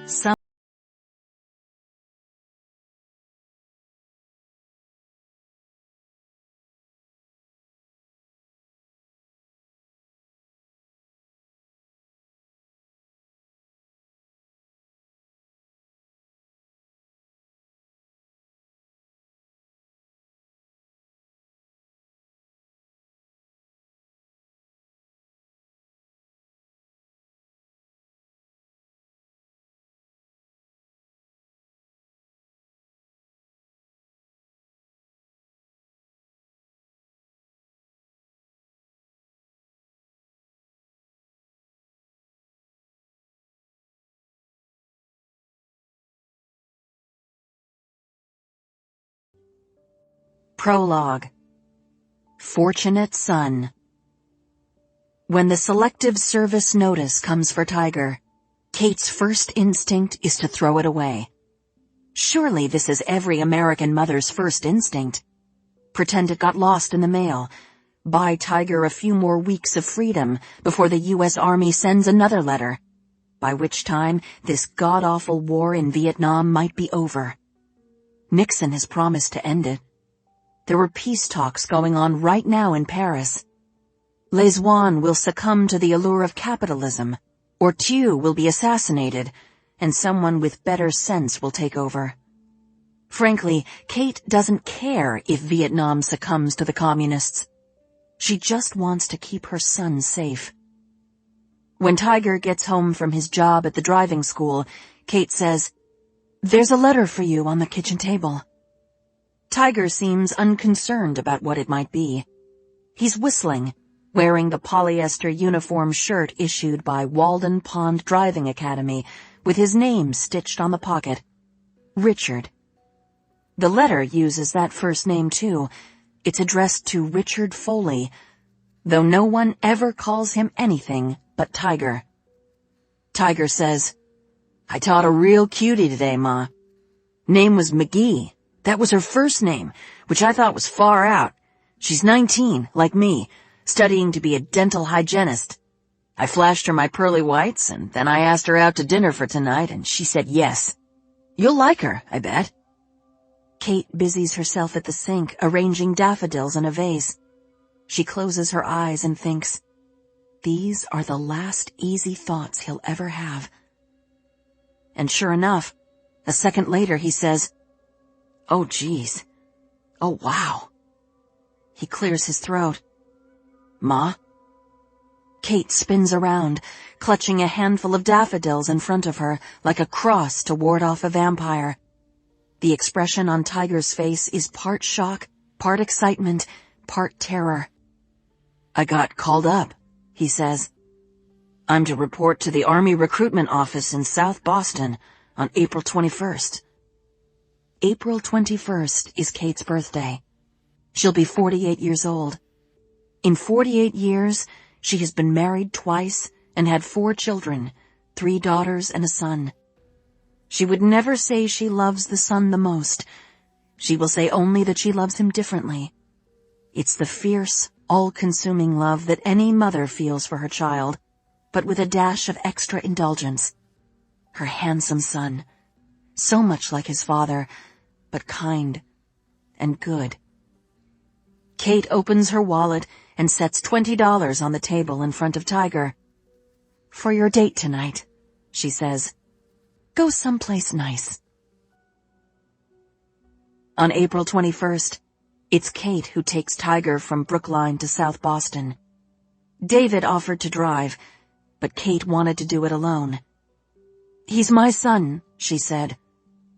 Some Prologue. Fortunate Son. When the Selective Service notice comes for Tiger, Kate's first instinct is to throw it away. Surely this is every American mother's first instinct. Pretend it got lost in the mail. Buy Tiger a few more weeks of freedom before the U.S. Army sends another letter, by which time this god-awful war in Vietnam might be over. Nixon has promised to end it. There were peace talks going on right now in Paris. Les Juan will succumb to the allure of capitalism, or Thieu will be assassinated, and someone with better sense will take over. Frankly, Kate doesn't care if Vietnam succumbs to the communists. She just wants to keep her son safe. When Tiger gets home from his job at the driving school, Kate says, "There's a letter for you on the kitchen table." Tiger seems unconcerned about what it might be. He's whistling, wearing the polyester uniform shirt issued by Walden Pond Driving Academy, with his name stitched on the pocket. Richard. The letter uses that first name too. It's addressed to Richard Foley, though no one ever calls him anything but Tiger. Tiger says, "I taught a real cutie today, Ma. Name was McGee. That was her first name, which I thought was far out. She's 19, like me, studying to be a dental hygienist. I flashed her my pearly whites, and then I asked her out to dinner for tonight, and she said yes. You'll like her, I bet." Kate busies herself at the sink, arranging daffodils in a vase. She closes her eyes and thinks, these are the last easy thoughts he'll ever have. And sure enough, a second later he says, "Oh, geez. Oh, wow." He clears his throat. "Ma?" Kate spins around, clutching a handful of daffodils in front of her like a cross to ward off a vampire. The expression on Tiger's face is part shock, part excitement, part terror. "I got called up," he says. "I'm to report to the Army Recruitment Office in South Boston on April 21st. April 21st is Kate's birthday. She'll be 48 years old. In 48 years, she has been married twice and had 4 children, 3 daughters and a son. She would never say she loves the son the most. She will say only that she loves him differently. It's the fierce, all-consuming love that any mother feels for her child, but with a dash of extra indulgence. Her handsome son, so much like his father, but kind and good." Kate opens her wallet and sets $20 on the table in front of Tiger. "For your date tonight," she says. "Go someplace nice." On April 21st, it's Kate who takes Tiger from Brookline to South Boston. David offered to drive, but Kate wanted to do it alone. "He's my son," she said,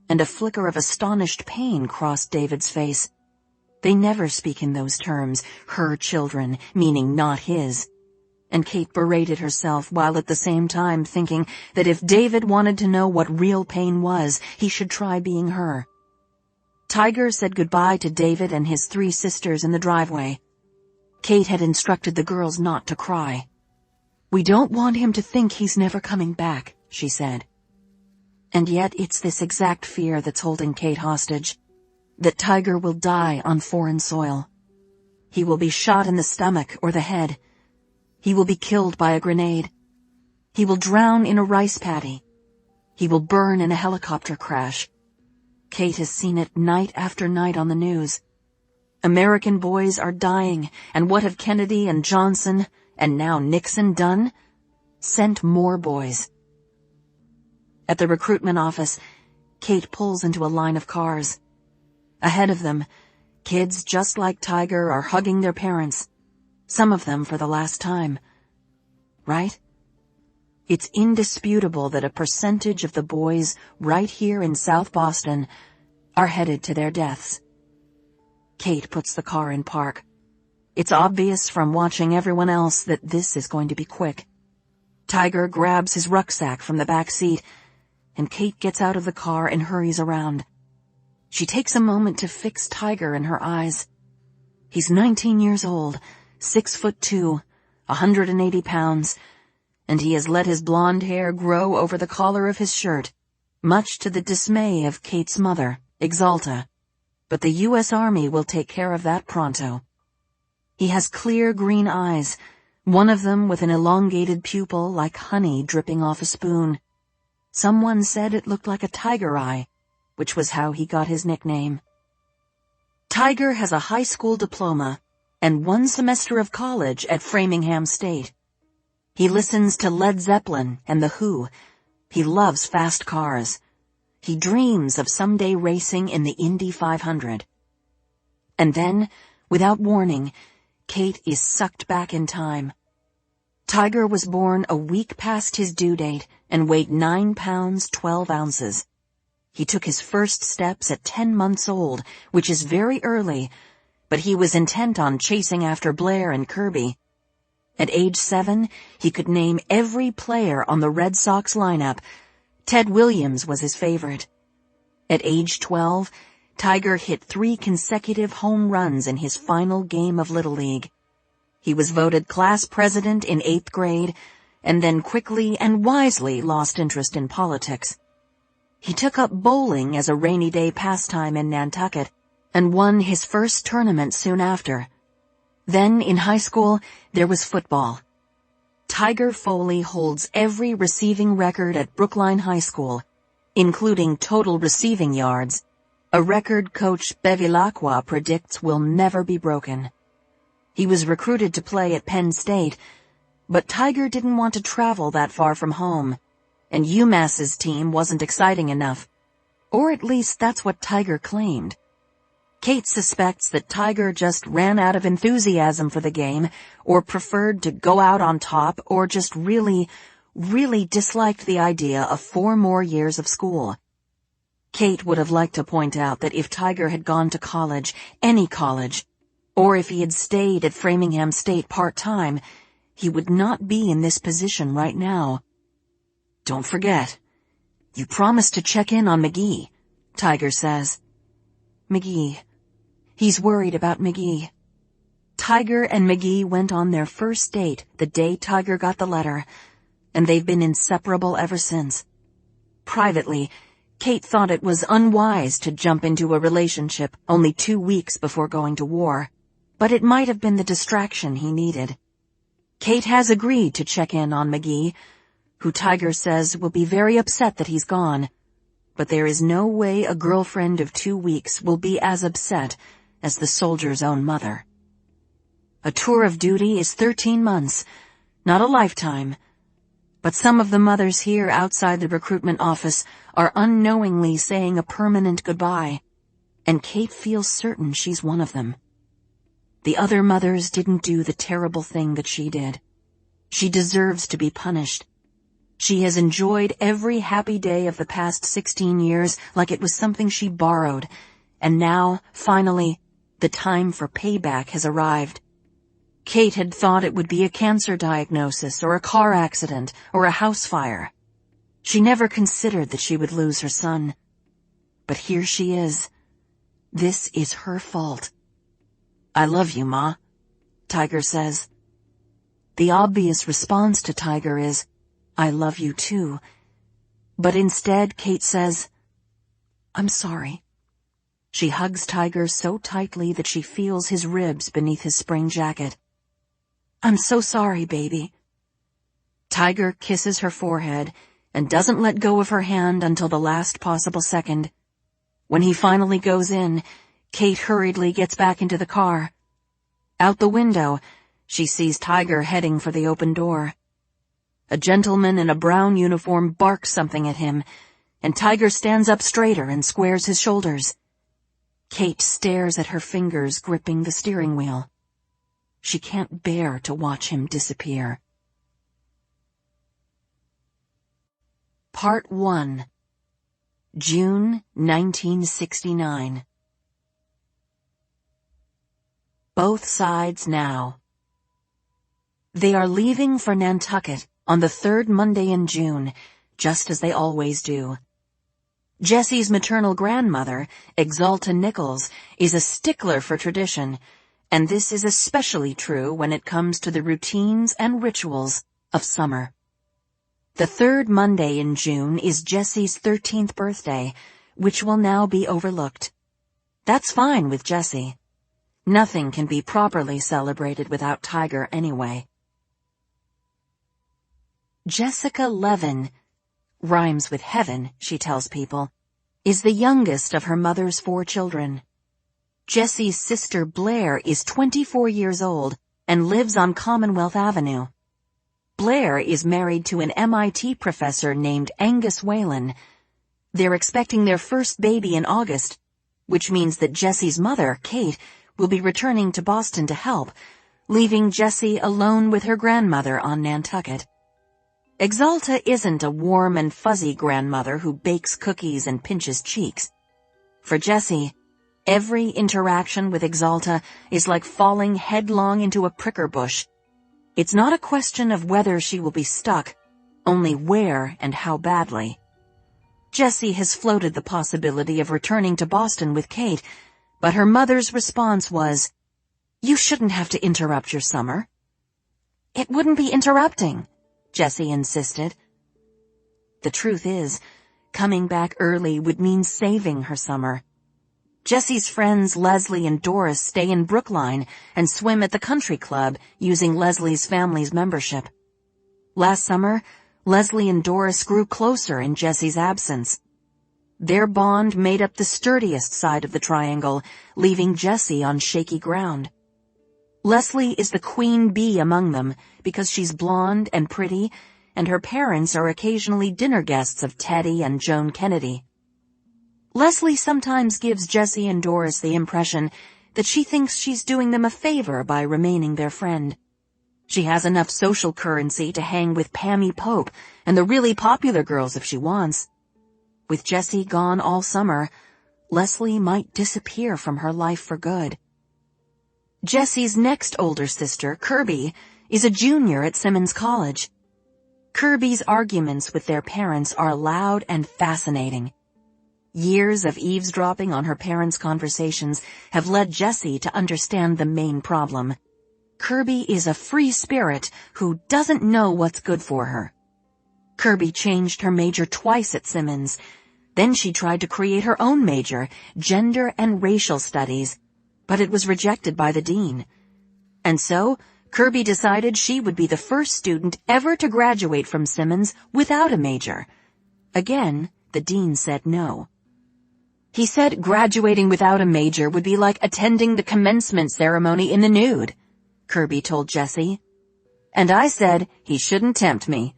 and a flicker of astonished pain crossed David's face. They never speak in those terms, her children, meaning not his. And Kate berated herself while at the same time thinking that if David wanted to know what real pain was, he should try being her. Tiger said goodbye to David and his 3 sisters in the driveway. Kate had instructed the girls not to cry. "We don't want him to think he's never coming back," she said. And yet it's this exact fear that's holding Kate hostage, that Tiger will die on foreign soil. He will be shot in the stomach or the head. He will be killed by a grenade. He will drown in a rice paddy. He will burn in a helicopter crash. Kate has seen it night after night on the news. American boys are dying, and what have Kennedy and Johnson, and now Nixon done? Sent more boys. At the recruitment office, Kate pulls into a line of cars. Ahead of them, kids just like Tiger are hugging their parents, some of them for the last time. Right? It's indisputable that a percentage of the boys right here in South Boston are headed to their deaths. Kate puts the car in park. It's obvious from watching everyone else that this is going to be quick. Tiger grabs his rucksack from the back seat, and Kate gets out of the car and hurries around. She takes a moment to fix Tiger in her eyes. He's 19 years old, 6'2", 180 pounds, and he has let his blonde hair grow over the collar of his shirt, much to the dismay of Kate's mother, Exalta. But the U.S. Army will take care of that pronto. He has clear green eyes, one of them with an elongated pupil like honey dripping off a spoon. Someone said it looked like a tiger eye, which was how he got his nickname. Tiger has a high school diploma and 1 semester of college at Framingham State. He listens to Led Zeppelin and The Who. He loves fast cars. He dreams of someday racing in the Indy 500. And then, without warning, Kate is sucked back in time. Tiger was born a week past his due date and weighed 9 pounds 12 ounces. He took his first steps at 10 months old, which is very early, but he was intent on chasing after Blair and Kirby. At age 7, he could name every player on the Red Sox lineup. Ted Williams was his favorite. At age 12, Tiger hit 3 consecutive home runs in his final game of Little League. He was voted class president in 8th grade, and then quickly and wisely lost interest in politics. He took up bowling as a rainy day pastime in Nantucket, and won his first tournament soon after. Then, in high school, there was football. Tiger Foley holds every receiving record at Brookline High School, including total receiving yards, a record Coach Bevilacqua predicts will never be broken. He was recruited to play at Penn State, but Tiger didn't want to travel that far from home, and UMass's team wasn't exciting enough, or at least that's what Tiger claimed. Kate suspects that Tiger just ran out of enthusiasm for the game, or preferred to go out on top, or just really disliked the idea of 4 more years of school. Kate would have liked to point out that if Tiger had gone to college, any college, or if he had stayed at Framingham State part-time, he would not be in this position right now. "Don't forget, you promised to check in on McGee," Tiger says. McGee. He's worried about McGee. Tiger and McGee went on their first date the day Tiger got the letter, and they've been inseparable ever since. Privately, Kate thought it was unwise to jump into a relationship only 2 weeks before going to war, but it might have been the distraction he needed. Kate has agreed to check in on McGee, who Tiger says will be very upset that he's gone, but there is no way a girlfriend of 2 weeks will be as upset as the soldier's own mother. A tour of duty is 13 months, not a lifetime, but some of the mothers here outside the recruitment office are unknowingly saying a permanent goodbye, and Kate feels certain she's one of them. The other mothers didn't do the terrible thing that she did. She deserves to be punished. She has enjoyed every happy day of the past 16 years like it was something she borrowed, and now, finally, the time for payback has arrived. Kate had thought it would be a cancer diagnosis or a car accident or a house fire. She never considered that she would lose her son. But here she is. This is her fault. "I love you, Ma," Tiger says. The obvious response to Tiger is, "I love you too." But instead, Kate says, "I'm sorry." She hugs Tiger so tightly that she feels his ribs beneath his spring jacket. "I'm so sorry, baby." Tiger kisses her forehead, and doesn't let go of her hand until the last possible second. When he finally goes in, Kate hurriedly gets back into the car. Out the window, she sees Tiger heading for the open door. A gentleman in a brown uniform barks something at him, and Tiger stands up straighter and squares his shoulders. Kate stares at her fingers gripping the steering wheel. She can't bear to watch him disappear. Part 1. June 1969. Both sides now. They are leaving for Nantucket on the third Monday in June, just as they always do. Jessie's maternal grandmother, Exalta Nichols, is a stickler for tradition, and this is especially true when it comes to the routines and rituals of summer. The third Monday in June is Jessie's 13th birthday, which will now be overlooked. That's fine with Jessie. Nothing can be properly celebrated without Tiger anyway. Jessica Levin, rhymes with heaven, she tells people, is the youngest of her mother's 4 children. Jessie's sister Blair is 24 years old and lives on Commonwealth Avenue. Blair is married to an MIT professor named Angus Whalen. They're expecting their first baby in August, which means that Jessie's mother, Kate, will be returning to Boston to help, leaving Jessie alone with her grandmother on Nantucket. Exalta isn't a warm and fuzzy grandmother who bakes cookies and pinches cheeks. For Jessie, every interaction with Exalta is like falling headlong into a pricker bush. It's not a question of whether she will be stuck, only where and how badly. Jessie has floated the possibility of returning to Boston with Kate, but her mother's response was, "You shouldn't have to interrupt your summer." "It wouldn't be interrupting," Jessie insisted. The truth is, coming back early would mean saving her summer. Jessie's friends Leslie and Doris stay in Brookline and swim at the country club using Leslie's family's membership. Last summer, Leslie and Doris grew closer in Jessie's absence. Their bond made up the sturdiest side of the triangle, leaving Jessie on shaky ground. Leslie is the queen bee among them because she's blonde and pretty, and her parents are occasionally dinner guests of Teddy and Joan Kennedy. Leslie sometimes gives Jessie and Doris the impression that she thinks she's doing them a favor by remaining their friend. She has enough social currency to hang with Pammy Pope and the really popular girls if she wants. With Jessie gone all summer, Leslie might disappear from her life for good. Jessie's next older sister, Kirby, is a junior at Simmons College. Kirby's arguments with their parents are loud and fascinating. Years of eavesdropping on her parents' conversations have led Jessie to understand the main problem. Kirby is a free spirit who doesn't know what's good for her. Kirby changed her major twice at Simmons. Then she tried to create her own major, gender and racial studies, but it was rejected by the dean. And so, Kirby decided she would be the first student ever to graduate from Simmons without a major. Again, the dean said no. He said graduating without a major would be like attending the commencement ceremony in the nude, Kirby told Jessie. And I said he shouldn't tempt me.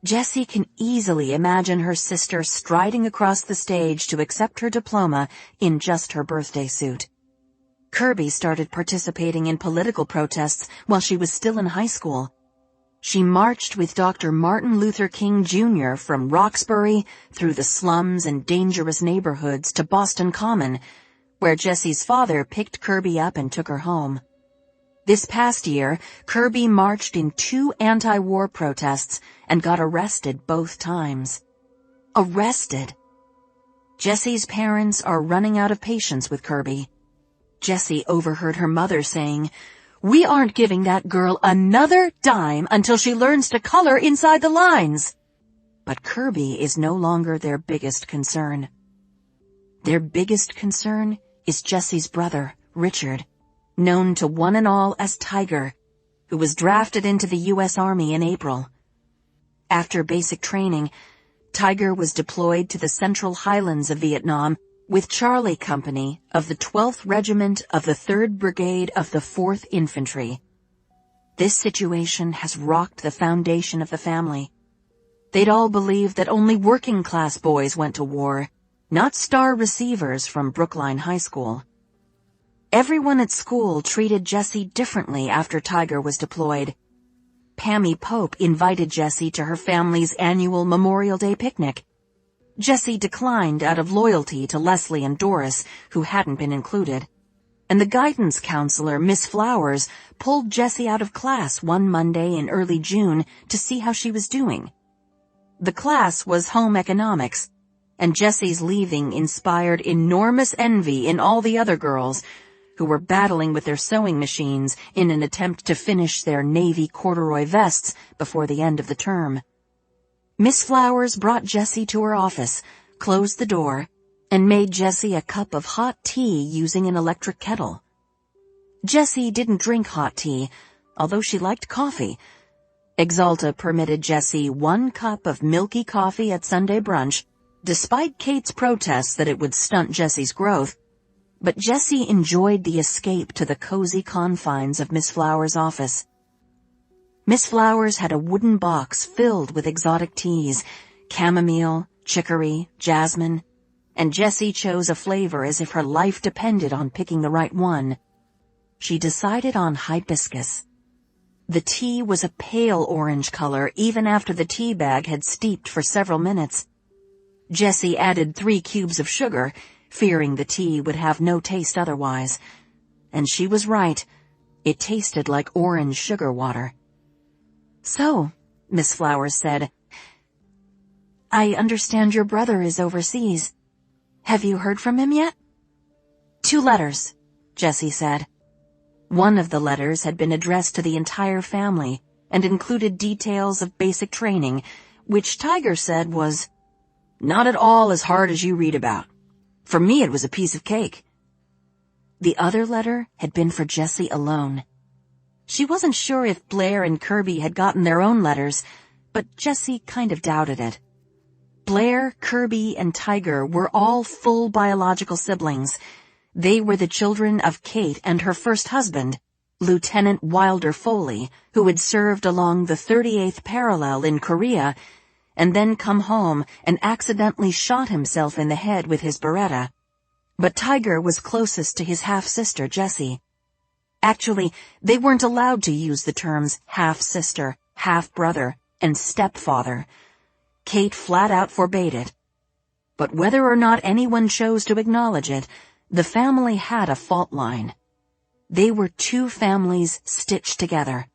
Jessie can easily imagine her sister striding across the stage to accept her diploma in just her birthday suit. Kirby started participating in political protests while she was still in high school. She marched with Dr. Martin Luther King Jr. from Roxbury through the slums and dangerous neighborhoods to Boston Common, where Jessie's father picked Kirby up and took her home. This past year, Kirby marched in 2 anti-war protests and got arrested both times. Arrested! Jessie's parents are running out of patience with Kirby. Jessie overheard her mother saying, "We aren't giving that girl another dime until she learns to color inside the lines." But Kirby is no longer their biggest concern. Their biggest concern is Jessie's brother, Richard, known to one and all as Tiger, who was drafted into the U.S. Army in April. After basic training, Tiger was deployed to the Central Highlands of Vietnam with Charlie Company of the 12th Regiment of the 3rd Brigade of the 4th Infantry. This situation has rocked the foundation of the family. They'd all believed that only working-class boys went to war, not star receivers from Brookline High School. Everyone at school treated Jessie differently after Tiger was deployed. Pammy Pope invited Jessie to her family's annual Memorial Day picnic. Jessie declined out of loyalty to Leslie and Doris, who hadn't been included, and the guidance counselor, Miss Flowers, pulled Jessie out of class one Monday in early June to see how she was doing. The class was home economics, and Jessie's leaving inspired enormous envy in all the other girls, who were battling with their sewing machines in an attempt to finish their navy corduroy vests before the end of the term. Miss Flowers brought Jessie to her office, closed the door, and made Jessie a cup of hot tea using an electric kettle. Jessie didn't drink hot tea, although she liked coffee. Exalta permitted Jessie 1 cup of milky coffee at Sunday brunch, despite Kate's protests that it would stunt Jessie's growth. But Jessie enjoyed the escape to the cozy confines of Miss Flowers' office. Miss Flowers had a wooden box filled with exotic teas, chamomile, chicory, jasmine, and Jessie chose a flavor as if her life depended on picking the right one. She decided on hibiscus. The tea was a pale orange color even after the tea bag had steeped for several minutes. Jessie added 3 cubes of sugar, fearing the tea would have no taste otherwise. And she was right. It tasted like orange sugar water. "So," Miss Flowers said, "I understand your brother is overseas. Have you heard from him yet?" 2 letters, Jessie said. One of the letters had been addressed to the entire family and included details of basic training, which Tiger said was not at all as hard as you read about. For me, it was a piece of cake. The other letter had been for Jessie alone. She wasn't sure if Blair and Kirby had gotten their own letters, but Jessie kind of doubted it. Blair, Kirby, and Tiger were all full biological siblings. They were the children of Kate and her first husband, Lieutenant Wilder Foley, who had served along the 38th parallel in Korea and then come home and accidentally shot himself in the head with his Beretta. But Tiger was closest to his half-sister, Jessie. Actually, they weren't allowed to use the terms half-sister, half-brother, and stepfather. Kate flat out forbade it. But whether or not anyone chose to acknowledge it, the family had a fault line. They were 2 families stitched together.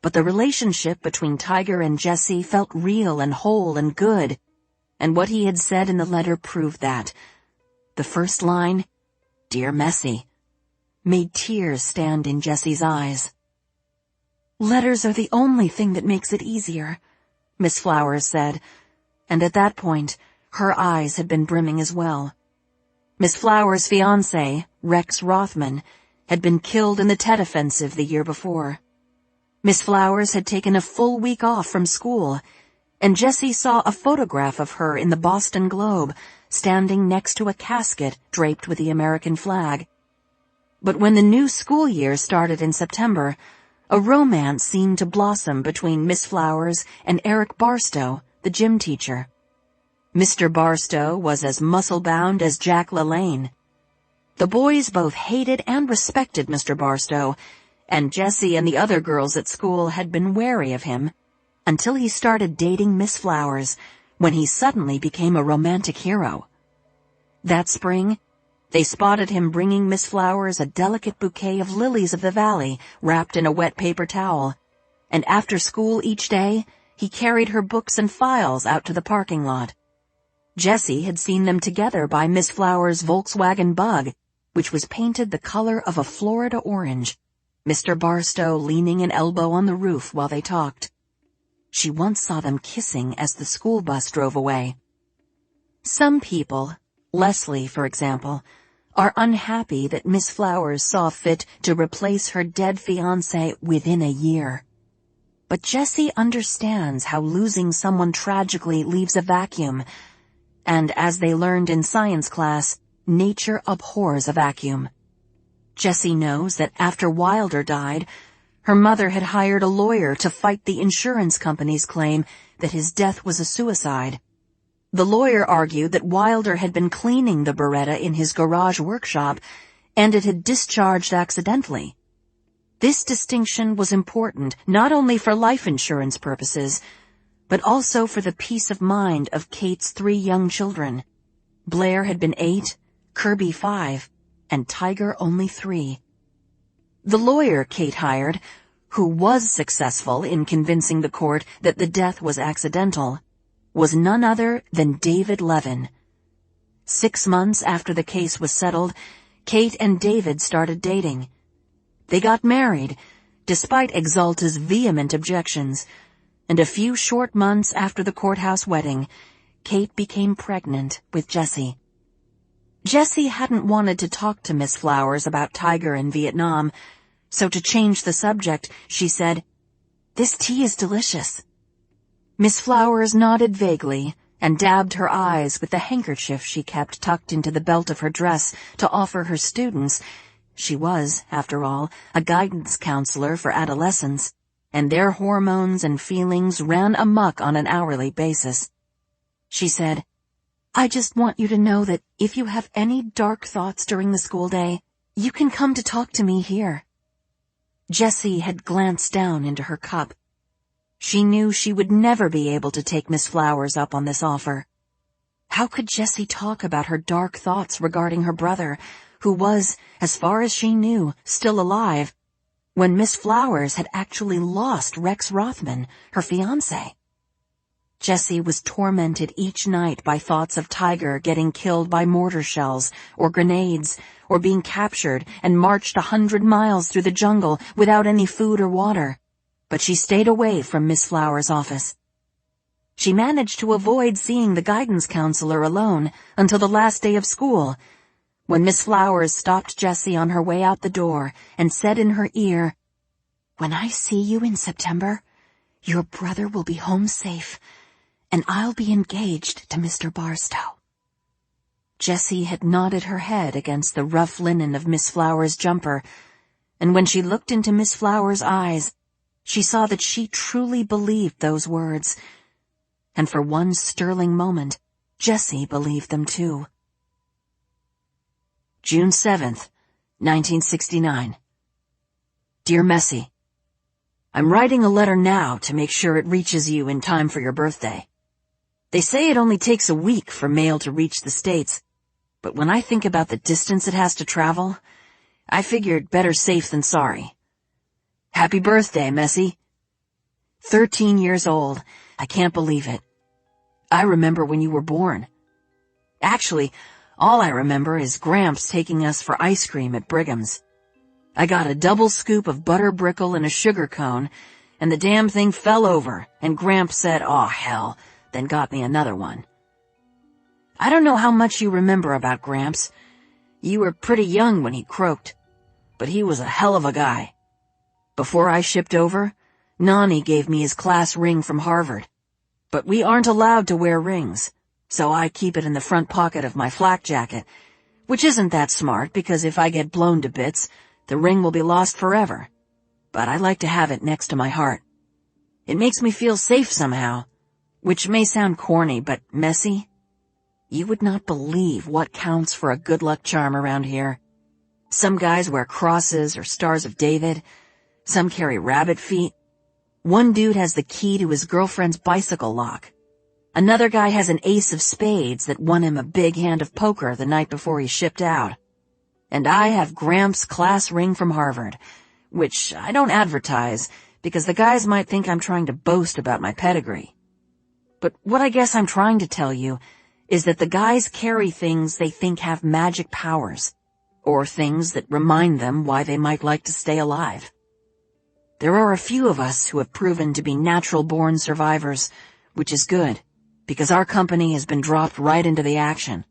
But the relationship between Tiger and Jessie felt real and whole and good, and what he had said in the letter proved that. The first line, "Dear Messie," made tears stand in Jessie's eyes. "Letters are the only thing that makes it easier," Miss Flowers said, and at that point, her eyes had been brimming as well. Miss Flowers' fiancé, Rex Rothman, had been killed in the Tet Offensive the year before. Miss Flowers had taken a full week off from school, and Jessie saw a photograph of her in the Boston Globe, standing next to a casket draped with the American flag. But when the new school year started in September, a romance seemed to blossom between Miss Flowers and Eric Barstow, the gym teacher. Mr. Barstow was as muscle-bound as Jack LaLanne. The boys both hated and respected Mr. Barstow, and Jessie and the other girls at school had been wary of him, until he started dating Miss Flowers, when he suddenly became a romantic hero. That spring, they spotted him bringing Miss Flowers a delicate bouquet of lilies of the valley wrapped in a wet paper towel, and after school each day, he carried her books and files out to the parking lot. Jessie had seen them together by Miss Flowers' Volkswagen Bug, which was painted the color of a Florida orange, Mr. Barstow leaning an elbow on the roof while they talked. She once saw them kissing as the school bus drove away. Some people, Leslie, for example, are unhappy that Miss Flowers saw fit to replace her dead fiancé within a year. But Jessie understands how losing someone tragically leaves a vacuum, and as they learned in science class, nature abhors a vacuum. Jessie knows that after Wilder died, her mother had hired a lawyer to fight the insurance company's claim that his death was a suicide. The lawyer argued that Wilder had been cleaning the Beretta in his garage workshop, and it had discharged accidentally. This distinction was important not only for life insurance purposes, but also for the peace of mind of Kate's 3 young children. Blair had been 8, Kirby 5, and Tiger only 3. The lawyer Kate hired, who was successful in convincing the court that the death was accidental, was none other than David Levin. 6 months after the case was settled, Kate and David started dating. They got married, despite Exalta's vehement objections, and a few short months after the courthouse wedding, Kate became pregnant with Jessie. Jessie hadn't wanted to talk to Miss Flowers about Tiger in Vietnam, so to change the subject, she said, "This tea is delicious." Miss Flowers nodded vaguely and dabbed her eyes with the handkerchief she kept tucked into the belt of her dress to offer her students. She was, after all, a guidance counselor for adolescents, and their hormones and feelings ran amok on an hourly basis. She said, "I just want you to know that if you have any dark thoughts during the school day, you can come to talk to me here." Jessie had glanced down into her cup. She knew she would never be able to take Miss Flowers up on this offer. How could Jessie talk about her dark thoughts regarding her brother, who was, as far as she knew, still alive, when Miss Flowers had actually lost Rex Rothman, her fiancé? Jessie was tormented each night by thoughts of Tiger getting killed by mortar shells or grenades, or being captured and marched 100 miles through the jungle without any food or water. But she stayed away from Miss Flowers' office. She managed to avoid seeing the guidance counselor alone until the last day of school, when Miss Flowers stopped Jessie on her way out the door and said in her ear, "When I see you in September, your brother will be home safe, and I'll be engaged to Mr. Barstow." Jessie had nodded her head against the rough linen of Miss Flowers' jumper, and when she looked into Miss Flowers' eyes, she saw that she truly believed those words, and for one sterling moment, Jessie believed them too. June 7th, 1969. Dear Messie, I'm writing a letter now to make sure it reaches you in time for your birthday. They say it only takes a week for mail to reach the States, but when I think about the distance it has to travel, I figured better safe than sorry. Happy birthday, Messie. 13 years old. I can't believe it. I remember when you were born. Actually, all I remember is Gramps taking us for ice cream at Brigham's. I got a double scoop of butter brickle and a sugar cone, and the damn thing fell over, and Gramps said, "Aw, hell," then got me another one. I don't know how much you remember about Gramps. You were pretty young when he croaked, but he was a hell of a guy. Before I shipped over, Nani gave me his class ring from Harvard. But we aren't allowed to wear rings, so I keep it in the front pocket of my flak jacket, which isn't that smart because if I get blown to bits, the ring will be lost forever. But I like to have it next to my heart. It makes me feel safe somehow, which may sound corny, but Messie, you would not believe what counts for a good luck charm around here. Some guys wear crosses or stars of David. Some carry rabbit feet. One dude has the key to his girlfriend's bicycle lock. Another guy has an ace of spades that won him a big hand of poker the night before he shipped out. And I have Gramps' class ring from Harvard, which I don't advertise because the guys might think I'm trying to boast about my pedigree. But what I guess I'm trying to tell you is that the guys carry things they think have magic powers, or things that remind them why they might like to stay alive. There are a few of us who have proven to be natural-born survivors, which is good, because our company has been dropped right into the action.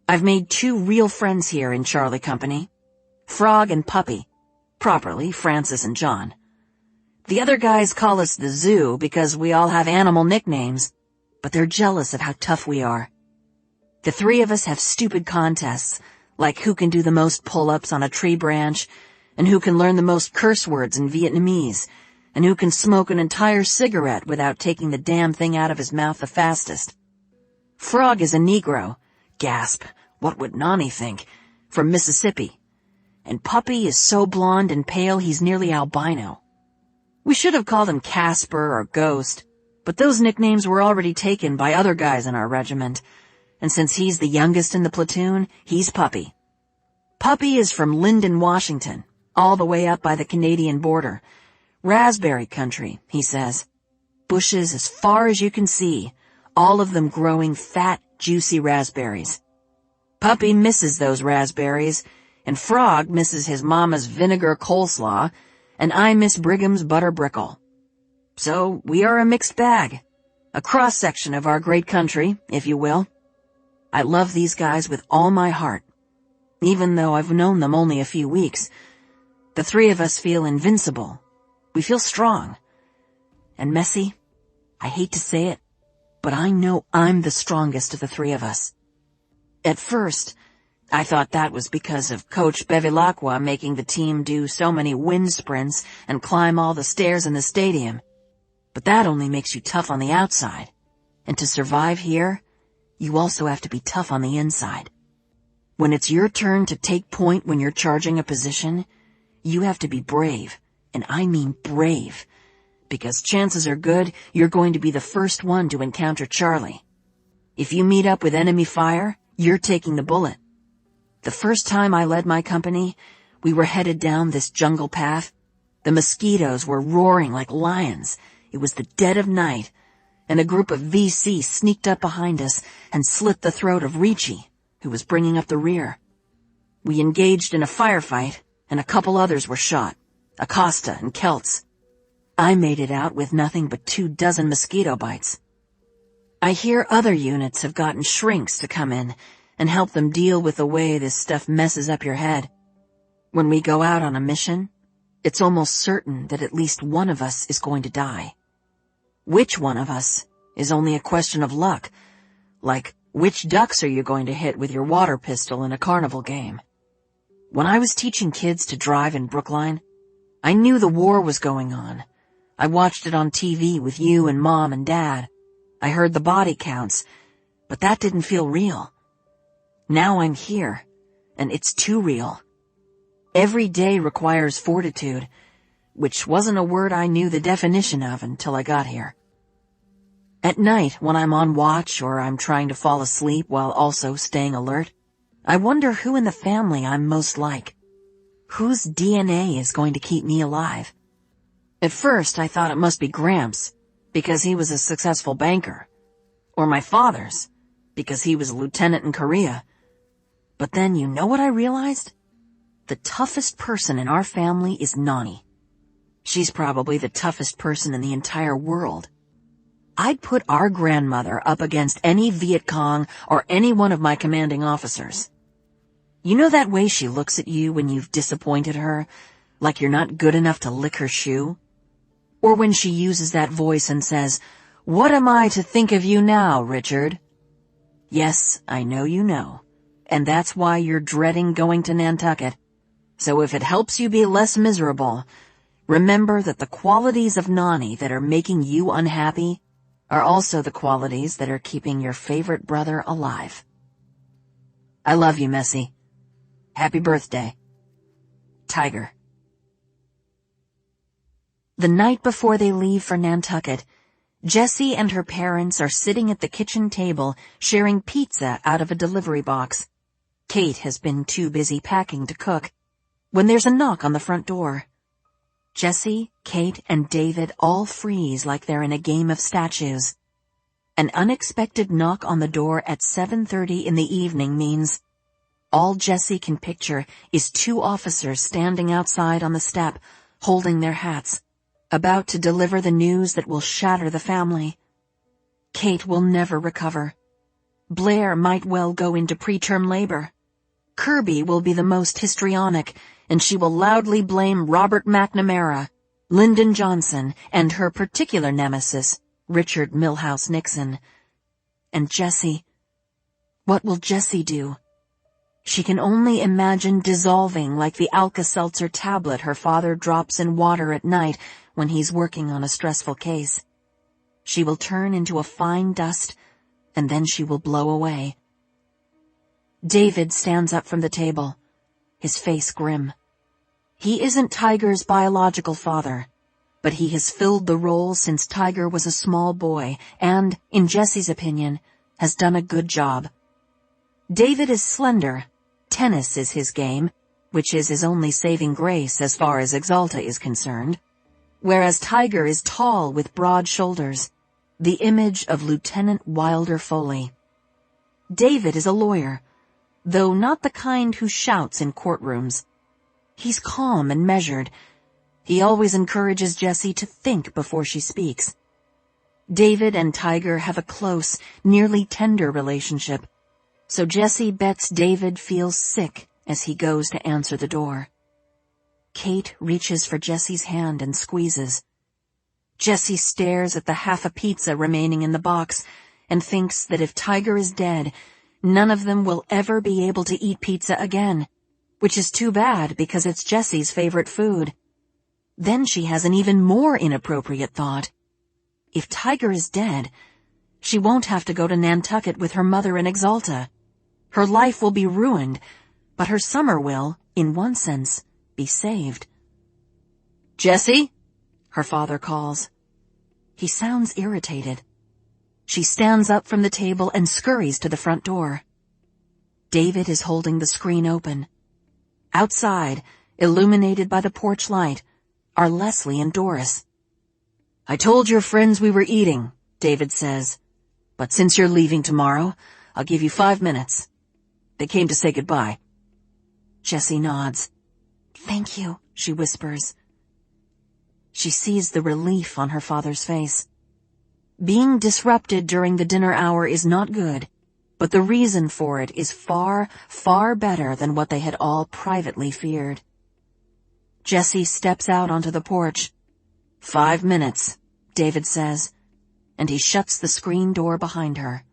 I've made 2 real friends here in Charlie Company, Frog and Puppy, properly Francis and John. The other guys call us the zoo because we all have animal nicknames, but they're jealous of how tough we are. The three of us have stupid contests, like who can do the most pull-ups on a tree branch, and who can learn the most curse words in Vietnamese, and who can smoke an entire cigarette without taking the damn thing out of his mouth the fastest. Frog is a Negro, gasp, what would Nani think, from Mississippi. And Puppy is so blonde and pale he's nearly albino. We should have called him Casper or Ghost, but those nicknames were already taken by other guys in our regiment, and since he's the youngest in the platoon, he's Puppy. Puppy is from Lyndon, Washington, all the way up by the Canadian border. Raspberry country, he says. Bushes as far as you can see, all of them growing fat, juicy raspberries. Puppy misses those raspberries, and Frog misses his mama's vinegar coleslaw, and I miss Brigham's butter brickle. So we are a mixed bag, a cross-section of our great country, if you will. I love these guys with all my heart. Even though I've known them only a few weeks, the three of us feel invincible. We feel strong. And Messy, I hate to say it, but I know I'm the strongest of the three of us. At first, I thought that was because of Coach Bevilacqua making the team do so many wind sprints and climb all the stairs in the stadium. But that only makes you tough on the outside. And to survive here, you also have to be tough on the inside. When it's your turn to take point when you're charging a position, you have to be brave, and I mean brave, because chances are good you're going to be the first one to encounter Charlie. If you meet up with enemy fire, you're taking the bullet. The first time I led my company, we were headed down this jungle path. The mosquitoes were roaring like lions. It was the dead of night, and a group of VC sneaked up behind us and slit the throat of Ricci, who was bringing up the rear. We engaged in a firefight, and a couple others were shot, Acosta and Celts. I made it out with nothing but 24 mosquito bites. I hear other units have gotten shrinks to come in and help them deal with the way this stuff messes up your head. When we go out on a mission, it's almost certain that at least one of us is going to die. Which one of us is only a question of luck, like which ducks are you going to hit with your water pistol in a carnival game? When I was teaching kids to drive in Brookline, I knew the war was going on. I watched it on TV with you and Mom and Dad. I heard the body counts, but that didn't feel real. Now I'm here, and it's too real. Every day requires fortitude, which wasn't a word I knew the definition of until I got here. At night, when I'm on watch or I'm trying to fall asleep while also staying alert, I wonder who in the family I'm most like. Whose DNA is going to keep me alive? At first, I thought it must be Gramps, because he was a successful banker, or my father's, because he was a lieutenant in Korea. But then you know what I realized? The toughest person in our family is Nani. She's probably the toughest person in the entire world. I'd put our grandmother up against any Viet Cong or any one of my commanding officers. You know that way she looks at you when you've disappointed her, like you're not good enough to lick her shoe? Or when she uses that voice and says, "What am I to think of you now, Richard?" Yes, I know you know, and that's why you're dreading going to Nantucket. So if it helps you be less miserable, remember that the qualities of Nani that are making you unhappy are also the qualities that are keeping your favorite brother alive. I love you, Messy. Happy birthday. Tiger. The night before they leave for Nantucket, Jessie and her parents are sitting at the kitchen table sharing pizza out of a delivery box. Kate has been too busy packing to cook, when there's a knock on the front door. Jessie, Kate, and David all freeze like they're in a game of statues. An unexpected knock on the door at 7:30 in the evening means all Jessie can picture is 2 officers standing outside on the step, holding their hats, about to deliver the news that will shatter the family. Kate will never recover. Blair might well go into preterm labor. Kirby will be the most histrionic, and she will loudly blame Robert McNamara, Lyndon Johnson and her particular nemesis, Richard Milhouse Nixon. And Jessie. What will Jessie do? She can only imagine dissolving like the Alka-Seltzer tablet her father drops in water at night when he's working on a stressful case. She will turn into a fine dust, and then she will blow away. David stands up from the table, his face grim. He isn't Tiger's biological father, but he has filled the role since Tiger was a small boy and, in Jessie's opinion, has done a good job. David is slender. Tennis is his game, which is his only saving grace as far as Exalta is concerned, whereas Tiger is tall with broad shoulders, the image of Lieutenant Wilder Foley. David is a lawyer, though not the kind who shouts in courtrooms. He's calm and measured. He always encourages Jessie to think before she speaks. David and Tiger have a close, nearly tender relationship, so Jessie bets David feels sick as he goes to answer the door. Kate reaches for Jessie's hand and squeezes. Jessie stares at the half a pizza remaining in the box and thinks that if Tiger is dead, none of them will ever be able to eat pizza again, which is too bad because it's Jessie's favorite food. Then she has an even more inappropriate thought. If Tiger is dead, she won't have to go to Nantucket with her mother in Exalta. Her life will be ruined, but her summer will, in one sense, be saved. "Jessie?" her father calls. He sounds irritated. She stands up from the table and scurries to the front door. David is holding the screen open. Outside, illuminated by the porch light, are Leslie and Doris. "I told your friends we were eating," David says. "But since you're leaving tomorrow, I'll give you 5 minutes. They came to say goodbye." Jessie nods. "Thank you," she whispers. She sees the relief on her father's face. Being disrupted during the dinner hour is not good, but the reason for it is far, far better than what they had all privately feared. Jessie steps out onto the porch. 5 minutes, David says, and he shuts the screen door behind her.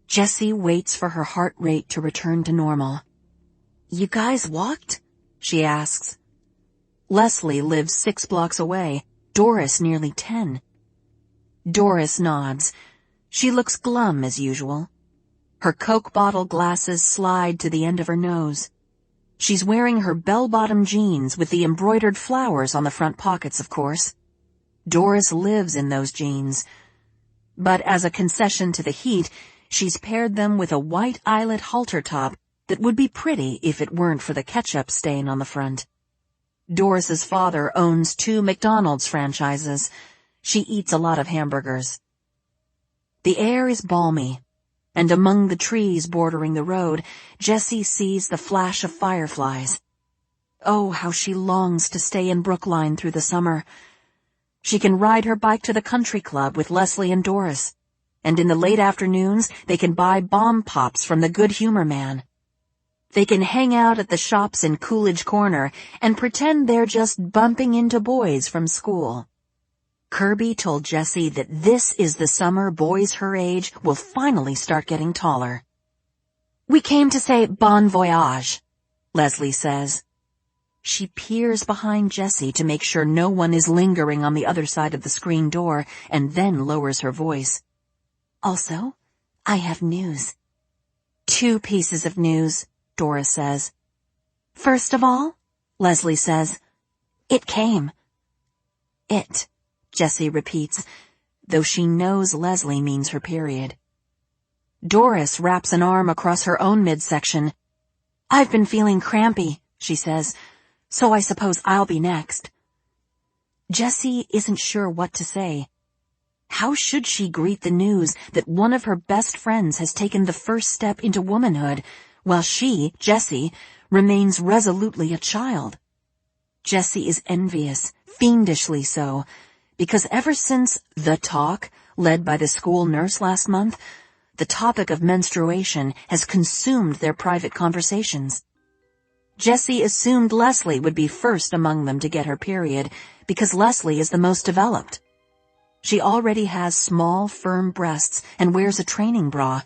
Jessie waits for her heart rate to return to normal. "You guys walked?" she asks. Leslie lives 6 blocks away, Doris nearly 10. Doris nods. She looks glum as usual. Her Coke bottle glasses slide to the end of her nose. She's wearing her bell-bottom jeans with the embroidered flowers on the front pockets, of course. Doris lives in those jeans. But as a concession to the heat, she's paired them with a white eyelet halter top that would be pretty if it weren't for the ketchup stain on the front. Doris's father owns 2 McDonald's franchises. She eats a lot of hamburgers. The air is balmy, and among the trees bordering the road, Jessie sees the flash of fireflies. Oh, how she longs to stay in Brookline through the summer. She can ride her bike to the country club with Leslie and Doris, and in the late afternoons they can buy bomb pops from the Good Humor Man. They can hang out at the shops in Coolidge Corner and pretend they're just bumping into boys from school. Kirby told Jessie that this is the summer boys her age will finally start getting taller. "We came to say bon voyage," Leslie says. She peers behind Jessie to make sure no one is lingering on the other side of the screen door and then lowers her voice. "Also, I have news." "2 pieces of news," Doris says. "First of all," Leslie says, "it came." "It," Jessie repeats, though she knows Leslie means her period. Doris wraps an arm across her own midsection. "I've been feeling crampy," she says, "so I suppose I'll be next." Jessie isn't sure what to say. How should she greet the news that one of her best friends has taken the first step into womanhood, while she, Jessie, remains resolutely a child? Jessie is envious, fiendishly so, because ever since The Talk, led by the school nurse last month, the topic of menstruation has consumed their private conversations. Jessie assumed Leslie would be first among them to get her period because Leslie is the most developed. She already has small, firm breasts and wears a training bra,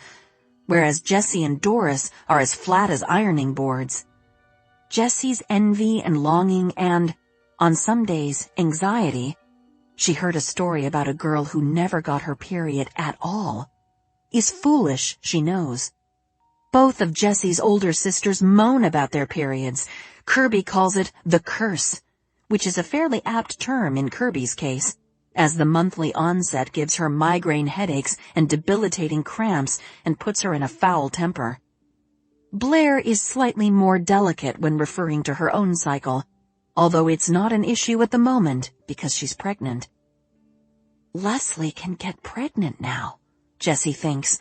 whereas Jessie and Doris are as flat as ironing boards. Jessie's envy and longing and, on some days, anxiety — she heard a story about a girl who never got her period at all — is foolish, she knows. Both of Jessie's older sisters moan about their periods. Kirby calls it the curse, which is a fairly apt term in Kirby's case, as the monthly onset gives her migraine headaches and debilitating cramps and puts her in a foul temper. Blair is slightly more delicate when referring to her own cycle, although it's not an issue at the moment because she's pregnant. Leslie can get pregnant now, Jessie thinks,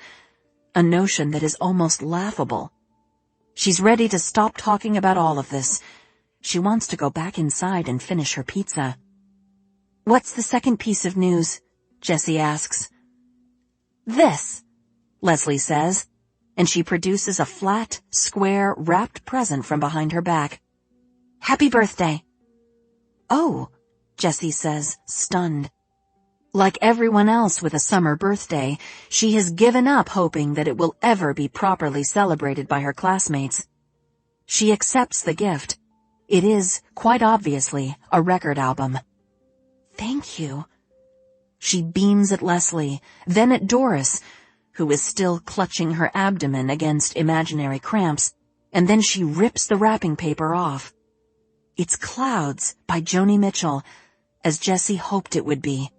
a notion that is almost laughable. She's ready to stop talking about all of this. She wants to go back inside and finish her pizza. "What's the second piece of news?" Jessie asks. "This," Leslie says, and she produces a flat, square, wrapped present from behind her back. "Happy birthday." "Oh," Jessie says, stunned. Like everyone else with a summer birthday, she has given up hoping that it will ever be properly celebrated by her classmates. She accepts the gift. It is, quite obviously, a record album. "Thank you." She beams at Leslie, then at Doris, who is still clutching her abdomen against imaginary cramps, and then she rips the wrapping paper off. It's Clouds by Joni Mitchell, as Jessie hoped it would be.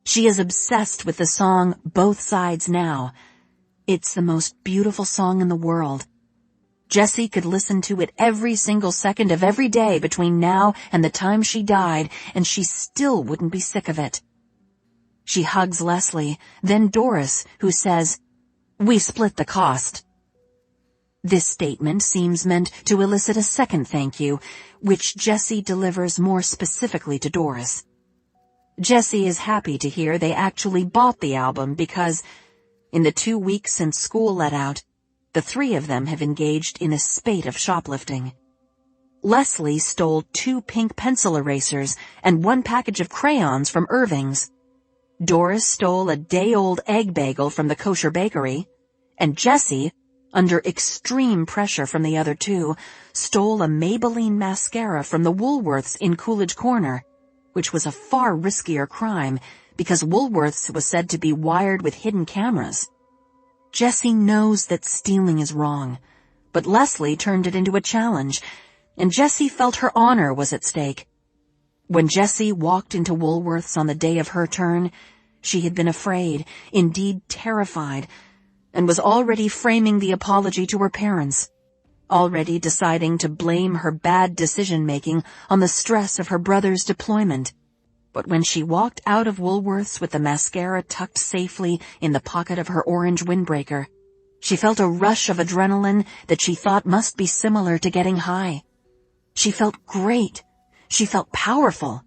She is obsessed with the song Both Sides Now. It's the most beautiful song in the world. Jessie could listen to it every single second of every day between now and the time she died, and she still wouldn't be sick of it. She hugs Leslie, then Doris, who says, "We split the cost." This statement seems meant to elicit a second thank you, which Jessie delivers more specifically to Doris. Jessie is happy to hear they actually bought the album because, in the 2 weeks since school let out, the three of them have engaged in a spate of shoplifting. Leslie stole 2 pink pencil erasers and 1 package of crayons from Irving's. Doris stole a day-old egg bagel from the kosher bakery, and Jessie, under extreme pressure from the other two, stole a Maybelline mascara from the Woolworths in Coolidge Corner, which was a far riskier crime because Woolworths was said to be wired with hidden cameras. Jessie knows that stealing is wrong, but Leslie turned it into a challenge, and Jessie felt her honor was at stake. When Jessie walked into Woolworths on the day of her turn, she had been afraid, indeed terrified, and was already framing the apology to her parents, already deciding to blame her bad decision-making on the stress of her brother's deployment. But when she walked out of Woolworths with the mascara tucked safely in the pocket of her orange windbreaker, she felt a rush of adrenaline that she thought must be similar to getting high. She felt great. She felt powerful.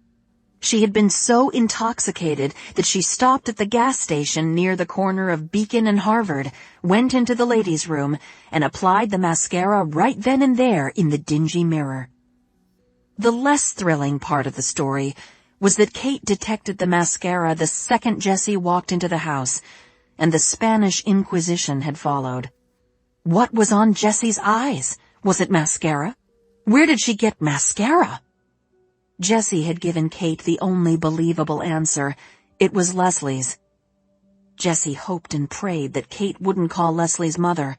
She had been so intoxicated that she stopped at the gas station near the corner of Beacon and Harvard, went into the ladies' room, and applied the mascara right then and there in the dingy mirror. The less thrilling part of the story was that Kate detected the mascara the second Jessie walked into the house, and the Spanish Inquisition had followed. What was on Jessie's eyes? Was it mascara? Where did she get mascara? Jessie had given Kate the only believable answer. It was Leslie's. Jessie hoped and prayed that Kate wouldn't call Leslie's mother,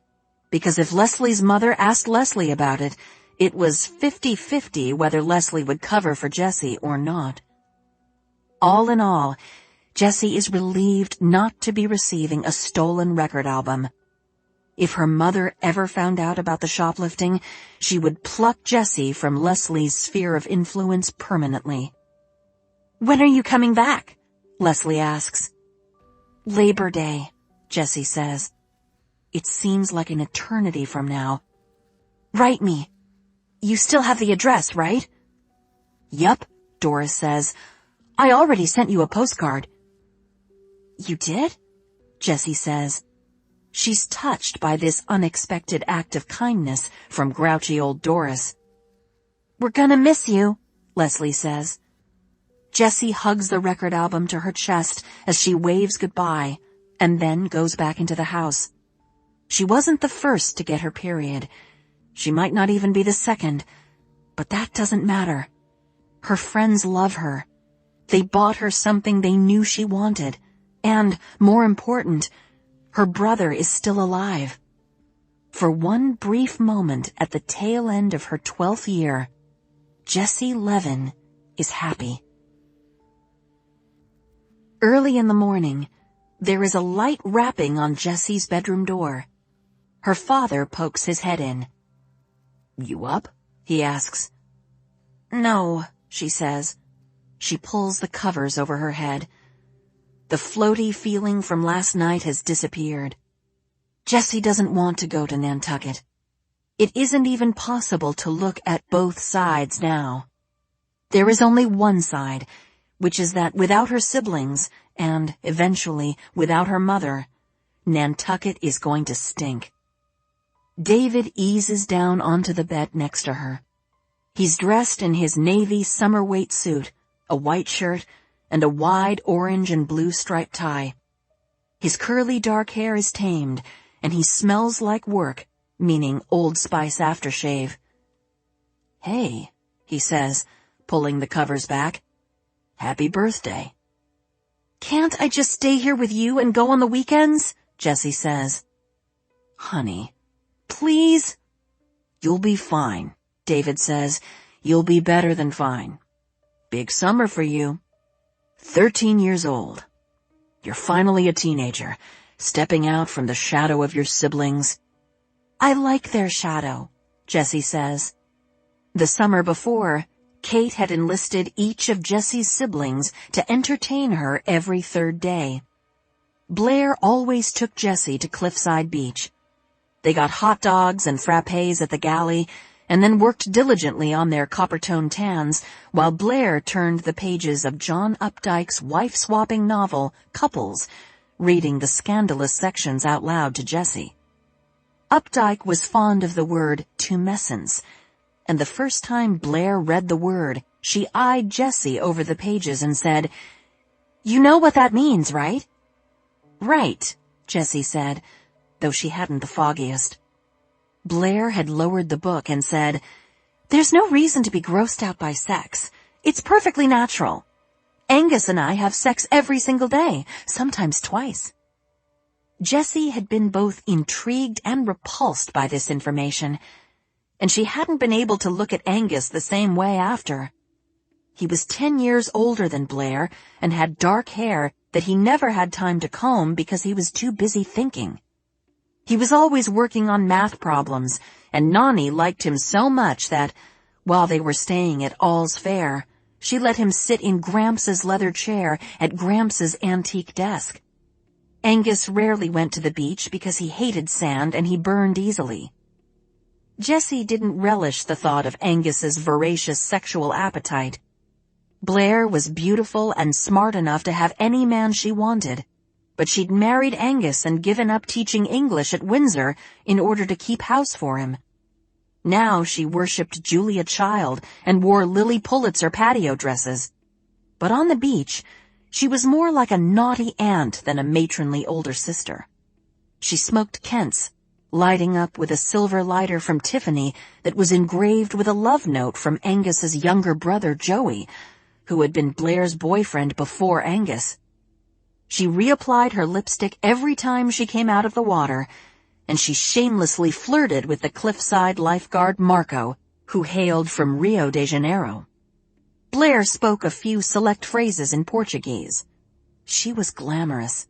because if Leslie's mother asked Leslie about it, it was 50-50 whether Leslie would cover for Jessie or not. All in all, Jessie is relieved not to be receiving a stolen record album. If her mother ever found out about the shoplifting, she would pluck Jessie from Leslie's sphere of influence permanently. "When are you coming back?" Leslie asks. "Labor Day," Jessie says. It seems like an eternity from now. "Write me. You still have the address, right?" "Yup," Doris says. "I already sent you a postcard." "You did?" Jessie says. She's touched by this unexpected act of kindness from grouchy old Doris. "We're gonna miss you," Leslie says. Jessie hugs the record album to her chest as she waves goodbye and then goes back into the house. She wasn't the first to get her period. She might not even be the second, but that doesn't matter. Her friends love her. They bought her something they knew she wanted. And, more important, her brother is still alive. For one brief moment at the tail end of her 12th year, Jessie Levin is happy. Early in the morning, there is a light rapping on Jessie's bedroom door. Her father pokes his head in. "You up?" he asks. "No," she says. She pulls the covers over her head. The floaty feeling from last night has disappeared. Jessie doesn't want to go to Nantucket. It isn't even possible to look at both sides now. There is only one side, which is that without her siblings, and, eventually, without her mother, Nantucket is going to stink. David eases down onto the bed next to her. He's dressed in his navy summer weight suit, a white shirt, and a wide orange and blue striped tie. His curly dark hair is tamed, and he smells like work, meaning Old Spice aftershave. "Hey," he says, pulling the covers back. "Happy birthday." "Can't I just stay here with you and go on the weekends?" Jessie says. "Honey, please." "You'll be fine," David says. "You'll be better than fine. Big summer for you. 13 years old. You're finally a teenager, stepping out from the shadow of your siblings." "I like their shadow," Jessie says. The summer before, Kate had enlisted each of Jessie's siblings to entertain her every third day. Blair always took Jessie to Cliffside Beach. They got hot dogs and frappes at the galley, and then worked diligently on their copper-toned tans, while Blair turned the pages of John Updike's wife-swapping novel, Couples, reading the scandalous sections out loud to Jessie. Updike was fond of the word tumescence, and the first time Blair read the word, she eyed Jessie over the pages and said, "You know what that means, right?" "Right," Jessie said, though she hadn't the foggiest. Blair had lowered the book and said, "There's no reason to be grossed out by sex. It's perfectly natural. Angus and I have sex every single day, sometimes twice." Jessie had been both intrigued and repulsed by this information, and she hadn't been able to look at Angus the same way after. He was 10 years older than Blair and had dark hair that he never had time to comb because he was too busy thinking. He was always working on math problems, and Nani liked him so much that, while they were staying at All's Fair, she let him sit in Gramps' leather chair at Gramps' antique desk. Angus rarely went to the beach because he hated sand and he burned easily. Jessie didn't relish the thought of Angus's voracious sexual appetite. Blair was beautiful and smart enough to have any man she wanted, but she'd married Angus and given up teaching English at Windsor in order to keep house for him. Now she worshipped Julia Child and wore Lily Pulitzer patio dresses. But on the beach, she was more like a naughty aunt than a matronly older sister. She smoked Kents, lighting up with a silver lighter from Tiffany that was engraved with a love note from Angus's younger brother Joey, who had been Blair's boyfriend before Angus. She reapplied her lipstick every time she came out of the water, and she shamelessly flirted with the cliffside lifeguard Marco, who hailed from Rio de Janeiro. Blair spoke a few select phrases in Portuguese. She was glamorous.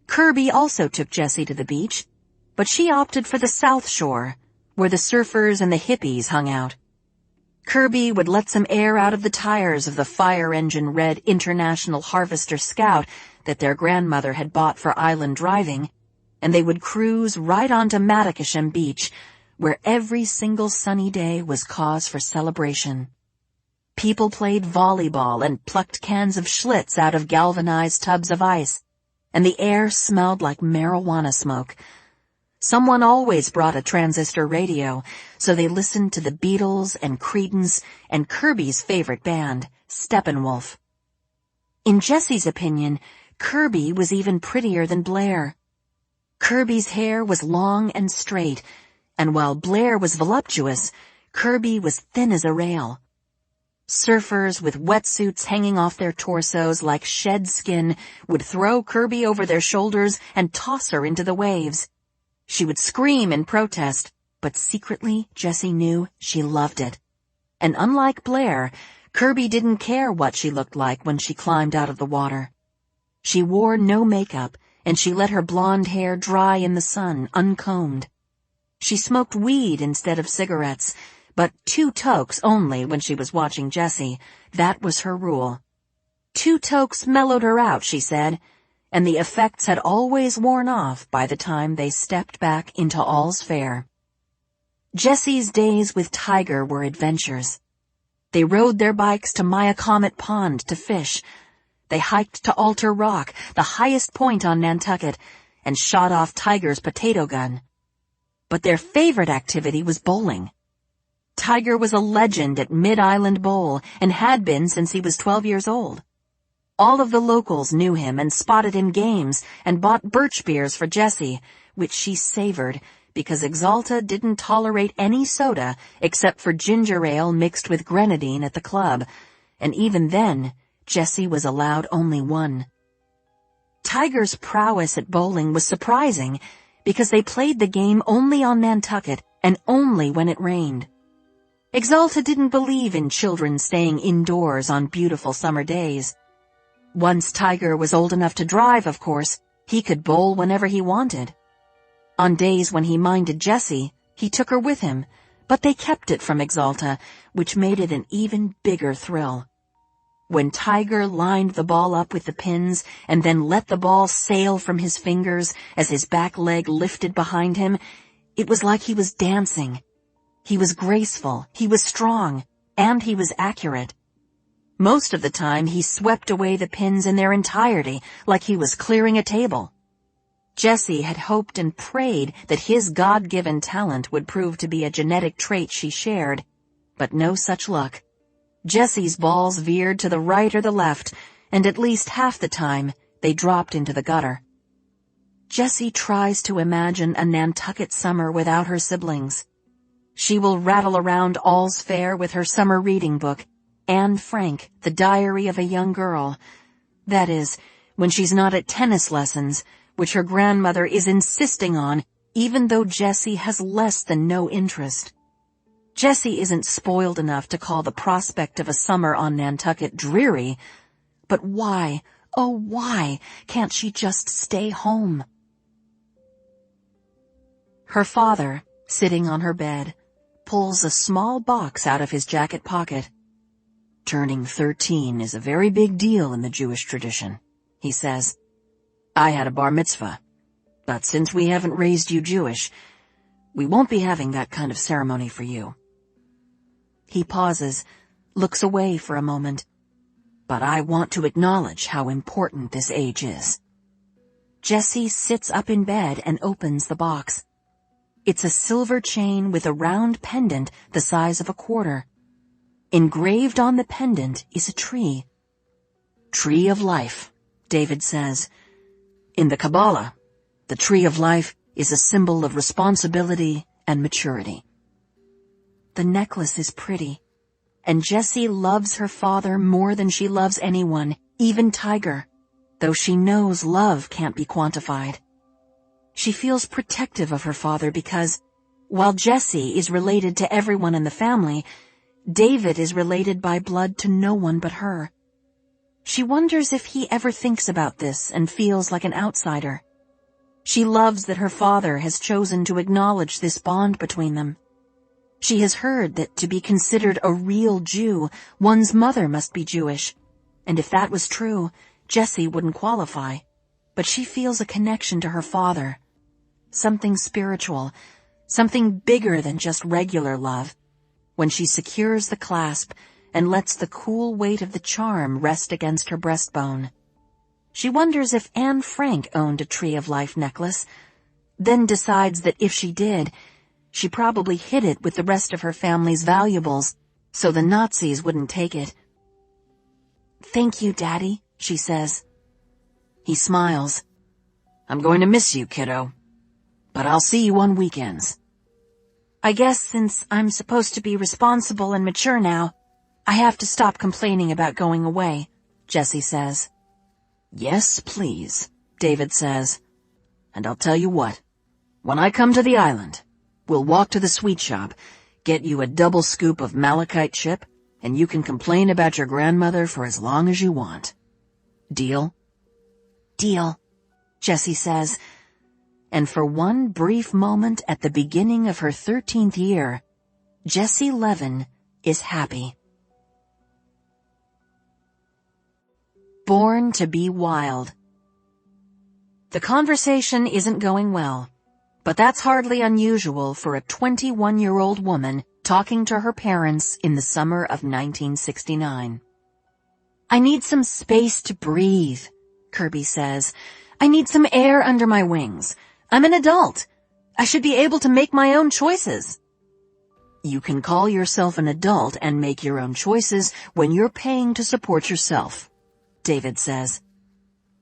Kirby also took Jessie to the beach, but she opted for the South Shore, where the surfers and the hippies hung out. Kirby would let some air out of the tires of the fire-engine-red International Harvester Scout that their grandmother had bought for island driving, and they would cruise right onto Matacasham Beach, where every single sunny day was cause for celebration. People played volleyball and plucked cans of Schlitz out of galvanized tubs of ice, and the air smelled like marijuana smoke. Someone always brought a transistor radio, so they listened to the Beatles and Creedence and Kirby's favorite band, Steppenwolf. In Jessie's opinion, Kirby was even prettier than Blair. Kirby's hair was long and straight, and while Blair was voluptuous, Kirby was thin as a rail. Surfers with wetsuits hanging off their torsos like shed skin would throw Kirby over their shoulders and toss her into the waves. She would scream in protest, but secretly Jessie knew she loved it. And unlike Blair, Kirby didn't care what she looked like when she climbed out of the water. She wore no makeup, and she let her blonde hair dry in the sun, uncombed. She smoked weed instead of cigarettes, but 2 tokes only when she was watching Jessie. That was her rule. 2 tokes mellowed her out, she said, and the effects had always worn off by the time they stepped back into all's fair. Jessie's days with Tiger were adventures. They rode their bikes to Mayacomet Pond to fish. They hiked to Altar Rock, the highest point on Nantucket, and shot off Tiger's potato gun. But their favorite activity was bowling. Tiger was a legend at Mid-Island Bowl and had been since he was 12 years old. All of the locals knew him and spotted him games and bought birch beers for Jessie, which she savored because Exalta didn't tolerate any soda except for ginger ale mixed with grenadine at the club, and even then, Jessie was allowed only 1. Tiger's prowess at bowling was surprising because they played the game only on Nantucket and only when it rained. Exalta didn't believe in children staying indoors on beautiful summer days. Once Tiger was old enough to drive, of course, he could bowl whenever he wanted. On days when he minded Jessie, he took her with him, but they kept it from Exalta, which made it an even bigger thrill. When Tiger lined the ball up with the pins and then let the ball sail from his fingers as his back leg lifted behind him, it was like he was dancing. He was graceful, he was strong, and he was accurate. Most of the time, he swept away the pins in their entirety, like he was clearing a table. Jessie had hoped and prayed that his God-given talent would prove to be a genetic trait she shared, but no such luck. Jessie's balls veered to the right or the left, and at least half the time, they dropped into the gutter. Jessie tries to imagine a Nantucket summer without her siblings. She will rattle around All's Fair with her summer reading book, Anne Frank, The Diary of a Young Girl. That is, when she's not at tennis lessons, which her grandmother is insisting on, even though Jessie has less than no interest. Jessie isn't spoiled enough to call the prospect of a summer on Nantucket dreary, but why, oh why, can't she just stay home? Her father, sitting on her bed, pulls a small box out of his jacket pocket. Turning 13 is a very big deal in the Jewish tradition, he says. I had a bar mitzvah, but since we haven't raised you Jewish, we won't be having that kind of ceremony for you. He pauses, looks away for a moment. But I want to acknowledge how important this age is. Jessie sits up in bed and opens the box. It's a silver chain with a round pendant the size of a quarter. Engraved on the pendant is a tree. Tree of life, David says. In the Kabbalah, the tree of life is a symbol of responsibility and maturity. The necklace is pretty, and Jessie loves her father more than she loves anyone, even Tiger, though she knows love can't be quantified. She feels protective of her father because, while Jessie is related to everyone in the family, David is related by blood to no one but her. She wonders if he ever thinks about this and feels like an outsider. She loves that her father has chosen to acknowledge this bond between them. She has heard that to be considered a real Jew, one's mother must be Jewish, and if that was true, Jessie wouldn't qualify. But she feels a connection to her father. Something spiritual, something bigger than just regular love, when she secures the clasp and lets the cool weight of the charm rest against her breastbone. She wonders if Anne Frank owned a Tree of Life necklace. then decides that if she did, she probably hid it with the rest of her family's valuables, so the Nazis wouldn't take it. "Thank you, Daddy," she says. He smiles. "I'm going to miss you, kiddo. But I'll see you on weekends." "I guess since I'm supposed to be responsible and mature now, I have to stop complaining about going away," Jessie says. "Yes, please," David says. "And I'll tell you what, when I come to the island, we'll walk to the sweet shop, get you a double scoop of malachite chip, and you can complain about your grandmother for as long as you want. Deal?" "Deal," Jessie says, and for one brief moment at the beginning of her 13th year, Jessie Levin is happy. Born to be wild. The conversation isn't going well, but that's hardly unusual for a 21-year-old woman talking to her parents in the summer of 1969. "I need some space to breathe," Kirby says. "I need some air under my wings. I'm an adult. I should be able to make my own choices." "You can call yourself an adult and make your own choices when you're paying to support yourself," David says.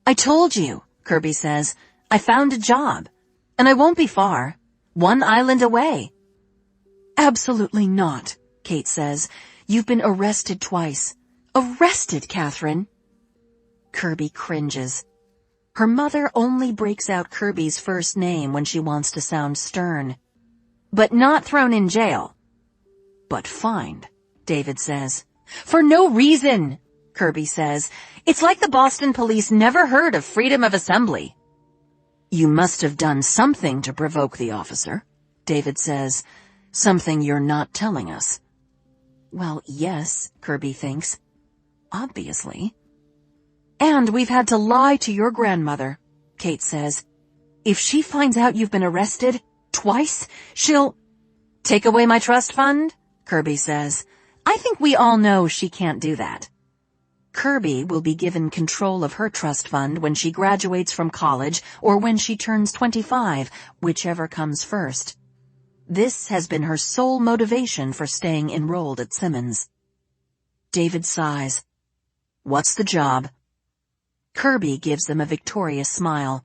"I told you," Kirby says. "I found a job. And I won't be far. 1 island away." "Absolutely not," Kate says. "You've been arrested twice." "Arrested, Catherine?" Kirby cringes. Her mother only breaks out Kirby's first name when she wants to sound stern. "But not thrown in jail." "But fined," David says. "For no reason," Kirby says. "It's like the Boston police never heard of freedom of assembly." "You must have done something to provoke the officer," David says. "Something you're not telling us." "Well, yes," Kirby thinks. "Obviously." "And we've had to lie to your grandmother," Kate says. "If she finds out you've been arrested twice, she'll—" "Take away my trust fund?" Kirby says. "I think we all know she can't do that." Kirby will be given control of her trust fund when she graduates from college or when she turns 25, whichever comes first. This has been her sole motivation for staying enrolled at Simmons. David sighs. "What's the job?" Kirby gives them a victorious smile.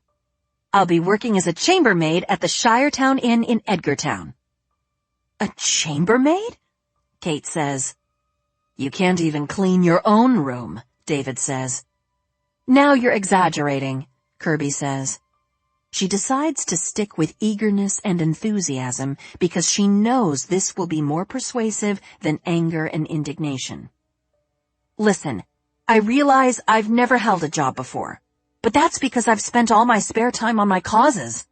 "I'll be working as a chambermaid at the Shiretown Inn in Edgartown." "A chambermaid?" Kate says. "You can't even clean your own room," David says. "Now you're exaggerating," Kirby says. She decides to stick with eagerness and enthusiasm because she knows this will be more persuasive than anger and indignation. "Listen, I realize I've never held a job before, but that's because I've spent all my spare time on my causes."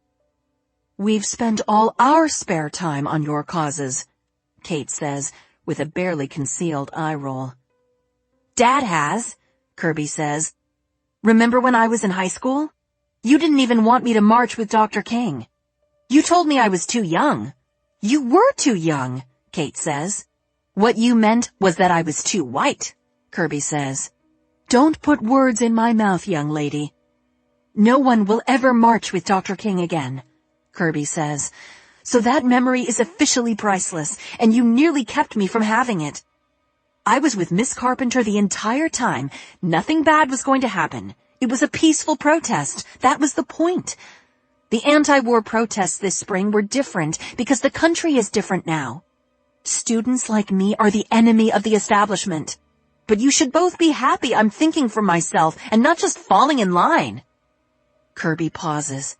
"We've spent all our spare time on your causes," Kate says, with a barely concealed eye roll. "Dad has," Kirby says. "Remember when I was in high school? You didn't even want me to march with Dr. King. You told me I was too young." "You were too young," Kate says. "What you meant was that I was too white," Kirby says. "Don't put words in my mouth, young lady." "No one will ever march with Dr. King again," Kirby says. "So that memory is officially priceless, and you nearly kept me from having it. I was with Miss Carpenter the entire time. Nothing bad was going to happen. It was a peaceful protest. That was the point. The anti-war protests this spring were different because the country is different now. Students like me are the enemy of the establishment. But you should both be happy I'm thinking for myself and not just falling in line." Kirby pauses.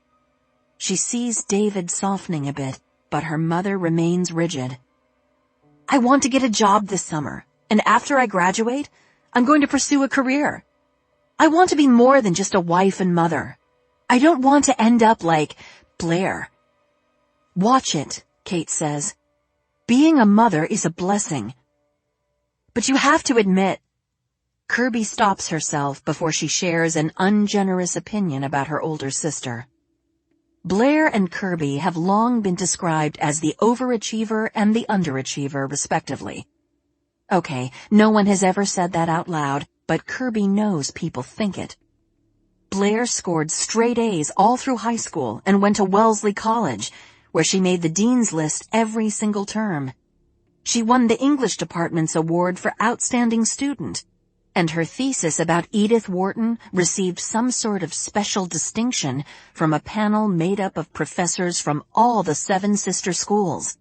She sees David softening a bit, but her mother remains rigid. "I want to get a job this summer, and after I graduate, I'm going to pursue a career. I want to be more than just a wife and mother. I don't want to end up like Blair." "Watch it," Kate says. "Being a mother is a blessing." "But you have to admit—" Kirby stops herself before she shares an ungenerous opinion about her older sister. Blair and Kirby have long been described as the overachiever and the underachiever, respectively. Okay, no one has ever said that out loud, but Kirby knows people think it. Blair scored straight A's all through high school and went to Wellesley College, where she made the dean's list every single term. She won the English department's award for outstanding student, and her thesis about Edith Wharton received some sort of special distinction from a panel made up of professors from all the 7 sister schools.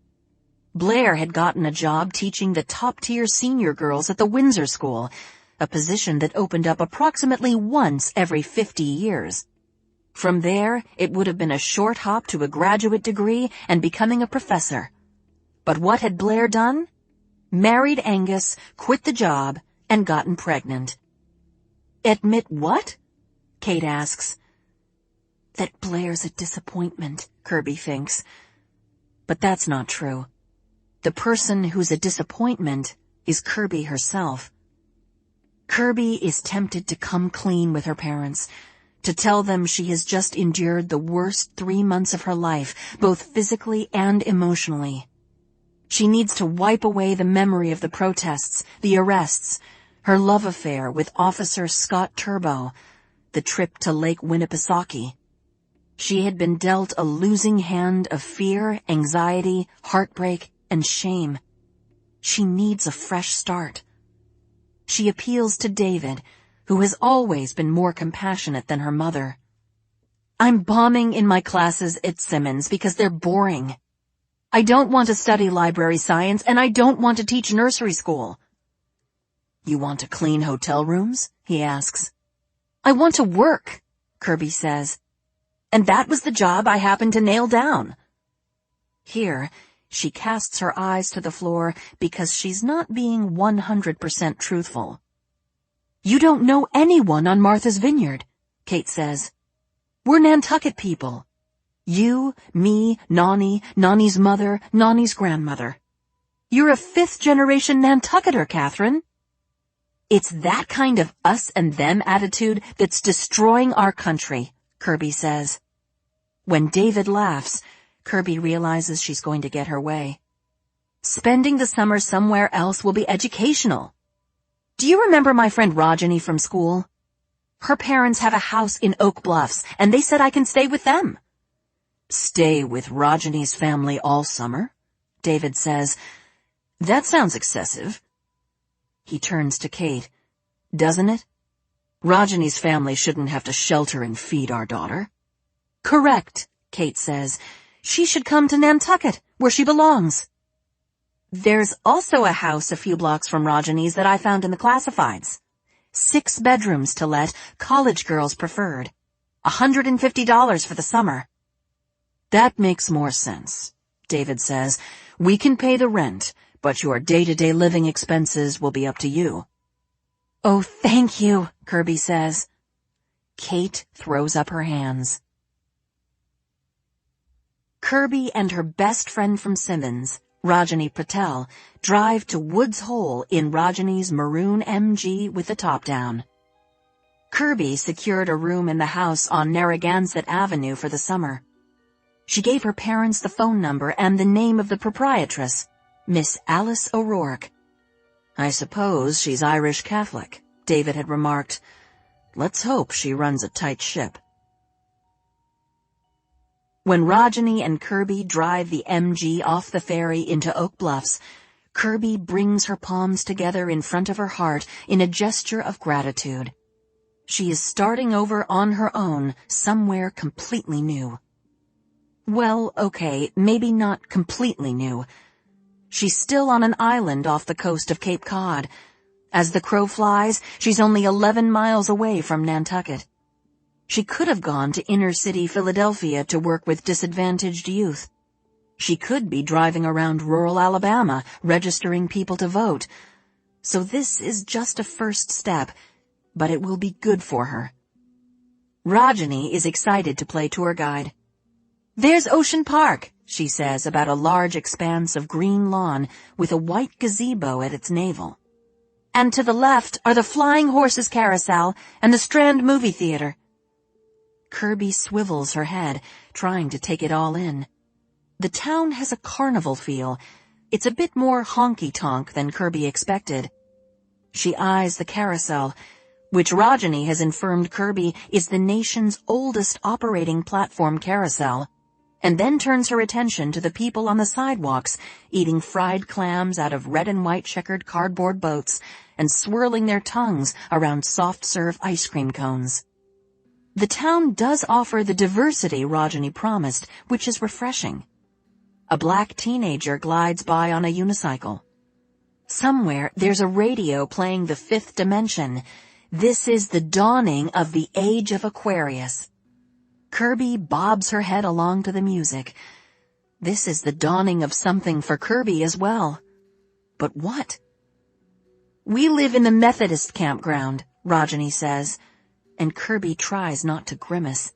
Blair had gotten a job teaching the top-tier senior girls at the Windsor School, a position that opened up approximately once every 50 years. From there, it would have been a short hop to a graduate degree and becoming a professor. But what had Blair done? Married Angus, quit the job, and gotten pregnant. Admit what? Kate asks. That Blair's a disappointment, Kirby thinks. But that's not true. The person who's a disappointment is Kirby herself. Kirby is tempted to come clean with her parents, to tell them she has just endured the worst 3 months of her life, both physically and emotionally. She needs to wipe away the memory of the protests, the arrests, her love affair with Officer Scott Turbo, the trip to Lake Winnipesaukee. She had been dealt a losing hand of fear, anxiety, heartbreak, and shame. She needs a fresh start. She appeals to David, who has always been more compassionate than her mother. I'm bombing in my classes at Simmons because they're boring. I don't want to study library science, and I don't want to teach nursery school. You want to clean hotel rooms? He asks. I want to work, Kirby says. And that was the job I happened to nail down. Here, she casts her eyes to the floor because she's not being 100% truthful. You don't know anyone on Martha's Vineyard, Kate says. We're Nantucket people. You, me, Nani's mother, Nani's grandmother. You're a 5th-generation Nantucketer, Catherine. It's that kind of us and them attitude that's destroying our country, Kirby says. When David laughs, Kirby realizes she's going to get her way. Spending the summer somewhere else will be educational. Do you remember my friend Rajani from school? Her parents have a house in Oak Bluffs, and they said I can stay with them. Stay with Rajani's family all summer? David says. That sounds excessive. He turns to Kate. Doesn't it? Rajani's family shouldn't have to shelter and feed our daughter. Correct, Kate says. She should come to Nantucket, where she belongs. There's also a house a few blocks from Rajani's that I found in the classifieds. 6 bedrooms to let, college girls preferred. $150 for the summer. That makes more sense, David says. We can pay the rent, but your day-to-day living expenses will be up to you. Oh, thank you, Kirby says. Kate throws up her hands. Kirby and her best friend from Simmons, Rajani Patel, drive to Woods Hole in Rajani's maroon MG with the top down. Kirby secured a room in the house on Narragansett Avenue for the summer. She gave her parents the phone number and the name of the proprietress, Miss Alice O'Rourke. I suppose she's Irish Catholic, David had remarked. Let's hope she runs a tight ship. When Rajani and Kirby drive the MG off the ferry into Oak Bluffs, Kirby brings her palms together in front of her heart in a gesture of gratitude. She is starting over on her own, somewhere completely new. Well, okay, maybe not completely new. She's still on an island off the coast of Cape Cod. As the crow flies, she's only 11 miles away from Nantucket. She could have gone to inner-city Philadelphia to work with disadvantaged youth. She could be driving around rural Alabama, registering people to vote. So this is just a first step, but it will be good for her. Rajani is excited to play tour guide. There's Ocean Park, she says about a large expanse of green lawn with a white gazebo at its navel. And to the left are the Flying Horses Carousel and the Strand Movie Theater. Kirby swivels her head, trying to take it all in. The town has a carnival feel. It's a bit more honky-tonk than Kirby expected. She eyes the carousel. which Rajani has informed Kirby is the nation's oldest operating platform carousel, and then turns her attention to the people on the sidewalks eating fried clams out of red and white checkered cardboard boats and swirling their tongues around soft-serve ice cream cones. The town does offer the diversity Rajani promised, which is refreshing. A black teenager glides by on a unicycle. Somewhere there's a radio playing The Fifth Dimension. This is the dawning of the Age of Aquarius. Kirby bobs her head along to the music. This is the dawning of something for Kirby as well. But what? "We live in the Methodist campground," Rajani says, and Kirby tries not to grimace.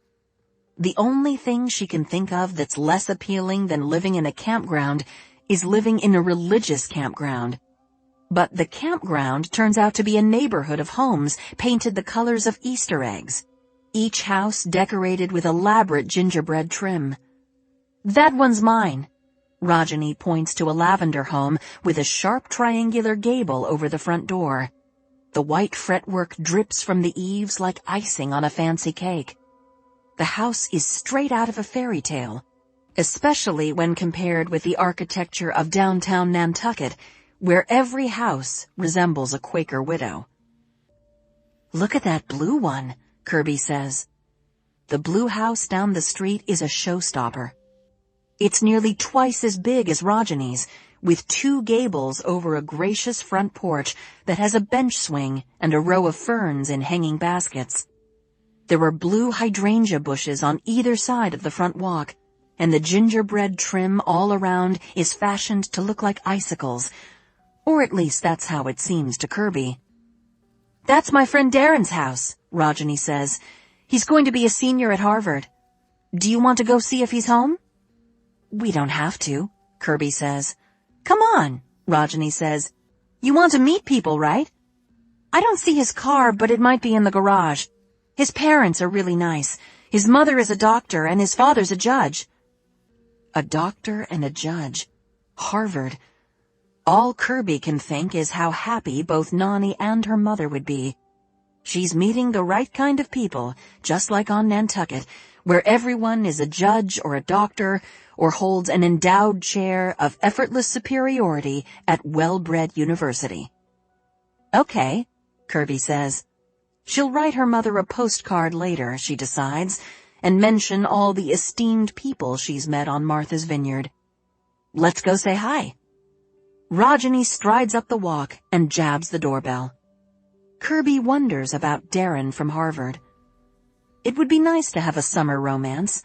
The only thing she can think of that's less appealing than living in a campground is living in a religious campground. But the campground turns out to be a neighborhood of homes painted the colors of Easter eggs, each house decorated with elaborate gingerbread trim. "That one's mine." Rajani points to a lavender home with a sharp triangular gable over the front door. The white fretwork drips from the eaves like icing on a fancy cake. The house is straight out of a fairy tale, especially when compared with the architecture of downtown Nantucket, where every house resembles a Quaker widow. "Look at that blue one," Kirby says. The blue house down the street is a showstopper. It's nearly twice as big as Rajani's, with 2 gables over a gracious front porch that has a bench swing and a row of ferns in hanging baskets. There are blue hydrangea bushes on either side of the front walk, and the gingerbread trim all around is fashioned to look like icicles, or at least that's how it seems to Kirby. "That's my friend Darren's house," Rajani says. "He's going to be a senior at Harvard. Do you want to go see if he's home?" "We don't have to," Kirby says. "Come on," Rajani says. "You want to meet people, right?" "I don't see his car, but it might be in the garage. His parents are really nice. His mother is a doctor and his father's a judge." A doctor and a judge. Harvard. All Kirby can think is how happy both Nani and her mother would be. She's meeting the right kind of people, just like on Nantucket, where everyone is a judge or a doctor or holds an endowed chair of effortless superiority at well-bred university. "Okay," Kirby says. She'll write her mother a postcard later, she decides, and mention all the esteemed people she's met on Martha's Vineyard. "Let's go say hi." Rajani strides up the walk and jabs the doorbell. Kirby wonders about Darren from Harvard. It would be nice to have a summer romance,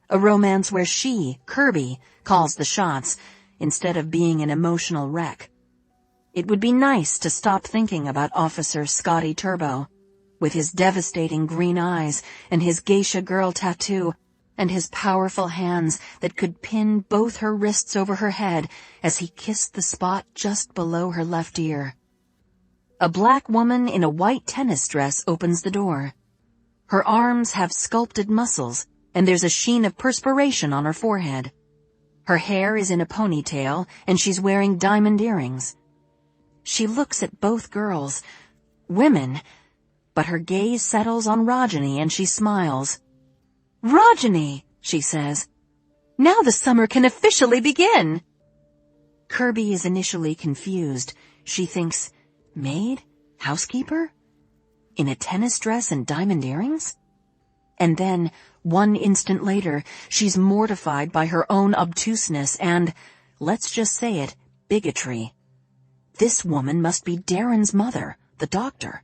a romance where she, Kirby, calls the shots instead of being an emotional wreck. It would be nice to stop thinking about Officer Scotty Turbo, with his devastating green eyes and his geisha girl tattoo, and his powerful hands that could pin both her wrists over her head as he kissed the spot just below her left ear. A black woman in a white tennis dress opens the door. Her arms have sculpted muscles, and there's a sheen of perspiration on her forehead. Her hair is in a ponytail, and she's wearing diamond earrings. She looks at both girls, women, but her gaze settles on Rajani and she smiles. "Rajani," she says. "Now the summer can officially begin." Kirby is initially confused. She thinks, maid? Housekeeper? In a tennis dress and diamond earrings? And then, 1 instant later, she's mortified by her own obtuseness and, let's just say it, bigotry. This woman must be Darren's mother, the doctor.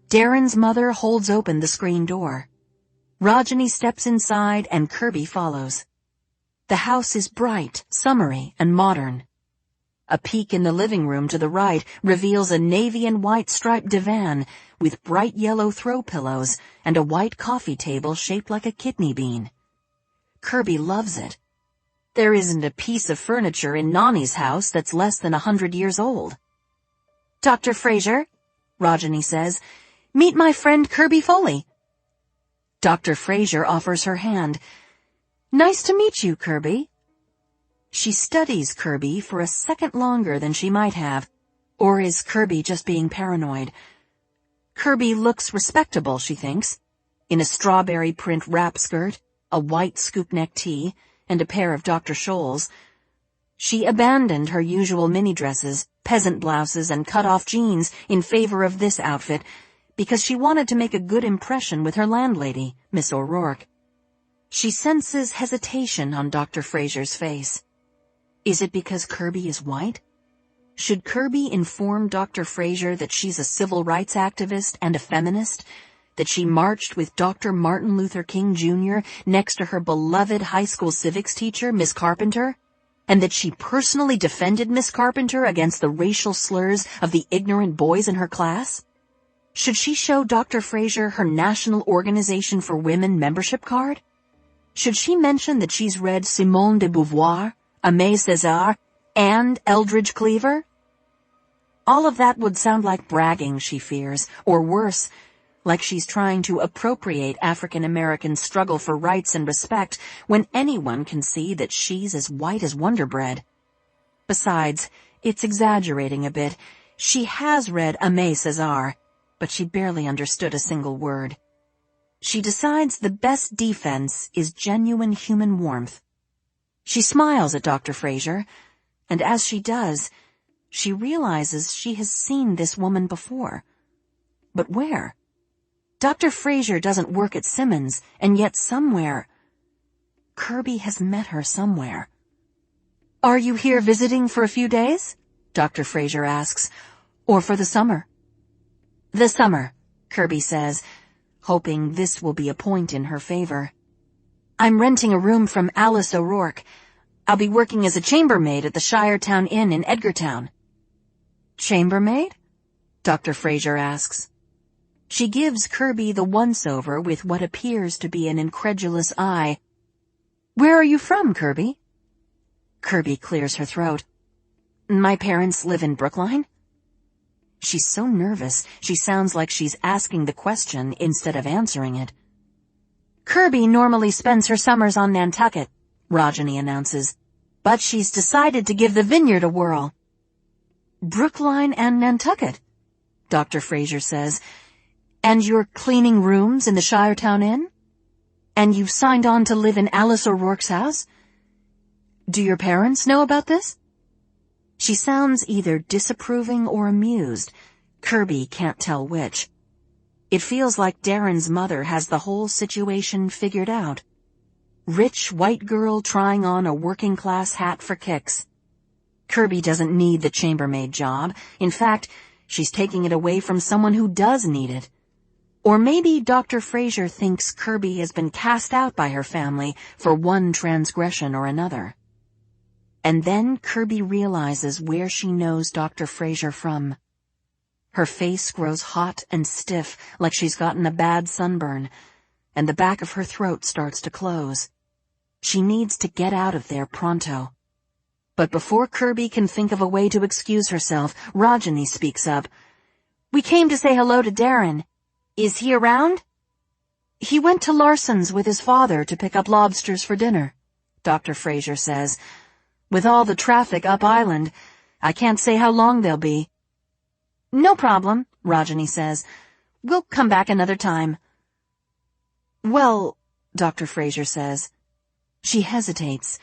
Darren's mother holds open the screen door. Rajani steps inside and Kirby follows. The house is bright, summery, and modern. A peek in the living room to the right reveals a navy and white striped divan with bright yellow throw pillows and a white coffee table shaped like a kidney bean. Kirby loves it. There isn't a piece of furniture in Nani's house that's less than 100 years old. "Dr. Fraser," Rajani says, "meet my friend Kirby Foley." Dr. Fraser offers her hand. "Nice to meet you, Kirby." She studies Kirby for a second longer than she might have, or is Kirby just being paranoid? Kirby looks respectable, she thinks, in a strawberry print wrap skirt, a white scoop-neck tee, and a pair of Dr. Scholl's. She abandoned her usual mini-dresses, peasant blouses, and cut-off jeans in favor of this outfit because she wanted to make a good impression with her landlady, Miss O'Rourke. She senses hesitation on Dr. Fraser's face. Is it because Kirby is white? Should Kirby inform Dr. Fraser that she's a civil rights activist and a feminist, that she marched with Dr. Martin Luther King Jr. next to her beloved high school civics teacher, Miss Carpenter, and that she personally defended Miss Carpenter against the racial slurs of the ignorant boys in her class? Should she show Dr. Fraser her National Organization for Women membership card? Should she mention that she's read Simone de Beauvoir, Aimé Césaire, and Eldridge Cleaver? All of that would sound like bragging, she fears, or worse, like she's trying to appropriate African American struggle for rights and respect when anyone can see that she's as white as Wonder Bread. Besides, it's exaggerating a bit. She has read Aimé Césaire, but she barely understood a single word. She decides the best defense is genuine human warmth. She smiles at Dr. Fraser, and as she does, she realizes she has seen this woman before. But where? Dr. Fraser doesn't work at Simmons, and yet somewhere, Kirby has met her somewhere. Are you here visiting for a few days? Dr. Fraser asks. Or for the summer? The summer, Kirby says, hoping this will be a point in her favor. I'm renting a room from Alice O'Rourke. I'll be working as a chambermaid at the Shiretown Inn in Edgartown. Chambermaid? Dr. Fraser asks. She gives Kirby the once-over with what appears to be an incredulous eye. Where are you from, Kirby? Kirby clears her throat. My parents live in Brookline. She's so nervous, she sounds like she's asking the question instead of answering it. Kirby normally spends her summers on Nantucket, Rajani announces, but she's decided to give the Vineyard a whirl. Brookline and Nantucket, Dr. Fraser says. And you're cleaning rooms in the Shiretown Inn? And you've signed on to live in Alice O'Rourke's house? Do your parents know about this? She sounds either disapproving or amused. Kirby can't tell which. It feels like Darren's mother has the whole situation figured out. Rich white girl trying on a working-class hat for kicks. Kirby doesn't need the chambermaid job. In fact, she's taking it away from someone who does need it. Or maybe Dr. Fraser thinks Kirby has been cast out by her family for one transgression or another. And then Kirby realizes where she knows Dr. Fraser from. Her face grows hot and stiff like she's gotten a bad sunburn, and the back of her throat starts to close. She needs to get out of there pronto. But before Kirby can think of a way to excuse herself, Rajani speaks up. We came to say hello to Darren. Is he around? He went to Larson's with his father to pick up lobsters for dinner, Dr. Fraser says. With all the traffic up island, I can't say how long they'll be. No problem, Rajani says. We'll come back another time. Well, Dr. Fraser says. She hesitates,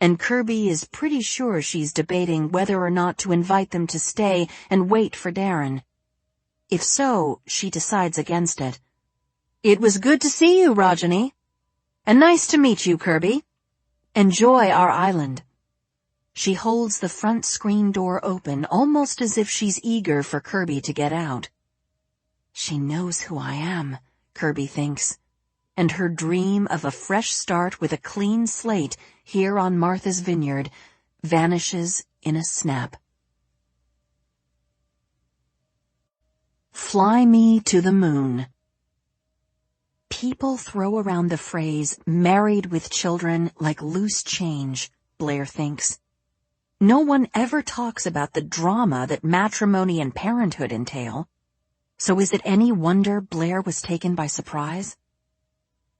and Kirby is pretty sure she's debating whether or not to invite them to stay and wait for Darren. If so, she decides against it. It was good to see you, Rajani. And nice to meet you, Kirby. Enjoy our island. She holds the front screen door open, almost as if she's eager for Kirby to get out. She knows who I am, Kirby thinks, and her dream of a fresh start with a clean slate here on Martha's Vineyard vanishes in a snap. Fly me to the moon. People throw around the phrase married with children like loose change, Blair thinks. No one ever talks about the drama that matrimony and parenthood entail. So is it any wonder Blair was taken by surprise?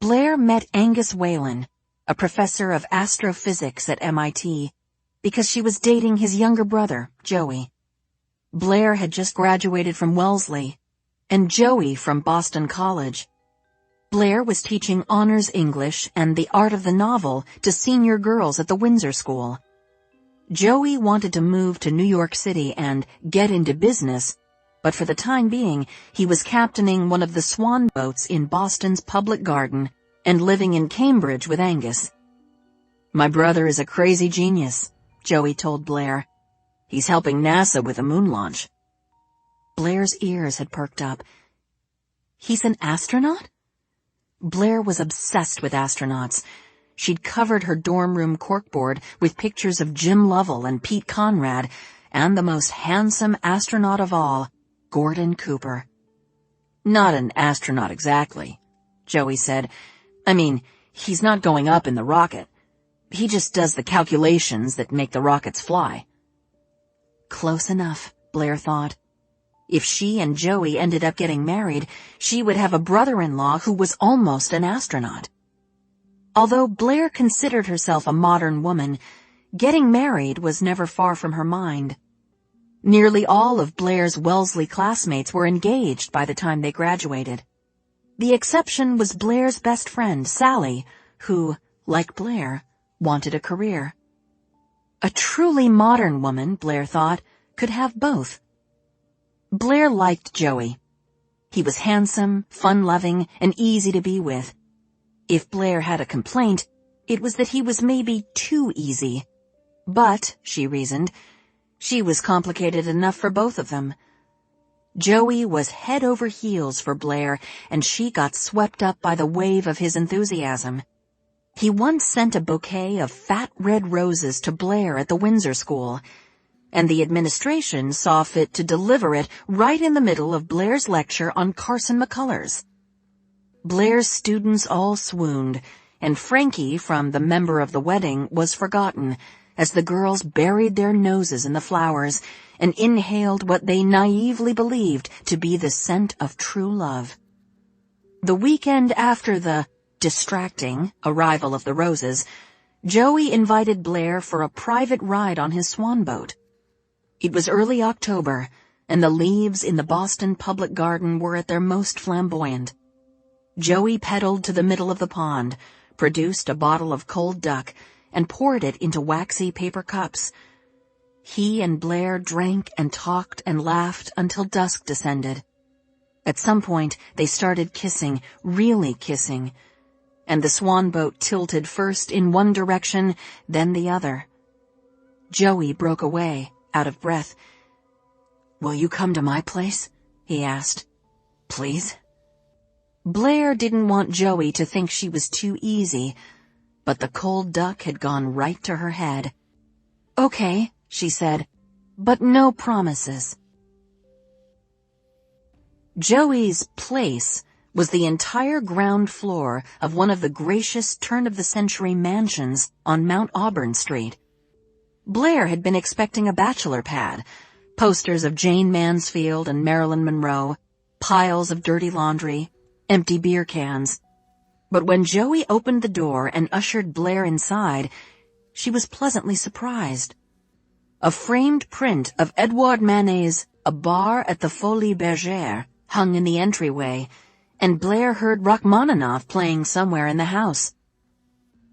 Blair met Angus Whalen, a professor of astrophysics at MIT, because she was dating his younger brother, Joey. Blair had just graduated from Wellesley, and Joey from Boston College. Blair was teaching honors English and the art of the novel to senior girls at the Windsor School. Joey wanted to move to New York City and get into business, but for the time being, he was captaining one of the swan boats in Boston's public garden and living in Cambridge with Angus. "My brother is a crazy genius," Joey told Blair. "He's helping NASA with a moon launch." Blair's ears had perked up. "He's an astronaut?" Blair was obsessed with astronauts. She'd covered her dorm room corkboard with pictures of Jim Lovell and Pete Conrad, and the most handsome astronaut of all, Gordon Cooper. "Not an astronaut exactly," Joey said. "I mean, he's not going up in the rocket. He just does the calculations that make the rockets fly." Close enough, Blair thought. If she and Joey ended up getting married, she would have a brother-in-law who was almost an astronaut. Although Blair considered herself a modern woman, getting married was never far from her mind. Nearly all of Blair's Wellesley classmates were engaged by the time they graduated. The exception was Blair's best friend, Sally, who, like Blair, wanted a career. A truly modern woman, Blair thought, could have both. Blair liked Joey. He was handsome, fun-loving, and easy to be with. If Blair had a complaint, it was that he was maybe too easy. But, she reasoned, she was complicated enough for both of them. Joey was head over heels for Blair, and she got swept up by the wave of his enthusiasm. He once sent a bouquet of fat red roses to Blair at the Windsor School, and the administration saw fit to deliver it right in the middle of Blair's lecture on Carson McCullers. Blair's students all swooned, and Frankie from The Member of the Wedding was forgotten, as the girls buried their noses in the flowers and inhaled what they naively believed to be the scent of true love. The weekend after the distracting arrival of the roses, Joey invited Blair for a private ride on his swan boat. It was early October, and the leaves in the Boston public garden were at their most flamboyant. Joey pedaled to the middle of the pond, produced a bottle of cold duck, and poured it into waxy paper cups. He and Blair drank and talked and laughed until dusk descended. At some point, they started kissing, really kissing, and the swan boat tilted first in one direction, then the other. Joey broke away, out of breath. "Will you come to my place?" he asked. "Please?" Blair didn't want Joey to think she was too easy, but the cold duck had gone right to her head. "Okay," she said, "but no promises." Joey's place was the entire ground floor of one of the gracious turn-of-the-century mansions on Mount Auburn Street. Blair had been expecting a bachelor pad, posters of Jane Mansfield and Marilyn Monroe, piles of dirty laundry, empty beer cans. But when Joey opened the door and ushered Blair inside, she was pleasantly surprised. A framed print of Edouard Manet's A Bar at the Folies Bergère hung in the entryway, and Blair heard Rachmaninoff playing somewhere in the house.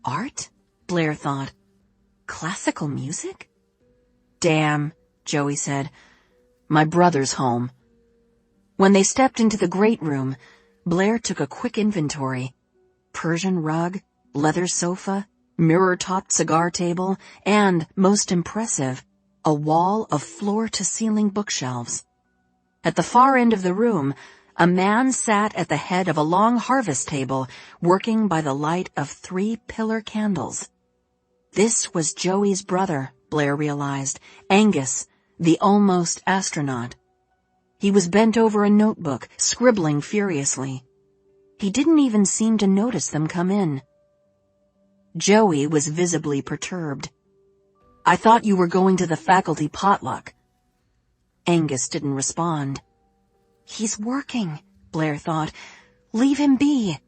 Art? Blair thought. Classical music? "Damn," Joey said. "My brother's home." When they stepped into the great room, Blair took a quick inventory. Persian rug, leather sofa, mirror-topped cigar table, and, most impressive, a wall of floor-to-ceiling bookshelves. At the far end of the room, a man sat at the head of a long harvest table, working by the light of 3 pillar candles. This was Joey's brother, Blair realized, Angus, the almost astronaut. He was bent over a notebook, scribbling furiously. He didn't even seem to notice them come in. Joey was visibly perturbed. "I thought you were going to the faculty potluck." Angus didn't respond. "He's working," Blair thought. "Leave him be."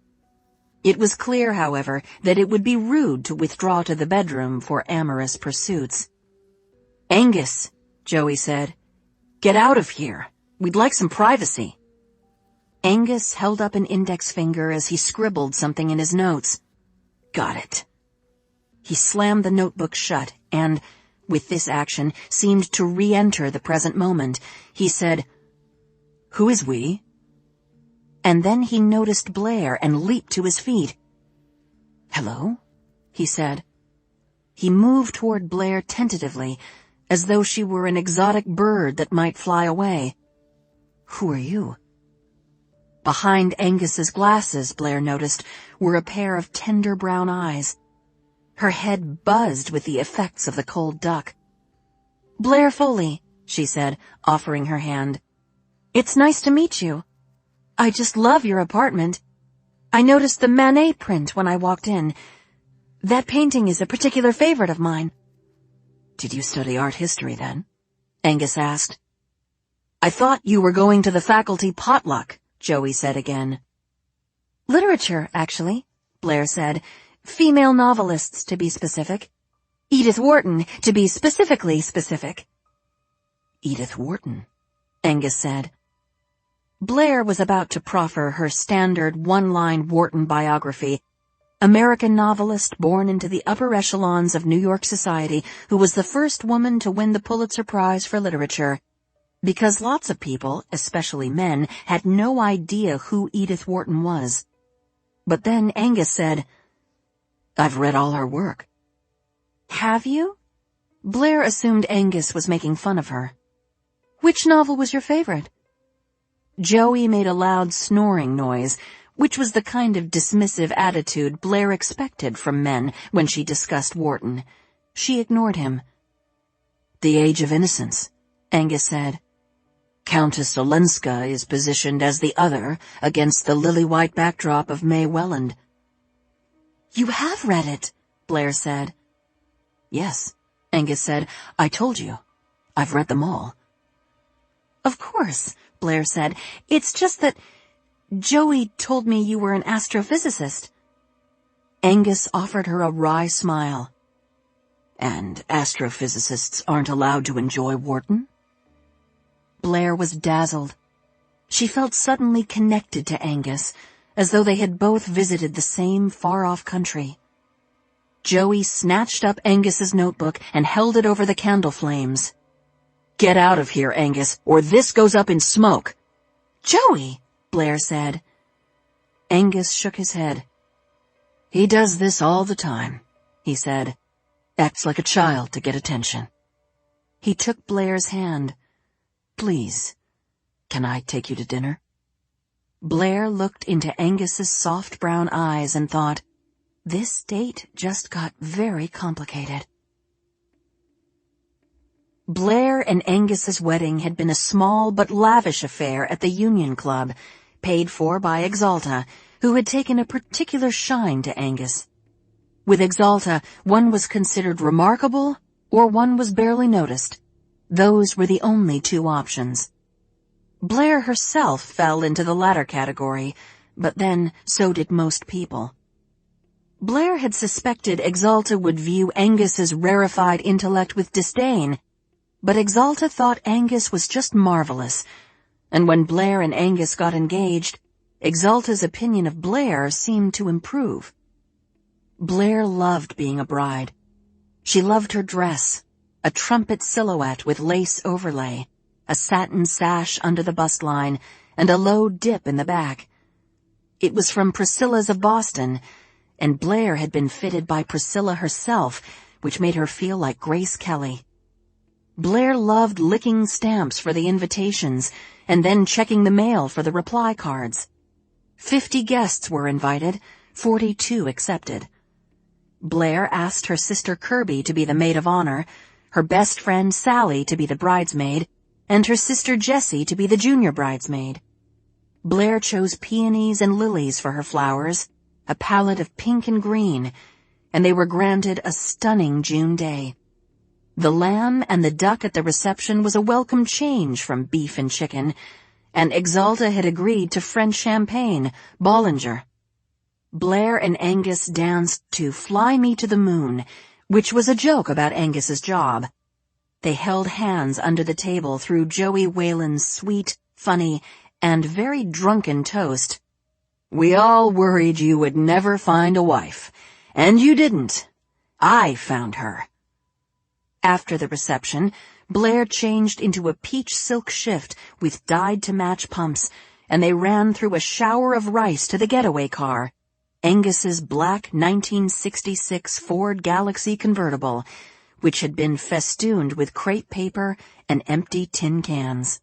It was clear, however, that it would be rude to withdraw to the bedroom for amorous pursuits. "Angus," Joey said, "get out of here. We'd like some privacy." Angus held up an index finger as he scribbled something in his notes. Got it. He slammed the notebook shut and, with this action, seemed to re-enter the present moment. He said, "Who is we?" And then he noticed Blair and leaped to his feet. "Hello?" he said. He moved toward Blair tentatively, as though she were an exotic bird that might fly away. "Who are you?" Behind Angus's glasses, Blair noticed, were a pair of tender brown eyes. Her head buzzed with the effects of the cold duck. "Blair Foley," she said, offering her hand. "It's nice to meet you. I just love your apartment. I noticed the Manet print when I walked in. That painting is a particular favorite of mine." "Did you study art history then?" Angus asked. "I thought you were going to the faculty potluck," Joey said again. "Literature, actually," Blair said. "Female novelists, to be specific. Edith Wharton, to be specifically specific." "Edith Wharton," Angus said. Blair was about to proffer her standard one-line Wharton biography, American novelist born into the upper echelons of New York society who was the first woman to win the Pulitzer Prize for Literature, because lots of people, especially men, had no idea who Edith Wharton was. But then Angus said, "I've read all her work." "Have you?" Blair assumed Angus was making fun of her. "Which novel was your favorite?" Joey made a loud snoring noise, which was the kind of dismissive attitude Blair expected from men when she discussed Wharton. She ignored him. "The Age of Innocence," Angus said. "Countess Olenska is positioned as the other against the lily-white backdrop of May Welland." "You have read it," Blair said. "Yes," Angus said. "I told you. I've read them all." "Of course," Blair said. "It's just that Joey told me you were an astrophysicist." Angus offered her a wry smile. "And astrophysicists aren't allowed to enjoy Wharton?" Blair was dazzled. She felt suddenly connected to Angus, as though they had both visited the same far-off country. Joey snatched up Angus's notebook and held it over the candle flames. "Get out of here, Angus, or this goes up in smoke." "Joey," Blair said. Angus shook his head. "He does this all the time," he said. "Acts like a child to get attention." He took Blair's hand. "Please, can I take you to dinner?" Blair looked into Angus's soft brown eyes and thought, this date just got very complicated. Blair and Angus's wedding had been a small but lavish affair at the Union Club, paid for by Exalta, who had taken a particular shine to Angus. With Exalta, one was considered remarkable or one was barely noticed. Those were the only two options. Blair herself fell into the latter category, but then so did most people. Blair had suspected Exalta would view Angus's rarefied intellect with disdain, but Exalta thought Angus was just marvelous, and when Blair and Angus got engaged, Exalta's opinion of Blair seemed to improve. Blair loved being a bride. She loved her dress, a trumpet silhouette with lace overlay, a satin sash under the bust line, and a low dip in the back. It was from Priscilla's of Boston, and Blair had been fitted by Priscilla herself, which made her feel like Grace Kelly. Blair loved licking stamps for the invitations and then checking the mail for the reply cards. 50 guests were invited, 42 accepted. Blair asked her sister Kirby to be the maid of honor, her best friend Sally to be the bridesmaid, and her sister Jessie to be the junior bridesmaid. Blair chose peonies and lilies for her flowers, a palette of pink and green, and they were granted a stunning June day. The lamb and the duck at the reception was a welcome change from beef and chicken, and Exalta had agreed to French champagne, Bollinger. Blair and Angus danced to Fly Me to the Moon, which was a joke about Angus's job. They held hands under the table through Joey Whalen's sweet, funny, and very drunken toast. "We all worried you would never find a wife, and you didn't. I found her." After the reception, Blair changed into a peach silk shift with dyed-to-match pumps, and they ran through a shower of rice to the getaway car, Angus's black 1966 Ford Galaxy convertible, which had been festooned with crepe paper and empty tin cans.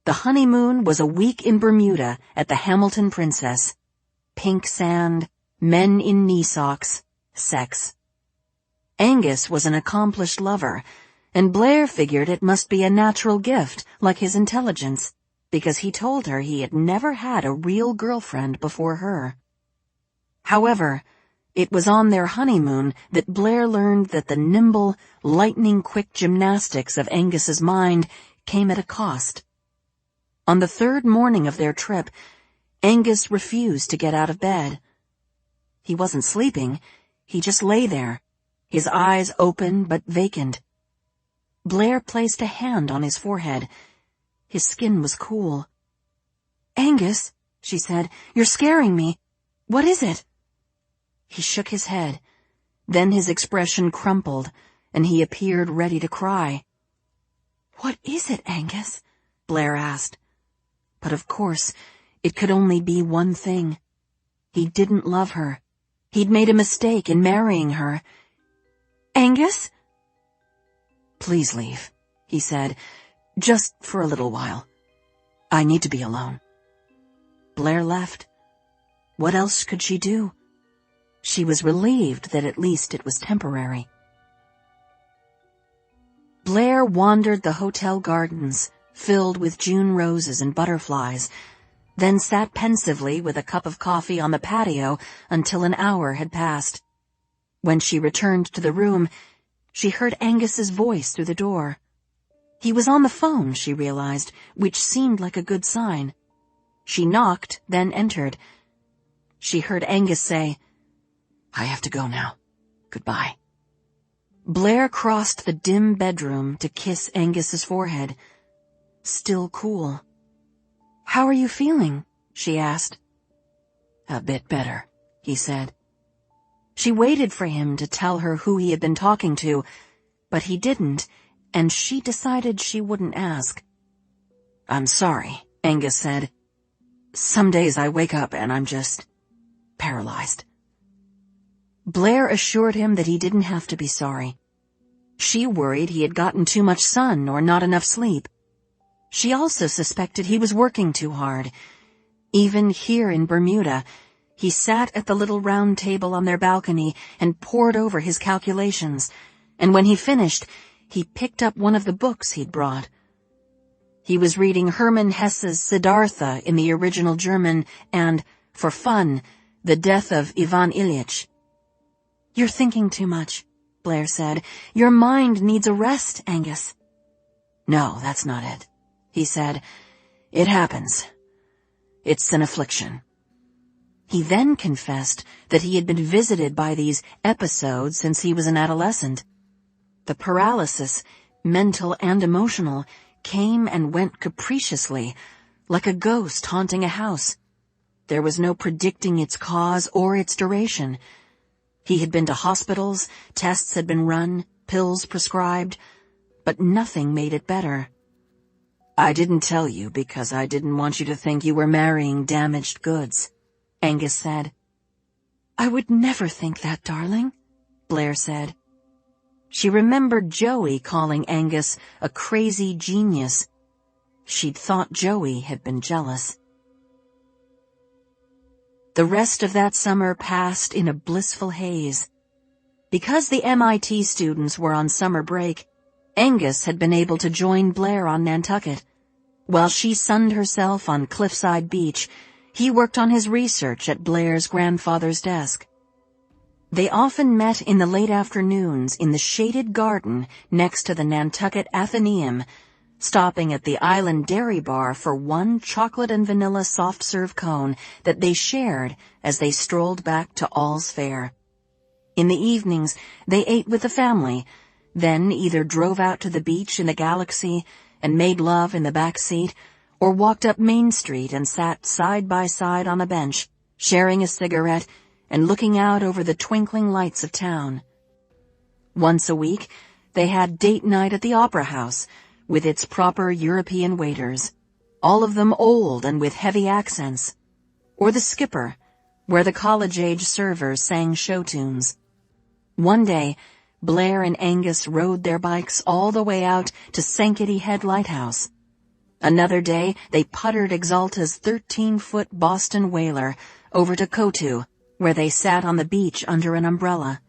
The honeymoon was a week in Bermuda at the Hamilton Princess. Pink sand, men in knee socks, sex. Angus was an accomplished lover, and Blair figured it must be a natural gift, like his intelligence, because he told her he had never had a real girlfriend before her. However, it was on their honeymoon that Blair learned that the nimble, lightning-quick gymnastics of Angus's mind came at a cost. On the third morning of their trip, Angus refused to get out of bed. He wasn't sleeping, he just lay there, his eyes open but vacant. Blair placed a hand on his forehead. His skin was cool. "Angus," she said, "you're scaring me. What is it?" He shook his head. Then his expression crumpled, and he appeared ready to cry. "What is it, Angus?" Blair asked. But of course, it could only be one thing. He didn't love her. He'd made a mistake in marrying her. "Angus?" "Please leave," he said, "just for a little while. I need to be alone." Blair left. What else could she do? She was relieved that at least it was temporary. Blair wandered the hotel gardens, filled with June roses and butterflies, then sat pensively with a cup of coffee on the patio until an hour had passed. When she returned to the room, she heard Angus's voice through the door. He was on the phone, she realized, which seemed like a good sign. She knocked, then entered. She heard Angus say, "I have to go now. Goodbye." Blair crossed the dim bedroom to kiss Angus's forehead. Still cool. "How are you feeling?" she asked. "A bit better," he said. She waited for him to tell her who he had been talking to, but he didn't, and she decided she wouldn't ask. "I'm sorry," Angus said. "Some days I wake up and I'm just paralyzed." Blair assured him that he didn't have to be sorry. She worried he had gotten too much sun or not enough sleep. She also suspected he was working too hard. Even here in Bermuda, he sat at the little round table on their balcony and pored over his calculations, and when he finished, he picked up one of the books he'd brought. He was reading Hermann Hesse's Siddhartha in the original German and, for fun, The Death of Ivan Ilyich. "You're thinking too much," Blair said. "Your mind needs a rest, Angus." "No, that's not it," he said. "It happens. It's an affliction." He then confessed that he had been visited by these episodes since he was an adolescent. The paralysis, mental and emotional, came and went capriciously, like a ghost haunting a house. There was no predicting its cause or its duration. He had been to hospitals, tests had been run, pills prescribed, but nothing made it better. "I didn't tell you because I didn't want you to think you were marrying damaged goods," Angus said. "I would never think that, darling," Blair said. She remembered Joey calling Angus a crazy genius. She'd thought Joey had been jealous. The rest of that summer passed in a blissful haze. Because the MIT students were on summer break, Angus had been able to join Blair on Nantucket. While she sunned herself on Cliffside Beach, he worked on his research at Blair's grandfather's desk. They often met in the late afternoons in the shaded garden next to the Nantucket Athenaeum, stopping at the Island Dairy Bar for one chocolate and vanilla soft-serve cone that they shared as they strolled back to All's Fair. In the evenings, they ate with the family, then either drove out to the beach in the Galaxy and made love in the back seat, or walked up Main Street and sat side by side on a bench, sharing a cigarette and looking out over the twinkling lights of town. Once a week, they had date night at the Opera House, with its proper European waiters, all of them old and with heavy accents, or the Skipper, where the college-age servers sang show tunes. One day, Blair and Angus rode their bikes all the way out to Sankaty Head Lighthouse. Another day, they puttered Exalta's 13-foot Boston whaler over to Kotu, where they sat on the beach under an umbrella.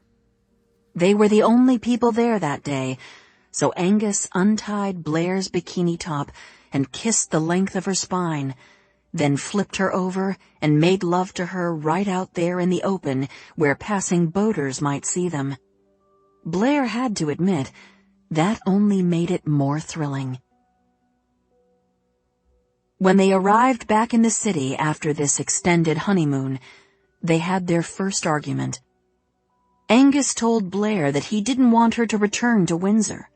They were the only people there that day, so Angus untied Blair's bikini top and kissed the length of her spine, then flipped her over and made love to her right out there in the open where passing boaters might see them. Blair had to admit, that only made it more thrilling. When they arrived back in the city after this extended honeymoon, they had their first argument. Angus told Blair that he didn't want her to return to Windsor.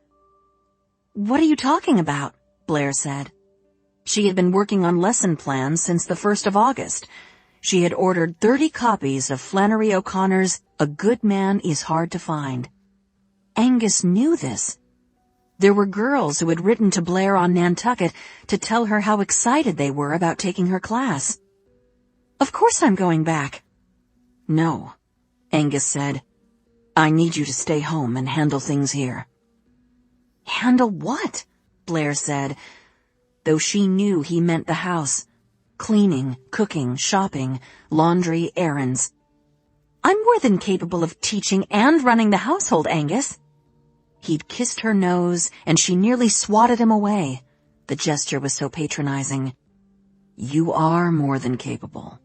"What are you talking about?" Blair said. She had been working on lesson plans since the 1st of August. She had ordered 30 copies of Flannery O'Connor's A Good Man is Hard to Find. Angus knew this. There were girls who had written to Blair on Nantucket to tell her how excited they were about taking her class. "Of course I'm going back." "No," Angus said. "I need you to stay home and handle things here." "Handle what?" Blair said, though she knew he meant the house. Cleaning, cooking, shopping, laundry, errands. "I'm more than capable of teaching and running the household, Angus." He'd kissed her nose, and she nearly swatted him away. The gesture was so patronizing. "You are more than capable.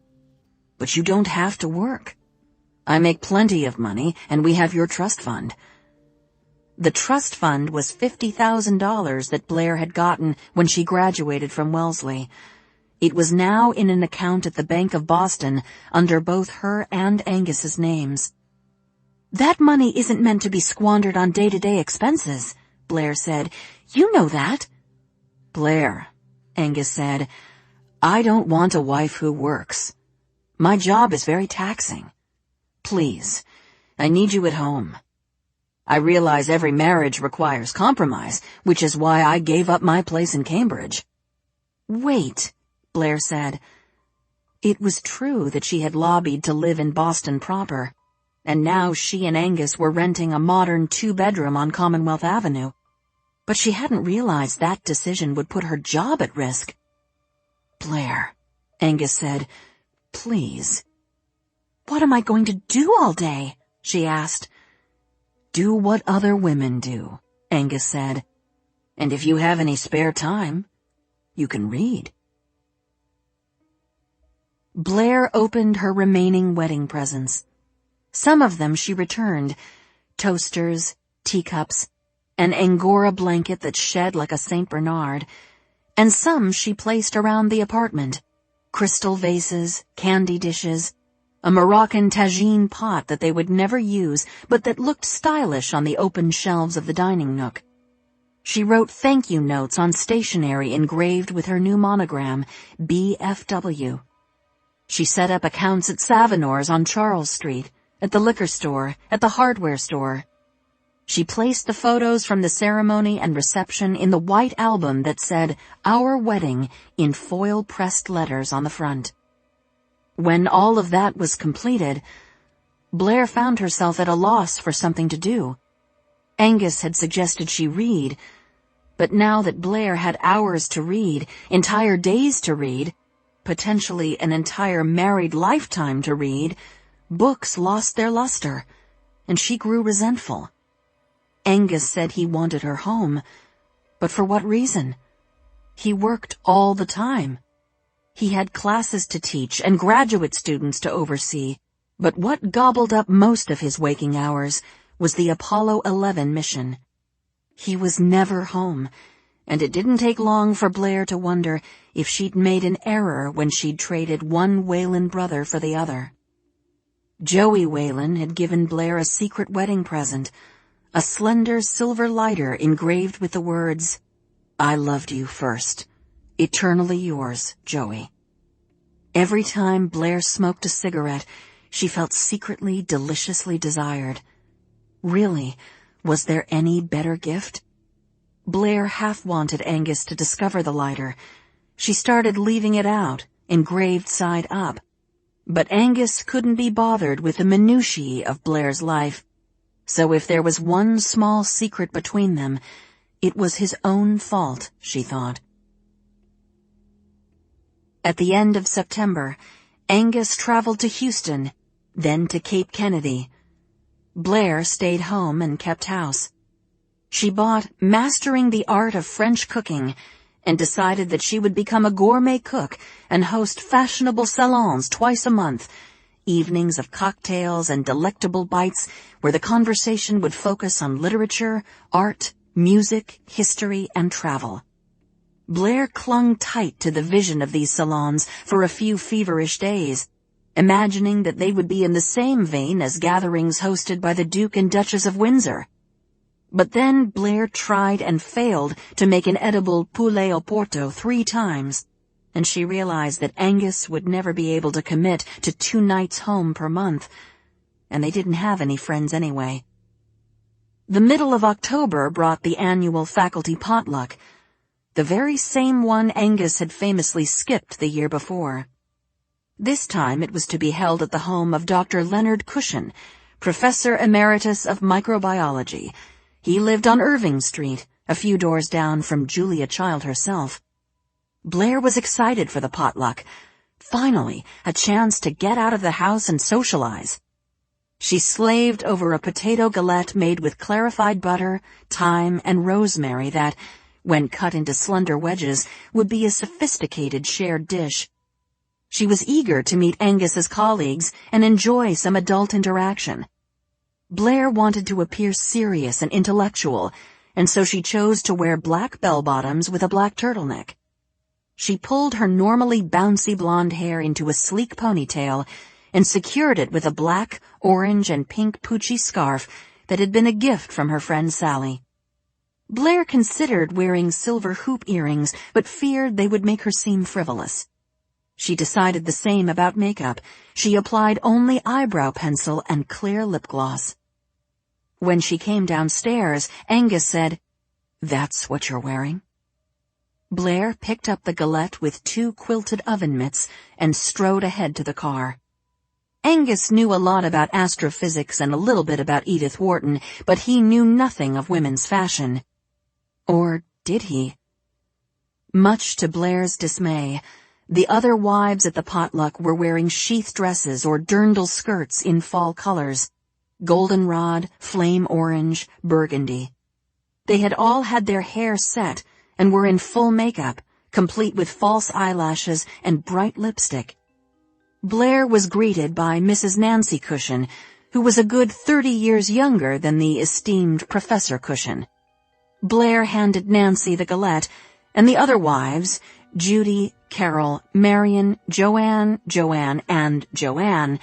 But you don't have to work. I make plenty of money, and we have your trust fund." The trust fund was $50,000 that Blair had gotten when she graduated from Wellesley. It was now in an account at the Bank of Boston under both her and Angus's names. "That money isn't meant to be squandered on day-to-day expenses," Blair said. "You know that." "Blair," Angus said, "I don't want a wife who works. My job is very taxing. Please, I need you at home. I realize every marriage requires compromise, which is why I gave up my place in Cambridge." "Wait," Blair said. It was true that she had lobbied to live in Boston proper, and now she and Angus were renting a modern 2-bedroom on Commonwealth Avenue. But she hadn't realized that decision would put her job at risk. "Blair," Angus said, "please." "What am I going to do all day?" she asked. "Do what other women do," Angus said. "And if you have any spare time, you can read." Blair opened her remaining wedding presents. Some of them she returned, toasters, teacups, an Angora blanket that shed like a St. Bernard, and some she placed around the apartment, crystal vases, candy dishes, a Moroccan tagine pot that they would never use but that looked stylish on the open shelves of the dining nook. She wrote thank you notes on stationery engraved with her new monogram, BFW. She set up accounts at Savinor's on Charles Street, at the liquor store, at the hardware store. She placed the photos from the ceremony and reception in the white album that said, "Our Wedding," in foil-pressed letters on the front. When all of that was completed, Blair found herself at a loss for something to do. Angus had suggested she read, but now that Blair had hours to read, entire days to read, potentially an entire married lifetime to read, books lost their luster, and she grew resentful. Angus said he wanted her home, but for what reason? He worked all the time. He had classes to teach and graduate students to oversee, but what gobbled up most of his waking hours was the Apollo 11 mission. He was never home, and it didn't take long for Blair to wonder if she'd made an error when she'd traded one Whalen brother for the other. Joey Whalen had given Blair a secret wedding present, a slender silver lighter engraved with the words, "I loved you first, Eternally yours, Joey. Every time Blair smoked a cigarette, she felt secretly, deliciously desired. Really, was there any better gift? Blair half wanted Angus to discover the lighter. She started leaving it out, engraved side up. But Angus couldn't be bothered with the minutiae of Blair's life. So if there was one small secret between them, it was his own fault, she thought. At the end of September, Angus traveled to Houston, then to Cape Kennedy. Blair stayed home and kept house. She bought Mastering the Art of French Cooking and decided that she would become a gourmet cook and host fashionable salons twice a month, evenings of cocktails and delectable bites where the conversation would focus on literature, art, music, history, and travel. Blair clung tight to the vision of these salons for a few feverish days, imagining that they would be in the same vein as gatherings hosted by the Duke and Duchess of Windsor. But then Blair tried and failed to make an edible poulet au porto 3 times, and she realized that Angus would never be able to commit to 2 nights home per month, and they didn't have any friends anyway. The middle of October brought the annual faculty potluck, the very same one Angus had famously skipped the year before. This time it was to be held at the home of Dr. Leonard Cushion, Professor Emeritus of Microbiology. He lived on Irving Street, a few doors down from Julia Child herself. Blair was excited for the potluck. Finally, a chance to get out of the house and socialize. She slaved over a potato galette made with clarified butter, thyme, and rosemary that, when cut into slender wedges, would be a sophisticated shared dish. She was eager to meet Angus's colleagues and enjoy some adult interaction. Blair wanted to appear serious and intellectual, and so she chose to wear black bell-bottoms with a black turtleneck. She pulled her normally bouncy blonde hair into a sleek ponytail and secured it with a black, orange, and pink Poochie scarf that had been a gift from her friend Sally. Blair considered wearing silver hoop earrings, but feared they would make her seem frivolous. She decided the same about makeup. She applied only eyebrow pencil and clear lip gloss. When she came downstairs, Angus said, "That's what you're wearing?" Blair picked up the galette with 2 quilted oven mitts and strode ahead to the car. Angus knew a lot about astrophysics and a little bit about Edith Wharton, but he knew nothing of women's fashion. Or did he? Much to Blair's dismay, the other wives at the potluck were wearing sheath dresses or dirndl skirts in fall colors: goldenrod, flame orange, burgundy. They had all had their hair set and were in full makeup, complete with false eyelashes and bright lipstick. Blair was greeted by Mrs. Nancy Cushion, who was a good 30 years younger than the esteemed Professor Cushion. Blair handed Nancy the galette, and the other wives, Judy, Carol, Marion, Joanne, and Joanne,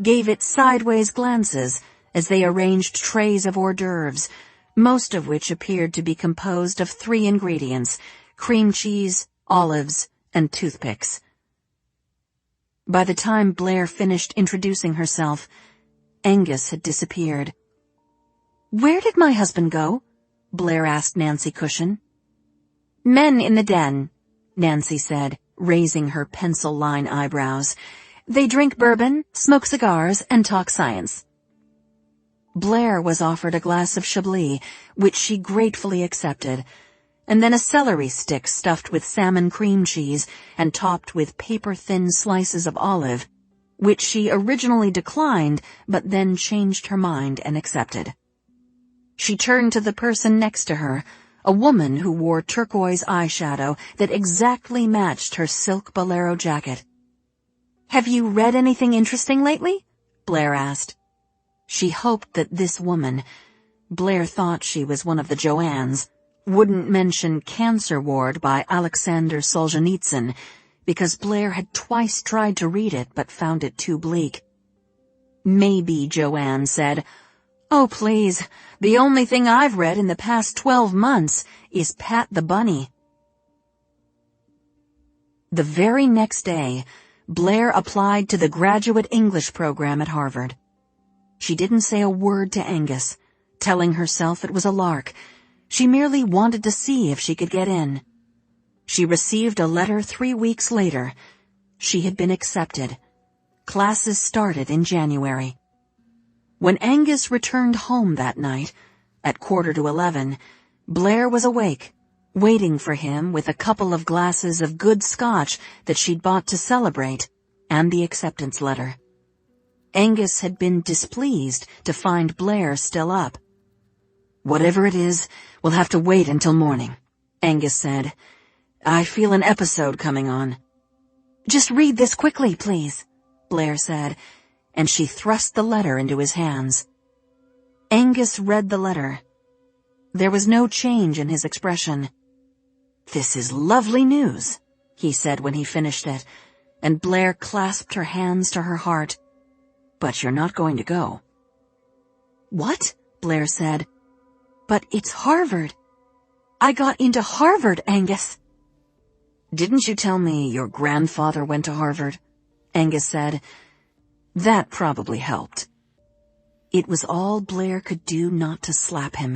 gave it sideways glances as they arranged trays of hors d'oeuvres, most of which appeared to be composed of 3 ingredients: cream cheese, olives, and toothpicks. By the time Blair finished introducing herself, Angus had disappeared. "Where did my husband go?" Blair asked Nancy Cushion. "Men in the den," Nancy said, raising her pencil-line eyebrows. "They drink bourbon, smoke cigars, and talk science." Blair was offered a glass of Chablis, which she gratefully accepted, and then a celery stick stuffed with salmon cream cheese and topped with paper-thin slices of olive, which she originally declined but then changed her mind and accepted. She turned to the person next to her, a woman who wore turquoise eyeshadow that exactly matched her silk bolero jacket. "Have you read anything interesting lately?" Blair asked. She hoped that this woman, Blair thought she was one of the Joannes, wouldn't mention Cancer Ward by Alexander Solzhenitsyn, because Blair had twice tried to read it but found it too bleak. Maybe Joanne said, "Oh, please, the only thing I've read in the past 12 months is Pat the Bunny." The very next day, Blair applied to the graduate English program at Harvard. She didn't say a word to Angus, telling herself it was a lark. She merely wanted to see if she could get in. She received a letter 3 weeks later. She had been accepted. Classes started in January. When Angus returned home that night, at 11:15, Blair was awake, waiting for him with a couple of glasses of good scotch that she'd bought to celebrate, and the acceptance letter. Angus had been displeased to find Blair still up. "Whatever it is, we'll have to wait until morning," Angus said. "I feel an episode coming on." "Just read this quickly, please," Blair said, and she thrust the letter into his hands. Angus read the letter. There was no change in his expression. "This is lovely news," he said when he finished it, and Blair clasped her hands to her heart. "But you're not going to go." "What?" Blair said. "But it's Harvard. I got into Harvard, Angus." "Didn't you tell me your grandfather went to Harvard?" Angus said. That probably helped. It was all Blair could do not to slap him.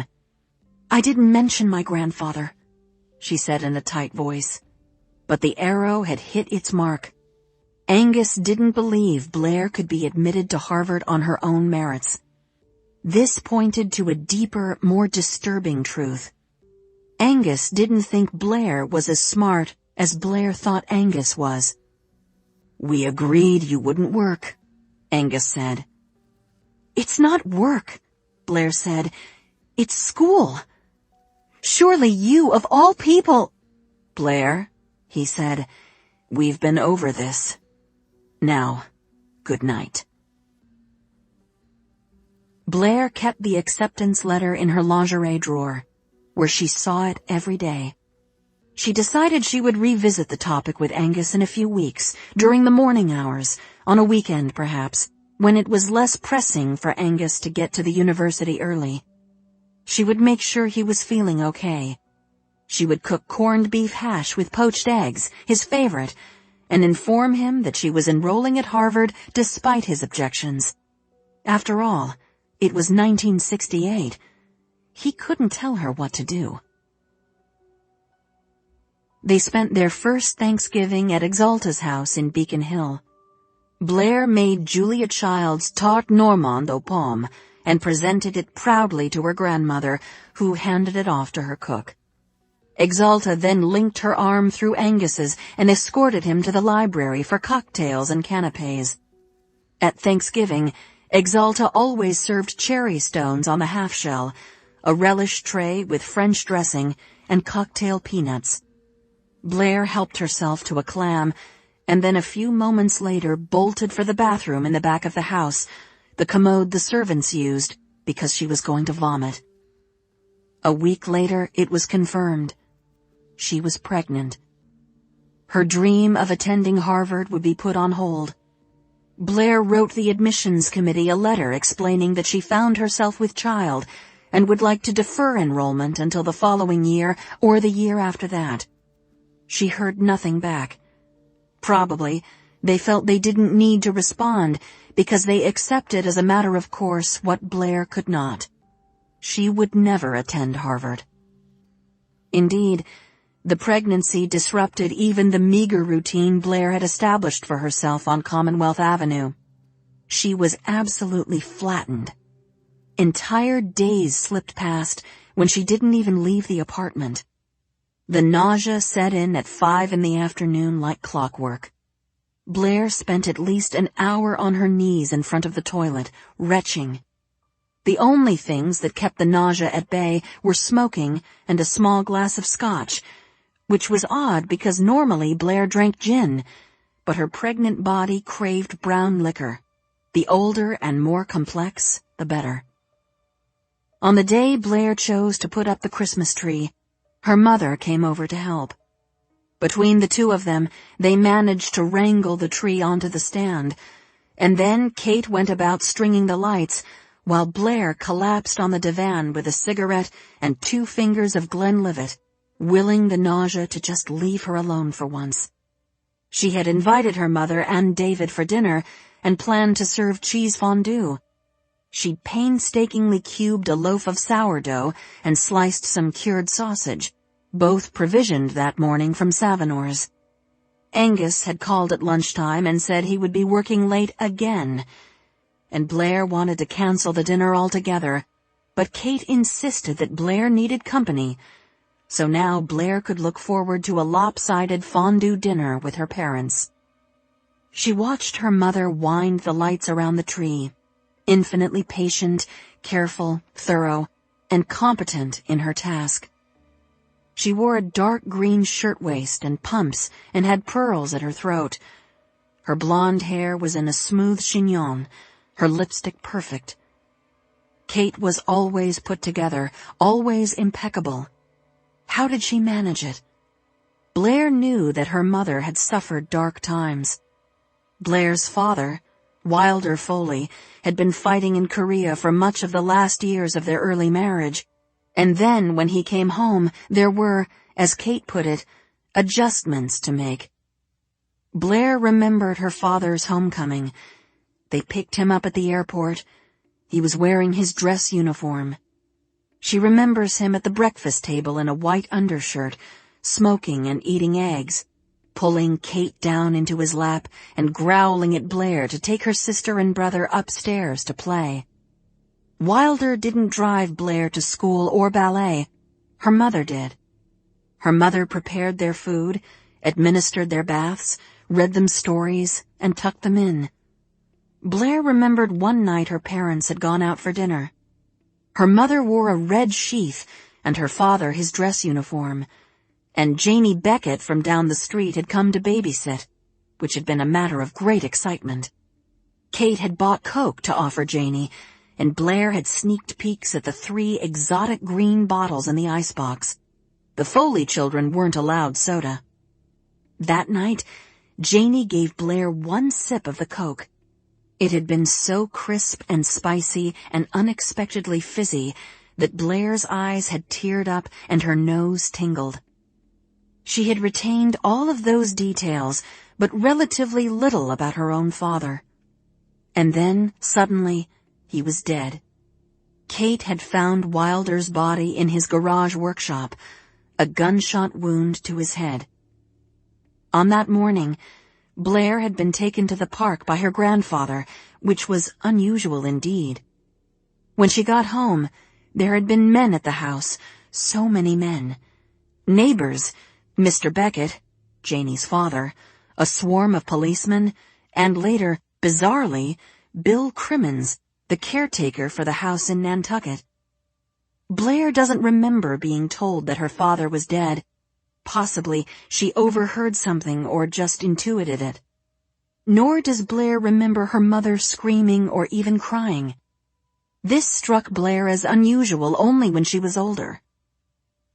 "I didn't mention my grandfather," she said in a tight voice. But the arrow had hit its mark. Angus didn't believe Blair could be admitted to Harvard on her own merits. This pointed to a deeper, more disturbing truth. Angus didn't think Blair was as smart as Blair thought Angus was. "We agreed you wouldn't work," Angus said. "It's not work," Blair said. "It's school. Surely you, of all people—" "Blair," he said, "we've been over this. Now, good night." Blair kept the acceptance letter in her lingerie drawer, where she saw it every day. She decided she would revisit the topic with Angus in a few weeks, during the morning hours, on a weekend perhaps, when it was less pressing for Angus to get to the university early. She would make sure he was feeling okay. She would cook corned beef hash with poached eggs, his favorite, and inform him that she was enrolling at Harvard despite his objections. After all, it was 1968. He couldn't tell her what to do. They spent their first Thanksgiving at Exalta's house in Beacon Hill. Blair made Julia Child's tarte normande aux pommes and presented it proudly to her grandmother, who handed it off to her cook. Exalta then linked her arm through Angus's and escorted him to the library for cocktails and canapes. At Thanksgiving, Exalta always served cherry stones on the half-shell, a relish tray with French dressing, and cocktail peanuts. Blair helped herself to a clam, and then a few moments later bolted for the bathroom in the back of the house, the commode the servants used, because she was going to vomit. A week later, it was confirmed. She was pregnant. Her dream of attending Harvard would be put on hold. Blair wrote the admissions committee a letter explaining that she found herself with child and would like to defer enrollment until the following year or the year after that. She heard nothing back. Probably, they felt they didn't need to respond because they accepted as a matter of course what Blair could not. She would never attend Harvard. Indeed, the pregnancy disrupted even the meager routine Blair had established for herself on Commonwealth Avenue. She was absolutely flattened. Entire days slipped past when she didn't even leave the apartment. The nausea set in at 5 p.m. like clockwork. Blair spent at least an hour on her knees in front of the toilet, retching. The only things that kept the nausea at bay were smoking and a small glass of scotch, which was odd because normally Blair drank gin, but her pregnant body craved brown liquor. The older and more complex, the better. On the day Blair chose to put up the Christmas tree, her mother came over to help. Between the two of them, they managed to wrangle the tree onto the stand, and then Kate went about stringing the lights, while Blair collapsed on the divan with a cigarette and 2 fingers of Glenlivet, willing the nausea to just leave her alone for once. She had invited her mother and David for dinner and planned to serve cheese fondue. She'd painstakingly cubed a loaf of sourdough and sliced some cured sausage, both provisioned that morning from Savinor's. Angus had called at lunchtime and said he would be working late again, and Blair wanted to cancel the dinner altogether, but Kate insisted that Blair needed company, so now Blair could look forward to a lopsided fondue dinner with her parents. She watched her mother wind the lights around the tree, infinitely patient, careful, thorough, and competent in her task. She wore a dark green shirtwaist and pumps and had pearls at her throat. Her blonde hair was in a smooth chignon, her lipstick perfect. Kate was always put together, always impeccable. How did she manage it? Blair knew that her mother had suffered dark times. Blair's father, Wilder Foley, had been fighting in Korea for much of the last years of their early marriage, and then when he came home, there were, as Kate put it, adjustments to make. Blair remembered her father's homecoming. They picked him up at the airport. He was wearing his dress uniform. She remembers him at the breakfast table in a white undershirt, smoking and eating eggs, pulling Kate down into his lap and growling at Blair to take her sister and brother upstairs to play. Wilder didn't drive Blair to school or ballet. Her mother did. Her mother prepared their food, administered their baths, read them stories, and tucked them in. Blair remembered one night her parents had gone out for dinner. Her mother wore a red sheath and her father his dress uniform, and Janie Beckett from down the street had come to babysit, which had been a matter of great excitement. Kate had bought Coke to offer Janie, and Blair had sneaked peeks at the 3 exotic green bottles in the icebox. The Foley children weren't allowed soda. That night, Janie gave Blair one sip of the Coke. It had been so crisp and spicy and unexpectedly fizzy that Blair's eyes had teared up and her nose tingled. She had retained all of those details, but relatively little about her own father. And then, suddenly, he was dead. Kate had found Wilder's body in his garage workshop, a gunshot wound to his head. On that morning, Blair had been taken to the park by her grandfather, which was unusual indeed. When she got home, there had been men at the house, so many men. Neighbors, Mr. Beckett, Janie's father, a swarm of policemen, and later, bizarrely, Bill Crimmins, the caretaker for the house in Nantucket. Blair doesn't remember being told that her father was dead. Possibly she overheard something or just intuited it. Nor does Blair remember her mother screaming or even crying. This struck Blair as unusual only when she was older.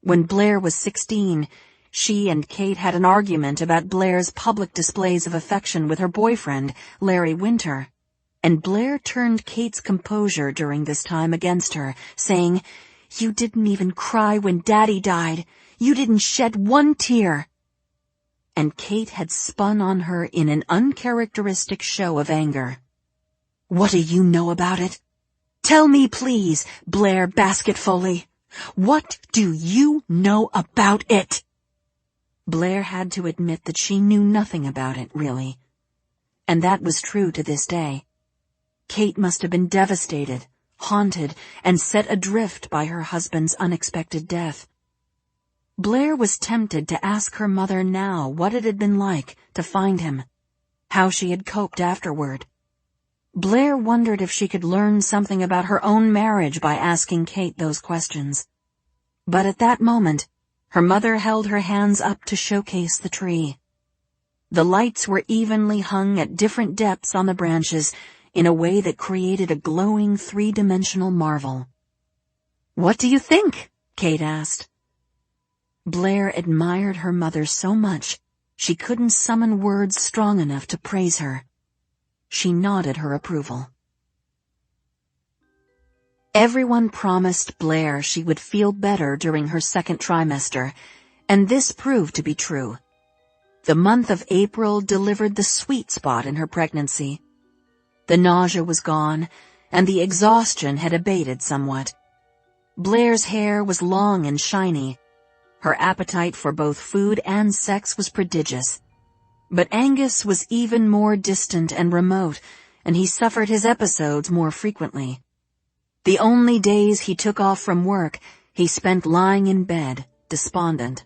When Blair was 16, she and Kate had an argument about Blair's public displays of affection with her boyfriend, Larry Winter, and Blair turned Kate's composure during this time against her, saying, "You didn't even cry when Daddy died. You didn't shed one tear." And Kate had spun on her in an uncharacteristic show of anger. "What do you know about it? Tell me, please, Blair Basket Foley. What do you know about it?" Blair had to admit that she knew nothing about it, really. And that was true to this day. Kate must have been devastated, haunted, and set adrift by her husband's unexpected death. Blair was tempted to ask her mother now what it had been like to find him, how she had coped afterward. Blair wondered if she could learn something about her own marriage by asking Kate those questions. But at that moment, her mother held her hands up to showcase the tree. The lights were evenly hung at different depths on the branches in a way that created a glowing 3-dimensional marvel. "What do you think?" Kate asked. Blair admired her mother so much she couldn't summon words strong enough to praise her. She nodded her approval. Everyone promised Blair she would feel better during her second trimester, and this proved to be true. The month of April delivered the sweet spot in her pregnancy. The nausea was gone, and the exhaustion had abated somewhat. Blair's hair was long and shiny. Her appetite for both food and sex was prodigious. But Angus was even more distant and remote, and he suffered his episodes more frequently. The only days he took off from work, he spent lying in bed, despondent.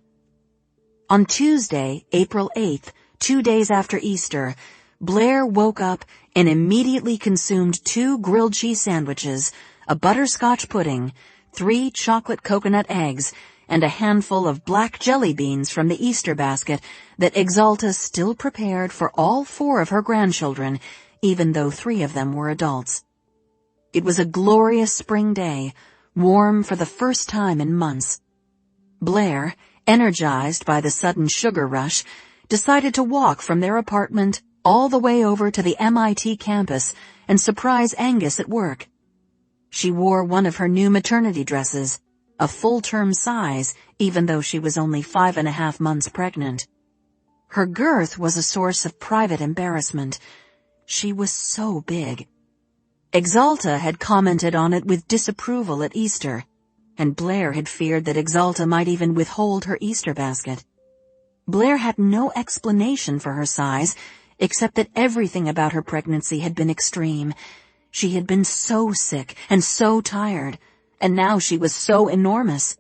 On Tuesday, April 8th, 2 days after Easter, Blair woke up and immediately consumed 2 grilled cheese sandwiches, a butterscotch pudding, 3 chocolate coconut eggs, and a handful of black jelly beans from the Easter basket that Exalta still prepared for all 4 of her grandchildren, even though 3 of them were adults. It was a glorious spring day, warm for the first time in months. Blair, energized by the sudden sugar rush, decided to walk from their apartment all the way over to the MIT campus and surprise Angus at work. She wore one of her new maternity dresses, a full-term size, even though she was only 5.5 months pregnant. Her girth was a source of private embarrassment. She was so big. Exalta had commented on it with disapproval at Easter, and Blair had feared that Exalta might even withhold her Easter basket. Blair had no explanation for her size, except that everything about her pregnancy had been extreme. She had been so sick and so tired, and now she was so enormous.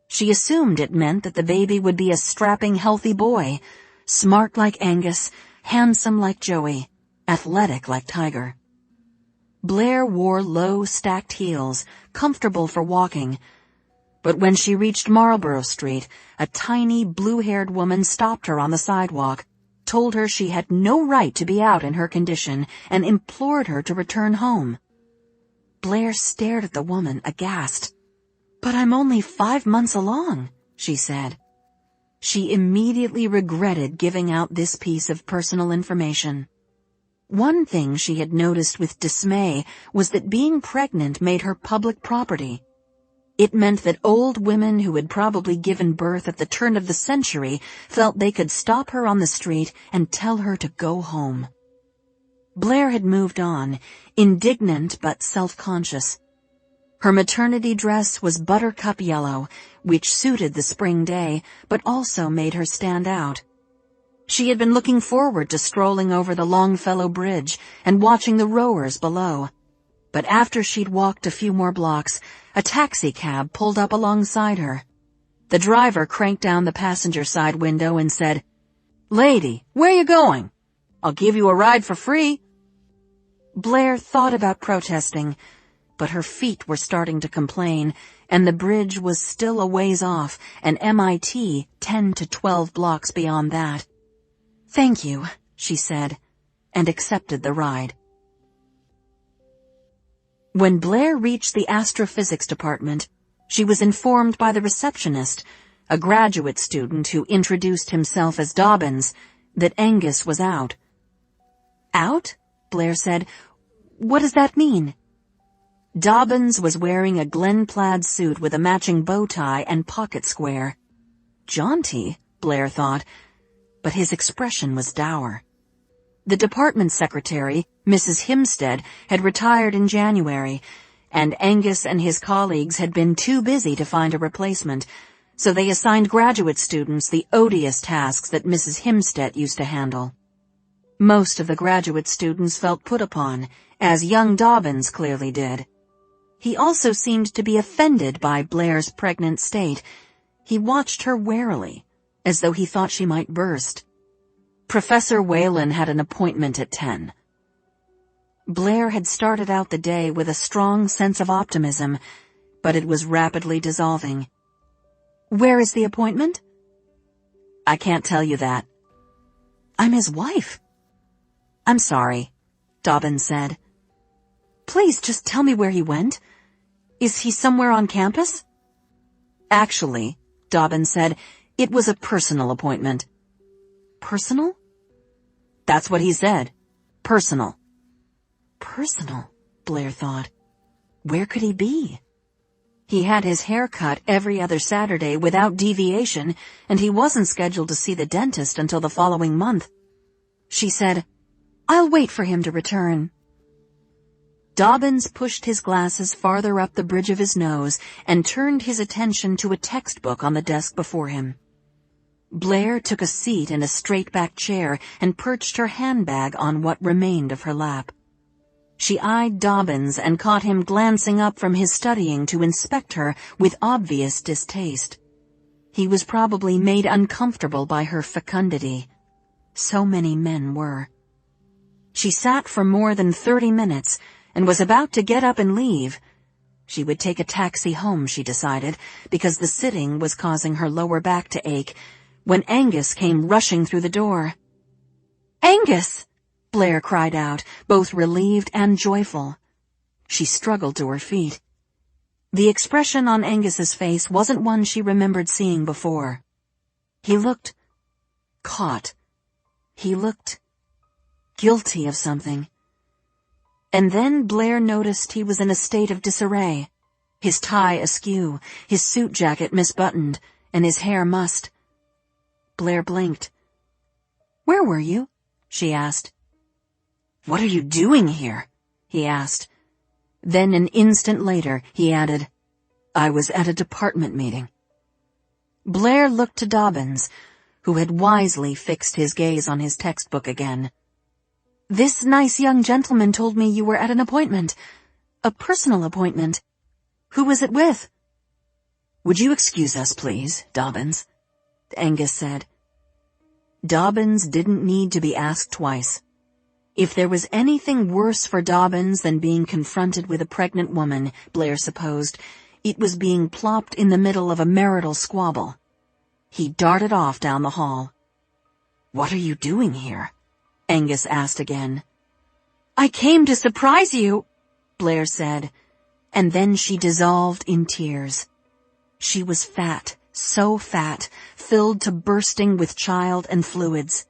She assumed it meant that the baby would be a strapping, healthy boy, smart like Angus, handsome like Joey, athletic like Tiger. Blair wore low, stacked heels, comfortable for walking. But when she reached Marlborough Street, a tiny, blue-haired woman stopped her on the sidewalk, told her she had no right to be out in her condition, and implored her to return home. Blair stared at the woman, aghast. "But I'm only 5 months along," she said. She immediately regretted giving out this piece of personal information. One thing she had noticed with dismay was that being pregnant made her public property. It meant that old women who had probably given birth at the turn of the century felt they could stop her on the street and tell her to go home. Blair had moved on, indignant but self-conscious. Her maternity dress was buttercup yellow, which suited the spring day, but also made her stand out. She had been looking forward to strolling over the Longfellow Bridge and watching the rowers below. But after she'd walked a few more blocks, a taxicab pulled up alongside her. The driver cranked down the passenger side window and said, "Lady, where you going? I'll give you a ride for free." Blair thought about protesting, but her feet were starting to complain, and the bridge was still a ways off, and MIT 10 to 12 blocks beyond that. "Thank you," she said, and accepted the ride. When Blair reached the astrophysics department, she was informed by the receptionist, a graduate student who introduced himself as Dobbins, that Angus was out. "Out?" Blair said. "What does that mean?" Dobbins was wearing a Glen plaid suit with a matching bow tie and pocket square. Jaunty, Blair thought, but his expression was dour. The department secretary, Mrs. Himstead, had retired in January, and Angus and his colleagues had been too busy to find a replacement, so they assigned graduate students the odious tasks that Mrs. Himstead used to handle. Most of the graduate students felt put upon, as young Dobbins clearly did. He also seemed to be offended by Blair's pregnant state. He watched her warily, as though he thought she might burst. Professor Whalen had an appointment at 10. Blair had started out the day with a strong sense of optimism, but it was rapidly dissolving. "Where is the appointment?" "I can't tell you that." "I'm his wife." "I'm sorry," Dobbins said. "Please just tell me where he went. Is he somewhere on campus?" "Actually," Dobbins said, "it was a personal appointment." "Personal?" "That's what he said. Personal." Personal, Blair thought. Where could he be? He had his hair cut every other Saturday without deviation, and he wasn't scheduled to see the dentist until the following month. She said, "I'll wait for him to return." Dobbins pushed his glasses farther up the bridge of his nose and turned his attention to a textbook on the desk before him. Blair took a seat in a straight-back chair and perched her handbag on what remained of her lap. She eyed Dobbins and caught him glancing up from his studying to inspect her with obvious distaste. He was probably made uncomfortable by her fecundity. So many men were. She sat for more than 30 minutes and was about to get up and leave. She would take a taxi home, she decided, because the sitting was causing her lower back to ache, when Angus came rushing through the door. "Angus!" Blair cried out, both relieved and joyful. She struggled to her feet. The expression on Angus's face wasn't one she remembered seeing before. He looked caught. He looked guilty of something. And then Blair noticed he was in a state of disarray, his tie askew, his suit jacket misbuttoned, and his hair mussed. Blair blinked. "Where were you?" she asked. "What are you doing here?" he asked. Then an instant later, he added, "I was at a department meeting." Blair looked to Dobbins, who had wisely fixed his gaze on his textbook again. "This nice young gentleman told me you were at an appointment. A personal appointment. Who was it with?" "Would you excuse us, please, Dobbins?" Angus said. Dobbins didn't need to be asked twice. If there was anything worse for Dobbins than being confronted with a pregnant woman, Blair supposed, it was being plopped in the middle of a marital squabble. He darted off down the hall. "What are you doing here?" Angus asked again. "I came to surprise you," Blair said, and then she dissolved in tears. She was fat, so fat, filled to bursting with child and fluids.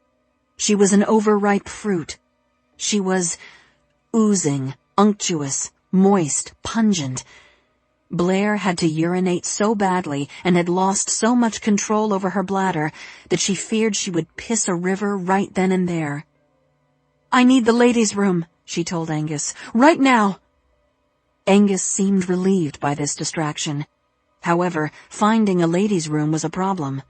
She was an overripe fruit. She was oozing, unctuous, moist, pungent. Blair had to urinate so badly and had lost so much control over her bladder that she feared she would piss a river right then and there. "I need the ladies' room," she told Angus. "Right now." Angus seemed relieved by this distraction. However, finding a ladies' room was a problem.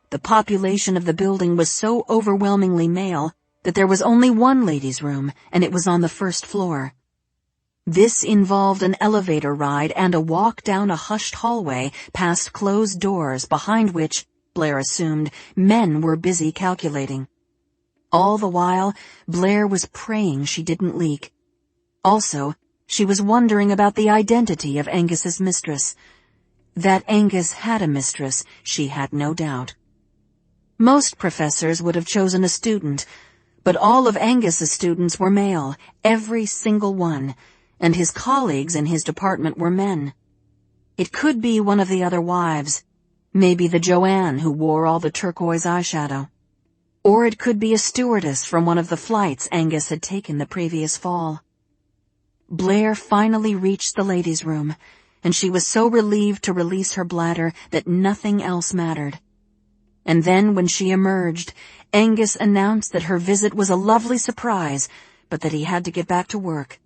The population of the building was so overwhelmingly male that there was only one ladies' room, and it was on the first floor. This involved an elevator ride and a walk down a hushed hallway past closed doors behind which, Blair assumed, men were busy calculating. All the while, Blair was praying she didn't leak. Also, she was wondering about the identity of Angus's mistress. That Angus had a mistress, she had no doubt. Most professors would have chosen a student, but all of Angus's students were male, every single one, and his colleagues in his department were men. It could be one of the other wives, maybe the Joanne who wore all the turquoise eyeshadow. Or it could be a stewardess from one of the flights Angus had taken the previous fall. Blair finally reached the ladies' room, and she was so relieved to release her bladder that nothing else mattered. And then when she emerged, Angus announced that her visit was a lovely surprise, but that he had to get back to work.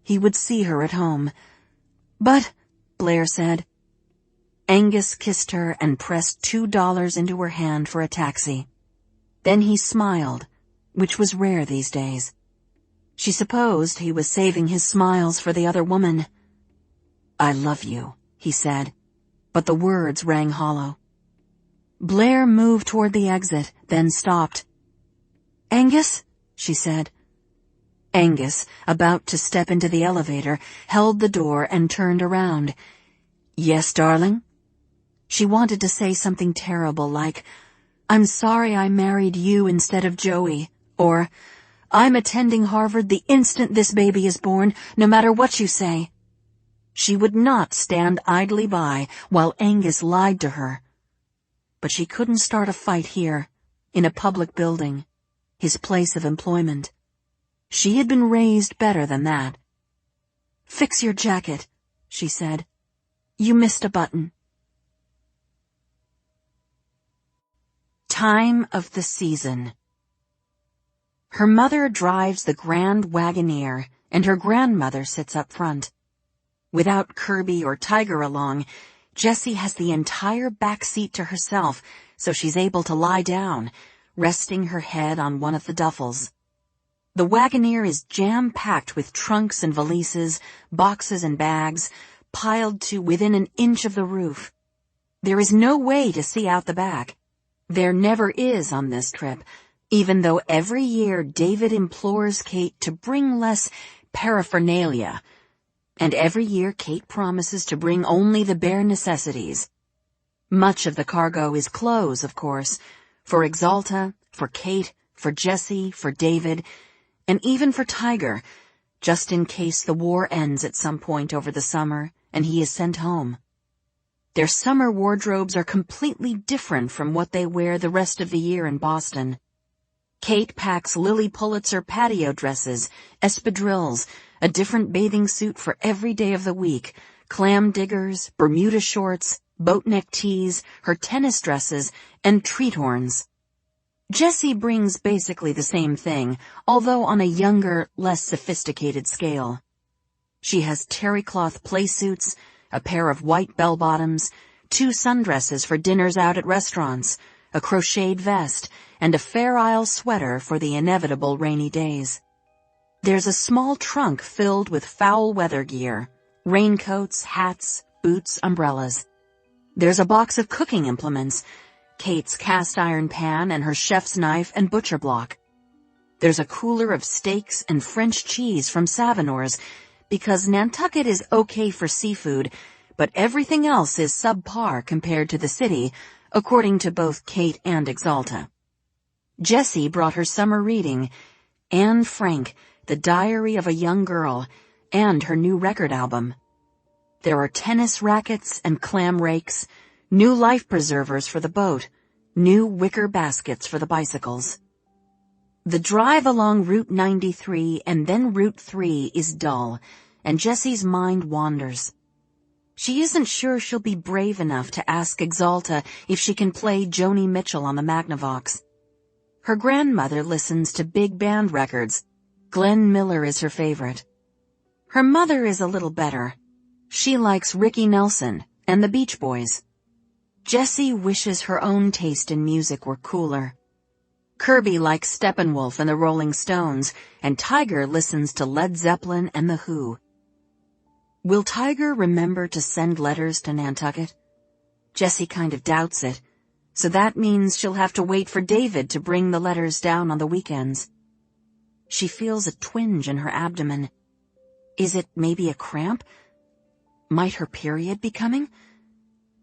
He would see her at home. "But," Blair said. Angus kissed her and pressed $2 into her hand for a taxi. Then he smiled, which was rare these days. She supposed he was saving his smiles for the other woman. "I love you," he said, but the words rang hollow. Blair moved toward the exit, then stopped. "Angus?" she said. Angus, about to step into the elevator, held the door and turned around. "Yes, darling?" She wanted to say something terrible like, "I'm sorry I married you instead of Joey," or, "I'm attending Harvard the instant this baby is born, no matter what you say." She would not stand idly by while Angus lied to her. But she couldn't start a fight here, in a public building, his place of employment. She had been raised better than that. "Fix your jacket," she said. You missed a button. Time of the season. Her mother drives the grand wagoneer, and her grandmother sits up front. Without Kirby or Tiger along, Jessie has the entire back seat to herself, so she's able to lie down, resting her head on one of the duffels. The wagoneer is jam-packed with trunks and valises, boxes and bags, piled to within an inch of the roof. There is no way to see out the back. There never is on this trip, even though every year David implores Kate to bring less paraphernalia, and every year Kate promises to bring only the bare necessities. Much of the cargo is clothes, of course, for Exalta, for Kate, for Jessie, for David, and even for Tiger, just in case the war ends at some point over the summer and he is sent home. Their summer wardrobes are completely different from what they wear the rest of the year in Boston. Kate packs Lily Pulitzer patio dresses, espadrilles, a different bathing suit for every day of the week, clam diggers, Bermuda shorts, boatneck tees, her tennis dresses, and treat horns. Jessie brings basically the same thing, although on a younger, less sophisticated scale. She has terry cloth playsuits, a pair of white bell-bottoms, 2 sundresses for dinners out at restaurants, a crocheted vest, and a Fair Isle sweater for the inevitable rainy days. There's a small trunk filled with foul weather gear, raincoats, hats, boots, umbrellas. There's a box of cooking implements, Kate's cast-iron pan and her chef's knife and butcher block. There's a cooler of steaks and French cheese from Savinore's, because Nantucket is okay for seafood, but everything else is subpar compared to the city, according to both Kate and Exalta. Jessie brought her summer reading, Anne Frank, The Diary of a Young Girl, and her new record album. There are tennis rackets and clam rakes, new life preservers for the boat, new wicker baskets for the bicycles. The drive along Route 93 and then Route 3 is dull, and Jessie's mind wanders. She isn't sure she'll be brave enough to ask Exalta if she can play Joni Mitchell on the Magnavox. Her grandmother listens to big band records. Glenn Miller is her favorite. Her mother is a little better. She likes Ricky Nelson and the Beach Boys. Jessie wishes her own taste in music were cooler. Kirby likes Steppenwolf and the Rolling Stones, and Tiger listens to Led Zeppelin and The Who. Will Tiger remember to send letters to Nantucket? Jessie kind of doubts it, so that means she'll have to wait for David to bring the letters down on the weekends. She feels a twinge in her abdomen. Is it maybe a cramp? Might her period be coming?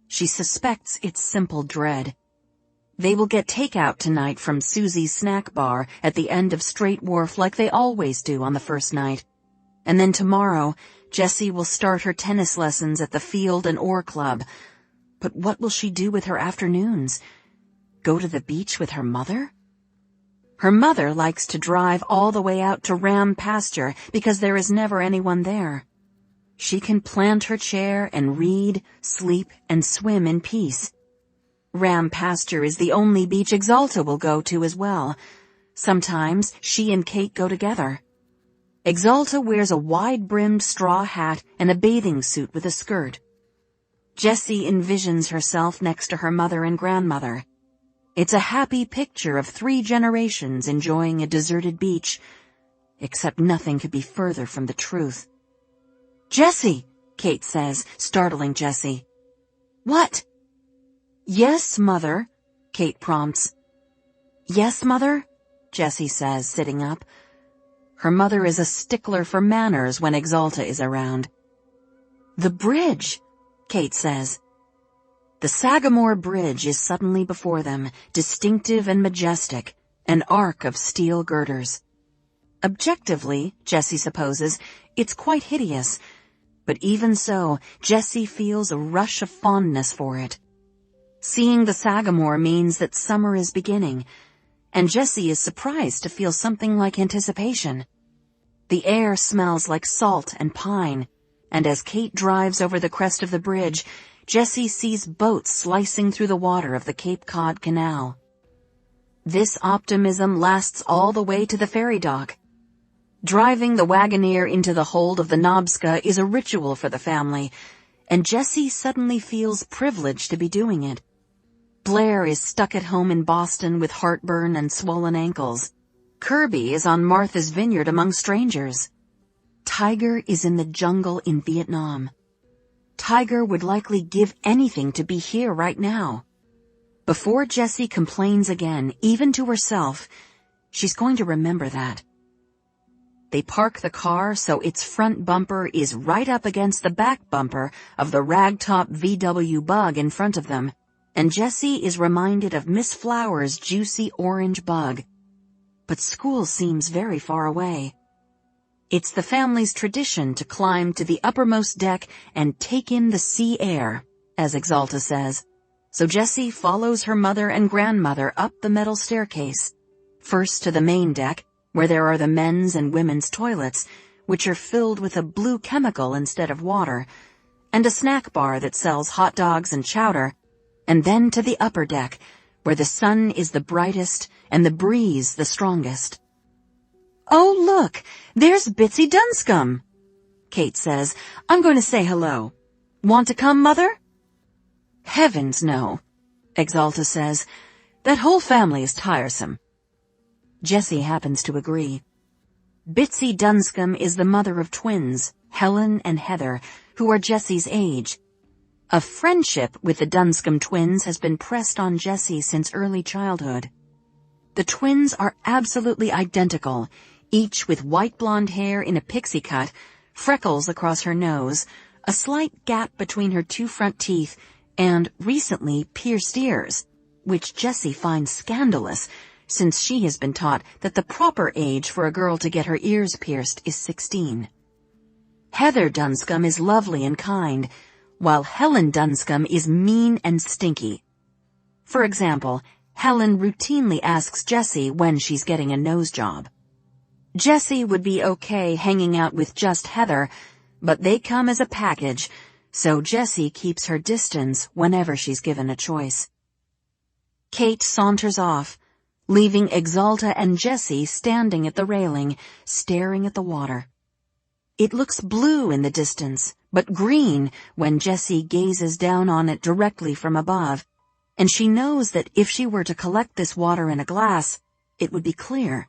She suspects it's simple dread. They will get takeout tonight from Susie's snack bar at the end of Strait Wharf like they always do on the first night. And then tomorrow, Jessie will start her tennis lessons at the Field and Oar Club. But what will she do with her afternoons? Go to the beach with her mother? Her mother likes to drive all the way out to Ram Pasture because there is never anyone there. She can plant her chair and read, sleep, and swim in peace. Ram Pasture is the only beach Exalta will go to as well. Sometimes she and Kate go together. Exalta wears a wide-brimmed straw hat and a bathing suit with a skirt. Jessie envisions herself next to her mother and grandmother. It's a happy picture of 3 generations enjoying a deserted beach, except nothing could be further from the truth. "Jessie," Kate says, startling Jessie. "What?" "Yes, Mother," Kate prompts. "Yes, Mother," Jessie says, sitting up. Her mother is a stickler for manners when Exalta is around. "The bridge," Kate says. The Sagamore Bridge is suddenly before them, distinctive and majestic, an arc of steel girders. Objectively, Jessie supposes, it's quite hideous, but even so, Jessie feels a rush of fondness for it. Seeing the Sagamore means that summer is beginning, and Jessie is surprised to feel something like anticipation. The air smells like salt and pine, and as Kate drives over the crest of the bridge, Jessie sees boats slicing through the water of the Cape Cod Canal. This optimism lasts all the way to the ferry dock. Driving the Wagoneer into the hold of the Nobska is a ritual for the family, and Jessie suddenly feels privileged to be doing it. Blair is stuck at home in Boston with heartburn and swollen ankles. Kirby is on Martha's Vineyard among strangers. Tiger is in the jungle in Vietnam. Tiger would likely give anything to be here right now. Before Jessie complains again, even to herself, she's going to remember that. They park the car so its front bumper is right up against the back bumper of the ragtop VW Bug in front of them, and Jessie is reminded of Miss Flower's juicy orange bug. But school seems very far away. It's the family's tradition to climb to the uppermost deck and take in the sea air, as Exalta says. So Jessie follows her mother and grandmother up the metal staircase, first to the main deck, where there are the men's and women's toilets, which are filled with a blue chemical instead of water, and a snack bar that sells hot dogs and chowder, and then to the upper deck, where the sun is the brightest and the breeze the strongest. "Oh, look, there's Bitsy Dunscombe," Kate says. "I'm going to say hello. Want to come, Mother?" "Heavens, no," Exalta says. "That whole family is tiresome." Jessie happens to agree. Bitsy Dunscombe is the mother of twins, Helen and Heather, who are Jessie's age. A friendship with the Dunscombe twins has been pressed on Jessie since early childhood. The twins are absolutely identical, each with white blonde hair in a pixie cut, freckles across her nose, a slight gap between her two front teeth, and, recently, pierced ears, which Jessie finds scandalous, since she has been taught that the proper age for a girl to get her ears pierced is 16. Heather Dunscombe is lovely and kind, while Helen Dunscombe is mean and stinky. For example, Helen routinely asks Jessie when she's getting a nose job. Jessie would be okay hanging out with just Heather, but they come as a package, so Jessie keeps her distance whenever she's given a choice. Kate saunters off, leaving Exalta and Jessie standing at the railing, staring at the water. It looks blue in the distance, but green when Jessie gazes down on it directly from above, and she knows that if she were to collect this water in a glass, it would be clear.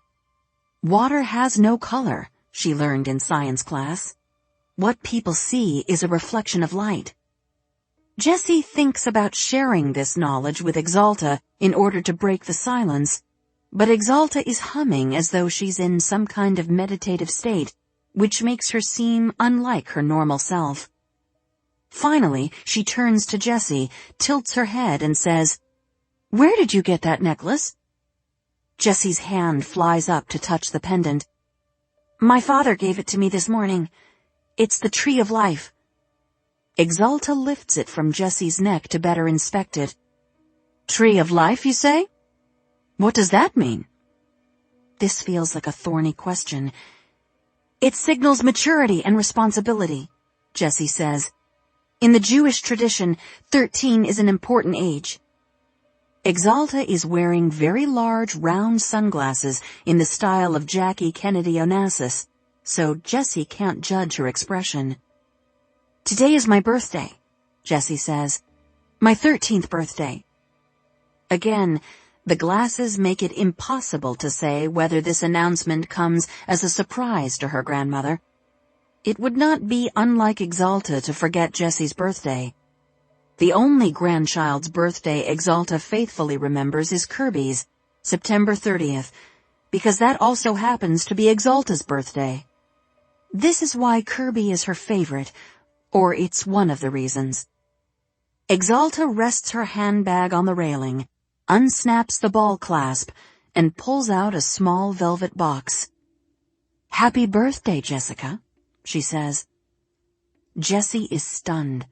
Water has no color, she learned in science class. What people see is a reflection of light. Jessie thinks about sharing this knowledge with Exalta in order to break the silence, but Exalta is humming as though she's in some kind of meditative state, which makes her seem unlike her normal self. Finally, she turns to Jessie, tilts her head, and says, "Where did you get that necklace?" Jessie's hand flies up to touch the pendant. "My father gave it to me this morning. It's the Tree of Life." Exalta lifts it from Jessie's neck to better inspect it. "Tree of Life, you say? What does that mean?" This feels like a thorny question. "It signals maturity and responsibility," Jessie says. "In the Jewish tradition, 13 is an important age." Exalta is wearing very large round sunglasses in the style of Jackie Kennedy Onassis, so Jessie can't judge her expression. "Today is my birthday," Jessie says. "My 13th birthday." Again, the glasses make it impossible to say whether this announcement comes as a surprise to her grandmother. It would not be unlike Exalta to forget Jessie's birthday. The only grandchild's birthday Exalta faithfully remembers is Kirby's, September 30th, because that also happens to be Exalta's birthday. This is why Kirby is her favorite, or it's one of the reasons. Exalta rests her handbag on the railing, unsnaps the ball clasp, and pulls out a small velvet box. "Happy birthday, Jessica," she says. Jessie is stunned.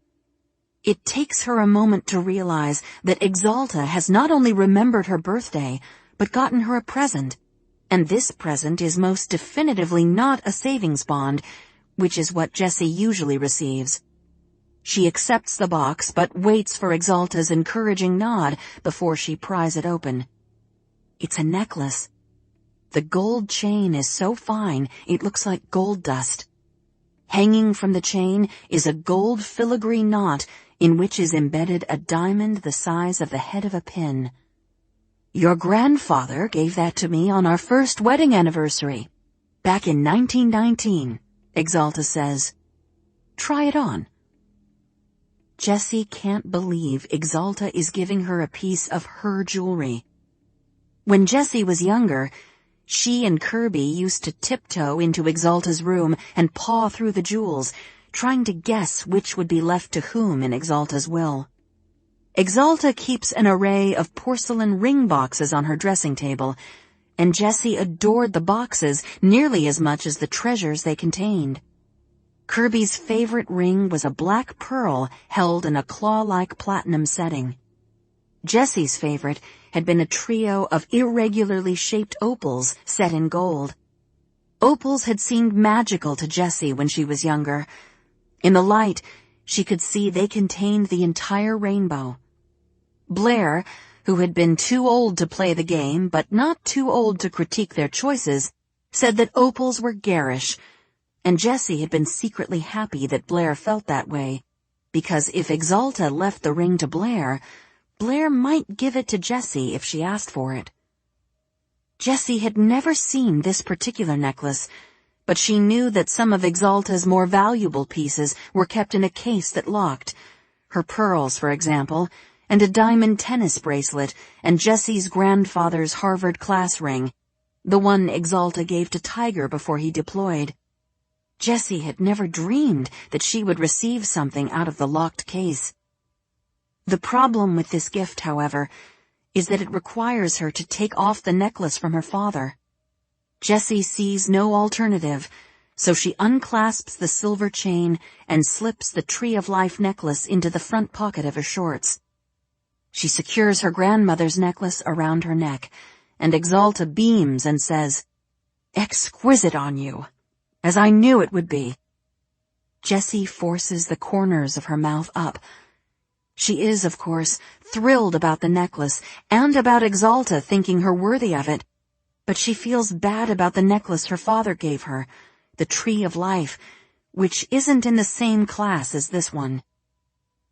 It takes her a moment to realize that Exalta has not only remembered her birthday, but gotten her a present, and this present is most definitively not a savings bond, which is what Jessie usually receives. She accepts the box but waits for Exalta's encouraging nod before she pries it open. It's a necklace. The gold chain is so fine it looks like gold dust. Hanging from the chain is a gold filigree knot in which is embedded a diamond the size of the head of a pin. Your grandfather gave that to me on our first wedding anniversary, back in 1919, Exalta says. Try it on. Jessie can't believe Exalta is giving her a piece of her jewelry. When Jessie was younger, she and Kirby used to tiptoe into Exalta's room and paw through the jewels, trying to guess which would be left to whom in Exalta's will. Exalta keeps an array of porcelain ring boxes on her dressing table, and Jessie adored the boxes nearly as much as the treasures they contained. Kirby's favorite ring was a black pearl held in a claw-like platinum setting. Jessie's favorite had been a trio of irregularly shaped opals set in gold. Opals had seemed magical to Jessie when she was younger. In the light, she could see they contained the entire rainbow. Blair, who had been too old to play the game but not too old to critique their choices, said that opals were garish, and Jessie had been secretly happy that Blair felt that way, because if Exalta left the ring to Blair, Blair might give it to Jessie if she asked for it. Jessie had never seen this particular necklace, but she knew that some of Exalta's more valuable pieces were kept in a case that locked. Her pearls, for example, and a diamond tennis bracelet, and Jessie's grandfather's Harvard class ring, the one Exalta gave to Tiger before he deployed. Jessie had never dreamed that she would receive something out of the locked case. The problem with this gift, however, is that it requires her to take off the necklace from her father. Jessie sees no alternative, so she unclasps the silver chain and slips the Tree of Life necklace into the front pocket of her shorts. She secures her grandmother's necklace around her neck, and Exalta beams and says, "Exquisite on you, as I knew it would be." Jessie forces the corners of her mouth up. She is, of course, thrilled about the necklace and about Exalta thinking her worthy of it, but she feels bad about the necklace her father gave her, the Tree of Life, which isn't in the same class as this one.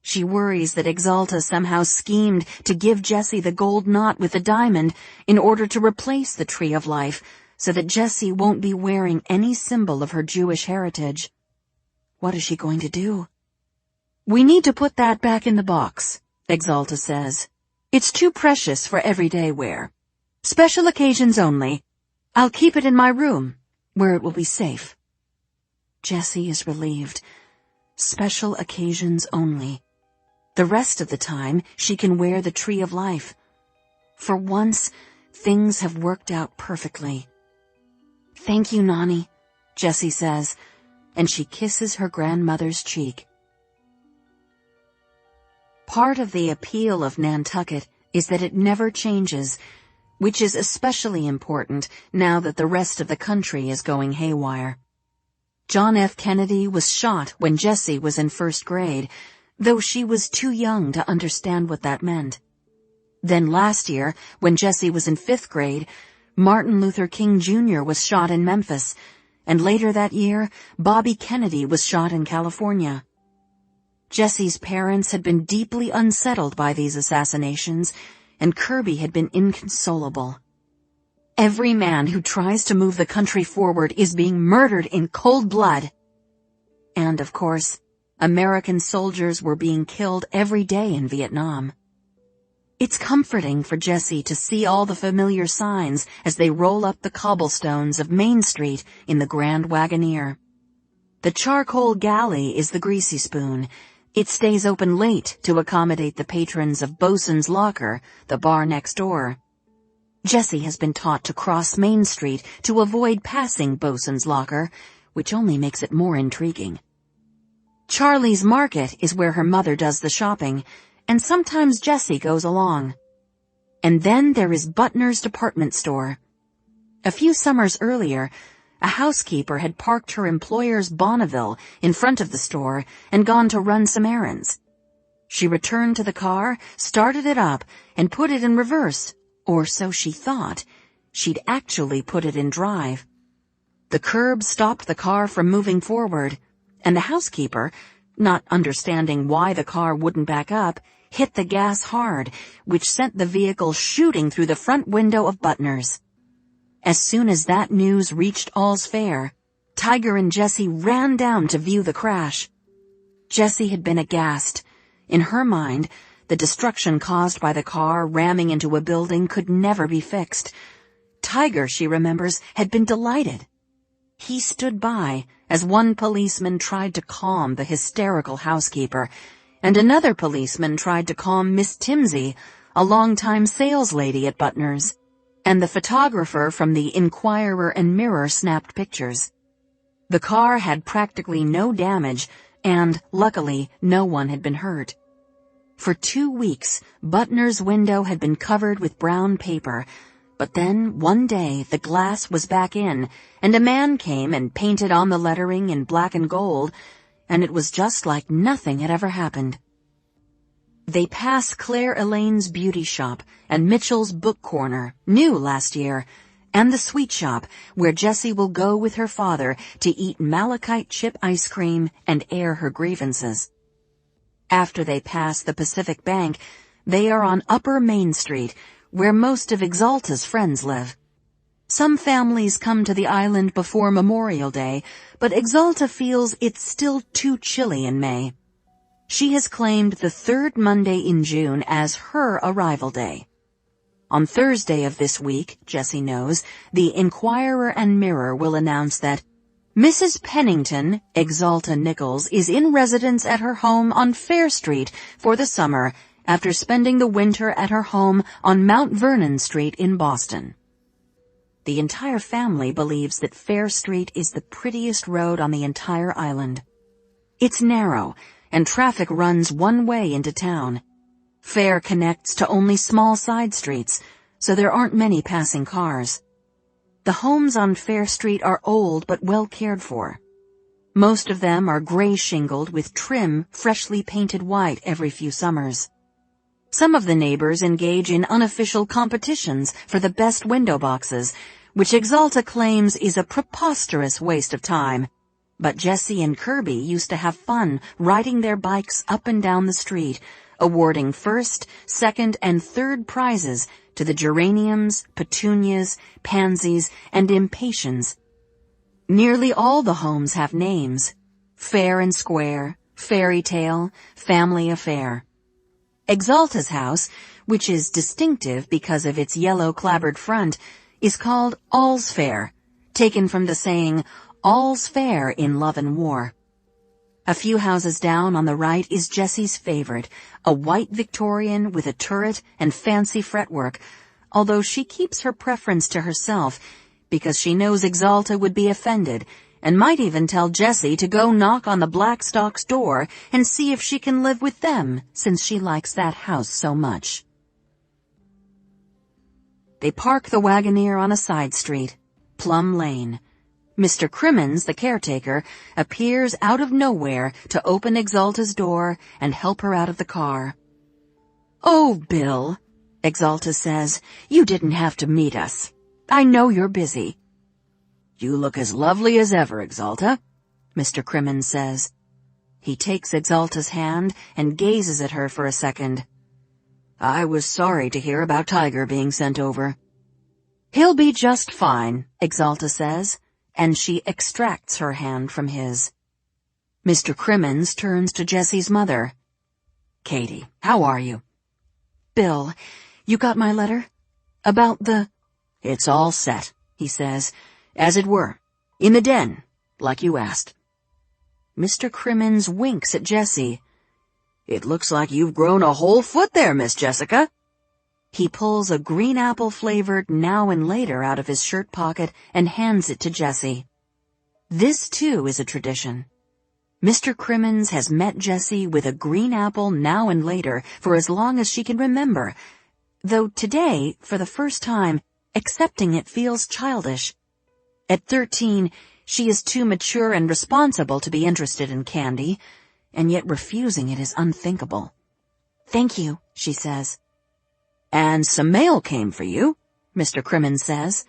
She worries that Exalta somehow schemed to give Jessie the gold knot with the diamond in order to replace the Tree of Life, so that Jessie won't be wearing any symbol of her Jewish heritage. What is she going to do? "We need to put that back in the box," Exalta says. "It's too precious for everyday wear. Special occasions only. I'll keep it in my room, where it will be safe." Jessie is relieved. Special occasions only. The rest of the time, she can wear the Tree of Life. For once, things have worked out perfectly. "Thank you, Nani," Jessie says, and she kisses her grandmother's cheek. Part of the appeal of Nantucket is that it never changes, which is especially important now that the rest of the country is going haywire. John F. Kennedy was shot when Jessie was in first grade, though she was too young to understand what that meant. Then last year, when Jessie was in 5th grade, Martin Luther King Jr. was shot in Memphis, and later that year, Bobby Kennedy was shot in California. Jessie's parents had been deeply unsettled by these assassinations, and Kirby had been inconsolable. Every man who tries to move the country forward is being murdered in cold blood. And, of course, American soldiers were being killed every day in Vietnam. It's comforting for Jessie to see all the familiar signs as they roll up the cobblestones of Main Street in the Grand Wagoneer. The charcoal galley is the greasy spoon. It stays open late to accommodate the patrons of Bosun's Locker, the bar next door. Jessie has been taught to cross Main Street to avoid passing Bosun's Locker, which only makes it more intriguing. Charlie's Market is where her mother does the shopping, and sometimes Jessie goes along. And then there is Butner's department store. A few summers earlier, A housekeeper had parked her employer's Bonneville in front of the store and gone to run some errands. She returned to the car, started it up, and put it in reverse, or so she thought. She'd actually put it in drive. The curb stopped the car from moving forward, and the housekeeper, not understanding why the car wouldn't back up, hit the gas hard, which sent the vehicle shooting through the front window of Butner's. As soon as that news reached All's Fair, Tiger and Jessie ran down to view the crash. Jessie had been aghast. In her mind, the destruction caused by the car ramming into a building could never be fixed. Tiger, she remembers, had been delighted. He stood by as one policeman tried to calm the hysterical housekeeper, and another policeman tried to calm Miss Timsey, a longtime saleslady at Butner's, and the photographer from the Inquirer and Mirror snapped pictures. The car had practically no damage, and, luckily, no one had been hurt. For 2 weeks, Butner's window had been covered with brown paper, but then, one day, the glass was back in, and a man came and painted on the lettering in black and gold, and it was just like nothing had ever happened. They pass Claire Elaine's beauty shop and Mitchell's book corner, new last year, and the sweet shop where Jessie will go with her father to eat malachite chip ice cream and air her grievances. After they pass the Pacific Bank, they are on Upper Main Street, where most of Exalta's friends live. Some families come to the island before Memorial Day, but Exalta feels it's still too chilly in May. She has claimed the third Monday in June as her arrival day. On Thursday of this week, Jessie knows, the Inquirer and Mirror will announce that Mrs. Pennington, Exalta Nichols, is in residence at her home on Fair Street for the summer after spending the winter at her home on Mount Vernon Street in Boston. The entire family believes that Fair Street is the prettiest road on the entire island. It's narrow, and traffic runs one way into town. Fair connects to only small side streets, so there aren't many passing cars. The homes on Fair Street are old but well cared for. Most of them are gray shingled with trim, freshly painted white every few summers. Some of the neighbors engage in unofficial competitions for the best window boxes, which Exalta claims is a preposterous waste of time. But Jessie and Kirby used to have fun riding their bikes up and down the street, awarding first, second, and third prizes to the geraniums, petunias, pansies, and impatiens. Nearly all the homes have names: Fair and Square, Fairy Tale, Family Affair. Exalta's house, which is distinctive because of its yellow clapboard front, is called All's Fair, taken from the saying, "All's fair in love and war." A few houses down on the right is Jessie's favorite, a white Victorian with a turret and fancy fretwork, although she keeps her preference to herself because she knows Exalta would be offended and might even tell Jessie to go knock on the Blackstock's door and see if she can live with them since she likes that house so much. They park the Wagoneer on a side street, Plum Lane. Mr. Crimmins, the caretaker, appears out of nowhere to open Exalta's door and help her out of the car. "Oh, Bill," Exalta says, "you didn't have to meet us. I know you're busy." "You look as lovely as ever, Exalta," Mr. Crimmins says. He takes Exalta's hand and gazes at her for a second. "I was sorry to hear about Tiger being sent over." "He'll be just fine," Exalta says, and she extracts her hand from his. Mr. Crimmins turns to Jessie's mother. "Katie, how are you?" "Bill, you got my letter? About the—" "It's all set," he says, "as it were, in the den, like you asked." Mr. Crimmins winks at Jessie. "It looks like you've grown a whole foot there, Miss Jessica." He pulls a green apple-flavored Now and Later out of his shirt pocket and hands it to Jessie. This, too, is a tradition. Mr. Crimmins has met Jessie with a green apple Now and Later for as long as she can remember, though today, for the first time, accepting it feels childish. At 13, she is too mature and responsible to be interested in candy, and yet refusing it is unthinkable. "Thank you," she says. "And some mail came for you," Mr. Crimmins says.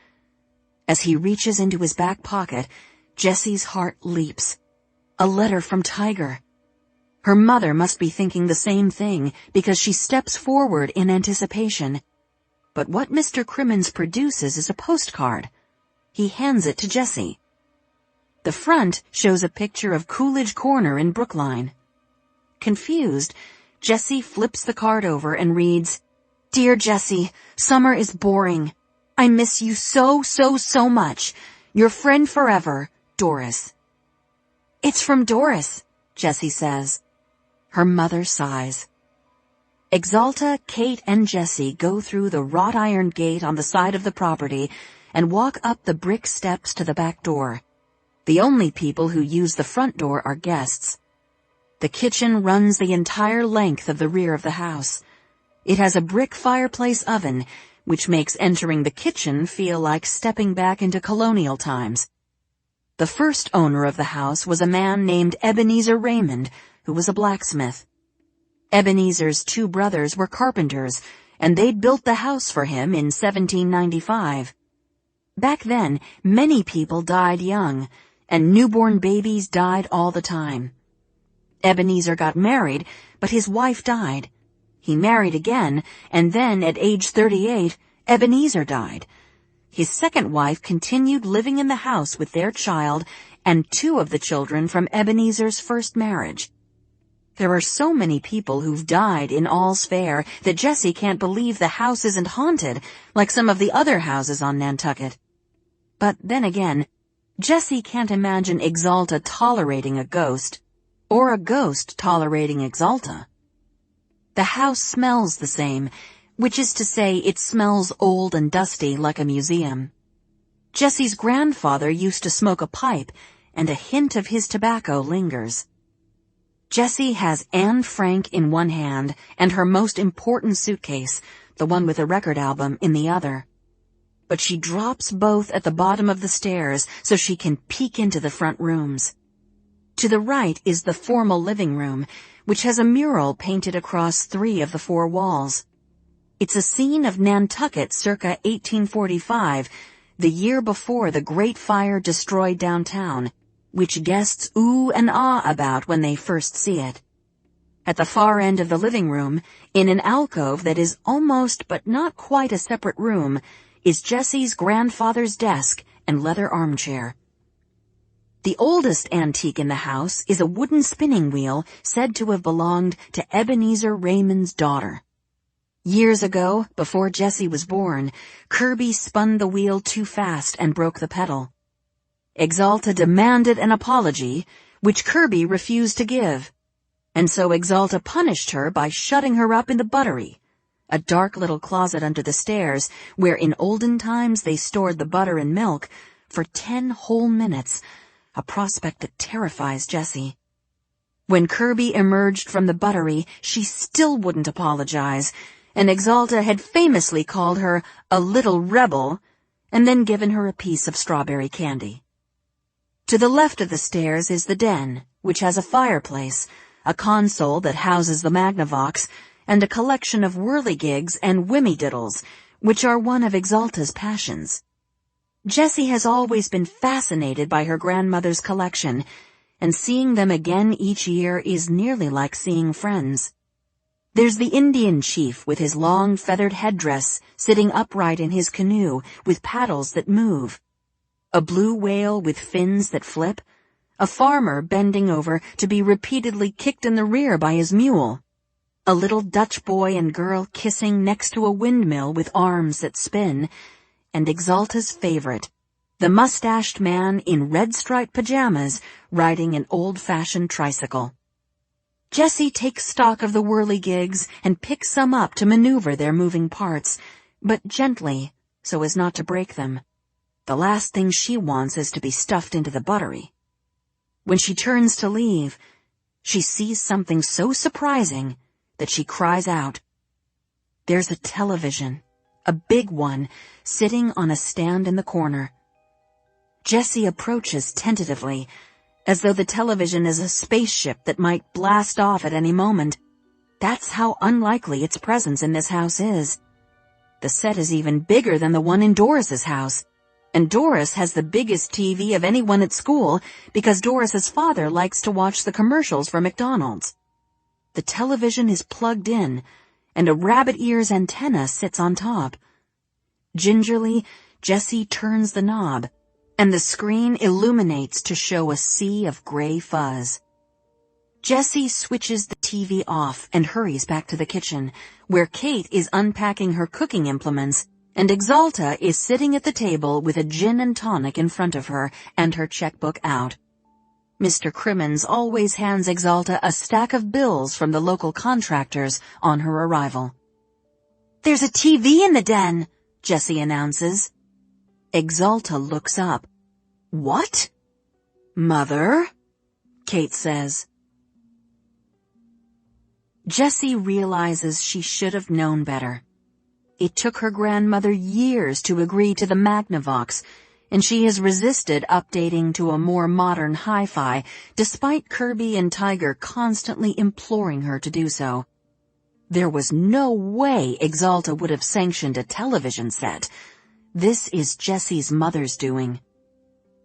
As he reaches into his back pocket, Jessie's heart leaps. A letter from Tiger. Her mother must be thinking the same thing because she steps forward in anticipation. But what Mr. Crimmins produces is a postcard. He hands it to Jessie. The front shows a picture of Coolidge Corner in Brookline. Confused, Jessie flips the card over and reads, "Dear Jessie, summer is boring. I miss you so much. Your friend forever, Doris." "It's from Doris," Jessie says. Her mother sighs. Exalta, Kate, and Jessie go through the wrought iron gate on the side of the property and walk up the brick steps to the back door. The only people who use the front door are guests. The kitchen runs the entire length of the rear of the house. It has a brick fireplace oven, which makes entering the kitchen feel like stepping back into colonial times. The first owner of the house was a man named Ebenezer Raymond, who was a blacksmith. Ebenezer's two brothers were carpenters, and they'd built the house for him in 1795. Back then, many people died young, and newborn babies died all the time. Ebenezer got married, but his wife died. He married again, and then at age 38, Ebenezer died. His second wife continued living in the house with their child and two of the children from Ebenezer's first marriage. There are so many people who've died in All's Fair that Jessie can't believe the house isn't haunted like some of the other houses on Nantucket. But then again, Jessie can't imagine Exalta tolerating a ghost, or a ghost tolerating Exalta. The house smells the same, which is to say it smells old and dusty like a museum. Jessie's grandfather used to smoke a pipe, and a hint of his tobacco lingers. Jessie has Anne Frank in one hand and her most important suitcase, the one with a record album, in the other. But she drops both at the bottom of the stairs so she can peek into the front rooms. To the right is the formal living room, which has a mural painted across 3 of the 4 walls. It's a scene of Nantucket circa 1845, the year before the Great Fire destroyed downtown, which guests ooh and ah about when they first see it. At the far end of the living room, in an alcove that is almost but not quite a separate room, is Jessie's grandfather's desk and leather armchair. The oldest antique in the house is a wooden spinning wheel said to have belonged to Ebenezer Raymond's daughter. Years ago, before Jessie was born, Kirby spun the wheel too fast and broke the pedal. Exalta demanded an apology, which Kirby refused to give, and so Exalta punished her by shutting her up in the buttery, a dark little closet under the stairs where in olden times they stored the butter and milk, for 10 whole minutes, a prospect that terrifies Jessie. When Kirby emerged from the buttery, she still wouldn't apologize, and Exalta had famously called her a little rebel, and then given her a piece of strawberry candy. To the left of the stairs is the den, which has a fireplace, a console that houses the Magnavox, and a collection of whirligigs and whimmy-diddles, which are one of Exalta's passions. Jessie has always been fascinated by her grandmother's collection, and seeing them again each year is nearly like seeing friends. There's the Indian chief with his long feathered headdress sitting upright in his canoe with paddles that move. A blue whale with fins that flip, a farmer bending over to be repeatedly kicked in the rear by his mule, a little Dutch boy and girl kissing next to a windmill with arms that spin, and Exalta's favorite, the mustached man in red-striped pajamas riding an old-fashioned tricycle. Jessie takes stock of the whirligigs and picks some up to maneuver their moving parts, but gently, so as not to break them. The last thing she wants is to be stuffed into the buttery. When she turns to leave, she sees something so surprising that she cries out. There's a television, a big one, sitting on a stand in the corner. Jessie approaches tentatively, as though the television is a spaceship that might blast off at any moment. That's how unlikely its presence in this house is. The set is even bigger than the one in Doris's house, and Doris has the biggest TV of anyone at school because Doris's father likes to watch the commercials for McDonald's. The television is plugged in, and a rabbit ear's antenna sits on top. Gingerly, Jessie turns the knob, and the screen illuminates to show a sea of gray fuzz. Jessie switches the TV off and hurries back to the kitchen, where Kate is unpacking her cooking implements, and Exalta is sitting at the table with a gin and tonic in front of her and her checkbook out. Mr. Crimmins always hands Exalta a stack of bills from the local contractors on her arrival. "There's a TV in the den," Jessie announces. Exalta looks up. "What?" "Mother?" Kate says. Jessie realizes she should have known better. It took her grandmother years to agree to the Magnavox, and she has resisted updating to a more modern hi-fi, despite Kirby and Tiger constantly imploring her to do so. There was no way Exalta would have sanctioned a television set. This is Jessie's mother's doing.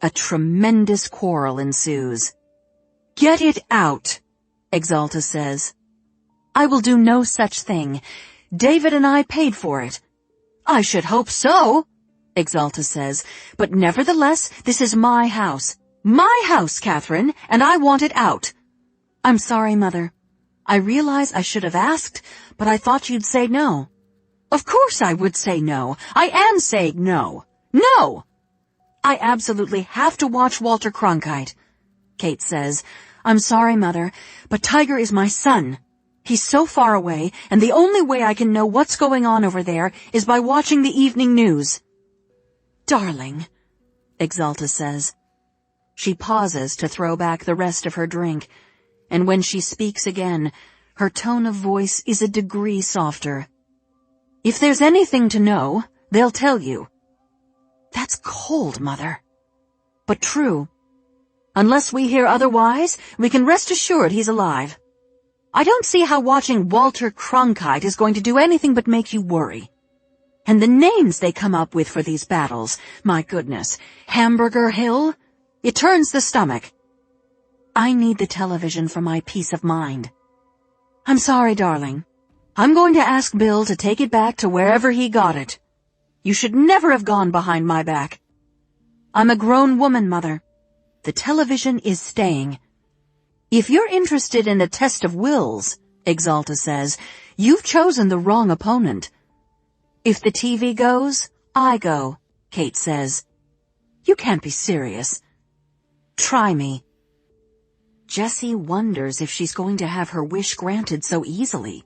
A tremendous quarrel ensues. "Get it out," Exalta says. "I will do no such thing. David and I paid for it." "I should hope so," Exalta says, "but nevertheless, this is my house. My house, Catherine, and I want it out." "I'm sorry, Mother. I realize I should have asked, but I thought you'd say no." "Of course I would say no. I am saying no. No! I absolutely have to watch Walter Cronkite," Kate says. "I'm sorry, Mother, but Tiger is my son. He's so far away, and the only way I can know what's going on over there is by watching the evening news." "Darling," Exalta says. She pauses to throw back the rest of her drink, and when she speaks again, her tone of voice is a degree softer. "If there's anything to know, they'll tell you." "That's cold, Mother." "But true. Unless we hear otherwise, we can rest assured he's alive. I don't see how watching Walter Cronkite is going to do anything but make you worry. And the names they come up with for these battles, my goodness, Hamburger Hill, it turns the stomach. I need the television for my peace of mind." "I'm sorry, darling. I'm going to ask Bill to take it back to wherever he got it. You should never have gone behind my back. I'm a grown woman, Mother. The television is staying." "If you're interested in a test of wills," Exalta says, "you've chosen the wrong opponent." "If the TV goes, I go," Kate says. "You can't be serious." "Try me." Jessie wonders if she's going to have her wish granted so easily.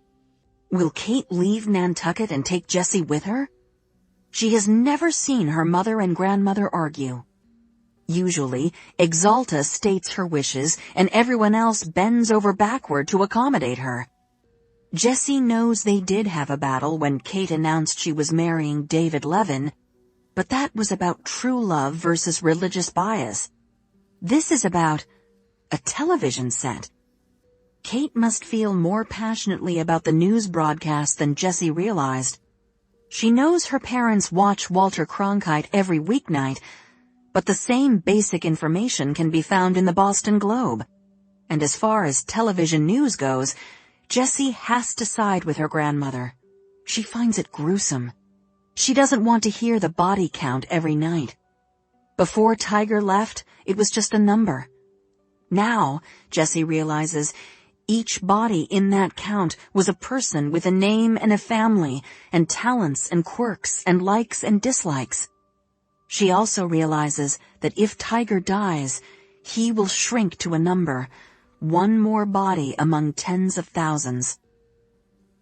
Will Kate leave Nantucket and take Jessie with her? She has never seen her mother and grandmother argue. Usually, Exalta states her wishes and everyone else bends over backward to accommodate her. Jessie knows they did have a battle when Kate announced she was marrying David Levin, but that was about true love versus religious bias. This is about a television set. Kate must feel more passionately about the news broadcast than Jessie realized. She knows her parents watch Walter Cronkite every weeknight, but the same basic information can be found in the Boston Globe. And as far as television news goes, Jessie has to side with her grandmother. She finds it gruesome. She doesn't want to hear the body count every night. Before Tiger left, it was just a number. Now, Jessie realizes, each body in that count was a person with a name and a family, and talents and quirks and likes and dislikes. She also realizes that if Tiger dies, he will shrink to a number, one more body among tens of thousands.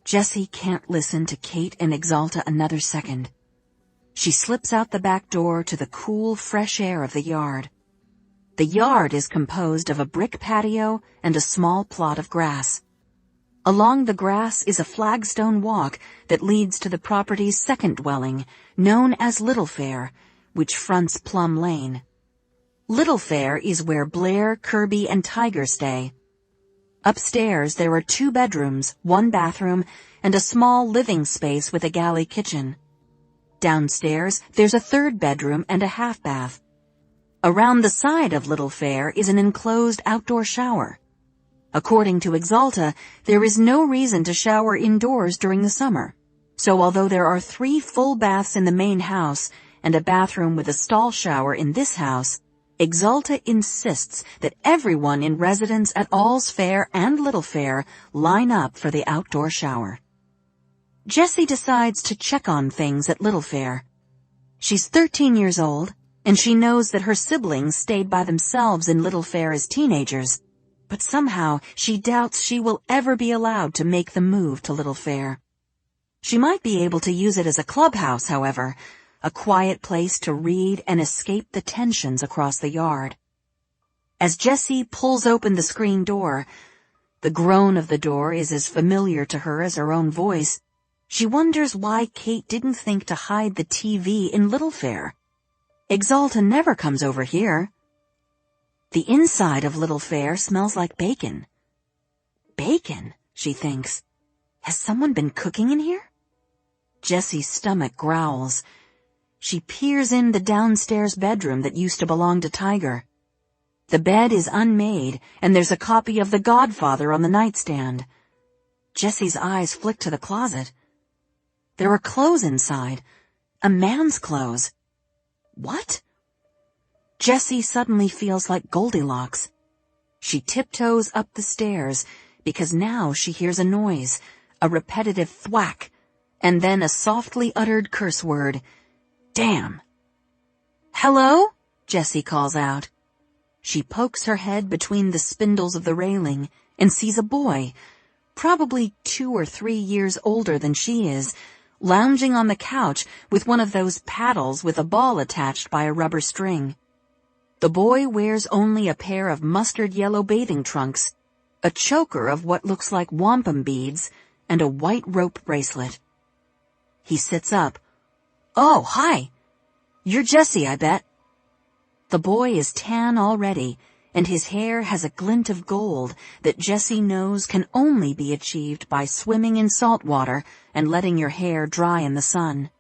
Jessie can't listen to Kate and Exalta another second. She slips out the back door to the cool, fresh air of the yard. The yard is composed of a brick patio and a small plot of grass. Along the grass is a flagstone walk that leads to the property's second dwelling, known as Little Fair, which fronts Plum Lane. Little Fair is where Blair, Kirby, and Tiger stay. Upstairs there are 2 bedrooms, 1 bathroom, and a small living space with a galley kitchen. Downstairs there's a 3rd bedroom and a half bath. Around the side of Little Fair is an enclosed outdoor shower. According to Exalta, there is no reason to shower indoors during the summer. So although there are 3 full baths in the main house and a bathroom with a stall shower in this house, Exalta insists that everyone in residence at All's Fair and Little Fair line up for the outdoor shower. Jessie decides to check on things at Little Fair. She's 13 years old, and she knows that her siblings stayed by themselves in Little Fair as teenagers, but somehow she doubts she will ever be allowed to make the move to Little Fair. She might be able to use it as a clubhouse, however, a quiet place to read and escape the tensions across the yard. As Jessie pulls open the screen door, the groan of the door is as familiar to her as her own voice. She wonders why Kate didn't think to hide the TV in Little Fair. Exalta never comes over here. The inside of Little Fair smells like bacon. Bacon, she thinks. Has someone been cooking in here? Jessie's stomach growls. She peers in the downstairs bedroom that used to belong to Tiger. The bed is unmade, and there's a copy of The Godfather on the nightstand. Jessie's eyes flick to the closet. There are clothes inside. A man's clothes. What? Jessie suddenly feels like Goldilocks. She tiptoes up the stairs because now she hears a noise, a repetitive thwack, and then a softly uttered curse word. Damn. Hello? Jessie calls out. She pokes her head between the spindles of the railing and sees a boy, probably 2 or 3 years older than she is, lounging on the couch with one of those paddles with a ball attached by a rubber string. The boy wears only a pair of mustard yellow bathing trunks, a choker of what looks like wampum beads, and a white rope bracelet. He sits up. Oh, hi. You're Jessie, I bet. The boy is tan already, and his hair has a glint of gold that Jessie knows can only be achieved by swimming in salt water and letting your hair dry in the sun.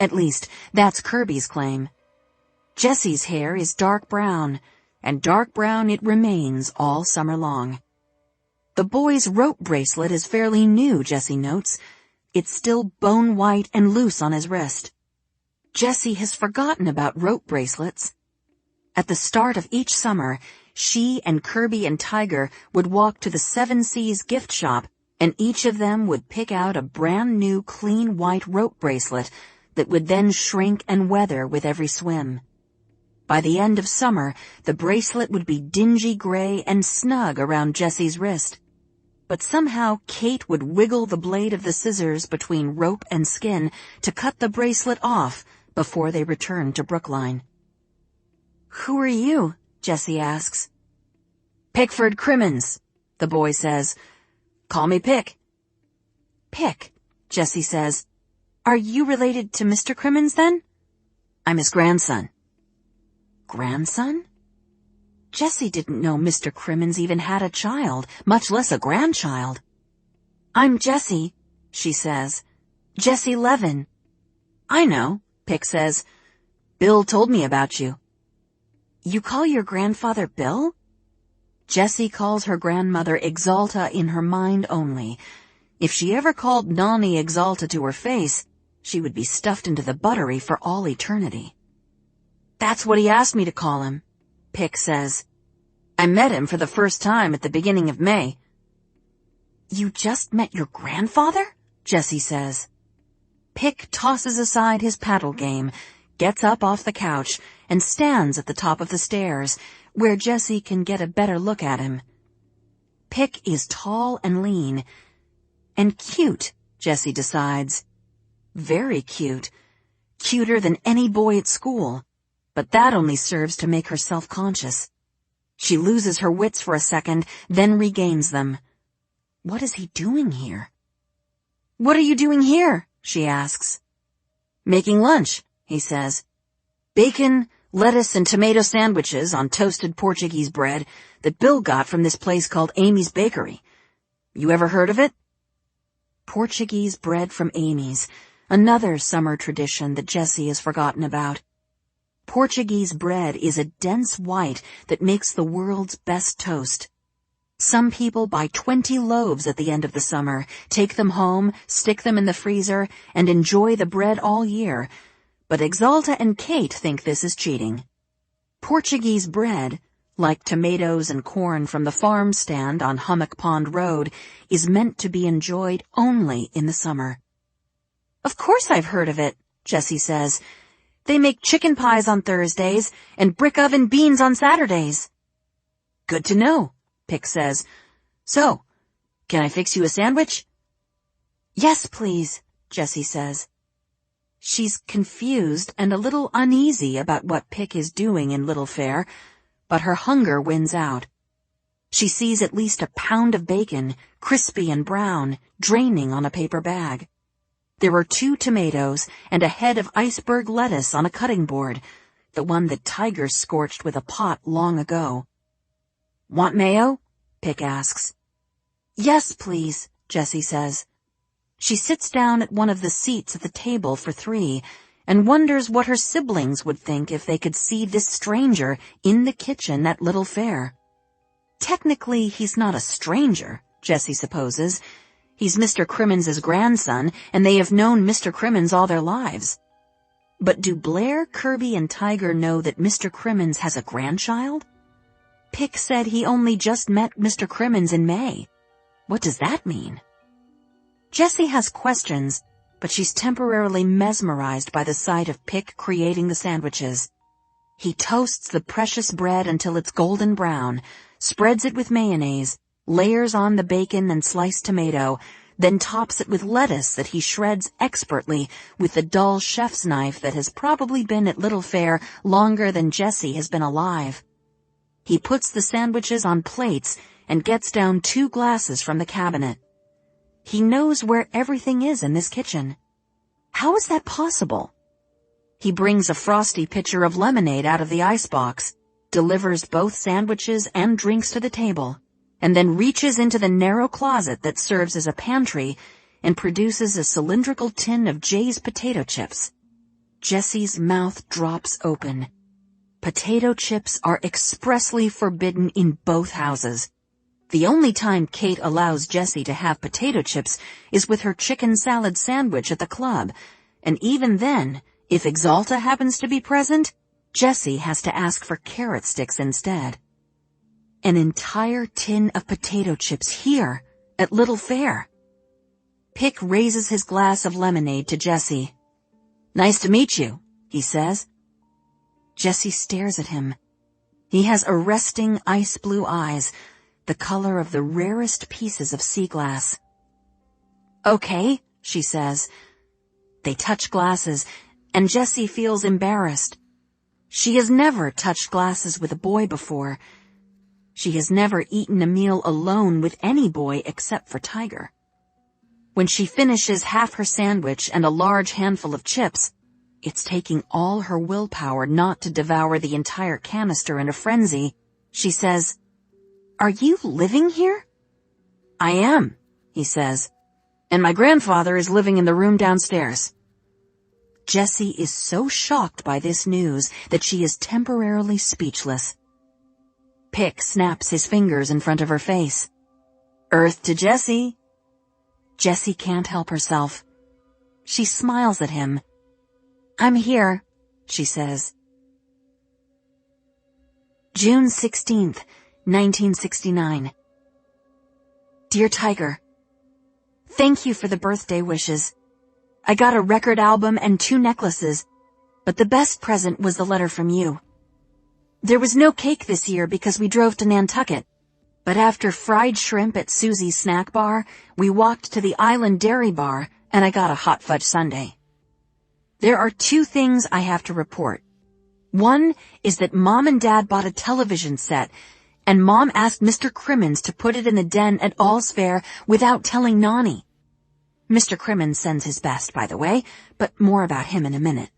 At least, that's Kirby's claim. Jessie's hair is dark brown, and dark brown it remains all summer long. The boy's rope bracelet is fairly new, Jessie notes. It's still bone white and loose on his wrist. Jessie has forgotten about rope bracelets. At the start of each summer, she and Kirby and Tiger would walk to the 7 Seas gift shop, and each of them would pick out a brand new clean white rope bracelet that would then shrink and weather with every swim. By the end of summer, the bracelet would be dingy gray and snug around Jessie's wrist. But somehow Kate would wiggle the blade of the scissors between rope and skin to cut the bracelet off before they returned to Brookline. Who are you? Jessie asks. Pickford Crimmins, the boy says. Call me Pick. Pick, Jessie says. Are you related to Mr. Crimmins then? I'm his grandson. Grandson? Jessie didn't know Mr. Crimmins even had a child, much less a grandchild. I'm Jessie, she says. Jessie Levin. I know, Pick says. Bill told me about you. You call your grandfather Bill? Jessie calls her grandmother Exalta in her mind only. If she ever called Nani Exalta to her face, she would be stuffed into the buttery for all eternity. That's what he asked me to call him, Pick says. I met him for the first time at the beginning of May. You just met your grandfather? Jessie says. Pick tosses aside his paddle game, gets up off the couch, and stands at the top of the stairs, where Jessie can get a better look at him. Pick is tall and lean, and cute, Jessie decides. Very cute. Cuter than any boy at school, but that only serves to make her self-conscious. She loses her wits for a second, then regains them. What is he doing here? What are you doing here? She asks. Making lunch, he says. Bacon, lettuce and tomato sandwiches on toasted Portuguese bread that Bill got from this place called Amy's Bakery. You ever heard of it? Portuguese bread from Amy's, another summer tradition that Jessie has forgotten about. Portuguese bread is a dense white that makes the world's best toast. Some people buy 20 loaves at the end of the summer, take them home, stick them in the freezer, and enjoy the bread all year. But Exalta and Kate think this is cheating. Portuguese bread, like tomatoes and corn from the farm stand on Hummock Pond Road, is meant to be enjoyed only in the summer. Of course I've heard of it, Jessie says. They make chicken pies on Thursdays and brick oven beans on Saturdays. Good to know, Pick says. So, can I fix you a sandwich? Yes, please, Jessie says. She's confused and a little uneasy about what Pick is doing in Little Fair, but her hunger wins out. She sees at least a pound of bacon, crispy and brown, draining on a paper bag. There are 2 tomatoes and a head of iceberg lettuce on a cutting board, the one that Tiger scorched with a pot long ago. Want mayo? Pick asks. Yes, please, Jessie says. She sits down at one of the seats at the table for 3 and wonders what her siblings would think if they could see this stranger in the kitchen at Little Fair. Technically, he's not a stranger, Jessie supposes. He's Mr. Crimmins' grandson, and they have known Mr. Crimmins all their lives. But do Blair, Kirby, and Tiger know that Mr. Crimmins has a grandchild? Pick said he only just met Mr. Crimmins in May. What does that mean? Jessie has questions, but she's temporarily mesmerized by the sight of Pick creating the sandwiches. He toasts the precious bread until it's golden brown, spreads it with mayonnaise, layers on the bacon and sliced tomato, then tops it with lettuce that he shreds expertly with the dull chef's knife that has probably been at Little Fair longer than Jessie has been alive. He puts the sandwiches on plates and gets down 2 glasses from the cabinet. He knows where everything is in this kitchen. How is that possible? He brings a frosty pitcher of lemonade out of the icebox, delivers both sandwiches and drinks to the table, and then reaches into the narrow closet that serves as a pantry and produces a cylindrical tin of Jay's potato chips. Jessie's mouth drops open. Potato chips are expressly forbidden in both houses. The only time Kate allows Jessie to have potato chips is with her chicken salad sandwich at the club, and even then, if Exalta happens to be present, Jessie has to ask for carrot sticks instead. An entire tin of potato chips here, at Little Fair. Pick raises his glass of lemonade to Jessie. Nice to meet you, he says. Jessie stares at him. He has arresting ice blue eyes, the color of the rarest pieces of sea glass. Okay, she says. They touch glasses, and Jessie feels embarrassed. She has never touched glasses with a boy before. She has never eaten a meal alone with any boy except for Tiger. When she finishes half her sandwich and a large handful of chips, it's taking all her willpower not to devour the entire canister in a frenzy. She says, "Are you living here?" "I am," he says, "and my grandfather is living in the room downstairs." Jessie is so shocked by this news that she is temporarily speechless. Pick snaps his fingers in front of her face. "Earth to Jessie." Jessie can't help herself. She smiles at him. "I'm here," she says. June 16th, 1969. Dear Tiger, thank you for the birthday wishes. I got a record album and 2 necklaces, but the best present was the letter from you. There was no cake this year because we drove to Nantucket, but after fried shrimp at Susie's snack bar, we walked to the Island Dairy Bar and I got a hot fudge sundae. There are 2 things I have to report. One is that Mom and Dad bought a television set, and Mom asked Mr. Crimmins to put it in the den at All's Fair without telling Nani. Mr. Crimmins sends his best, by the way, but more about him in a minute.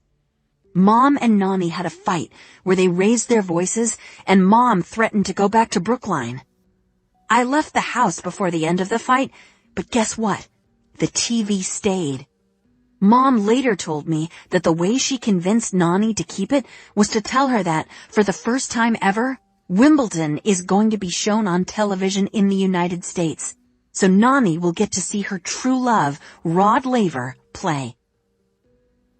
Mom and Nani had a fight where they raised their voices and Mom threatened to go back to Brookline. I left the house before the end of the fight, but guess what? The TV stayed. Mom later told me that the way she convinced Nani to keep it was to tell her that, for the first time ever, Wimbledon is going to be shown on television in the United States, so Nani will get to see her true love, Rod Laver, play.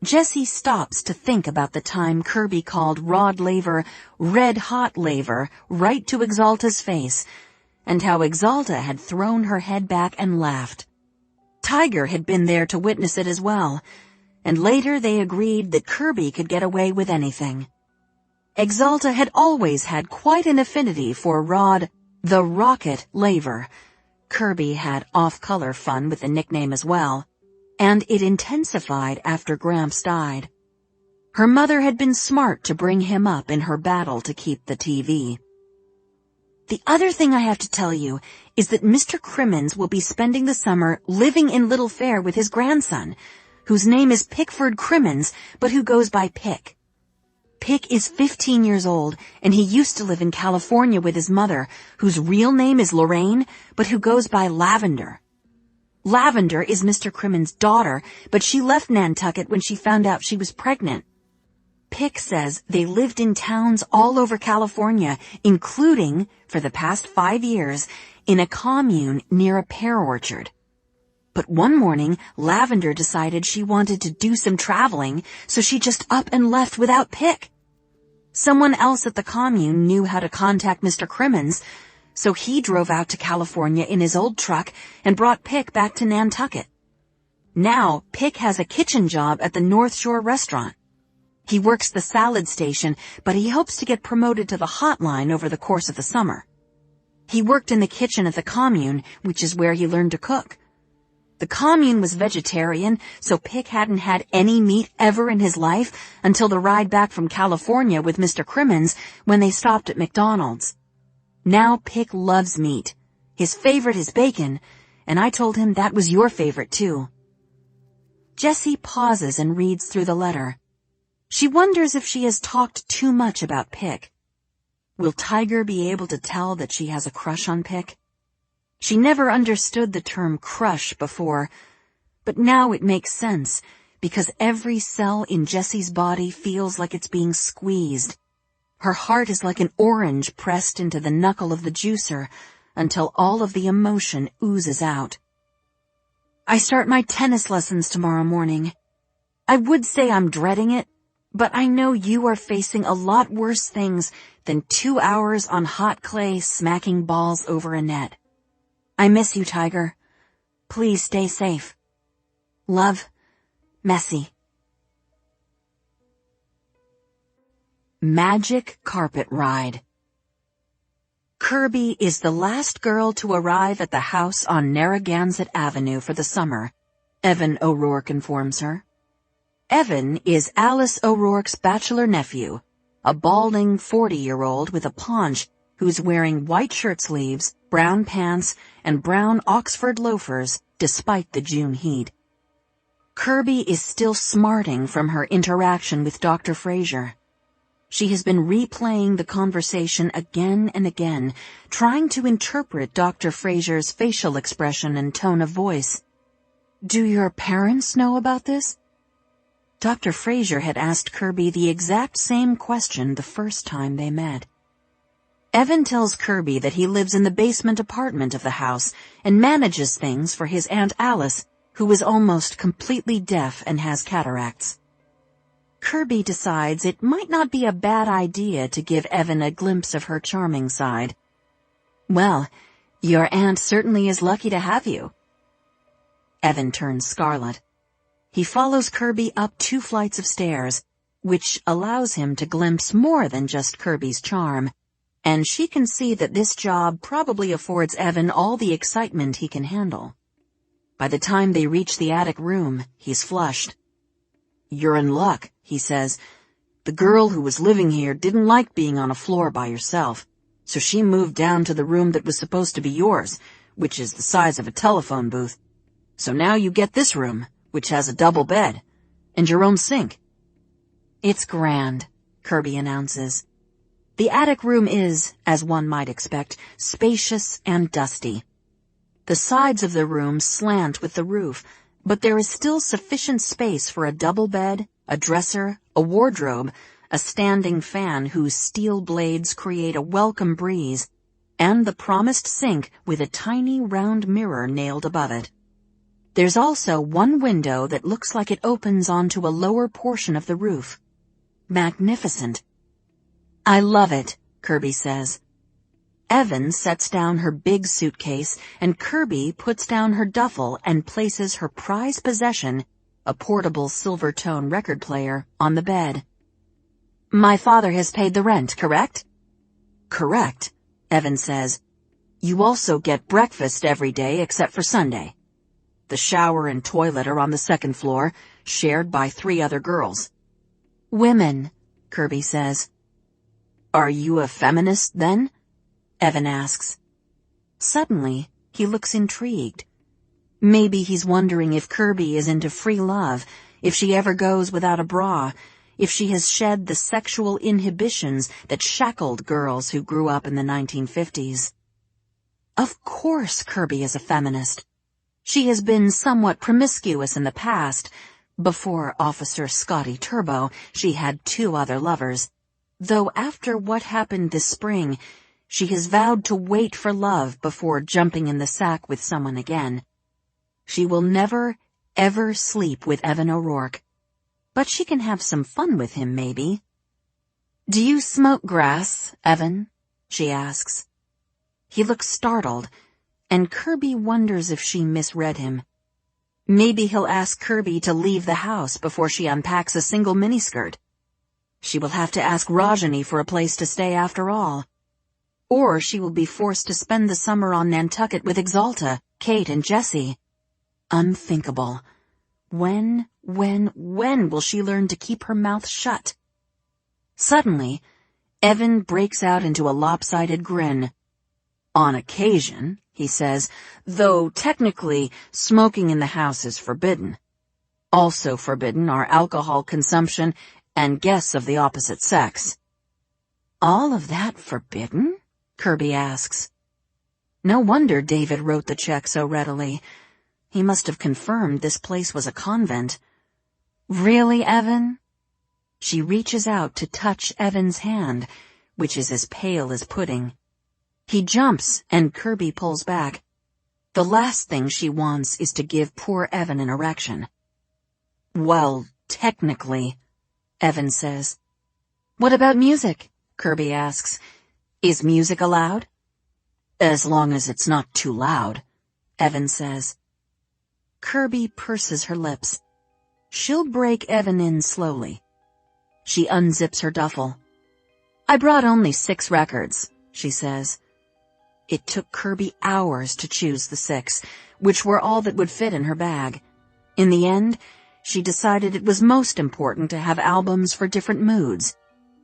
Jessie stops to think about the time Kirby called Rod Laver Red Hot Laver right to Exalta's face, and how Exalta had thrown her head back and laughed. Tiger had been there to witness it as well, and later they agreed that Kirby could get away with anything. Exalta had always had quite an affinity for Rod the Rocket Laver. Kirby had off-color fun with the nickname as well, and it intensified after Gramps died. Her mother had been smart to bring him up in her battle to keep the TV. The other thing I have to tell you is that Mr. Crimmins will be spending the summer living in Little Fair with his grandson, whose name is Pickford Crimmins, but who goes by Pick. Pick is 15 years old, and he used to live in California with his mother, whose real name is Lorraine, but who goes by Lavender. Lavender is Mr. Crimmins' daughter, but she left Nantucket when she found out she was pregnant. Pick says they lived in towns all over California, including, for the past 5 years, in a commune near a pear orchard. But one morning, Lavender decided she wanted to do some traveling, so she just up and left without Pick. Someone else at the commune knew how to contact Mr. Crimmins, so he drove out to California in his old truck and brought Pick back to Nantucket. Now, Pick has a kitchen job at the North Shore restaurant. He works the salad station, but he hopes to get promoted to the hotline over the course of the summer. He worked in the kitchen at the commune, which is where he learned to cook. The commune was vegetarian, so Pick hadn't had any meat ever in his life until the ride back from California with Mr. Crimmins when they stopped at McDonald's. Now Pick loves meat. His favorite is bacon, and I told him that was your favorite too. Jessie pauses and reads through the letter. She wonders if she has talked too much about Pick. Will Tiger be able to tell that she has a crush on Pick? She never understood the term crush before, but now it makes sense because every cell in Jessie's body feels like it's being squeezed. Her heart is like an orange pressed into the knuckle of the juicer until all of the emotion oozes out. I start my tennis lessons tomorrow morning. I would say I'm dreading it, but I know you are facing a lot worse things than 2 hours on hot clay smacking balls over a net. I miss you, Tiger. Please stay safe. Love, Messy. Magic Carpet Ride. Kirby is the last girl to arrive at the house on Narragansett Avenue for the summer, Evan O'Rourke informs her. Evan is Alice O'Rourke's bachelor nephew, a balding 40-year-old with a paunch who's wearing white shirt sleeves, brown pants, and brown Oxford loafers despite the June heat. Kirby is still smarting from her interaction with Dr. Fraser. She has been replaying the conversation again and again, trying to interpret Dr. Fraser's facial expression and tone of voice. Do your parents know about this? Dr. Fraser had asked Kirby the exact same question the first time they met. Evan tells Kirby that he lives in the basement apartment of the house and manages things for his Aunt Alice, who is almost completely deaf and has cataracts. Kirby decides it might not be a bad idea to give Evan a glimpse of her charming side. Well, your aunt certainly is lucky to have you. Evan turns scarlet. He follows Kirby up 2 flights of stairs, which allows him to glimpse more than just Kirby's charm, and she can see that this job probably affords Evan all the excitement he can handle. By the time they reach the attic room, he's flushed. You're in luck, he says. The girl who was living here didn't like being on a floor by herself, so she moved down to the room that was supposed to be yours, which is the size of a telephone booth. So now you get this room, which has a double bed, and your own sink. It's grand, Kirby announces. The attic room is, as one might expect, spacious and dusty. The sides of the room slant with the roof, but there is still sufficient space for a double bed, a dresser, a wardrobe, a standing fan whose steel blades create a welcome breeze, and the promised sink with a tiny round mirror nailed above it. There's also one window that looks like it opens onto a lower portion of the roof. Magnificent. I love it, Kirby says. Evan sets down her big suitcase, and Kirby puts down her duffel and places her prized possession, a portable silver-tone record player, on the bed. My father has paid the rent, correct? Correct, Evan says. You also get breakfast every day except for Sunday. The shower and toilet are on the second floor, shared by 3 other girls. Women, Kirby says. Are you a feminist, then? Evan asks. Suddenly, he looks intrigued. Maybe he's wondering if Kirby is into free love, if she ever goes without a bra, if she has shed the sexual inhibitions that shackled girls who grew up in the 1950s. Of course Kirby is a feminist. She has been somewhat promiscuous in the past. Before Officer Scotty Turbo, she had 2 other lovers. Though after what happened this spring, she has vowed to wait for love before jumping in the sack with someone again. She will never, ever sleep with Evan O'Rourke. But she can have some fun with him, maybe. Do you smoke grass, Evan? She asks. He looks startled, and Kirby wonders if she misread him. Maybe he'll ask Kirby to leave the house before she unpacks a single miniskirt. She will have to ask Rajani for a place to stay after all. Or she will be forced to spend the summer on Nantucket with Exalta, Kate, and Jessie. Unthinkable. When will she learn to keep her mouth shut? Suddenly, Evan breaks out into a lopsided grin. On occasion, he says, though technically smoking in the house is forbidden. Also forbidden are alcohol consumption and guests of the opposite sex. All of that forbidden? Kirby asks. No wonder David wrote the check so readily. He must have confirmed this place was a convent. Really, Evan? She reaches out to touch Evan's hand, which is as pale as pudding. He jumps, and Kirby pulls back. The last thing she wants is to give poor Evan an erection. Well, technically, Evan says. What about music? Kirby asks. Is music allowed? As long as it's not too loud, Evan says. Kirby purses her lips. She'll break Evan in slowly. She unzips her duffel. I brought only 6 records, she says. It took Kirby hours to choose the 6, which were all that would fit in her bag. In the end, she decided it was most important to have albums for different moods.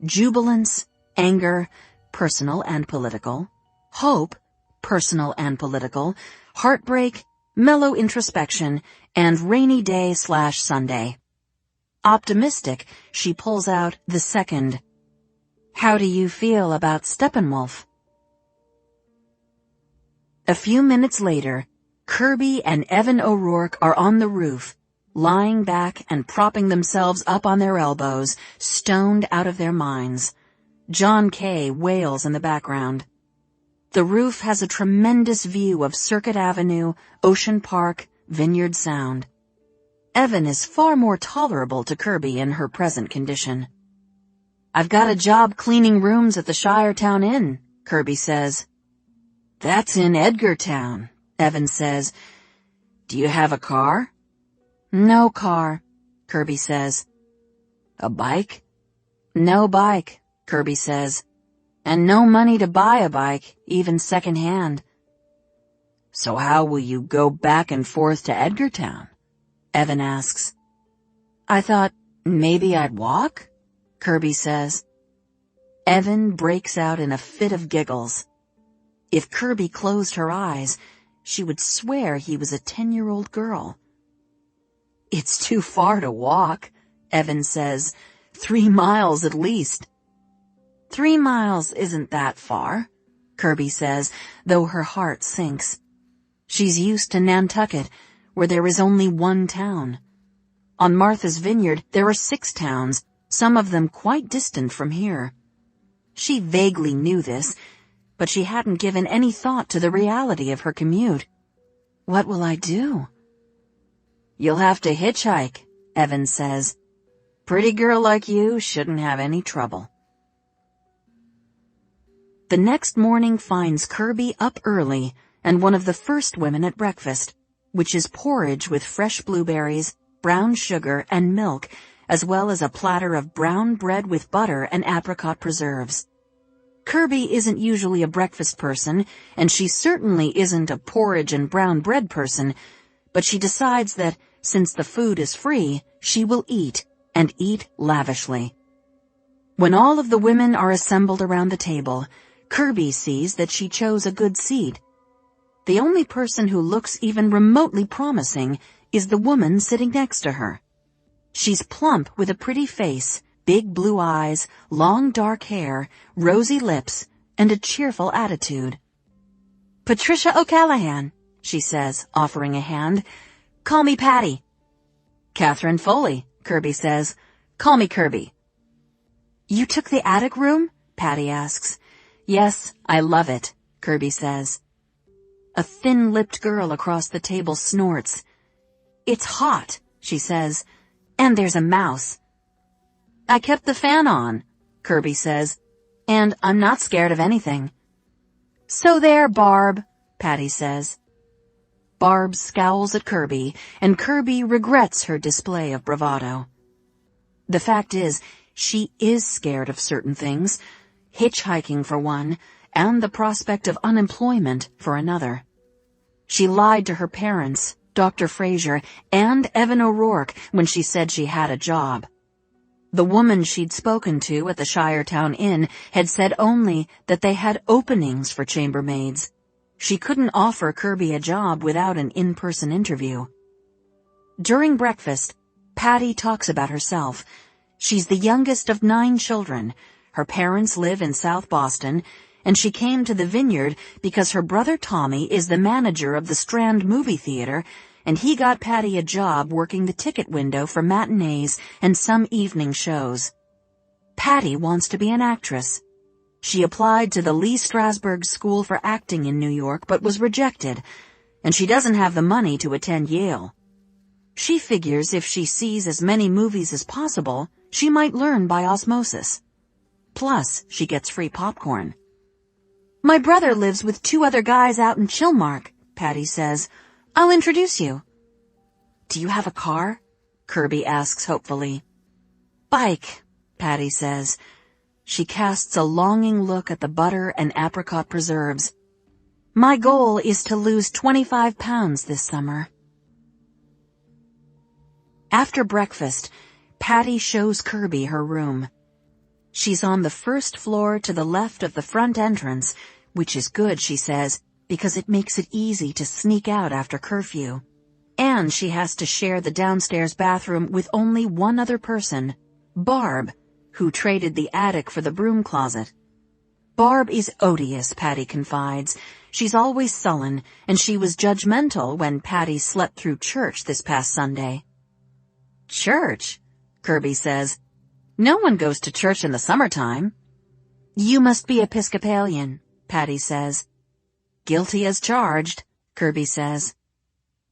Jubilance, anger, personal and political. Hope, personal and political. Heartbreak, mellow introspection, and rainy day/Sunday. Optimistic, she pulls out the second. How do you feel about Steppenwolf? A few minutes later, Kirby and Evan O'Rourke are on the roof, lying back and propping themselves up on their elbows, stoned out of their minds. John Kay wails in the background. The roof has a tremendous view of Circuit Avenue, Ocean Park, Vineyard Sound. Evan is far more tolerable to Kirby in her present condition. I've got a job cleaning rooms at the Shiretown Inn, Kirby says. That's in Edgartown, Evan says. Do you have a car? No car, Kirby says. A bike? No bike, Kirby says. And no money to buy a bike, even second-hand. So how will you go back and forth to Edgartown? Evan asks. I thought maybe I'd walk, Kirby says. Evan breaks out in a fit of giggles. If Kirby closed her eyes, she would swear he was a 10-year-old girl. It's too far to walk, Evan says, 3 miles at least. 3 miles isn't that far, Kirby says, though her heart sinks. She's used to Nantucket, where there is only one town. On Martha's Vineyard, there are 6 towns, some of them quite distant from here. She vaguely knew this, but she hadn't given any thought to the reality of her commute. What will I do? You'll have to hitchhike, Evan says. Pretty girl like you shouldn't have any trouble. The next morning finds Kirby up early and one of the first women at breakfast, which is porridge with fresh blueberries, brown sugar, and milk, as well as a platter of brown bread with butter and apricot preserves. Kirby isn't usually a breakfast person, and she certainly isn't a porridge and brown bread person, but she decides that, since the food is free, she will eat, and eat lavishly. When all of the women are assembled around the table, Kirby sees that she chose a good seat. The only person who looks even remotely promising is the woman sitting next to her. She's plump with a pretty face, big blue eyes, long dark hair, rosy lips, and a cheerful attitude. Patricia O'Callahan, she says, offering a hand. Call me Patty. Catherine Foley, Kirby says. Call me Kirby. You took the attic room? Patty asks. Yes, I love it, Kirby says. A thin-lipped girl across the table snorts. It's hot, she says, and there's a mouse. I kept the fan on, Kirby says, and I'm not scared of anything. So there, Barb, Patty says. Barb scowls at Kirby, and Kirby regrets her display of bravado. The fact is, she is scared of certain things, hitchhiking for one, and the prospect of unemployment for another. She lied to her parents, Dr. Fraser, and Evan O'Rourke when she said she had a job. The woman she'd spoken to at the Shiretown Inn had said only that they had openings for chambermaids. She couldn't offer Kirby a job without an in-person interview. During breakfast, Patty talks about herself. She's the youngest of 9 children. Her parents live in South Boston, and she came to the Vineyard because her brother Tommy is the manager of the Strand movie theater, and he got Patty a job working the ticket window for matinees and some evening shows. Patty wants to be an actress. She applied to the Lee Strasberg School for Acting in New York but was rejected, and she doesn't have the money to attend Yale. She figures if she sees as many movies as possible, she might learn by osmosis. Plus, she gets free popcorn. My brother lives with 2 other guys out in Chilmark, Patty says. I'll introduce you. Do you have a car? Kirby asks hopefully. Bike, Patty says. She casts a longing look at the butter and apricot preserves. My goal is to lose 25 pounds this summer. After breakfast, Patty shows Kirby her room. She's on the first floor to the left of the front entrance, which is good, she says, because it makes it easy to sneak out after curfew. And she has to share the downstairs bathroom with only one other person, Barb, who traded the attic for the broom closet. Barb is odious, Patty confides. She's always sullen, and she was judgmental when Patty slept through church this past Sunday. Church? Kirby says. No one goes to church in the summertime. You must be Episcopalian, Patty says. Guilty as charged, Kirby says.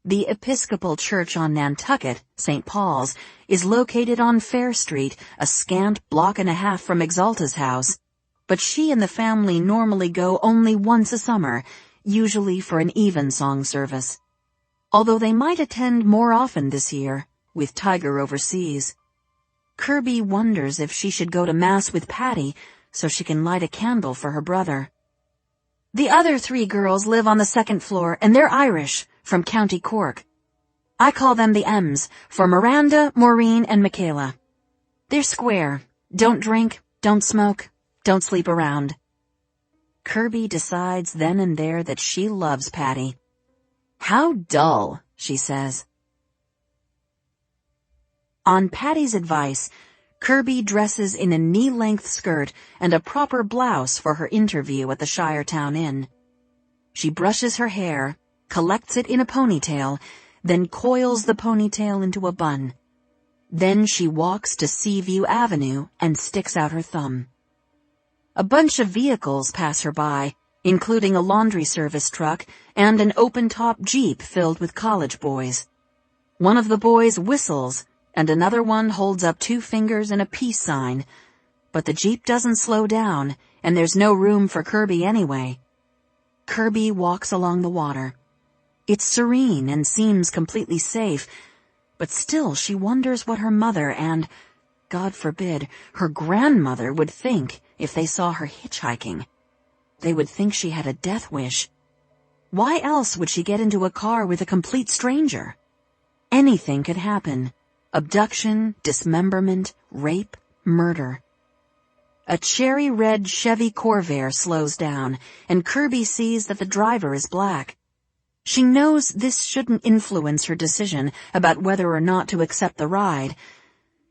The Episcopal Church on Nantucket, St. Paul's, is located on Fair Street, a scant block and a half from Exalta's house. But she and the family normally go only once a summer, usually for an evensong service. Although they might attend more often this year, with Tiger overseas. Kirby wonders if she should go to Mass with Patty so she can light a candle for her brother. The other 3 girls live on the 2nd floor, and they're Irish, from County Cork. I call them the M's, for Miranda, Maureen, and Michaela. They're square, don't drink, don't smoke, don't sleep around. Kirby decides then and there that she loves Patty. How dull, she says. On Patty's advice, Kirby dresses in a knee-length skirt and a proper blouse for her interview at the Shiretown Inn. She brushes her hair, collects it in a ponytail, then coils the ponytail into a bun. Then she walks to Seaview Avenue and sticks out her thumb. A bunch of vehicles pass her by, including a laundry service truck and an open-top Jeep filled with college boys. One of the boys whistles, and another one holds up 2 fingers and a peace sign. But the Jeep doesn't slow down, and there's no room for Kirby anyway. Kirby walks along the water. It's serene and seems completely safe, but still she wonders what her mother and, God forbid, her grandmother would think if they saw her hitchhiking. They would think she had a death wish. Why else would she get into a car with a complete stranger? Anything could happen. Abduction, dismemberment, rape, murder. A cherry-red Chevy Corvair slows down, and Kirby sees that the driver is black. She knows this shouldn't influence her decision about whether or not to accept the ride.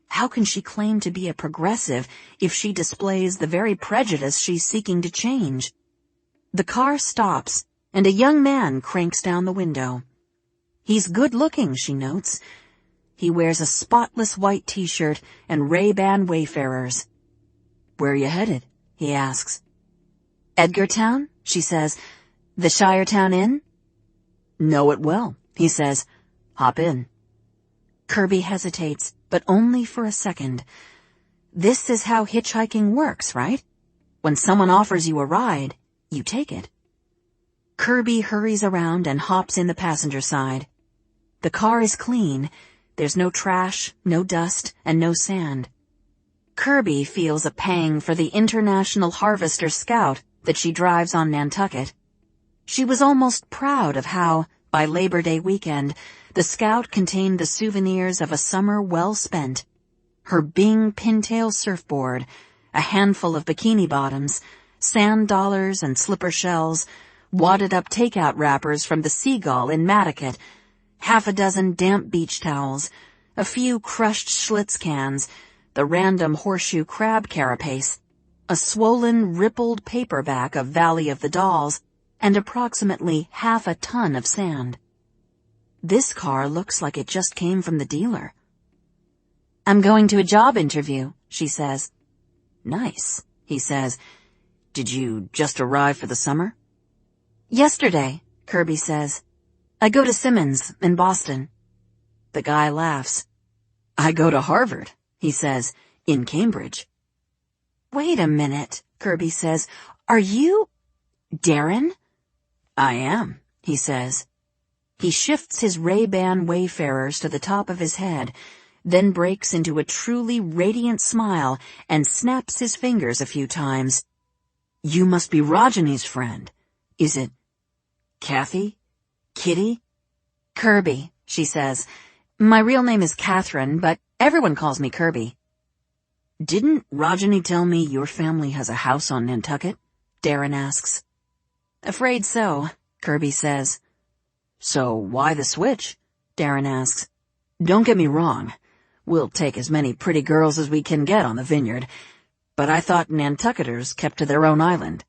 How can she claim to be a progressive if she displays the very prejudice she's seeking to change? The car stops, and a young man cranks down the window. He's good-looking, she notes. He wears a spotless white t-shirt and Ray-Ban Wayfarers. "Where are you headed?" he asks. "Edgartown," she says. "The Shiretown Inn?" "Know it well," he says. "Hop in." Kirby hesitates, but only for a second. This is how hitchhiking works, right? When someone offers you a ride, you take it. Kirby hurries around and hops in the passenger side. The car is clean. There's no trash, no dust, and no sand. Kirby feels a pang for the International Harvester Scout that she drives on Nantucket. She was almost proud of how, by Labor Day weekend, the Scout contained the souvenirs of a summer well spent. Her Bing pintail surfboard, a handful of bikini bottoms, sand dollars and slipper shells, wadded-up takeout wrappers from the Seagull in Nantucket, 6 damp beach towels, a few crushed Schlitz cans, the random horseshoe crab carapace, a swollen, rippled paperback of Valley of the Dolls, and approximately 1/2 ton of sand. This car looks like it just came from the dealer. "I'm going to a job interview," she says. "Nice," he says. "Did you just arrive for the summer?" "Yesterday," Kirby says. "I go to Simmons in Boston." The guy laughs. "I go to Harvard," he says, "in Cambridge." "Wait a minute," Kirby says. "Are you Darren?" "I am," he says. He shifts his Ray-Ban Wayfarers to the top of his head, then breaks into a truly radiant smile and snaps his fingers a few times. "You must be Rajani's friend. Is it Kathy? Kitty?" "Kirby," she says. "My real name is Catherine, but everyone calls me Kirby." "Didn't Rajani tell me your family has a house on Nantucket?" Darren asks. "Afraid so," Kirby says. "So why the switch?" Darren asks. "Don't get me wrong. We'll take as many pretty girls as we can get on the Vineyard, but I thought Nantucketers kept to their own island."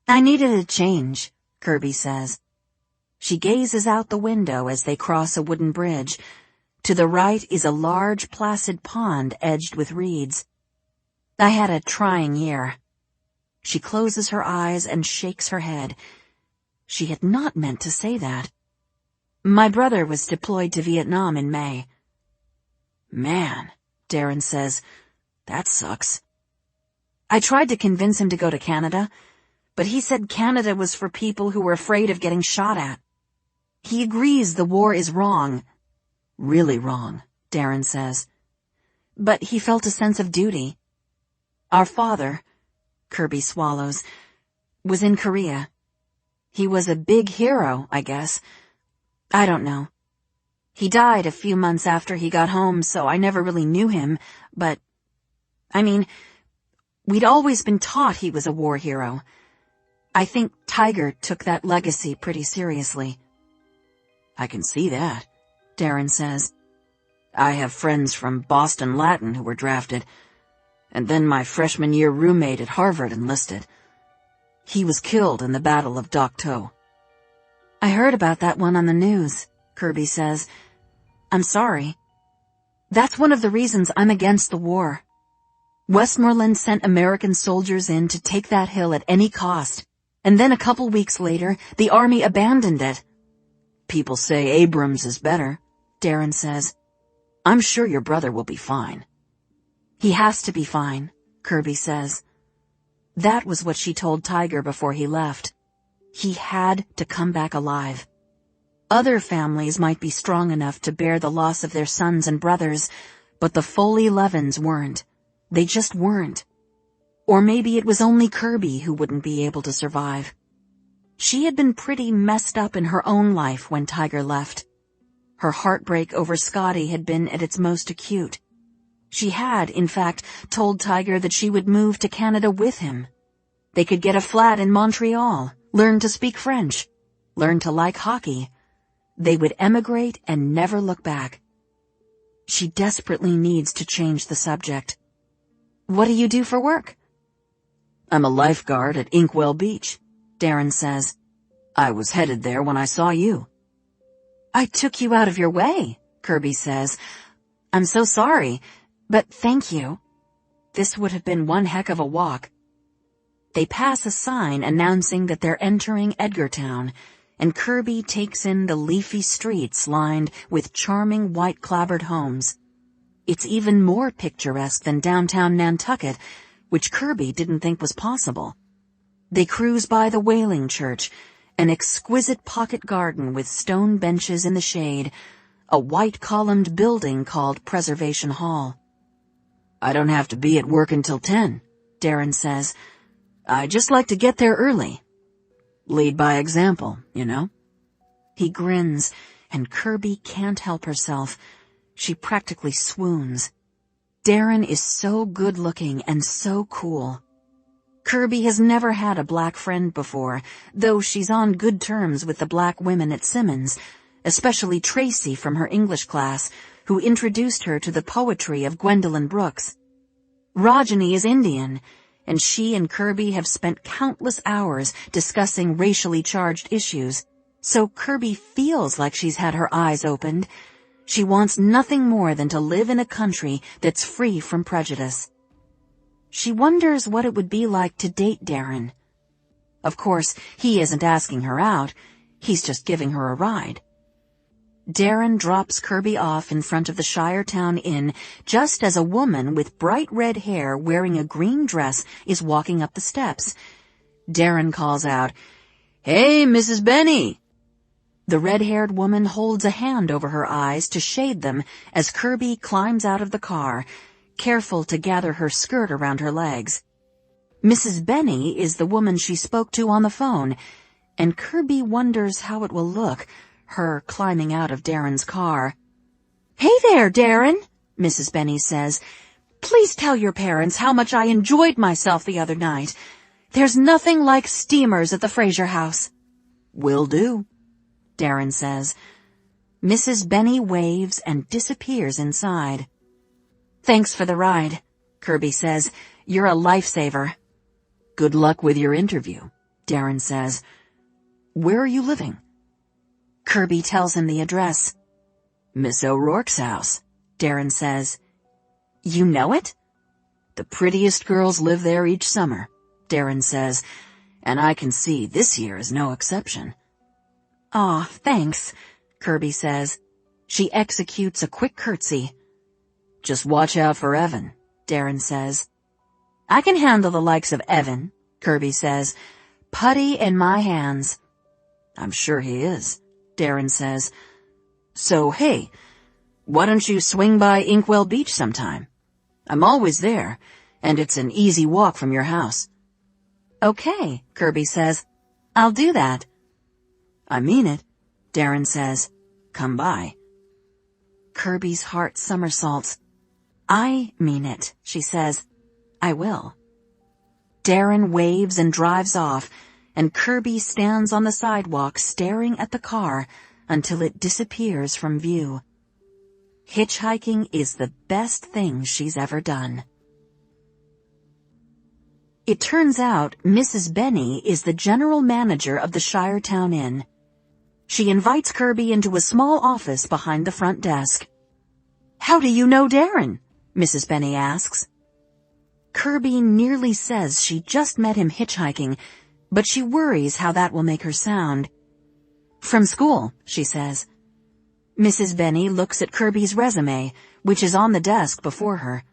"I needed a change," Kirby says. She gazes out the window as they cross a wooden bridge. To the right is a large, placid pond edged with reeds. "I had a trying year." She closes her eyes and shakes her head. She had not meant to say that. "My brother was deployed to Vietnam in May." "Man," Darren says, "that sucks." "I tried to convince him to go to Canada, but he said Canada was for people who were afraid of getting shot at. He agrees the war is wrong." "Really wrong," Darren says. "But he felt a sense of duty. Our father," Kirby swallows, "was in Korea. He was a big hero, I guess. I don't know. He died a few months after he got home, so I never really knew him, but, I mean, we'd always been taught he was a war hero. I think Tiger took that legacy pretty seriously." "I can see that," Darren says. I have friends from Boston Latin who were drafted, and then my freshman year roommate at Harvard enlisted. He was killed in the Battle of Dak To. I heard about that one on the news, Kirby says. I'm sorry. That's one of the reasons I'm against the war. Westmoreland sent American soldiers in to take that hill at any cost, and then a couple weeks later, the army abandoned it. People say Abrams is better, Darren says. I'm sure your brother will be fine. He has to be fine, Kirby says. That was what she told Tiger before he left. He had to come back alive. Other families might be strong enough to bear the loss of their sons and brothers, but the Foley-Levins weren't. They just weren't. Or maybe it was only Kirby who wouldn't be able to survive. She had been pretty messed up in her own life when Tiger left. Her heartbreak over Scotty had been at its most acute. She had, in fact, told Tiger that she would move to Canada with him. They could get a flat in Montreal, learn to speak French, learn to like hockey. They would emigrate and never look back. She desperately needs to change the subject. What do you do for work? I'm a lifeguard at Inkwell Beach, Darren says. I was headed there when I saw you. I took you out of your way, Kirby says. I'm so sorry, but thank you. This would have been one heck of a walk. They pass a sign announcing that they're entering Edgartown, and Kirby takes in the leafy streets lined with charming white-clapboard homes. It's even more picturesque than downtown Nantucket, which Kirby didn't think was possible. They cruise by the Whaling Church, an exquisite pocket garden with stone benches in the shade, a white-columned building called Preservation Hall. I don't have to be at work until 10, Darren says. I just like to get there early. Lead by example, you know? He grins, and Kirby can't help herself. She practically swoons. Darren is so good-looking and so cool. Kirby has never had a black friend before, though she's on good terms with the black women at Simmons, especially Tracy from her English class, who introduced her to the poetry of Gwendolyn Brooks. Rajani is Indian, and she and Kirby have spent countless hours discussing racially charged issues, so Kirby feels like she's had her eyes opened. She wants nothing more than to live in a country that's free from prejudice. She wonders what it would be like to date Darren. Of course, he isn't asking her out, he's just giving her a ride. Darren drops Kirby off in front of the Shiretown Inn just as a woman with bright red hair wearing a green dress is walking up the steps. Darren calls out, "Hey, Mrs. Benny!" The red-haired woman holds a hand over her eyes to shade them as Kirby climbs out of the car, careful to gather her skirt around her legs. Mrs. Benny is the woman she spoke to on the phone, and Kirby wonders how it will look, her climbing out of Darren's car. "Hey there, Darren," Mrs. Benny says. "Please tell your parents how much I enjoyed myself the other night. There's nothing like steamers at the Fraser house." "Will do," Darren says. Mrs. Benny waves and disappears inside. "Thanks for the ride," Kirby says. "You're a lifesaver." "Good luck with your interview," Darren says. "Where are you living?" Kirby tells him the address. "Miss O'Rourke's house," Darren says. "You know it?" "The prettiest girls live there each summer," Darren says, "and I can see this year is no exception." "Aw, thanks," Kirby says. She executes a quick curtsy. "Just watch out for Evan," Darren says. "I can handle the likes of Evan," Kirby says. "Putty in my hands." "I'm sure he is," Darren says. "So, hey, why don't you swing by Inkwell Beach sometime? I'm always there, and it's an easy walk from your house." "Okay," Kirby says. "I'll do that." "I mean it," Darren says. "Come by." Kirby's heart somersaults. "I mean it," she says. "I will." Darren waves and drives off, and Kirby stands on the sidewalk staring at the car until it disappears from view. Hitchhiking is the best thing she's ever done. It turns out Mrs. Benny is the general manager of the Shire Town Inn. She invites Kirby into a small office behind the front desk. "How do you know Darren?" Mrs. Benny asks. Kirby nearly says she just met him hitchhiking, but she worries how that will make her sound. "From school," she says. Mrs. Benny looks at Kirby's resume, which is on the desk before her.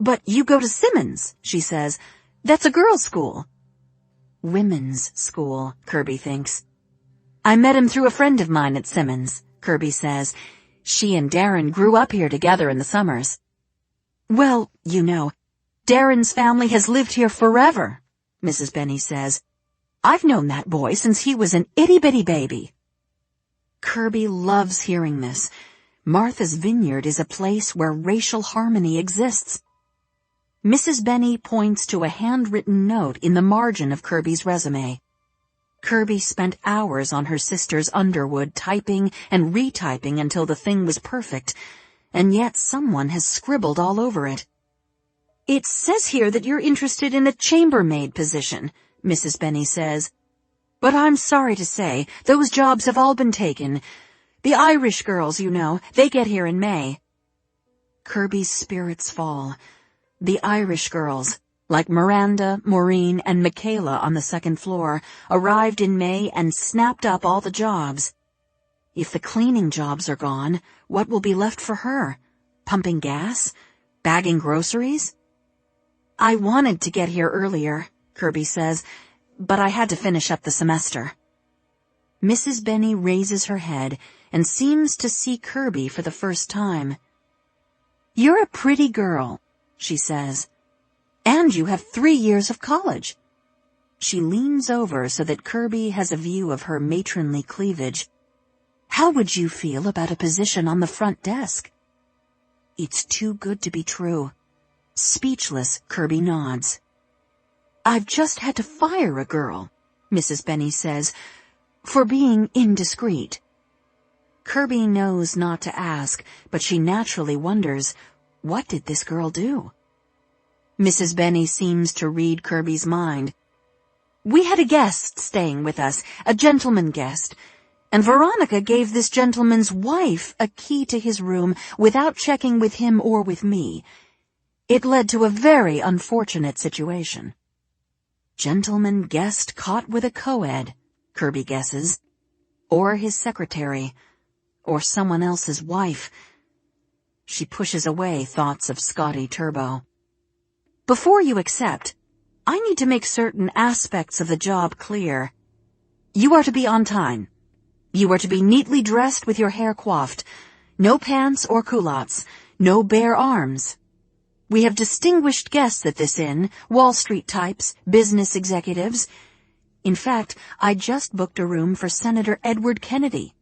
"But you go to Simmons," she says. "That's a girls' school." "Women's school," Kirby thinks. "I met him through a friend of mine at Simmons," Kirby says. "She and Darren grew up here together in the summers." "Well, you know, Darren's family has lived here forever," Mrs. Benny says. "I've known that boy since he was an itty-bitty baby." Kirby loves hearing this. Martha's Vineyard is a place where racial harmony exists. Mrs. Benny points to a handwritten note in the margin of Kirby's resume. Kirby spent hours on her sister's Underwood typing and retyping until the thing was perfect, and yet someone has scribbled all over it. "It says here that you're interested in a chambermaid position," Mrs. Benny says. "But I'm sorry to say, those jobs have all been taken. The Irish girls, you know, they get here in May." Kirby's spirits fall. The Irish girls, like Miranda, Maureen, and Michaela on the second floor, arrived in May and snapped up all the jobs. If the cleaning jobs are gone, what will be left for her? Pumping gas? Bagging groceries? "I wanted to get here earlier," Kirby says, "but I had to finish up the semester." Mrs. Benny raises her head and seems to see Kirby for the first time. "You're a pretty girl," she says. "And you have 3 years of college." She leans over so that Kirby has a view of her matronly cleavage. "How would you feel about a position on the front desk?" It's too good to be true. Speechless, Kirby nods. "I've just had to fire a girl," Mrs. Benny says, "for being indiscreet." Kirby knows not to ask, but she naturally wonders, what did this girl do? Mrs. Benny seems to read Kirby's mind. "We had a guest staying with us, a gentleman guest, and Veronica gave this gentleman's wife a key to his room without checking with him or with me. It led to a very unfortunate situation." Gentleman guest caught with a co-ed, Kirby guesses. Or his secretary. Or someone else's wife. She pushes away thoughts of Scotty Turbo. "Before you accept, I need to make certain aspects of the job clear. You are to be on time. You are to be neatly dressed with your hair coiffed. No pants or culottes. No bare arms. We have distinguished guests at this inn, Wall Street types, business executives. In fact, I just booked a room for Senator Edward Kennedy.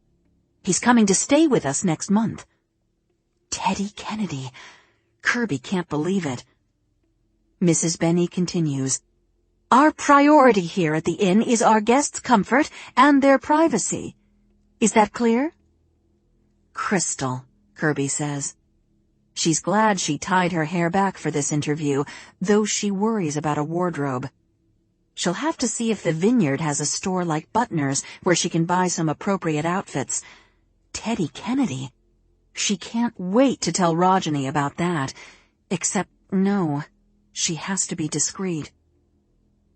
He's coming to stay with us next month." Teddy Kennedy. Kirby can't believe it. Mrs. Benny continues, "Our priority here at the inn is our guests' comfort and their privacy. Is that clear?" "Crystal," Kirby says. She's glad she tied her hair back for this interview, though she worries about a wardrobe. She'll have to see if the Vineyard has a store like Butner's where she can buy some appropriate outfits. Teddy Kennedy. She can't wait to tell Rajani about that. Except, no, she has to be discreet.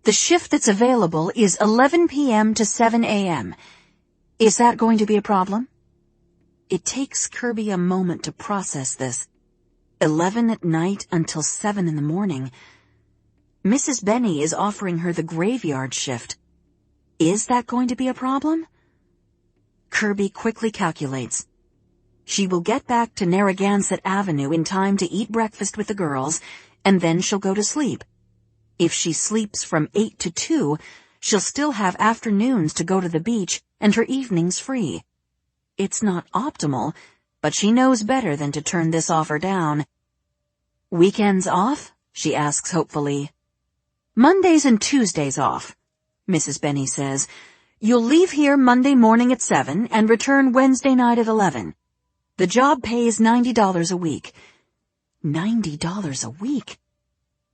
"The shift that's available is 11 p.m. to 7 a.m. Is that going to be a problem?" It takes Kirby a moment to process this. 11 at night until 7 in the morning. Mrs. Benny is offering her the graveyard shift. Is that going to be a problem? Kirby quickly calculates. She will get back to Narragansett Avenue in time to eat breakfast with the girls, and then she'll go to sleep. If she sleeps from 8 to 2, she'll still have afternoons to go to the beach and her evenings free. It's not optimal, but she knows better than to turn this offer down. "Weekends off?" she asks hopefully. "Mondays and Tuesdays off," Mrs. Benny says. "You'll leave here Monday morning at 7 and return Wednesday night at 11. The job pays $90 a week. $90 a week?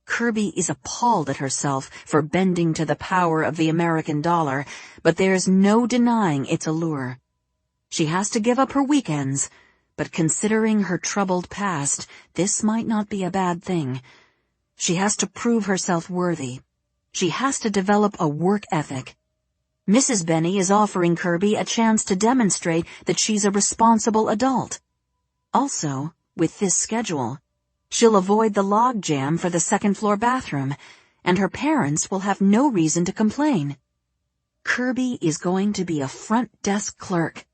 Kirby is appalled at herself for bending to the power of the American dollar, but there's no denying its allure. She has to give up her weekends, but considering her troubled past, this might not be a bad thing. She has to prove herself worthy. She has to develop a work ethic. Mrs. Benny is offering Kirby a chance to demonstrate that she's a responsible adult. Also, with this schedule, she'll avoid the log jam for the second-floor bathroom, and her parents will have no reason to complain. Kirby is going to be a front desk clerk.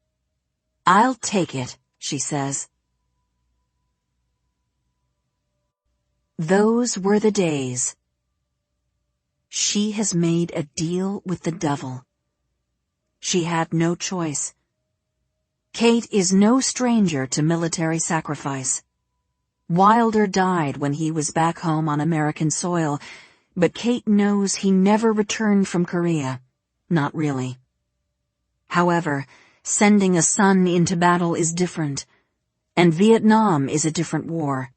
"I'll take it," she says. Those were the days. She has made a deal with the devil. She had no choice. Kate is no stranger to military sacrifice. Wilder died when he was back home on American soil, but Kate knows he never returned from Korea. Not really. However, sending a son into battle is different, and Vietnam is a different war.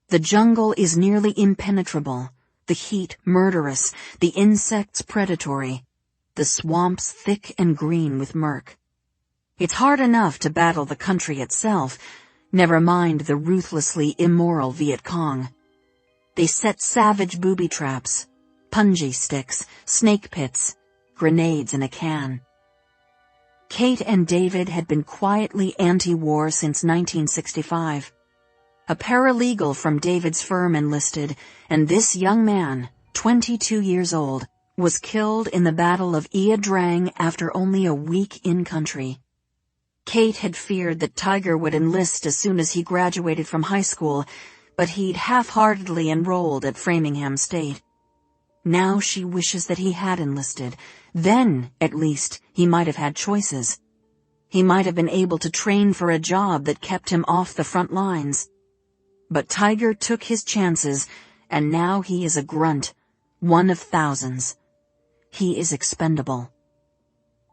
The jungle is nearly impenetrable, the heat murderous, the insects predatory, the swamps thick and green with murk. It's hard enough to battle the country itself, never mind the ruthlessly immoral Viet Cong. They set savage booby traps, punji sticks, snake pits, grenades in a can. Kate and David had been quietly anti-war since 1965. A paralegal from David's firm enlisted, and this young man, 22 years old, was killed in the Battle of Ia Drang after only a week in country. Kate had feared that Tiger would enlist as soon as he graduated from high school, but he'd half-heartedly enrolled at Framingham State. Now she wishes that he had enlisted. Then, at least, he might have had choices. He might have been able to train for a job that kept him off the front lines. But Tiger took his chances, and now he is a grunt, one of thousands. He is expendable.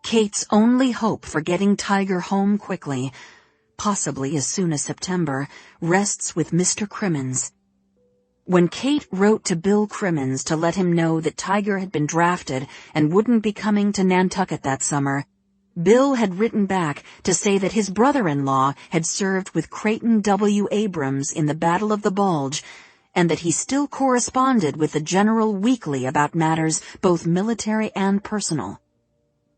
Kate's only hope for getting Tiger home quickly, possibly as soon as September, rests with Mr. Crimmins. When Kate wrote to Bill Crimmins to let him know that Tiger had been drafted and wouldn't be coming to Nantucket that summer, Bill had written back to say that his brother-in-law had served with Creighton W. Abrams in the Battle of the Bulge, and that he still corresponded with the general weekly about matters both military and personal.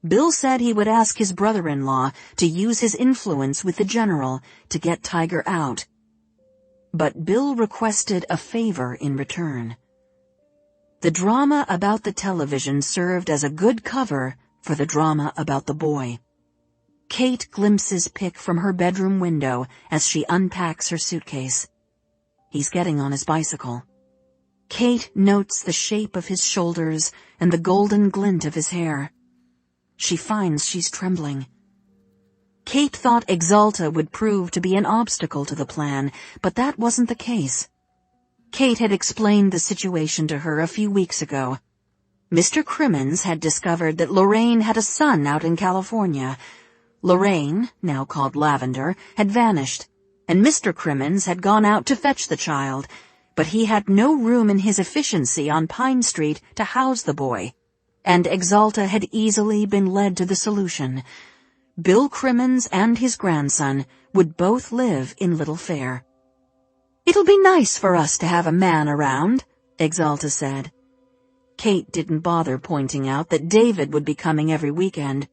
Bill said he would ask his brother-in-law to use his influence with the general to get Tiger out. But Bill requested a favor in return. The drama about the television served as a good cover for the drama about the boy. Kate glimpses Pick from her bedroom window as she unpacks her suitcase. He's getting on his bicycle. Kate notes the shape of his shoulders and the golden glint of his hair. She finds she's trembling. Kate thought Exalta would prove to be an obstacle to the plan, but that wasn't the case. Kate had explained the situation to her a few weeks ago. Mr. Crimmins had discovered that Lorraine had a son out in California. Lorraine, now called Lavender, had vanished, and Mr. Crimmins had gone out to fetch the child, but he had no room in his efficiency on Pine Street to house the boy, and Exalta had easily been led to the solution. Bill Crimmins and his grandson would both live in Little Fair. "It'll be nice for us to have a man around," Exalta said. Kate didn't bother pointing out that David would be coming every weekend.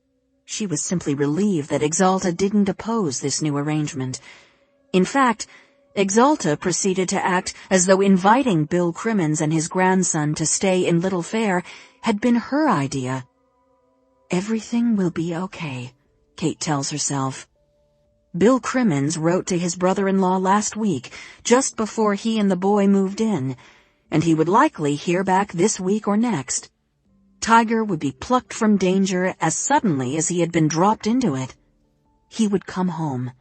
She was simply relieved that Exalta didn't oppose this new arrangement. In fact, Exalta proceeded to act as though inviting Bill Crimmins and his grandson to stay in Little Fair had been her idea. Everything will be okay, Kate tells herself. Bill Crimmins wrote to his brother-in-law last week, just before he and the boy moved in, and he would likely hear back this week or next. Tiger would be plucked from danger as suddenly as he had been dropped into it. He would come home.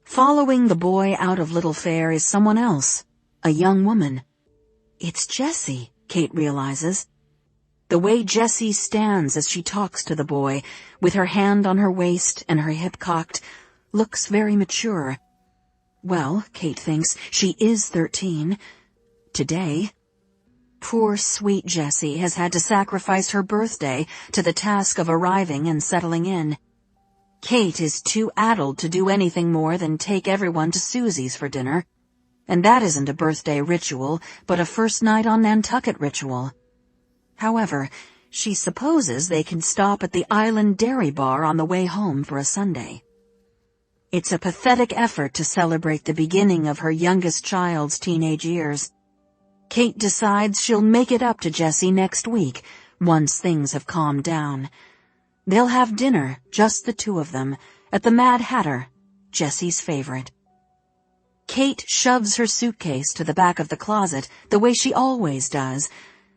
Following the boy out of Little Fair is someone else, a young woman. It's Jessie, Kate realizes. The way Jessie stands as she talks to the boy, with her hand on her waist and her hip cocked, looks very mature. Well, Kate thinks, she is 13. Today. Poor sweet Jessie has had to sacrifice her birthday to the task of arriving and settling in. Kate is too addled to do anything more than take everyone to Susie's for dinner. And that isn't a birthday ritual, but a first night on Nantucket ritual. However, she supposes they can stop at the Island Dairy Bar on the way home for a sundae. It's a pathetic effort to celebrate the beginning of her youngest child's teenage years. Kate decides she'll make it up to Jessie next week, once things have calmed down. They'll have dinner, just the two of them, at the Mad Hatter, Jessie's favorite. Kate shoves her suitcase to the back of the closet the way she always does,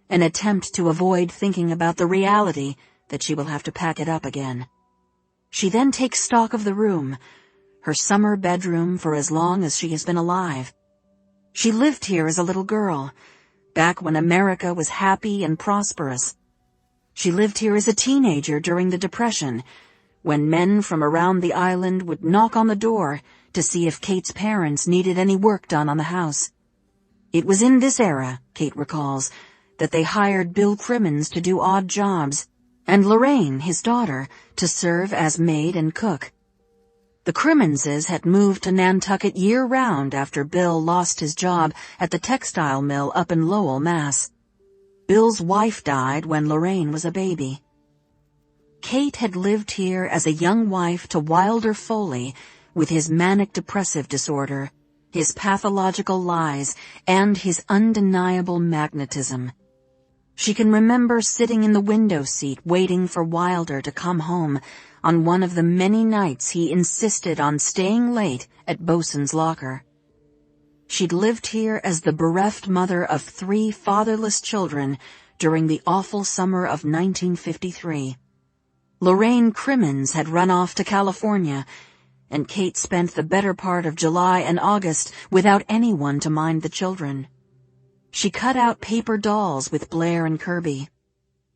an attempt to avoid thinking about the reality that she will have to pack it up again. She then takes stock of the room, her summer bedroom for as long as she has been alive. She lived here as a little girl, back when America was happy and prosperous. She lived here as a teenager during the Depression, when men from around the island would knock on the door to see if Kate's parents needed any work done on the house. It was in this era, Kate recalls, that they hired Bill Crimmins to do odd jobs, and Lorraine, his daughter, to serve as maid and cook. The Crimminses had moved to Nantucket year-round after Bill lost his job at the textile mill up in Lowell, Mass. Bill's wife died when Lorraine was a baby. Kate had lived here as a young wife to Wilder Foley with his manic-depressive disorder, his pathological lies, and his undeniable magnetism. She can remember sitting in the window seat waiting for Wilder to come home on one of the many nights he insisted on staying late at Bosun's locker. She'd lived here as the bereft mother of 3 fatherless children during the awful summer of 1953. Lorraine Crimmins had run off to California, and Kate spent the better part of July and August without anyone to mind the children. She cut out paper dolls with Blair and Kirby.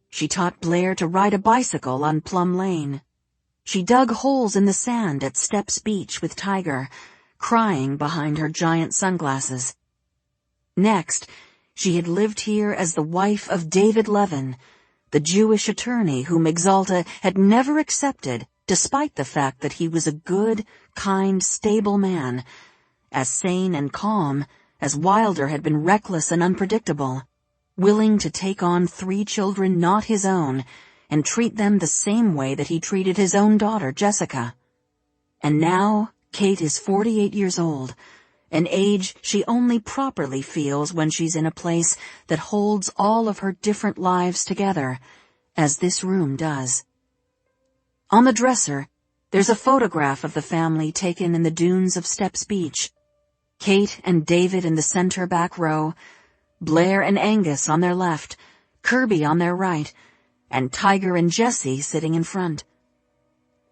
She taught Blair to ride a bicycle on Plum Lane. She dug holes in the sand at Steps Beach with Tiger, crying behind her giant sunglasses. Next, she had lived here as the wife of David Levin, the Jewish attorney whom Exalta had never accepted despite the fact that he was a good, kind, stable man, as sane and calm as Wilder had been reckless and unpredictable, willing to take on 3 children not his own and treat them the same way that he treated his own daughter, Jessica. And now, Kate is 48 years old, an age she only properly feels when she's in a place that holds all of her different lives together, as this room does. On the dresser, there's a photograph of the family taken in the dunes of Steps Beach. Kate and David in the center back row, Blair and Angus on their left, Kirby on their right, and Tiger and Jessie sitting in front.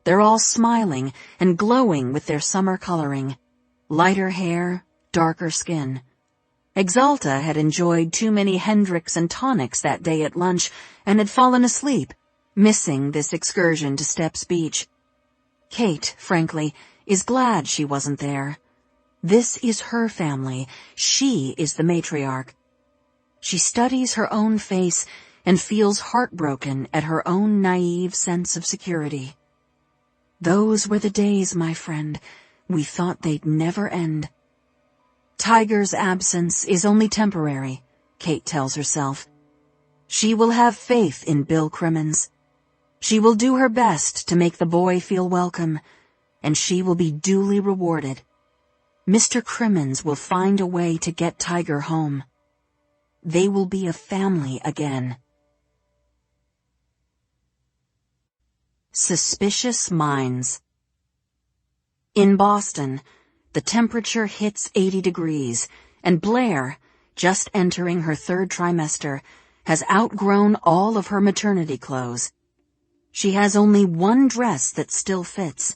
They're all smiling and glowing with their summer coloring, lighter hair, darker skin. Exalta had enjoyed too many Hendricks and tonics that day at lunch and had fallen asleep, missing this excursion to Steps Beach. Kate, frankly, is glad she wasn't there. This is her family. She is the matriarch. She studies her own face and feels heartbroken at her own naive sense of security. Those were the days, my friend. We thought they'd never end. Tiger's absence is only temporary, Kate tells herself. She will have faith in Bill Crimmins. She will do her best to make the boy feel welcome, and she will be duly rewarded. Mr. Crimmins will find a way to get Tiger home. They will be a family again. Suspicious Minds. In Boston, the temperature hits 80 degrees, and Blair, just entering her 3rd trimester, has outgrown all of her maternity clothes. She has only one dress that still fits.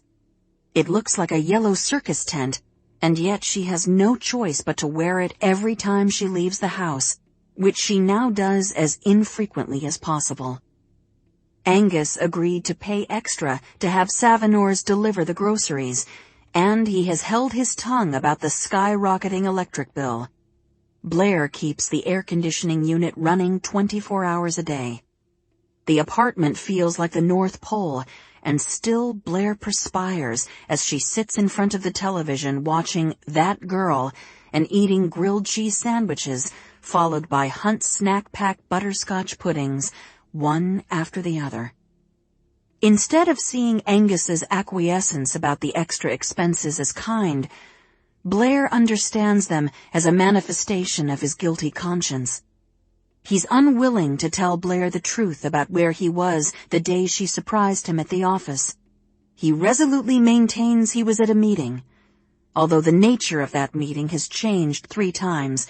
It looks like a yellow circus tent, and yet she has no choice but to wear it every time she leaves the house, which she now does as infrequently as possible. Angus agreed to pay extra to have Savinors deliver the groceries, and he has held his tongue about the skyrocketing electric bill. Blair keeps the air conditioning unit running 24 hours a day. The apartment feels like the North Pole, and still Blair perspires as she sits in front of the television watching That Girl and eating grilled cheese sandwiches, followed by Hunt Snack Pack butterscotch puddings, one after the other. Instead of seeing Angus's acquiescence about the extra expenses as kind, Blair understands them as a manifestation of his guilty conscience. He's unwilling to tell Blair the truth about where he was the day she surprised him at the office. He resolutely maintains he was at a meeting, although the nature of that meeting has changed 3 times,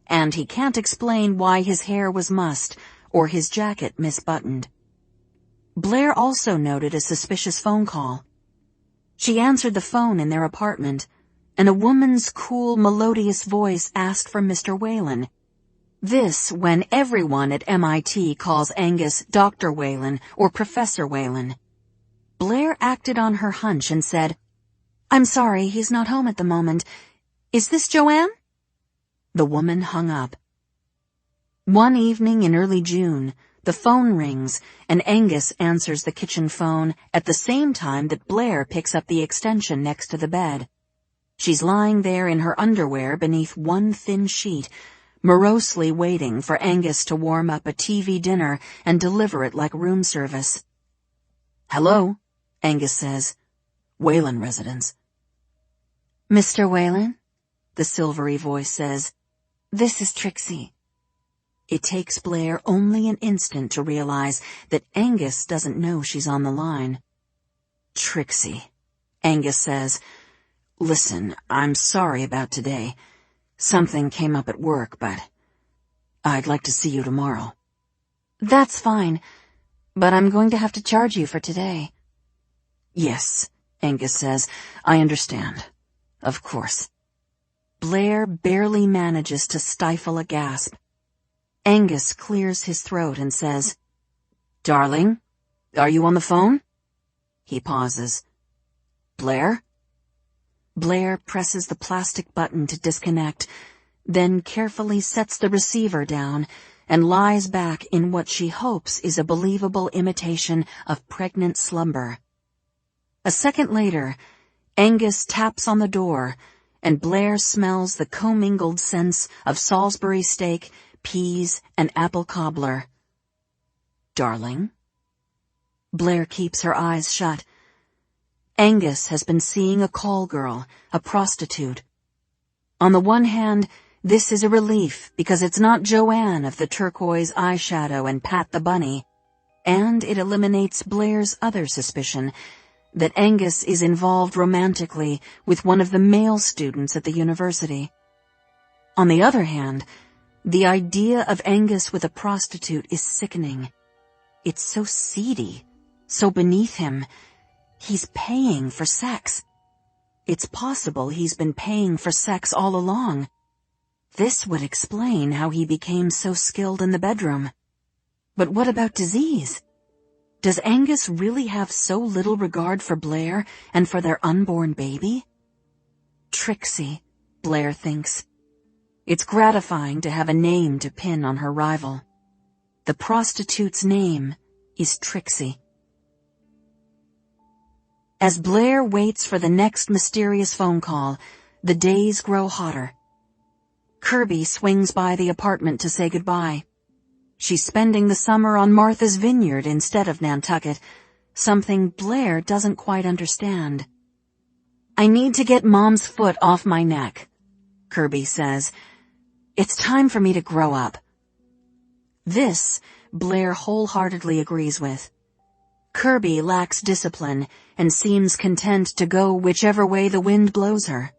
and he can't explain why his hair was mussed or his jacket misbuttoned. Blair also noted a suspicious phone call. She answered the phone in their apartment, and a woman's cool, melodious voice asked for Mr. Whalen. This when everyone at MIT calls Angus Dr. Whalen or Professor Whalen. Blair acted on her hunch and said, "I'm sorry, he's not home at the moment. Is this Joanne?" The woman hung up. One evening in early June, the phone rings, and Angus answers the kitchen phone at the same time that Blair picks up the extension next to the bed. She's lying there in her underwear beneath one thin sheet, morosely waiting for Angus to warm up a TV dinner and deliver it like room service. "Hello," Angus says. "Whalen residence." "Mr. Whalen?" the silvery voice says. "This is Trixie." It takes Blair only an instant to realize that Angus doesn't know she's on the line. "Trixie," Angus says, "listen, I'm sorry about today. Something came up at work, but I'd like to see you tomorrow." "That's fine, but I'm going to have to charge you for today." "Yes," Angus says, "I understand. Of course." Blair barely manages to stifle a gasp. Angus clears his throat and says, "Darling, are you on the phone?" He pauses. "Blair?" Blair presses the plastic button to disconnect, then carefully sets the receiver down and lies back in what she hopes is a believable imitation of pregnant slumber. A second later, Angus taps on the door, and Blair smells the commingled scents of Salisbury steak, peas, and apple cobbler. "Darling?" Blair keeps her eyes shut. Angus has been seeing a call girl, a prostitute. On the one hand, this is a relief because it's not Joanne of the turquoise eyeshadow and Pat the Bunny, and it eliminates Blair's other suspicion that Angus is involved romantically with one of the male students at the university. On the other hand, the idea of Angus with a prostitute is sickening. It's so seedy, so beneath him. He's paying for sex. It's possible he's been paying for sex all along. This would explain how he became so skilled in the bedroom. But what about disease? Does Angus really have so little regard for Blair and for their unborn baby? Trixie, Blair thinks. It's gratifying to have a name to pin on her rival. The prostitute's name is Trixie. As Blair waits for the next mysterious phone call, the days grow hotter. Kirby swings by the apartment to say goodbye. She's spending the summer on Martha's Vineyard instead of Nantucket, something Blair doesn't quite understand. "I need to get Mom's foot off my neck," Kirby says. "It's time for me to grow up." This, Blair wholeheartedly agrees with. Kirby lacks discipline and seems content to go whichever way the wind blows her.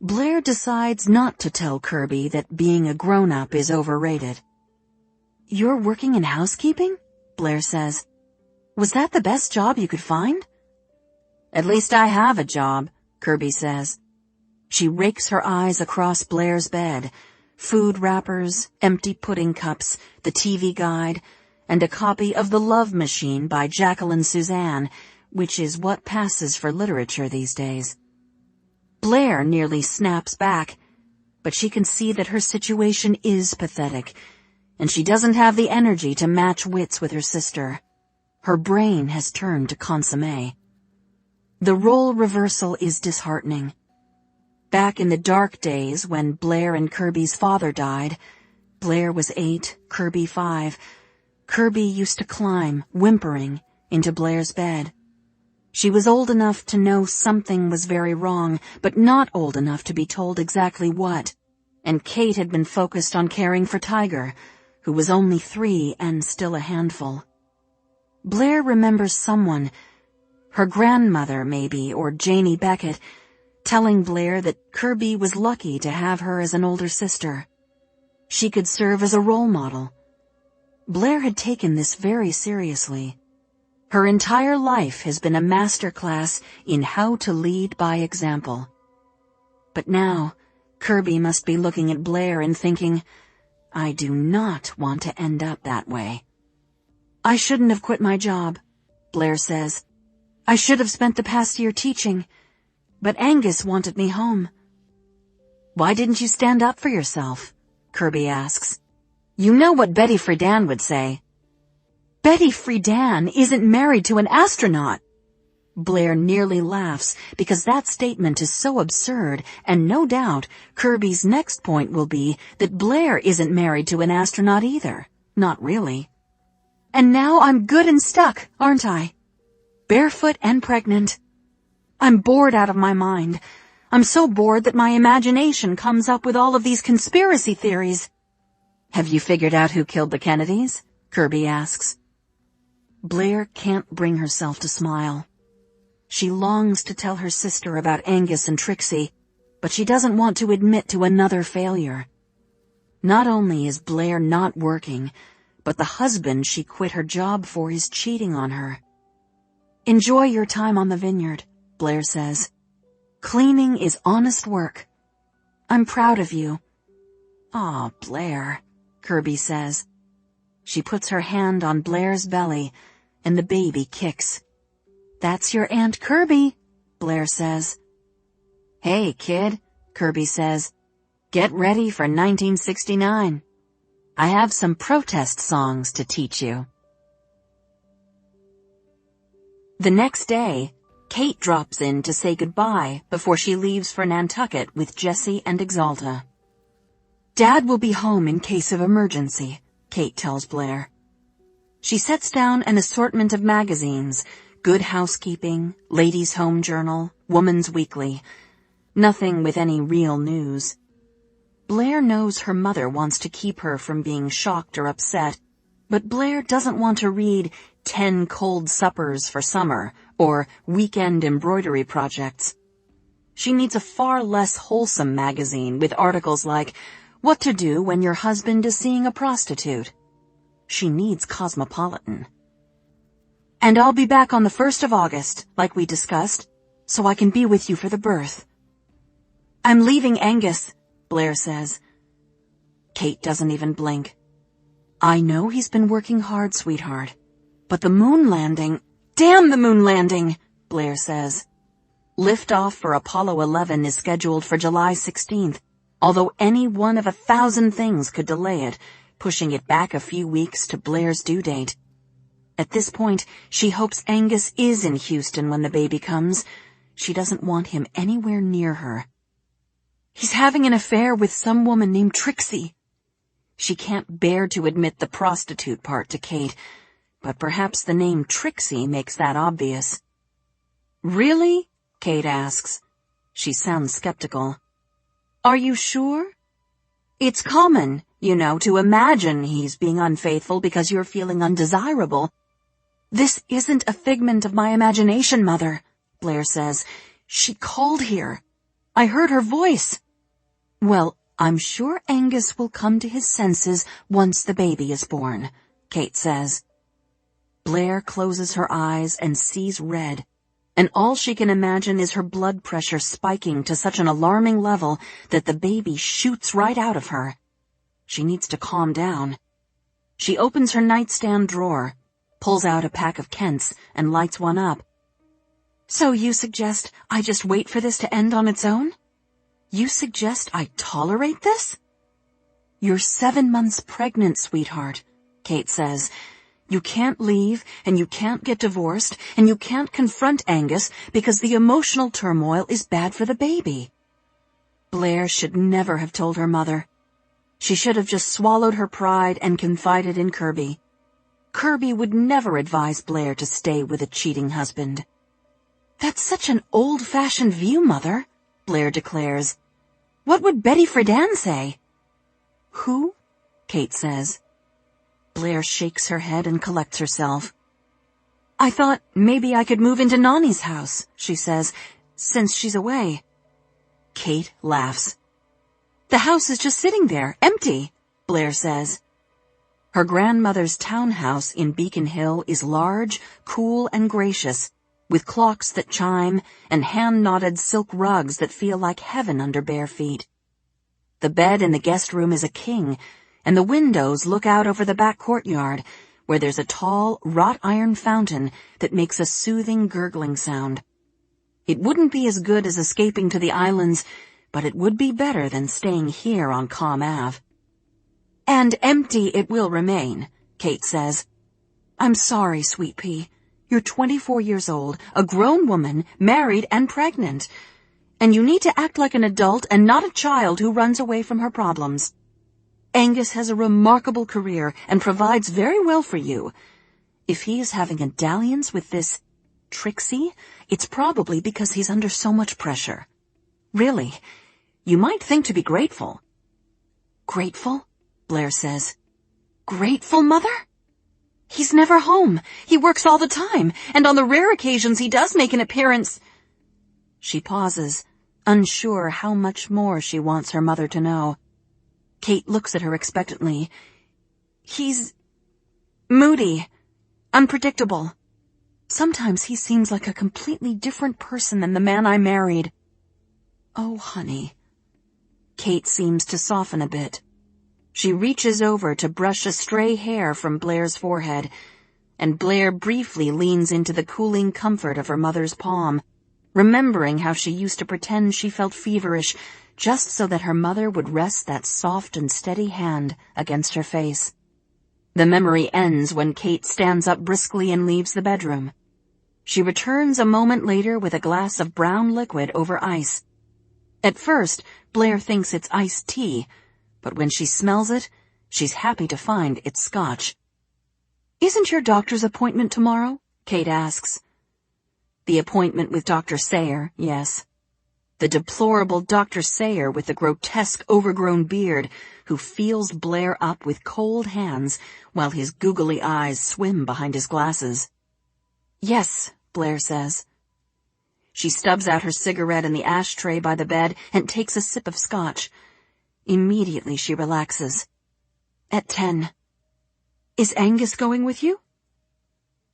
Blair decides not to tell Kirby that being a grown-up is overrated. "You're working in housekeeping?" Blair says. "Was that the best job you could find?" "At least I have a job," Kirby says. She rakes her eyes across Blair's bed. Food wrappers, empty pudding cups, the TV guide, and a copy of The Love Machine by Jacqueline Suzanne, which is what passes for literature these days. Blair nearly snaps back, but she can see that her situation is pathetic, and she doesn't have the energy to match wits with her sister. Her brain has turned to consommé. The role reversal is disheartening. Back in the dark days when Blair and Kirby's father died, Blair was 8, Kirby 5, Kirby used to climb, whimpering, into Blair's bed. She was old enough to know something was very wrong, but not old enough to be told exactly what, and Kate had been focused on caring for Tiger, who was only 3 and still a handful. Blair remembers someone, her grandmother maybe, or Janie Beckett, telling Blair that Kirby was lucky to have her as an older sister. She could serve as a role model. Blair had taken this very seriously. Her entire life has been a master class in how to lead by example. But now, Kirby must be looking at Blair and thinking, I do not want to end up that way. I shouldn't have quit my job, Blair says. I should have spent the past year teaching, but Angus wanted me home. Why didn't you stand up for yourself? Kirby asks. You know what Betty Friedan would say. Betty Friedan isn't married to an astronaut. Blair nearly laughs because that statement is so absurd, and no doubt Kirby's next point will be that Blair isn't married to an astronaut either. Not really. And now I'm good and stuck, aren't I? Barefoot and pregnant. I'm bored out of my mind. I'm so bored that my imagination comes up with all of these conspiracy theories. Have you figured out who killed the Kennedys? Kirby asks. Blair can't bring herself to smile. She longs to tell her sister about Angus and Trixie, but she doesn't want to admit to another failure. Not only is Blair not working, but the husband she quit her job for is cheating on her. Enjoy your time on the vineyard, Blair says. Cleaning is honest work. I'm proud of you. Aw, Blair, Kirby says. She puts her hand on Blair's belly, and the baby kicks. That's your Aunt Kirby, Blair says. Hey, kid, Kirby says. Get ready for 1969. I have some protest songs to teach you. The next day, Kate drops in to say goodbye before she leaves for Nantucket with Jessie and Exalta. Dad will be home in case of emergency, Kate tells Blair. She sets down an assortment of magazines, Good Housekeeping, Ladies' Home Journal, Woman's Weekly. Nothing with any real news. Blair knows her mother wants to keep her from being shocked or upset, but Blair doesn't want to read 10 Cold Suppers for Summer or Weekend Embroidery Projects. She needs a far less wholesome magazine with articles like What to Do When Your Husband is Seeing a Prostitute. She needs Cosmopolitan. And I'll be back on the 1st of August, like we discussed, so I can be with you for the birth. I'm leaving Angus, Blair says. Kate doesn't even blink. I know he's been working hard, sweetheart. But the moon landing... Damn the moon landing, Blair says. Liftoff for Apollo 11 is scheduled for July 16th, although any one of 1,000 things could delay it, pushing it back a few weeks to Blair's due date. At this point, she hopes Angus is in Houston when the baby comes. She doesn't want him anywhere near her. He's having an affair with some woman named Trixie. She can't bear to admit the prostitute part to Kate, but perhaps the name Trixie makes that obvious. Really? Kate asks. She sounds skeptical. Are you sure? It's common, you know, to imagine he's being unfaithful because you're feeling undesirable. This isn't a figment of my imagination, Mother, Blair says. She called here. I heard her voice. Well, I'm sure Angus will come to his senses once the baby is born, Kate says. Blair closes her eyes and sees red, and all she can imagine is her blood pressure spiking to such an alarming level that the baby shoots right out of her. She needs to calm down. She opens her nightstand drawer, pulls out a pack of Kents, and lights one up. So you suggest I just wait for this to end on its own? You suggest I tolerate this? You're 7 months pregnant, sweetheart, Kate says. You can't leave, and you can't get divorced, and you can't confront Angus because the emotional turmoil is bad for the baby. Blair should never have told her mother. She should have just swallowed her pride and confided in Kirby. Kirby would never advise Blair to stay with a cheating husband. That's such an old-fashioned view, Mother, Blair declares. What would Betty Friedan say? Who? Kate says. Blair shakes her head and collects herself. I thought maybe I could move into Nani's house, she says, since she's away. Kate laughs. The house is just sitting there, empty, Blair says. Her grandmother's townhouse in Beacon Hill is large, cool, and gracious, with clocks that chime and hand-knotted silk rugs that feel like heaven under bare feet. The bed in the guest room is a king, and the windows look out over the back courtyard, where there's a tall, wrought-iron fountain that makes a soothing, gurgling sound. It wouldn't be as good as escaping to the islands, but it would be better than staying here on Calm Ave. And empty it will remain, Kate says. I'm sorry, Sweet Pea. You're 24 years old, a grown woman, married and pregnant. And you need to act like an adult and not a child who runs away from her problems. Angus has a remarkable career and provides very well for you. If he is having a dalliance with this Trixie, it's probably because he's under so much pressure. Really, you might think to be grateful. Grateful? Blair says. Grateful, Mother? He's never home. He works all the time, and on the rare occasions he does make an appearance. She pauses, unsure how much more she wants her mother to know. Kate looks at her expectantly. He's moody, unpredictable. Sometimes he seems like a completely different person than the man I married. Oh, honey. Kate seems to soften a bit. She reaches over to brush a stray hair from Blair's forehead, and Blair briefly leans into the cooling comfort of her mother's palm, remembering how she used to pretend she felt feverish just so that her mother would rest that soft and steady hand against her face. The memory ends when Kate stands up briskly and leaves the bedroom. She returns a moment later with a glass of brown liquid over ice. At first, Blair thinks it's iced tea, but when she smells it, she's happy to find it's scotch. Isn't your doctor's appointment tomorrow? Kate asks. The appointment with Dr. Sayer, yes. The deplorable Dr. Sayer with the grotesque overgrown beard who feels Blair up with cold hands while his googly eyes swim behind his glasses. Yes, Blair says. She stubs out her cigarette in the ashtray by the bed and takes a sip of scotch. Immediately she relaxes. At 10. Is Angus going with you?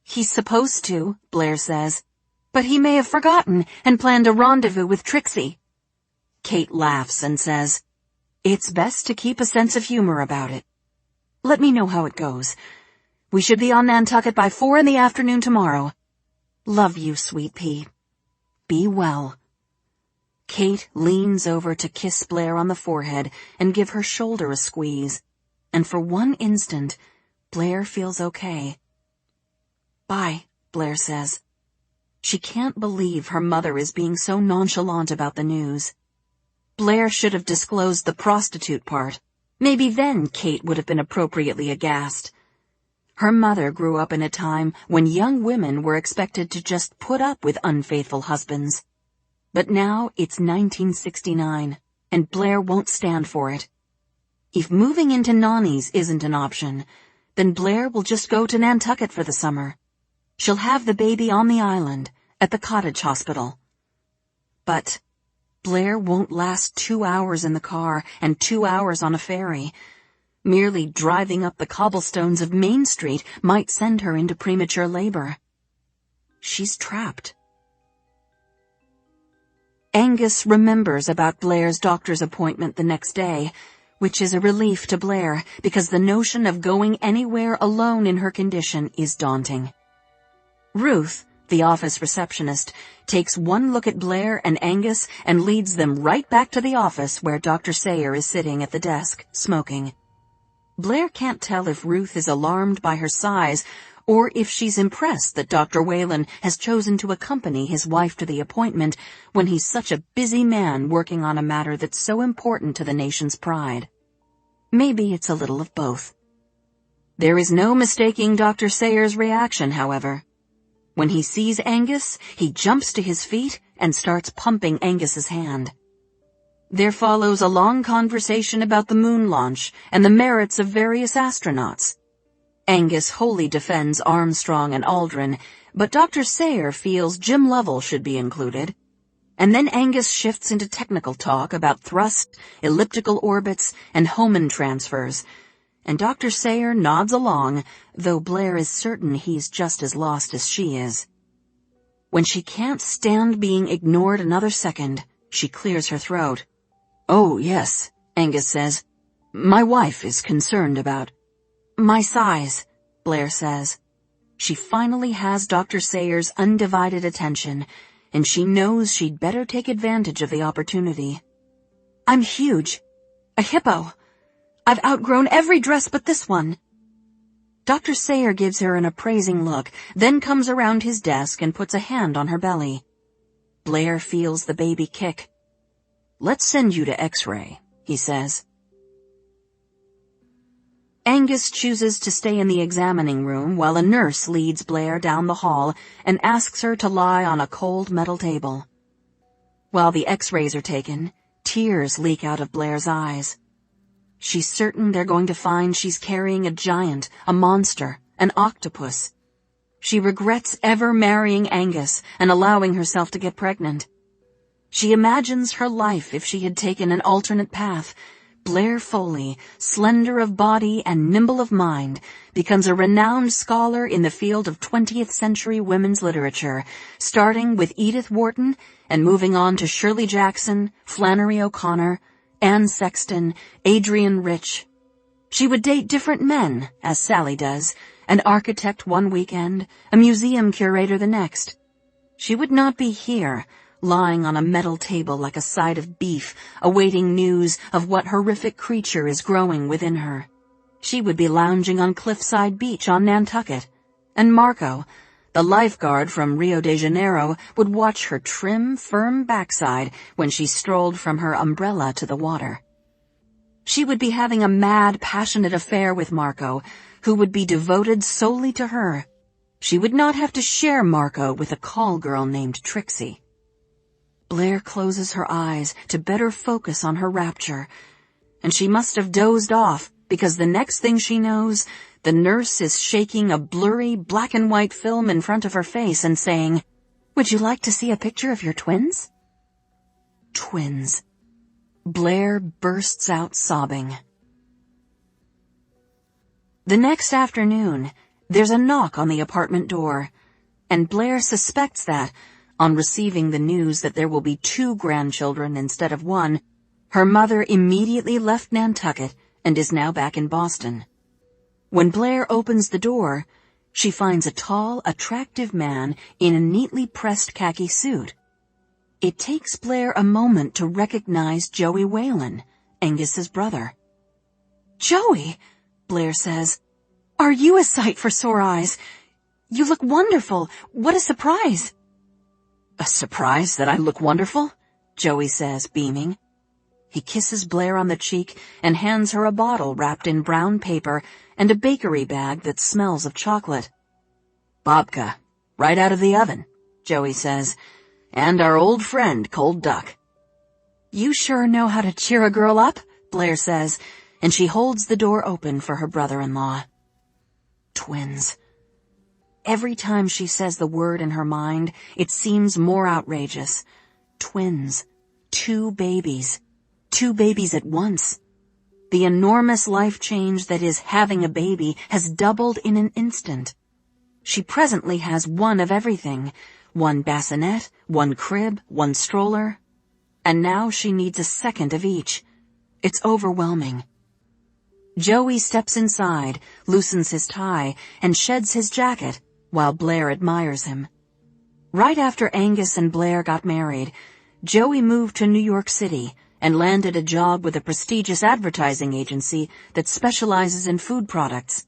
He's supposed to, Blair says, but he may have forgotten and planned a rendezvous with Trixie. Kate laughs and says, It's best to keep a sense of humor about it. Let me know how it goes. We should be on Nantucket by 4 in the afternoon tomorrow. Love you, Sweet Pea. Be well. Kate leans over to kiss Blair on the forehead and give her shoulder a squeeze, and for one instant, Blair feels okay. Bye, Blair says. She can't believe her mother is being so nonchalant about the news. Blair should have disclosed the prostitute part. Maybe then Kate would have been appropriately aghast. Her mother grew up in a time when young women were expected to just put up with unfaithful husbands. But now it's 1969, and Blair won't stand for it. If moving into Nani's isn't an option, then Blair will just go to Nantucket for the summer. She'll have the baby on the island, at the cottage hospital. But Blair won't last 2 hours in the car and 2 hours on a ferry. Merely driving up the cobblestones of Main Street might send her into premature labor. She's trapped. Angus remembers about Blair's doctor's appointment the next day, which is a relief to Blair because the notion of going anywhere alone in her condition is daunting. Ruth, The office receptionist takes one look at Blair and Angus and leads them right back to the office where Dr. Sayer is sitting at the desk, smoking. Blair can't tell if Ruth is alarmed by her size or if she's impressed that Dr. Whalen has chosen to accompany his wife to the appointment when he's such a busy man working on a matter that's so important to the nation's pride. Maybe it's a little of both. There is no mistaking Dr. Sayer's reaction, however. When he sees Angus, he jumps to his feet and starts pumping Angus's hand. There follows a long conversation about the moon launch and the merits of various astronauts. Angus wholly defends Armstrong and Aldrin, but Dr. Sayer feels Jim Lovell should be included. And then Angus shifts into technical talk about thrust, elliptical orbits, and Hohmann transfers, and Dr. Sayer nods along, though Blair is certain he's just as lost as she is. When she can't stand being ignored another second, she clears her throat. "Oh, yes," Angus says. "My wife is concerned about—" "My size," Blair says. She finally has Dr. Sayer's undivided attention, and she knows she'd better take advantage of the opportunity. "I'm huge. A hippo. I've outgrown every dress but this one." Dr. Sayer gives her an appraising look, then comes around his desk and puts a hand on her belly. Blair feels the baby kick. "Let's send you to X-ray," he says. Angus chooses to stay in the examining room while a nurse leads Blair down the hall and asks her to lie on a cold metal table. While the X-rays are taken, tears leak out of Blair's eyes. She's certain they're going to find she's carrying a giant, a monster, an octopus. She regrets ever marrying Angus and allowing herself to get pregnant. She imagines her life if she had taken an alternate path. Blair Foley, slender of body and nimble of mind, becomes a renowned scholar in the field of 20th century women's literature, starting with Edith Wharton and moving on to Shirley Jackson, Flannery O'Connor, Anne Sexton, Adrienne Rich. She would date different men, as Sally does, an architect one weekend, a museum curator the next. She would not be here, lying on a metal table like a side of beef, awaiting news of what horrific creature is growing within her. She would be lounging on Cliffside Beach on Nantucket, and Marco, the lifeguard from Rio de Janeiro, would watch her trim, firm backside when she strolled from her umbrella to the water. She would be having a mad, passionate affair with Marco, who would be devoted solely to her. She would not have to share Marco with a call girl named Trixie. Blair closes her eyes to better focus on her rapture, and she must have dozed off because the next thing she knows, the nurse is shaking a blurry black and white film in front of her face and saying, "Would you like to see a picture of your twins?" Twins. Blair bursts out sobbing. The next afternoon, there's a knock on the apartment door, and Blair suspects that, on receiving the news that there will be 2 grandchildren instead of 1, her mother immediately left Nantucket and is now back in Boston. When Blair opens the door, she finds a tall, attractive man in a neatly pressed khaki suit. It takes Blair a moment to recognize Joey Whalen, Angus's brother. "Joey," Blair says, "are you a sight for sore eyes? You look wonderful. What a surprise." "A surprise that I look wonderful?" Joey says, beaming. He kisses Blair on the cheek and hands her a bottle wrapped in brown paper and a bakery bag that smells of chocolate. "Babka, right out of the oven," Joey says, "and our old friend Cold Duck." "You sure know how to cheer a girl up," Blair says, and she holds the door open for her brother-in-law. Twins. Every time she says the word in her mind, it seems more outrageous. Twins. 2 babies. 2 babies at once. The enormous life change that is having a baby has doubled in an instant. She presently has 1 of everything. 1 bassinet, 1 crib, 1 stroller. And now she needs a 2nd of each. It's overwhelming. Joey steps inside, loosens his tie, and sheds his jacket, while Blair admires him. Right after Angus and Blair got married, Joey moved to New York City and landed a job with a prestigious advertising agency that specializes in food products.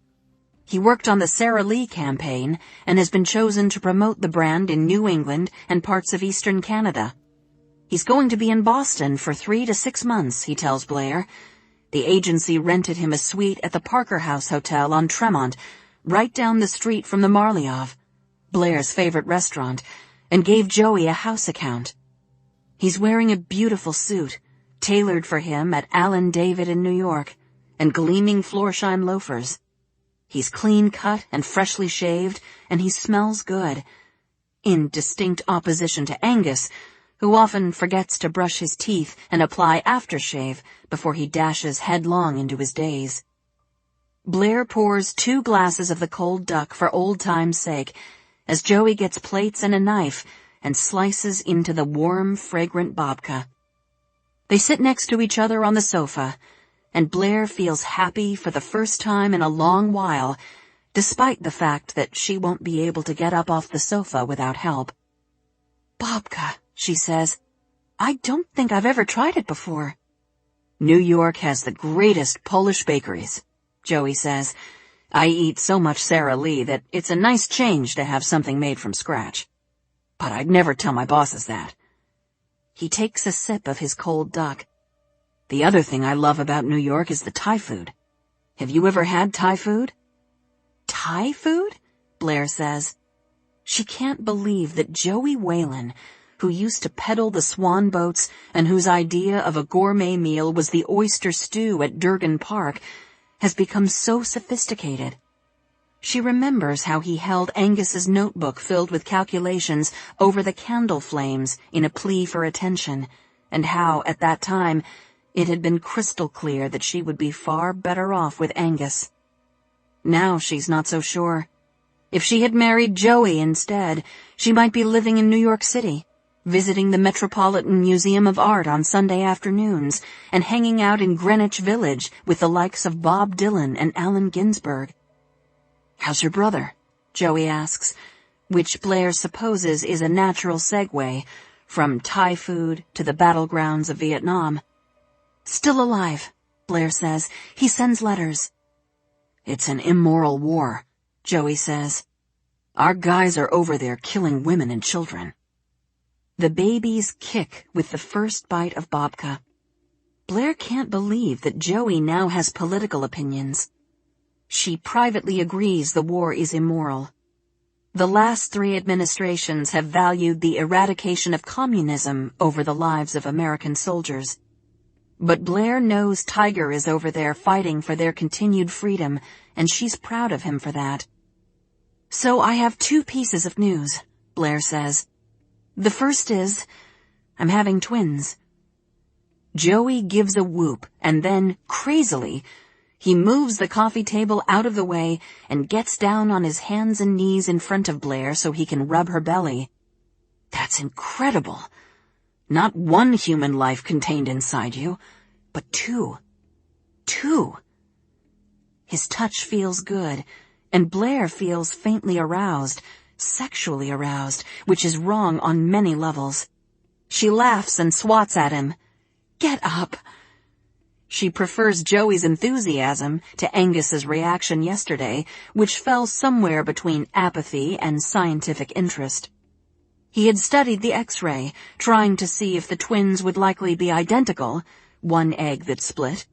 He worked on the Sara Lee campaign and has been chosen to promote the brand in New England and parts of eastern Canada. He's going to be in Boston for 3 to 6 months, he tells Blair. The agency rented him a suite at the Parker House Hotel on Tremont, right down the street from the Marliov, Blair's favorite restaurant, and gave Joey a house account. He's wearing a beautiful suit, tailored for him at Allen David in New York, and gleaming floor-shine loafers. He's clean-cut and freshly shaved, and he smells good, in distinct opposition to Angus, who often forgets to brush his teeth and apply aftershave before he dashes headlong into his days. Blair pours 2 glasses of the cold duck for old time's sake, as Joey gets plates and a knife and slices into the warm, fragrant babka. They sit next to each other on the sofa, and Blair feels happy for the first time in a long while, despite the fact that she won't be able to get up off the sofa without help. "Babka," she says. "I don't think I've ever tried it before." "New York has the greatest Polish bakeries," Joey says. "I eat so much Sara Lee that it's a nice change to have something made from scratch. But I'd never tell my bosses that." He takes a sip of his cold duck. "The other thing I love about New York is the Thai food. Have you ever had Thai food?" "Thai food?" Blair says. She can't believe that Joey Whalen, who used to peddle the swan boats and whose idea of a gourmet meal was the oyster stew at Durgan Park, has become so sophisticated. She remembers how he held Angus's notebook filled with calculations over the candle flames in a plea for attention, and how, at that time, it had been crystal clear that she would be far better off with Angus. Now she's not so sure. If she had married Joey instead, she might be living in New York City, visiting the Metropolitan Museum of Art on Sunday afternoons, and hanging out in Greenwich Village with the likes of Bob Dylan and Allen Ginsberg. "How's your brother?" Joey asks, which Blair supposes is a natural segue from Thai food to the battlegrounds of Vietnam. "Still alive," Blair says. "He sends letters." "It's an immoral war," Joey says. "Our guys are over there killing women and children." The babies kick with the first bite of babka. Blair can't believe that Joey now has political opinions. She privately agrees the war is immoral. The last 3 administrations have valued the eradication of communism over the lives of American soldiers. But Blair knows Tiger is over there fighting for their continued freedom, and she's proud of him for that. "So I have 2 pieces of news," Blair says. "The first is, I'm having twins." Joey gives a whoop, and then, crazily, he moves the coffee table out of the way and gets down on his hands and knees in front of Blair so he can rub her belly. "That's incredible. Not 1 human life contained inside you, but 2. 2. His touch feels good, and Blair feels faintly aroused, sexually aroused, which is wrong on many levels. She laughs and swats at him. "Get up." She prefers Joey's enthusiasm to Angus's reaction yesterday, which fell somewhere between apathy and scientific interest. He had studied the X-ray, trying to see if the twins would likely be identical, 1 egg that split,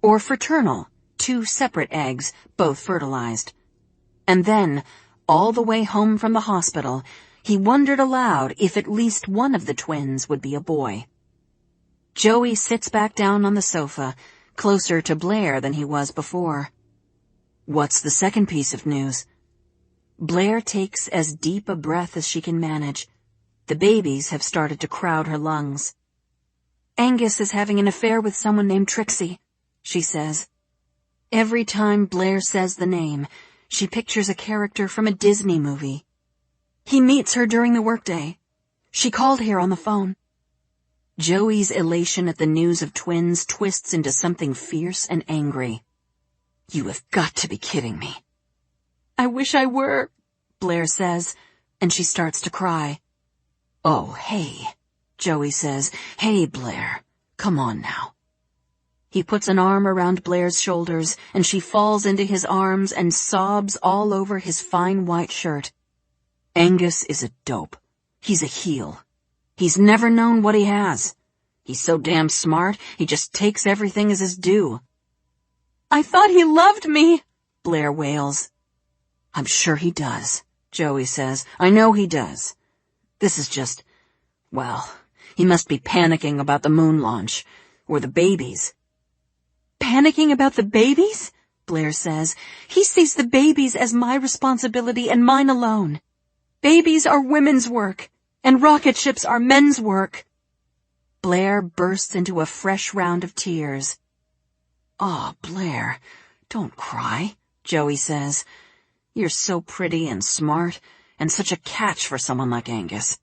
or fraternal, 2 separate eggs, both fertilized. And then, all the way home from the hospital, he wondered aloud if at least one of the twins would be a boy. Joey sits back down on the sofa, closer to Blair than he was before. "What's the second piece of news?" Blair takes as deep a breath as she can manage. The babies have started to crowd her lungs. "Angus is having an affair with someone named Trixie," she says. Every time Blair says the name, she pictures a character from a Disney movie. "He meets her during the workday. She called here on the phone." Joey's elation at the news of twins twists into something fierce and angry. "You have got to be kidding me." "I wish I were," Blair says, and she starts to cry. "Oh, hey," Joey says. "Hey, Blair, come on now." He puts an arm around Blair's shoulders, and she falls into his arms and sobs all over his fine white shirt. Angus is a dope. He's a heel. He's never known what he has. He's so damn smart, he just takes everything as his due. "I thought he loved me," Blair wails. "I'm sure he does," Joey says. "I know he does. This is just, well, he must be panicking about the moon launch, or the babies." "Panicking about the babies?" Blair says. "He sees the babies as my responsibility and mine alone. Babies are women's work, and rocket ships are men's work." Blair bursts into a fresh round of tears. "Aw, Blair, don't cry," Joey says. "You're so pretty and smart, and such a catch for someone like Angus.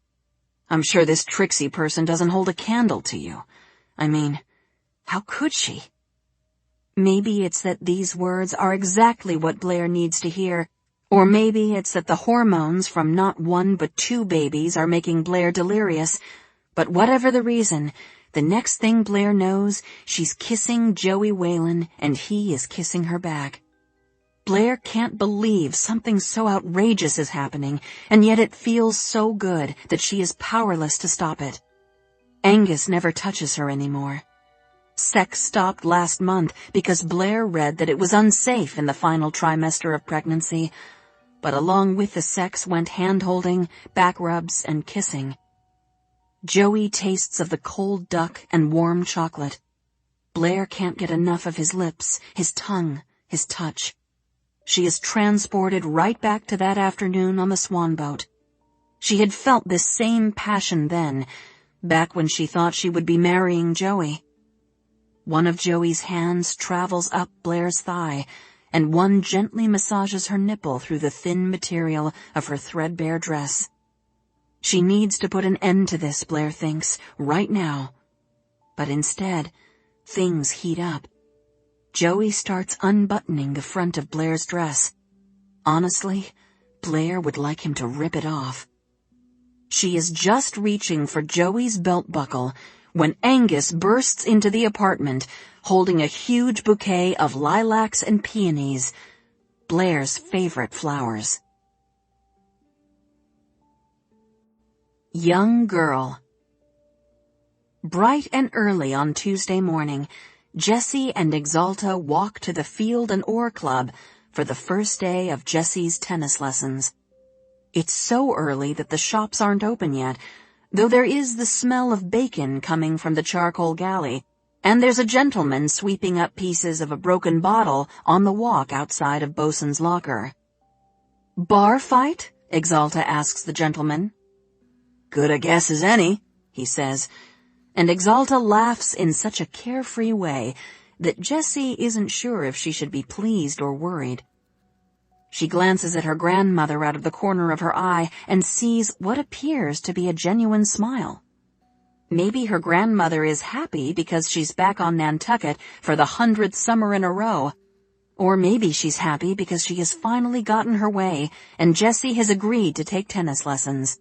I'm sure this Trixie person doesn't hold a candle to you. I mean, how could she?" Maybe it's that these words are exactly what Blair needs to hear, or maybe it's that the hormones from not one but two babies are making Blair delirious, but whatever the reason, the next thing Blair knows, she's kissing Joey Whalen and he is kissing her back. Blair can't believe something so outrageous is happening, and yet it feels so good that she is powerless to stop it. Angus never touches her anymore. Sex stopped last month because Blair read that it was unsafe in the final trimester of pregnancy, but along with the sex went hand-holding, back rubs, and kissing. Joey tastes of the cold duck and warm chocolate. Blair can't get enough of his lips, his tongue, his touch. She is transported right back to that afternoon on the swan boat. She had felt this same passion then, back when she thought she would be marrying Joey. One of Joey's hands travels up Blair's thigh, and one gently massages her nipple through the thin material of her threadbare dress. She needs to put an end to this, Blair thinks, right now. But instead, things heat up. Joey starts unbuttoning the front of Blair's dress. Honestly, Blair would like him to rip it off. She is just reaching for Joey's belt buckle when Angus bursts into the apartment, holding a huge bouquet of lilacs and peonies, Blair's favorite flowers. Young girl. Bright and early on Tuesday morning, Jessie and Exalta walk to the Field and Oar Club for the first day of Jessie's tennis lessons. It's so early that the shops aren't open yet, though there is the smell of bacon coming from the charcoal galley, and there's a gentleman sweeping up pieces of a broken bottle on the walk outside of Bosun's locker. "Bar fight?" Exalta asks the gentleman. "Good a guess as any," he says, and Exalta laughs in such a carefree way that Jessie isn't sure if she should be pleased or worried. She glances at her grandmother out of the corner of her eye and sees what appears to be a genuine smile. Maybe her grandmother is happy because she's back on Nantucket for the 100th summer in a row, or maybe she's happy because she has finally gotten her way and Jessie has agreed to take tennis lessons.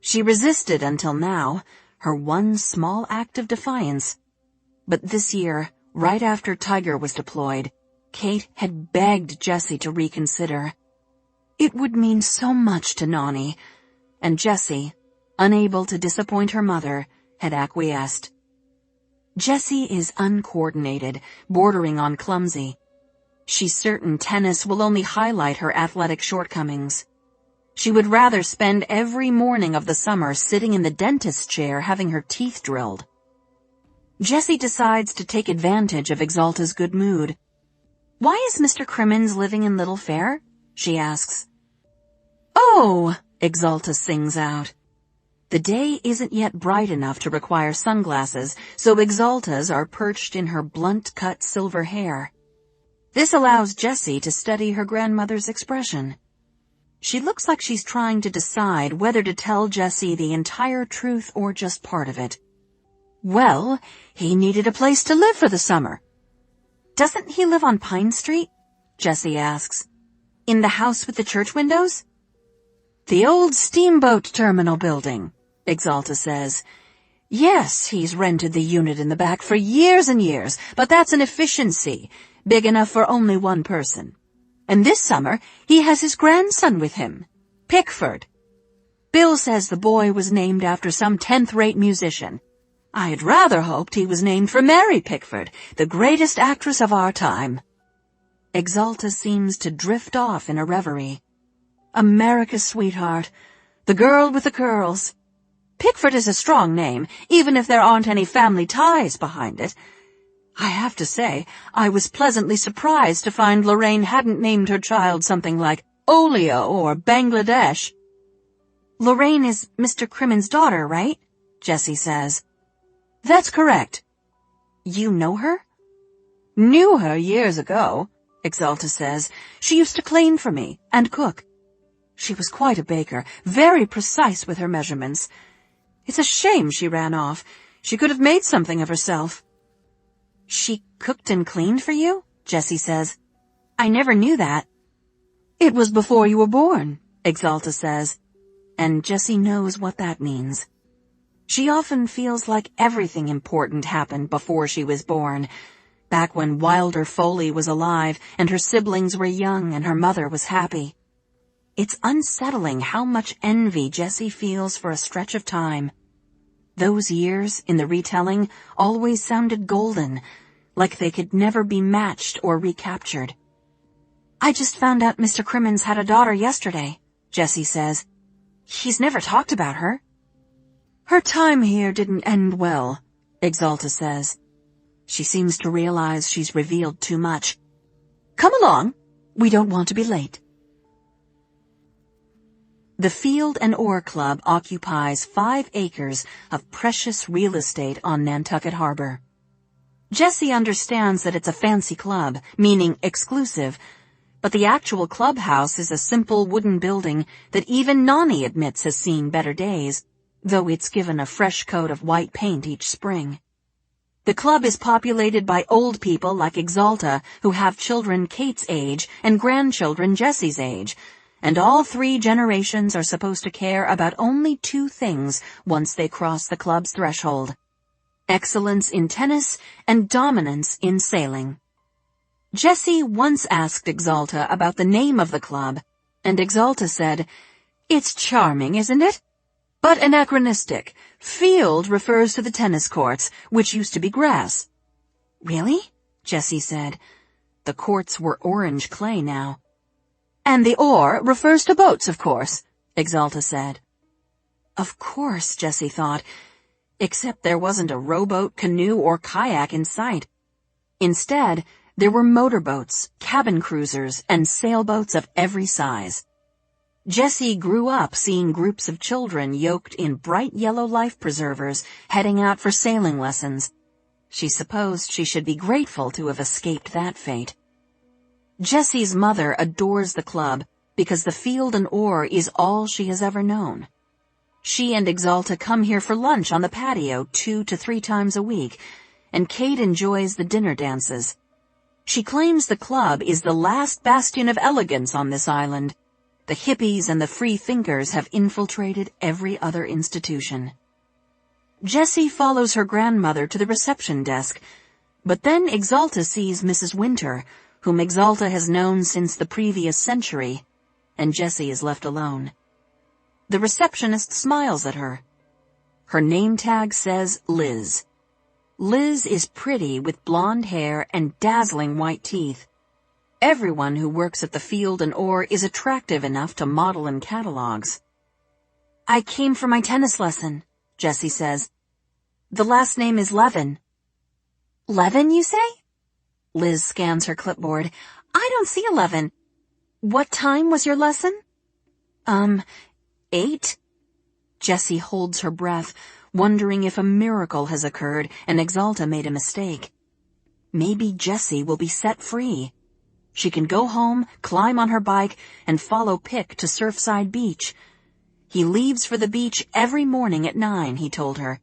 She resisted until now, her one small act of defiance. But this year, right after Tiger was deployed, Kate had begged Jessie to reconsider. It would mean so much to Nani, and Jessie, unable to disappoint her mother, had acquiesced. Jessie is uncoordinated, bordering on clumsy. She's certain tennis will only highlight her athletic shortcomings. She would rather spend every morning of the summer sitting in the dentist's chair having her teeth drilled. Jessie decides to take advantage of Exalta's good mood. "Why is Mr. Crimmins living in Little Fair?" she asks. "Oh!" Exalta sings out. The day isn't yet bright enough to require sunglasses, so Exalta's are perched in her blunt-cut silver hair. This allows Jessie to study her grandmother's expression. She looks like she's trying to decide whether to tell Jessie the entire truth or just part of it. "Well, he needed a place to live for the summer." "Doesn't he live on Pine Street?" Jessie asks. "In the house with the church windows?" "The old steamboat terminal building," Exalta says. Yes, he's rented the unit in the back for years and years, but that's an efficiency, big enough for only one person. And this summer, he has his grandson with him, Pickford. Bill says the boy was named after some 10th-rate musician. I had rather hoped he was named for Mary Pickford, the greatest actress of our time. Exalta seems to drift off in a reverie. America's sweetheart, the girl with the curls. Pickford is a strong name, even if there aren't any family ties behind it. I have to say, I was pleasantly surprised to find Lorraine hadn't named her child something like Olio or Bangladesh. Lorraine is Mr. Crimmen's daughter, right? Jessie says. That's correct. You know her? Knew her years ago, Exalta says. She used to clean for me and cook. She was quite a baker, very precise with her measurements. It's a shame she ran off. She could have made something of herself. She cooked and cleaned for you? Jessie says. I never knew that. It was before you were born, Exalta says, and Jessie knows what that means. She often feels like everything important happened before she was born, back when Wilder Foley was alive and her siblings were young and her mother was happy. It's unsettling how much envy Jessie feels for a stretch of time. Those years in the retelling always sounded golden, like they could never be matched or recaptured. I just found out Mr. Crimmins had a daughter yesterday, Jessie says. He's never talked about her. Her time here didn't end well, Exalta says. She seems to realize she's revealed too much. Come along. We don't want to be late. The Field and Oar Club occupies 5 acres of precious real estate on Nantucket Harbor. Jessie understands that it's a fancy club, meaning exclusive, but the actual clubhouse is a simple wooden building that even Nani admits has seen better days, though it's given a fresh coat of white paint each spring. The club is populated by old people like Exalta who have children Kate's age and grandchildren Jessie's age, and all 3 generations are supposed to care about only 2 things once they cross the club's threshold: excellence in tennis and dominance in sailing. Jessie once asked Exalta about the name of the club, and Exalta said, "It's charming, isn't it? But anachronistic. Field refers to the tennis courts, which used to be grass." Really? Jessie said. The courts were orange clay now. And the oar refers to boats, of course, Exalta said. Of course, Jessie thought, except there wasn't a rowboat, canoe, or kayak in sight. Instead, there were motorboats, cabin cruisers, and sailboats of every size. Jessie grew up seeing groups of children yoked in bright yellow life preservers heading out for sailing lessons. She supposed she should be grateful to have escaped that fate. Jessie's mother adores the club because the Field and Oar is all she has ever known. She and Exalta come here for lunch on the patio 2 to 3 times a week, and Kate enjoys the dinner dances. She claims the club is the last bastion of elegance on this island. The hippies and the free thinkers have infiltrated every other institution. Jessie follows her grandmother to the reception desk, but then Exalta sees Mrs. Winter, whom Exalta has known since the previous century, and Jessie is left alone. The receptionist smiles at her. Her name tag says Liz. Liz is pretty with blonde hair and dazzling white teeth. Everyone who works at the Field and Oar is attractive enough to model in catalogs. I came for my tennis lesson, Jessie says. The last name is Levin. Levin, you say? Liz scans her clipboard. I don't see a Levin. What time was your lesson? 8? Jessie holds her breath, wondering if a miracle has occurred and Exalta made a mistake. Maybe Jessie will be set free. She can go home, climb on her bike, and follow Pick to Surfside Beach. He leaves for the beach every morning at 9, he told her.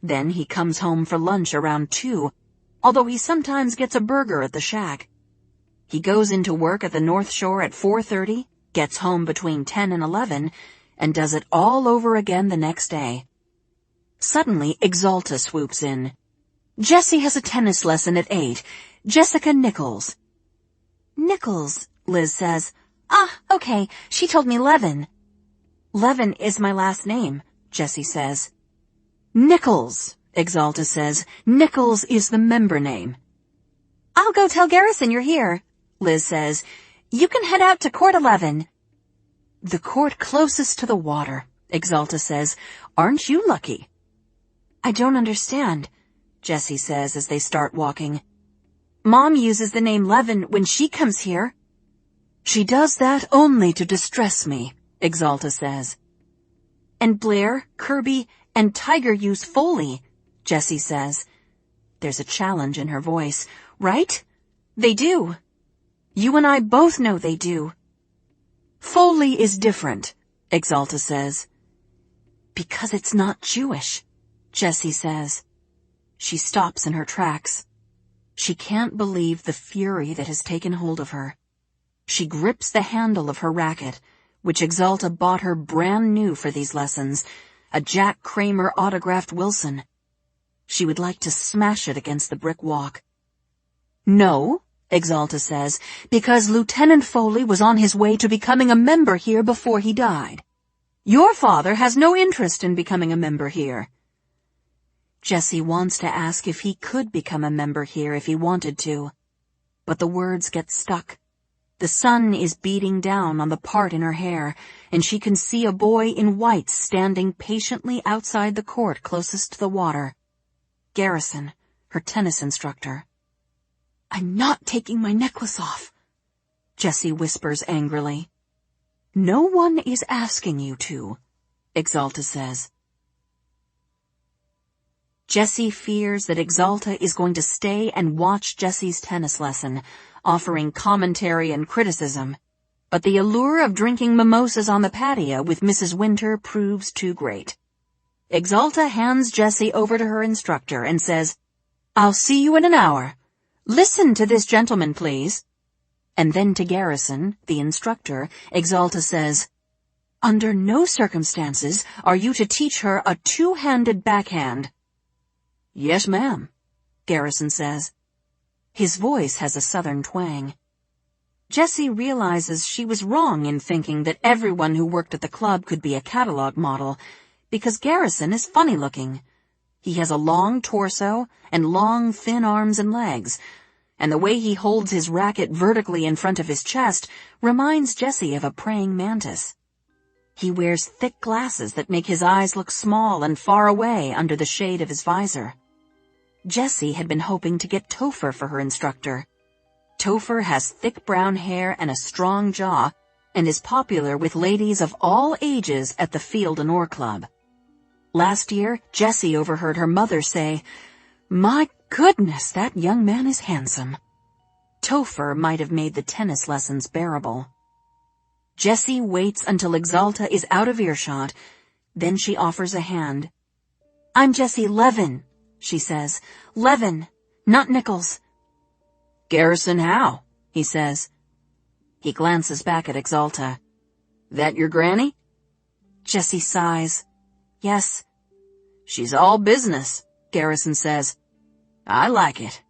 Then he comes home for lunch around 2, although he sometimes gets a burger at the shack. He goes into work at the North Shore at 4:30, gets home between 10 and 11, and does it all over again the next day. Suddenly, Exalta swoops in. Jessie has a tennis lesson at 8. Jessica Nichols. Nichols, Liz says. Ah, okay, she told me Levin. Levin is my last name, Jessie says. Nichols, Exalta says. Nichols is the member name. I'll go tell Garrison you're here, Liz says. You can head out to court 11. The court closest to the water, Exalta says. Aren't you lucky? I don't understand, Jessie says as they start walking. Mom uses the name Levin when she comes here. She does that only to distress me, Exalta says. And Blair, Kirby, and Tiger use Foley, Jessie says. There's a challenge in her voice. Right? They do. You and I both know they do. Foley is different, Exalta says. Because it's not Jewish, Jessie says. She stops in her tracks. She can't believe the fury that has taken hold of her. She grips the handle of her racket, which Exalta bought her brand new for these lessons, a Jack Kramer autographed Wilson. She would like to smash it against the brick walk. No, Exalta says, because Lieutenant Foley was on his way to becoming a member here before he died. Your father has no interest in becoming a member here. Jessie wants to ask if he could become a member here if he wanted to, but the words get stuck. The sun is beating down on the part in her hair, and she can see a boy in white standing patiently outside the court closest to the water. Garrison, her tennis instructor. I'm not taking my necklace off, Jessie whispers angrily. No one is asking you to, Exalta says. Jessie fears that Exalta is going to stay and watch Jessie's tennis lesson, offering commentary and criticism, but the allure of drinking mimosas on the patio with Mrs. Winter proves too great. Exalta hands Jessie over to her instructor and says, I'll see you in an hour. Listen to this gentleman, please. And then to Garrison, the instructor, Exalta says, Under no circumstances are you to teach her a two-handed backhand. Yes, ma'am, Garrison says. His voice has a southern twang. Jessie realizes she was wrong in thinking that everyone who worked at the club could be a catalog model, because Garrison is funny-looking. He has a long torso and long, thin arms and legs, and the way he holds his racket vertically in front of his chest reminds Jessie of a praying mantis. He wears thick glasses that make his eyes look small and far away under the shade of his visor. Jessie had been hoping to get Topher for her instructor. Topher has thick brown hair and a strong jaw, and is popular with ladies of all ages at the Field and Oar Club. Last year, Jessie overheard her mother say, My goodness, that young man is handsome. Topher might have made the tennis lessons bearable. Jessie waits until Exalta is out of earshot, then she offers a hand. I'm Jessie Levin, she says. Levin, not Nichols. Garrison how? He says. He glances back at Exalta. That your granny? Jessie sighs. Yes. She's all business, Garrison says. I like it.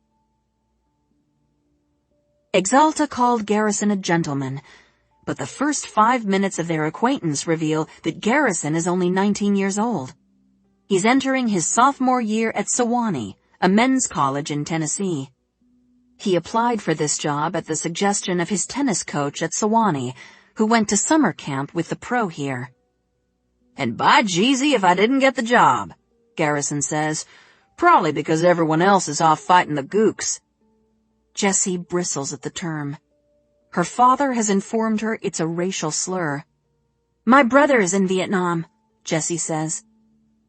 Exalta called Garrison a gentleman, but the first 5 minutes of their acquaintance reveal that Garrison is only 19 years old. He's entering his sophomore year at Sewanee, a men's college in Tennessee. He applied for this job at the suggestion of his tennis coach at Sewanee, who went to summer camp with the pro here. And by Jeezy if I didn't get the job, Garrison says, probably because everyone else is off fighting the gooks. Jessie bristles at the term. Her father has informed her it's a racial slur. My brother is in Vietnam, Jessie says.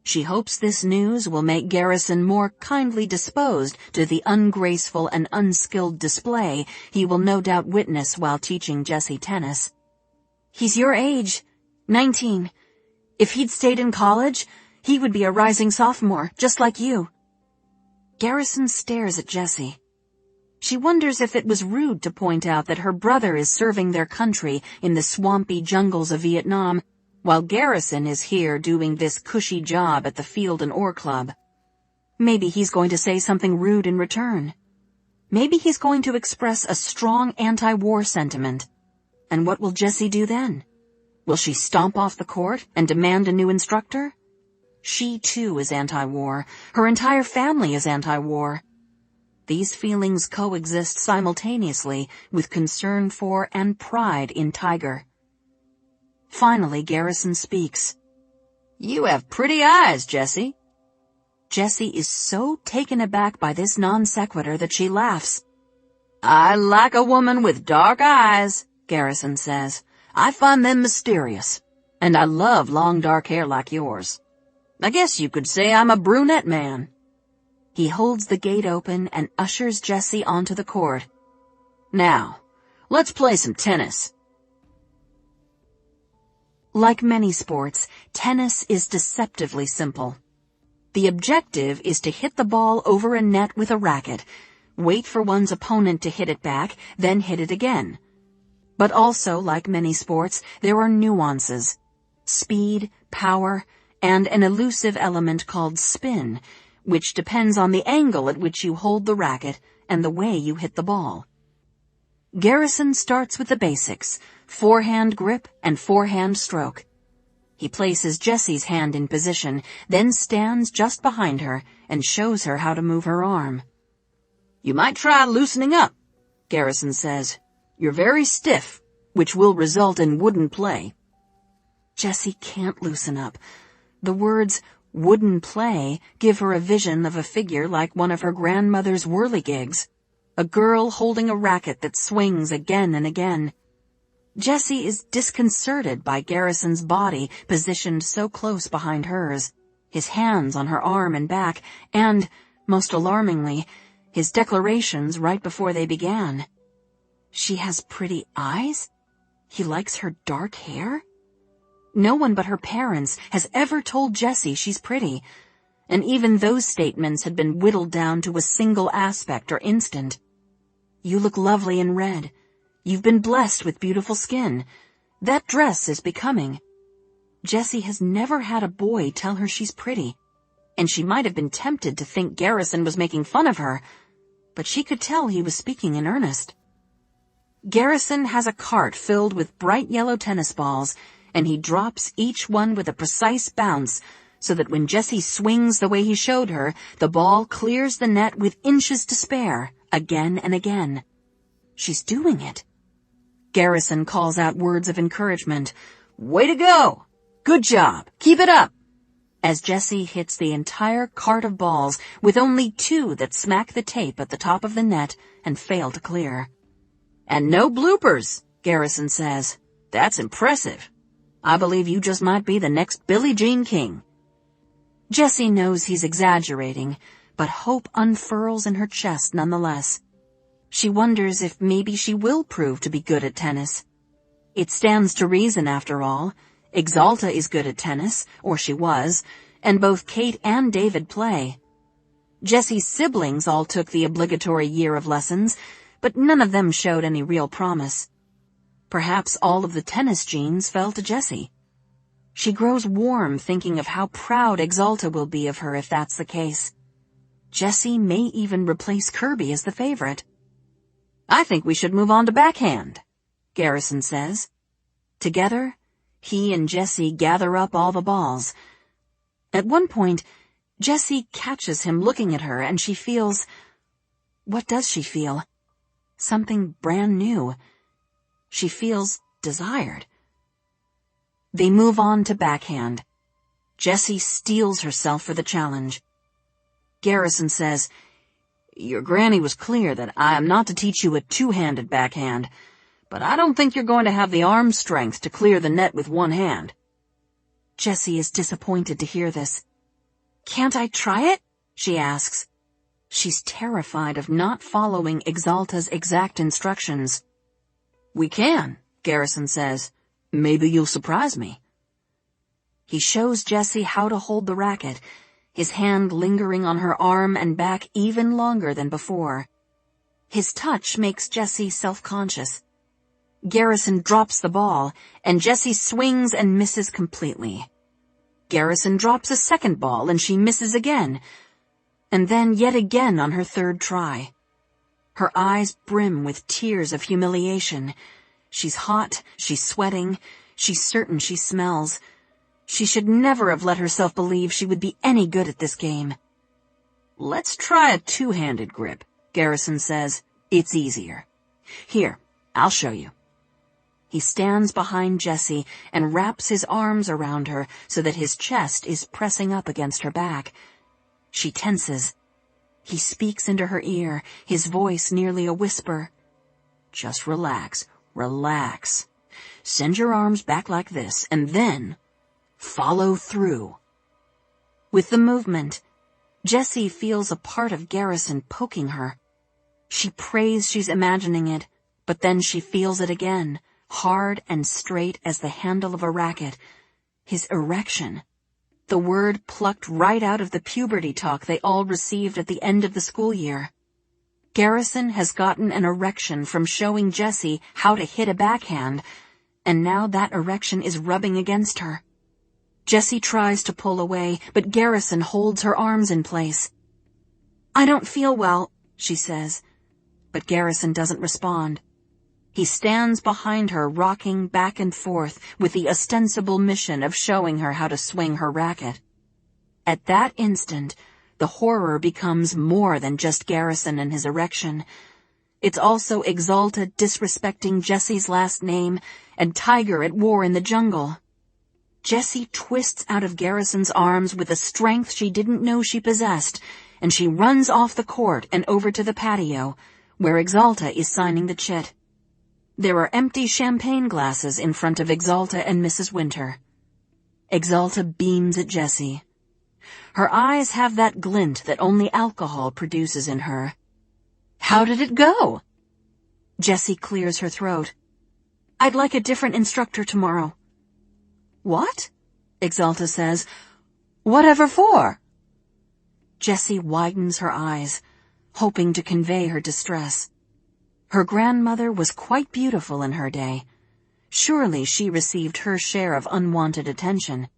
She hopes this news will make Garrison more kindly disposed to the ungraceful and unskilled display he will no doubt witness while teaching Jessie tennis. He's your age, 19. If he'd stayed in college, he would be a rising sophomore, just like you. Garrison stares at Jessie. She wonders if it was rude to point out that her brother is serving their country in the swampy jungles of Vietnam, while Garrison is here doing this cushy job at the Field and Oar Club. Maybe he's going to say something rude in return. Maybe he's going to express a strong anti-war sentiment. And what will Jessie do then? Will she stomp off the court and demand a new instructor? She, too, is anti-war. Her entire family is anti-war. These feelings coexist simultaneously with concern for and pride in Tiger. Finally, Garrison speaks. "You have pretty eyes, Jessie." Jessie is so taken aback by this non-sequitur that she laughs. "I like a woman with dark eyes," Garrison says. "I find them mysterious, and I love long dark hair like yours. I guess you could say I'm a brunette man." He holds the gate open and ushers Jessie onto the court. "Now, let's play some tennis." Like many sports, tennis is deceptively simple. The objective is to hit the ball over a net with a racket, wait for one's opponent to hit it back, then hit it again. But also, like many sports, there are nuances: speed, power, and an elusive element called spin, which depends on the angle at which you hold the racket and the way you hit the ball. Garrison starts with the basics: forehand grip and forehand stroke. He places Jessie's hand in position, then stands just behind her and shows her how to move her arm. "You might try loosening up," Garrison says. "You're very stiff, which will result in wooden play." Jessie can't loosen up. The words wooden play give her a vision of a figure like one of her grandmother's whirligigs, a girl holding a racket that swings again and again. Jessie is disconcerted by Garrison's body positioned so close behind hers, his hands on her arm and back, and, most alarmingly, his declarations right before they began. She has pretty eyes? He likes her dark hair? No one but her parents has ever told Jessie she's pretty, and even those statements had been whittled down to a single aspect or instant. "You look lovely in red. You've been blessed with beautiful skin. That dress is becoming." Jessie has never had a boy tell her she's pretty, and she might have been tempted to think Garrison was making fun of her, but she could tell he was speaking in earnest. Garrison has a cart filled with bright yellow tennis balls, and he drops each one with a precise bounce so that when Jessie swings the way he showed her, the ball clears the net with inches to spare, again and again. She's doing it. Garrison calls out words of encouragement. "Way to go! Good job! Keep it up!" as Jessie hits the entire cart of balls with only 2 that smack the tape at the top of the net and fail to clear. "And no bloopers," Garrison says. "That's impressive. I believe you just might be the next Billie Jean King." Jessie knows he's exaggerating, but hope unfurls in her chest nonetheless. She wonders if maybe she will prove to be good at tennis. It stands to reason, after all. Exalta is good at tennis, or she was, and both Kate and David play. Jessie's siblings all took the obligatory year of lessons, but none of them showed any real promise. Perhaps all of the tennis genes fell to Jessie. She grows warm thinking of how proud Exalta will be of her if that's the case. Jessie may even replace Kirby as the favorite. "I think we should move on to backhand," Garrison says. Together, he and Jessie gather up all the balls. At one point, Jessie catches him looking at her and she feels... What does she feel? Something brand new. She feels desired. They move on to backhand. Jessie steels herself for the challenge. Garrison says, "Your granny was clear that I am not to teach you a two-handed backhand, but I don't think you're going to have the arm strength to clear the net with one hand." Jessie is disappointed to hear this. "Can't I try it?" she asks. She's terrified of not following Exalta's exact instructions. "We can," Garrison says. "Maybe you'll surprise me." He shows Jessie how to hold the racket, his hand lingering on her arm and back even longer than before. His touch makes Jessie self-conscious. Garrison drops the ball, and Jessie swings and misses completely. Garrison drops a second ball, and she misses again, and then yet again on her third try. Her eyes brim with tears of humiliation. She's hot, she's sweating, she's certain she smells. She should never have let herself believe she would be any good at this game. "Let's try a two-handed grip," Garrison says. "It's easier. Here, I'll show you." He stands behind Jessie and wraps his arms around her so that his chest is pressing up against her back. She tenses. He speaks into her ear, his voice nearly a whisper. "Just relax, relax. Send your arms back like this, and then follow through." With the movement, Jessie feels a part of Garrison poking her. She prays she's imagining it, but then she feels it again, hard and straight as the handle of a racket. His erection. The word plucked right out of the puberty talk they all received at the end of the school year. Garrison has gotten an erection from showing Jessie how to hit a backhand, and now that erection is rubbing against her. Jessie tries to pull away, but Garrison holds her arms in place. "I don't feel well," she says, but Garrison doesn't respond. He stands behind her, rocking back and forth with the ostensible mission of showing her how to swing her racket. At that instant, the horror becomes more than just Garrison and his erection. It's also Exalta disrespecting Jessie's last name and Tiger at war in the jungle. Jessie twists out of Garrison's arms with a strength she didn't know she possessed, and she runs off the court and over to the patio, where Exalta is signing the chit. There are empty champagne glasses in front of Exalta and Mrs. Winter. Exalta beams at Jessie. Her eyes have that glint that only alcohol produces in her. "How did it go?" Jessie clears her throat. "I'd like a different instructor tomorrow." "What?" Exalta says. "Whatever for?" Jessie widens her eyes, hoping to convey her distress. Her grandmother was quite beautiful in her day. Surely she received her share of unwanted attention.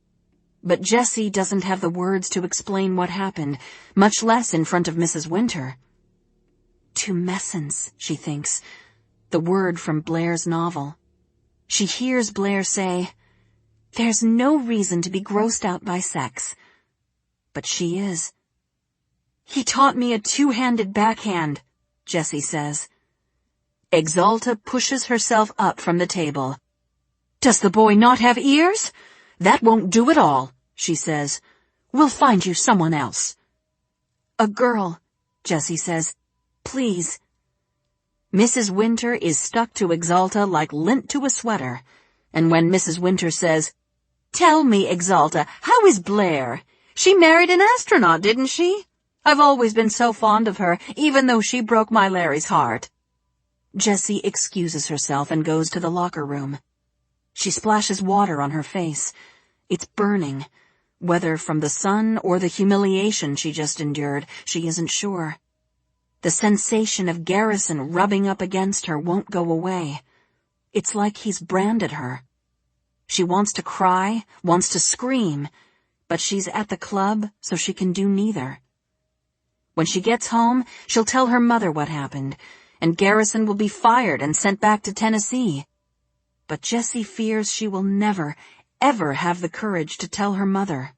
But Jessie doesn't have the words to explain what happened, much less in front of Mrs. Winter. Tumescence, she thinks, the word from Blair's novel. She hears Blair say, "There's no reason to be grossed out by sex." But she is. "He taught me a two-handed backhand," Jessie says. Exalta pushes herself up from the table. "Does the boy not have ears? That won't do at all," she says. "We'll find you someone else." "A girl," Jessie says. "Please." Mrs. Winter is stuck to Exalta like lint to a sweater, and when Mrs. Winter says, "Tell me, Exalta, how is Blair? She married an astronaut, didn't she? I've always been so fond of her, even though she broke my Larry's heart." Jessie excuses herself and goes to the locker room. She splashes water on her face. It's burning. Whether from the sun or the humiliation she just endured, she isn't sure. The sensation of Garrison rubbing up against her won't go away. It's like he's branded her. She wants to cry, wants to scream, but she's at the club, so she can do neither. When she gets home, she'll tell her mother what happened, and Garrison will be fired and sent back to Tennessee. But Jessie fears she will never, ever have the courage to tell her mother.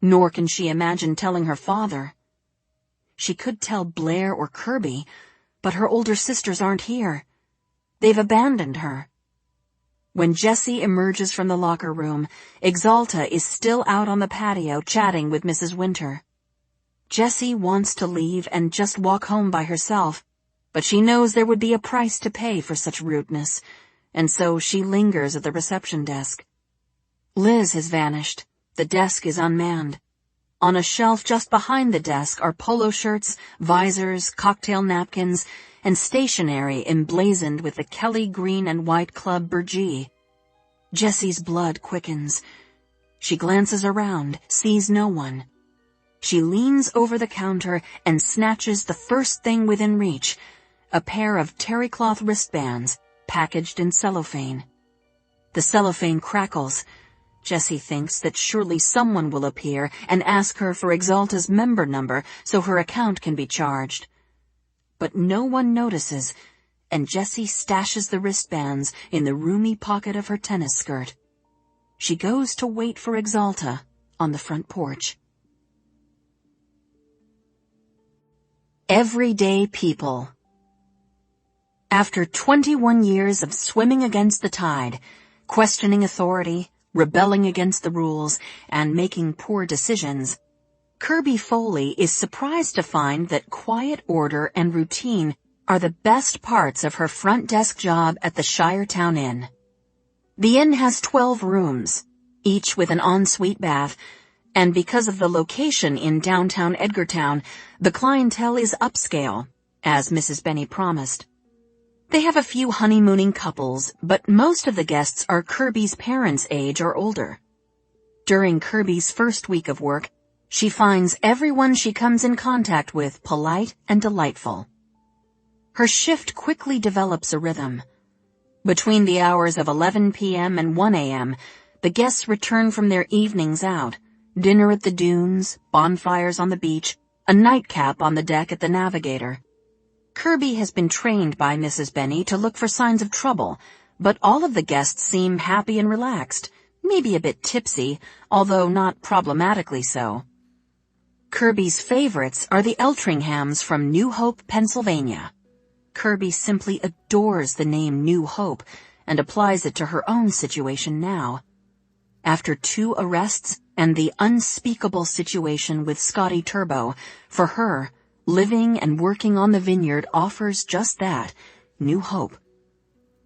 Nor can she imagine telling her father. She could tell Blair or Kirby, but her older sisters aren't here. They've abandoned her. When Jessie emerges from the locker room, Exalta is still out on the patio chatting with Mrs. Winter. Jessie wants to leave and just walk home by herself, but she knows there would be a price to pay for such rudeness, and so she lingers at the reception desk. Liz has vanished. The desk is unmanned. On a shelf just behind the desk are polo shirts, visors, cocktail napkins, and stationery emblazoned with the Kelly green and white club burgee. Jessie's blood quickens. She glances around, sees no one. She leans over the counter and snatches the first thing within reach, a pair of terry-cloth wristbands, packaged in cellophane. The cellophane crackles. Jessie thinks that surely someone will appear and ask her for Exalta's member number so her account can be charged. But no one notices, and Jessie stashes the wristbands in the roomy pocket of her tennis skirt. She goes to wait for Exalta on the front porch. Everyday people. After 21 years of swimming against the tide, questioning authority, rebelling against the rules, and making poor decisions, Kirby Foley is surprised to find that quiet order and routine are the best parts of her front desk job at the Shiretown Inn. The inn has 12 rooms, each with an ensuite bath, and because of the location in downtown Edgartown, the clientele is upscale, as Mrs. Benny promised. They have a few honeymooning couples, but most of the guests are Kirby's parents' age or older. During Kirby's first week of work, she finds everyone she comes in contact with polite and delightful. Her shift quickly develops a rhythm. Between the hours of 11 p.m. and 1 a.m., the guests return from their evenings out, dinner at the dunes, bonfires on the beach, a nightcap on the deck at the Navigator. Kirby has been trained by Mrs. Benny to look for signs of trouble, but all of the guests seem happy and relaxed, maybe a bit tipsy, although not problematically so. Kirby's favorites are the Eltringhams from New Hope, Pennsylvania. Kirby simply adores the name New Hope and applies it to her own situation now. After 2 arrests and the unspeakable situation with Scotty Turbo, for her, living and working on the Vineyard offers just that, new hope.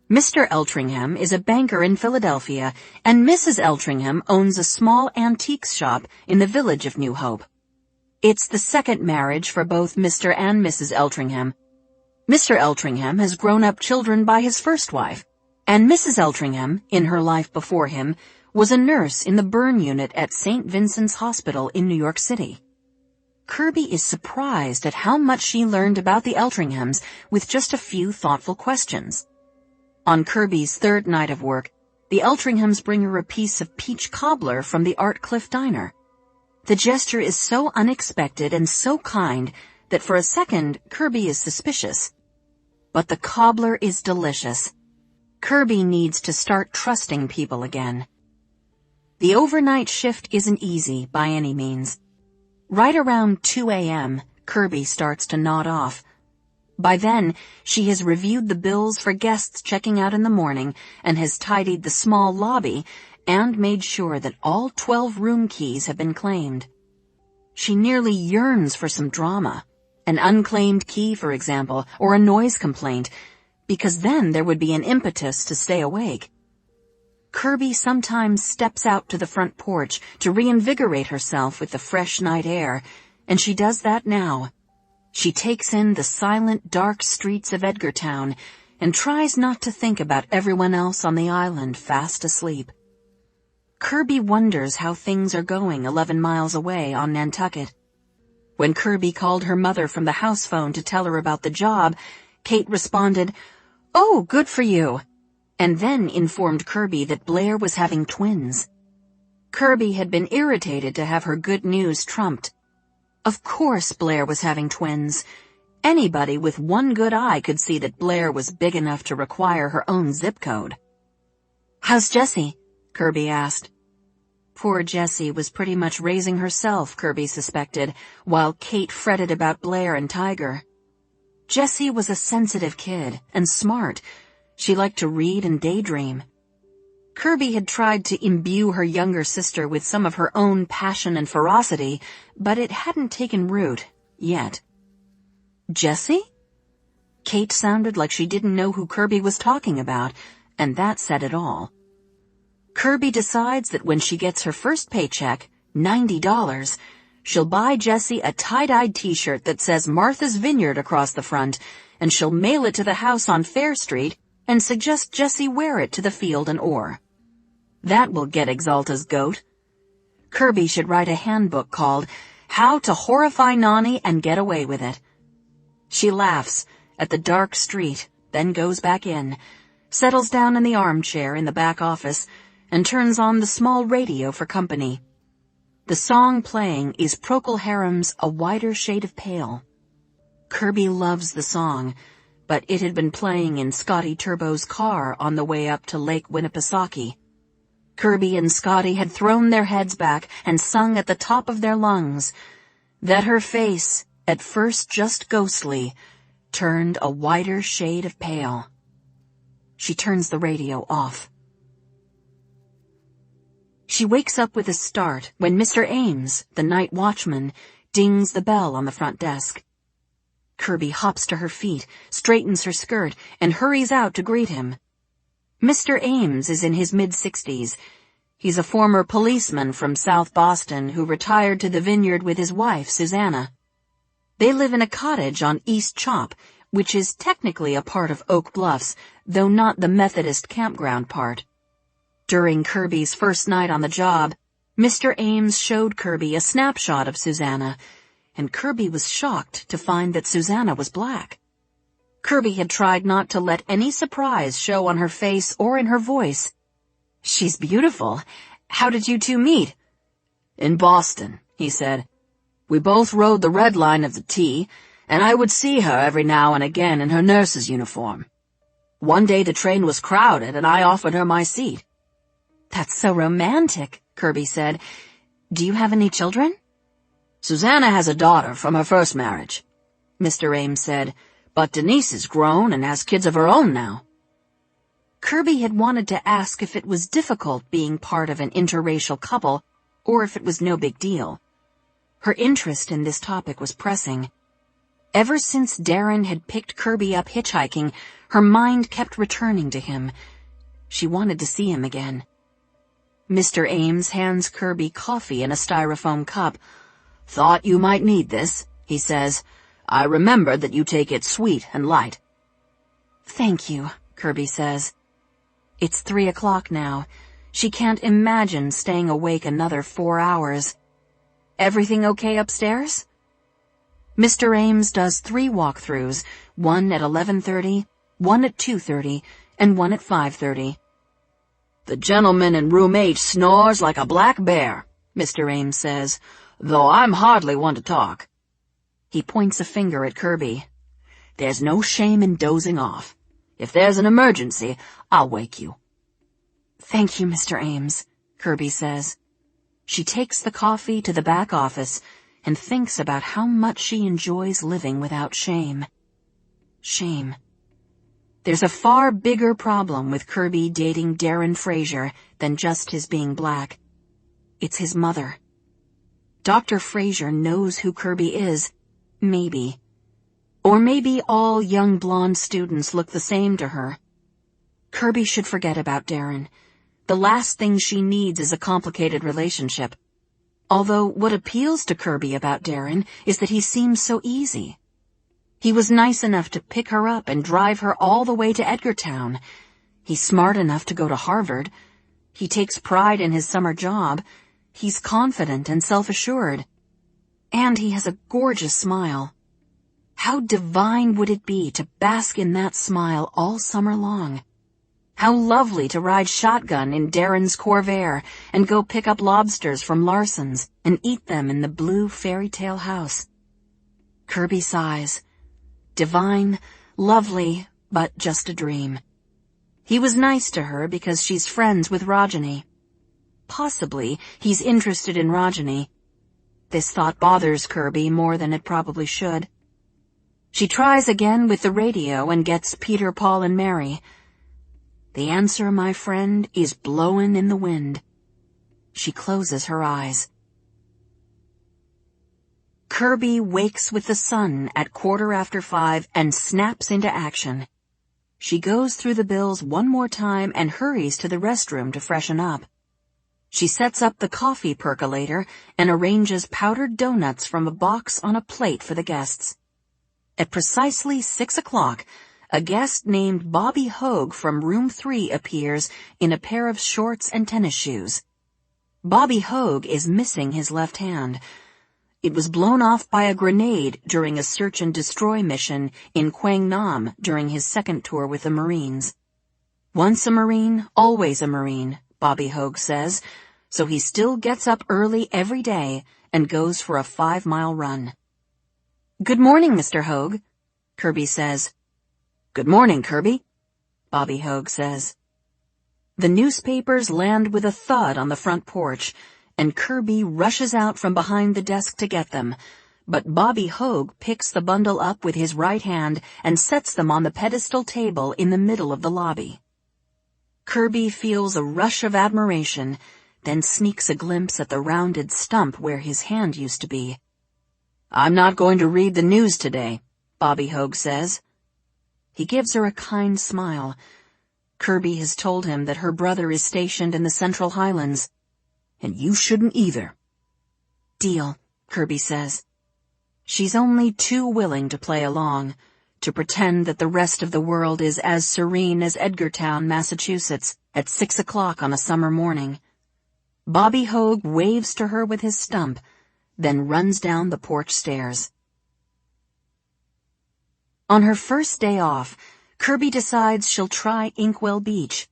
Mr. Eltringham is a banker in Philadelphia, and Mrs. Eltringham owns a small antiques shop in the village of New Hope. It's the second marriage for both Mr. and Mrs. Eltringham. Mr. Eltringham has grown up children by his first wife, and Mrs. Eltringham, in her life before him, was a nurse in the burn unit at St. Vincent's Hospital in New York City. Kirby is surprised at how much she learned about the Eltringhams with just a few thoughtful questions. On Kirby's third night of work, the Eltringhams bring her a piece of peach cobbler from the Art Cliff Diner. The gesture is so unexpected and so kind that for a second Kirby is suspicious. But the cobbler is delicious. Kirby needs to start trusting people again. The overnight shift isn't easy by any means. Right around 2 a.m., Kirby starts to nod off. By then, she has reviewed the bills for guests checking out in the morning and has tidied the small lobby and made sure that all 12 room keys have been claimed. She nearly yearns for some drama, an unclaimed key, for example, or a noise complaint, because then there would be an impetus to stay awake. Kirby sometimes steps out to the front porch to reinvigorate herself with the fresh night air, and she does that now. She takes in the silent, dark streets of Edgartown and tries not to think about everyone else on the island fast asleep. Kirby wonders how things are going 11 miles away on Nantucket. When Kirby called her mother from the house phone to tell her about the job, Kate responded, "Oh, good for you," and then informed Kirby that Blair was having twins. Kirby had been irritated to have her good news trumped. Of course Blair was having twins. Anybody with one good eye could see that Blair was big enough to require her own zip code. "How's Jessie?" Kirby asked. Poor Jessie was pretty much raising herself, Kirby suspected, while Kate fretted about Blair and Tiger. Jessie was a sensitive kid and smart. She liked to read and daydream. Kirby had tried to imbue her younger sister with some of her own passion and ferocity, but it hadn't taken root, yet. Jessie? Kate sounded like she didn't know who Kirby was talking about, and that said it all. Kirby decides that when she gets her first paycheck, $90, she'll buy Jessie a tie-dyed t-shirt that says Martha's Vineyard across the front, and she'll mail it to the house on Fair Street and suggest Jessie wear it to the field and oar. That will get Exalta's goat. Kirby should write a handbook called How to Horrify Nani and Get Away with It. She laughs at the dark street, then goes back in. settles down in the armchair in the back office, and turns on the small radio for company. The song playing is Procol Harum's A Wider Shade of Pale. Kirby loves the song, but it had been playing in Scotty Turbo's car on the way up to Lake Winnipesaukee. Kirby and Scotty had thrown their heads back and sung at the top of their lungs that her face, at first just ghostly, turned a wider shade of pale. She turns the radio off. She wakes up with a start when Mr. Ames, the night watchman, dings the bell on the front desk. Kirby hops to her feet, straightens her skirt, and hurries out to greet him. Mr. Ames is in his mid-60s. He's a former policeman from South Boston who retired to the Vineyard with his wife, Susanna. They live in a cottage on East Chop, which is technically a part of Oak Bluffs, though not the Methodist campground part. During Kirby's first night on the job, Mr. Ames showed Kirby a snapshot of Susanna, and Kirby was shocked to find that Susanna was black. Kirby had tried not to let any surprise show on her face or in her voice. "She's beautiful. How did you two meet?" "In Boston," he said. "We both rode the red line of the T, and I would see her every now and again in her nurse's uniform. One day the train was crowded, and I offered her my seat." "That's so romantic," Kirby said. "Do you have any children?" "Susanna has a daughter from her first marriage," Mr. Ames said, "but Denise is grown and has kids of her own now." Kirby had wanted to ask if it was difficult being part of an interracial couple, or if it was no big deal. Her interest in this topic was pressing. Ever since Darren had picked Kirby up hitchhiking, her mind kept returning to him. She wanted to see him again. Mr. Ames hands Kirby coffee in a styrofoam cup. "Thought you might need this," he says. "I remember that you take it sweet and light." "Thank you," Kirby says. It's 3 o'clock now. She can't imagine staying awake another 4 hours. "Everything okay upstairs?" Mr. Ames does 3 walkthroughs, one at 11:30, one at 2:30, and one at 5:30. "The gentleman in room 8 snores like a black bear," Mr. Ames says, "though I'm hardly one to talk." He points a finger at Kirby. "There's no shame in dozing off. If there's an emergency, I'll wake you." "Thank you, Mr. Ames," Kirby says. She takes the coffee to the back office and thinks about how much she enjoys living without shame. Shame. There's a far bigger problem with Kirby dating Darren Fraser than just his being black. It's his mother. Dr. Fraser knows who Kirby is, maybe. Or maybe all young blonde students look the same to her. Kirby should forget about Darren. The last thing she needs is a complicated relationship. Although what appeals to Kirby about Darren is that he seems so easy. He was nice enough to pick her up and drive her all the way to Edgartown. He's smart enough to go to Harvard. He takes pride in his summer job. He's confident and self-assured. And he has a gorgeous smile. How divine would it be to bask in that smile all summer long? How lovely to ride shotgun in Darren's Corvair and go pick up lobsters from Larson's and eat them in the blue fairy tale house. Kirby sighs. Divine, lovely, but just a dream. He was nice to her because she's friends with Rajani. Possibly he's interested in Rajani. This thought bothers Kirby more than it probably should. She tries again with the radio and gets Peter, Paul, and Mary. The answer, my friend, is blowin' in the wind. She closes her eyes. Kirby wakes with the sun at 5:15 and snaps into action. She goes through the bills one more time and hurries to the restroom to freshen up. She sets up the coffee percolator and arranges powdered donuts from a box on a plate for the guests. At precisely 6 o'clock, a guest named Bobby Hogue from room 3 appears in a pair of shorts and tennis shoes. Bobby Hogue is missing his left hand. It was blown off by a grenade during a search and destroy mission in Quang Nam during his second tour with the Marines. Once a Marine, always a Marine, Bobby Hogue says, so he still gets up early every day and goes for a 5-mile run. "Good morning, Mr. Hogue," Kirby says. "Good morning, Kirby," Bobby Hogue says. The newspapers land with a thud on the front porch, and Kirby rushes out from behind the desk to get them, but Bobby Hogue picks the bundle up with his right hand and sets them on the pedestal table in the middle of the lobby. Kirby feels a rush of admiration, then sneaks a glimpse at the rounded stump where his hand used to be. "I'm not going to read the news today," Bobby Hogue says. He gives her a kind smile. Kirby has told him that her brother is stationed in the Central Highlands. "And you shouldn't either." "Deal," Kirby says. She's only too willing to play along, to pretend that the rest of the world is as serene as Edgartown, Massachusetts, at 6 o'clock on a summer morning. Bobby Hogue waves to her with his stump, then runs down the porch stairs. On her first day off, Kirby decides she'll try Inkwell Beach.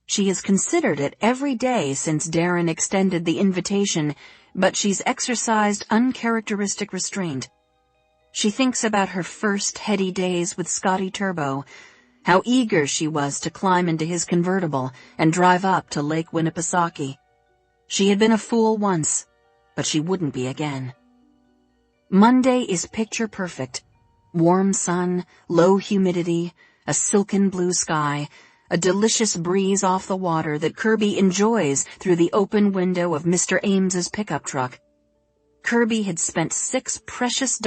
She has considered it every day since Darren extended the invitation, but she's exercised uncharacteristic restraint. She thinks about her first heady days with Scotty Turbo, how eager she was to climb into his convertible and drive up to Lake Winnipesaukee. She had been a fool once, but she wouldn't be again. Monday is picture perfect. Warm sun, low humidity, a silken blue sky, a delicious breeze off the water that Kirby enjoys through the open window of Mr. Ames's pickup truck. Kirby had spent $6 precious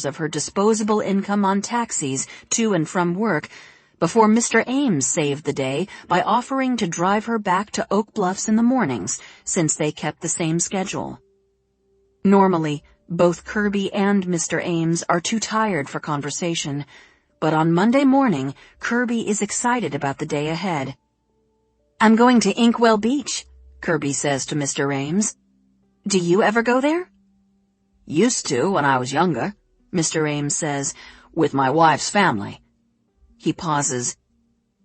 of her disposable income on taxis to and from work before Mr. Ames saved the day by offering to drive her back to Oak Bluffs in the mornings, since they kept the same schedule. Normally, both Kirby and Mr. Ames are too tired for conversation, but on Monday morning, Kirby is excited about the day ahead. "I'm going to Inkwell Beach," Kirby says to Mr. Ames. "Do you ever go there?" "Used to when I was younger," Mr. Ames says, "with my wife's family." He pauses.